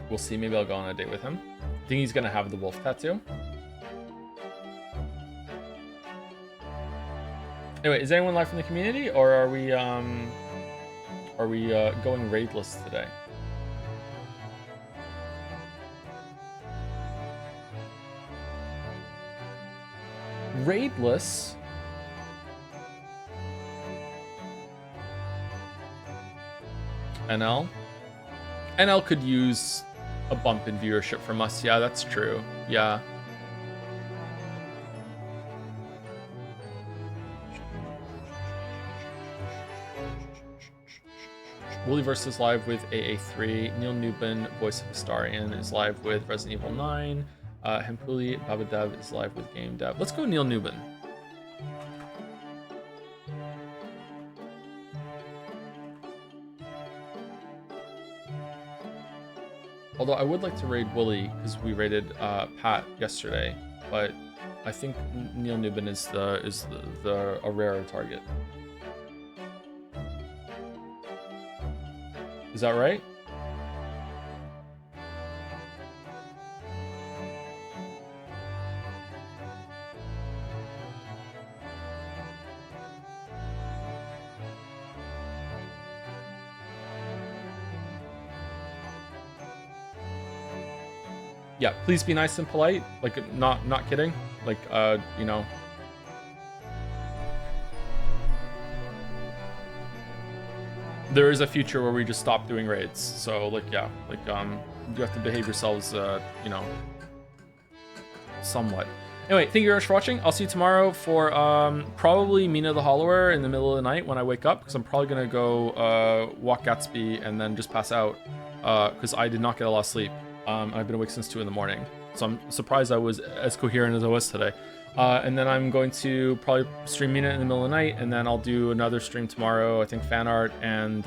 We'll see, maybe I'll go on a date with him. I think he's gonna have the wolf tattoo. Anyway, is anyone live from the community, or are we going raidless today? Raidless? NL? NL could use a bump in viewership from us. Yeah, that's true. Yeah. Wooly versus live with AA3. Neil Newbin, voice of Astarion, is live with Resident Evil 9. Hempuli Babadev is live with Game Dev. Let's go Neil Newbin. Although I would like to raid Wooly because we raided Pat yesterday, but I think Neil Newbin is a rarer target. Is that right? Yeah, please be nice and polite. Like, not kidding. Like, you know. There is a future where we just stop doing raids. So, like, yeah, like, you have to behave yourselves, you know, somewhat. Anyway, thank you very much for watching. I'll see you tomorrow for probably Mina the Hollower in the middle of the night when I wake up, because I'm probably gonna go walk Gatsby and then just pass out because I did not get a lot of sleep. I've been awake since 2 in the morning, so I'm surprised I was as coherent as I was today. And then I'm going to probably stream Mina in the middle of the night, and then I'll do another stream tomorrow, I think fan art and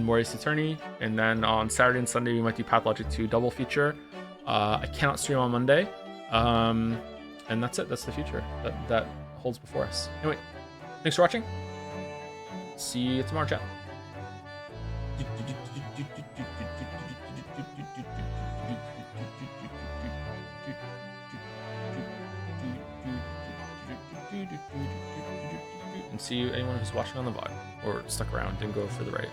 Maurice Attorney. And then on Saturday and Sunday we might do Pathologic 2 double feature. I cannot stream on Monday. And that's it. That's the future that holds before us. Anyway, thanks for watching. See you tomorrow, chat. And see you, anyone who's watching on the VOD or stuck around, didn't go for the raid.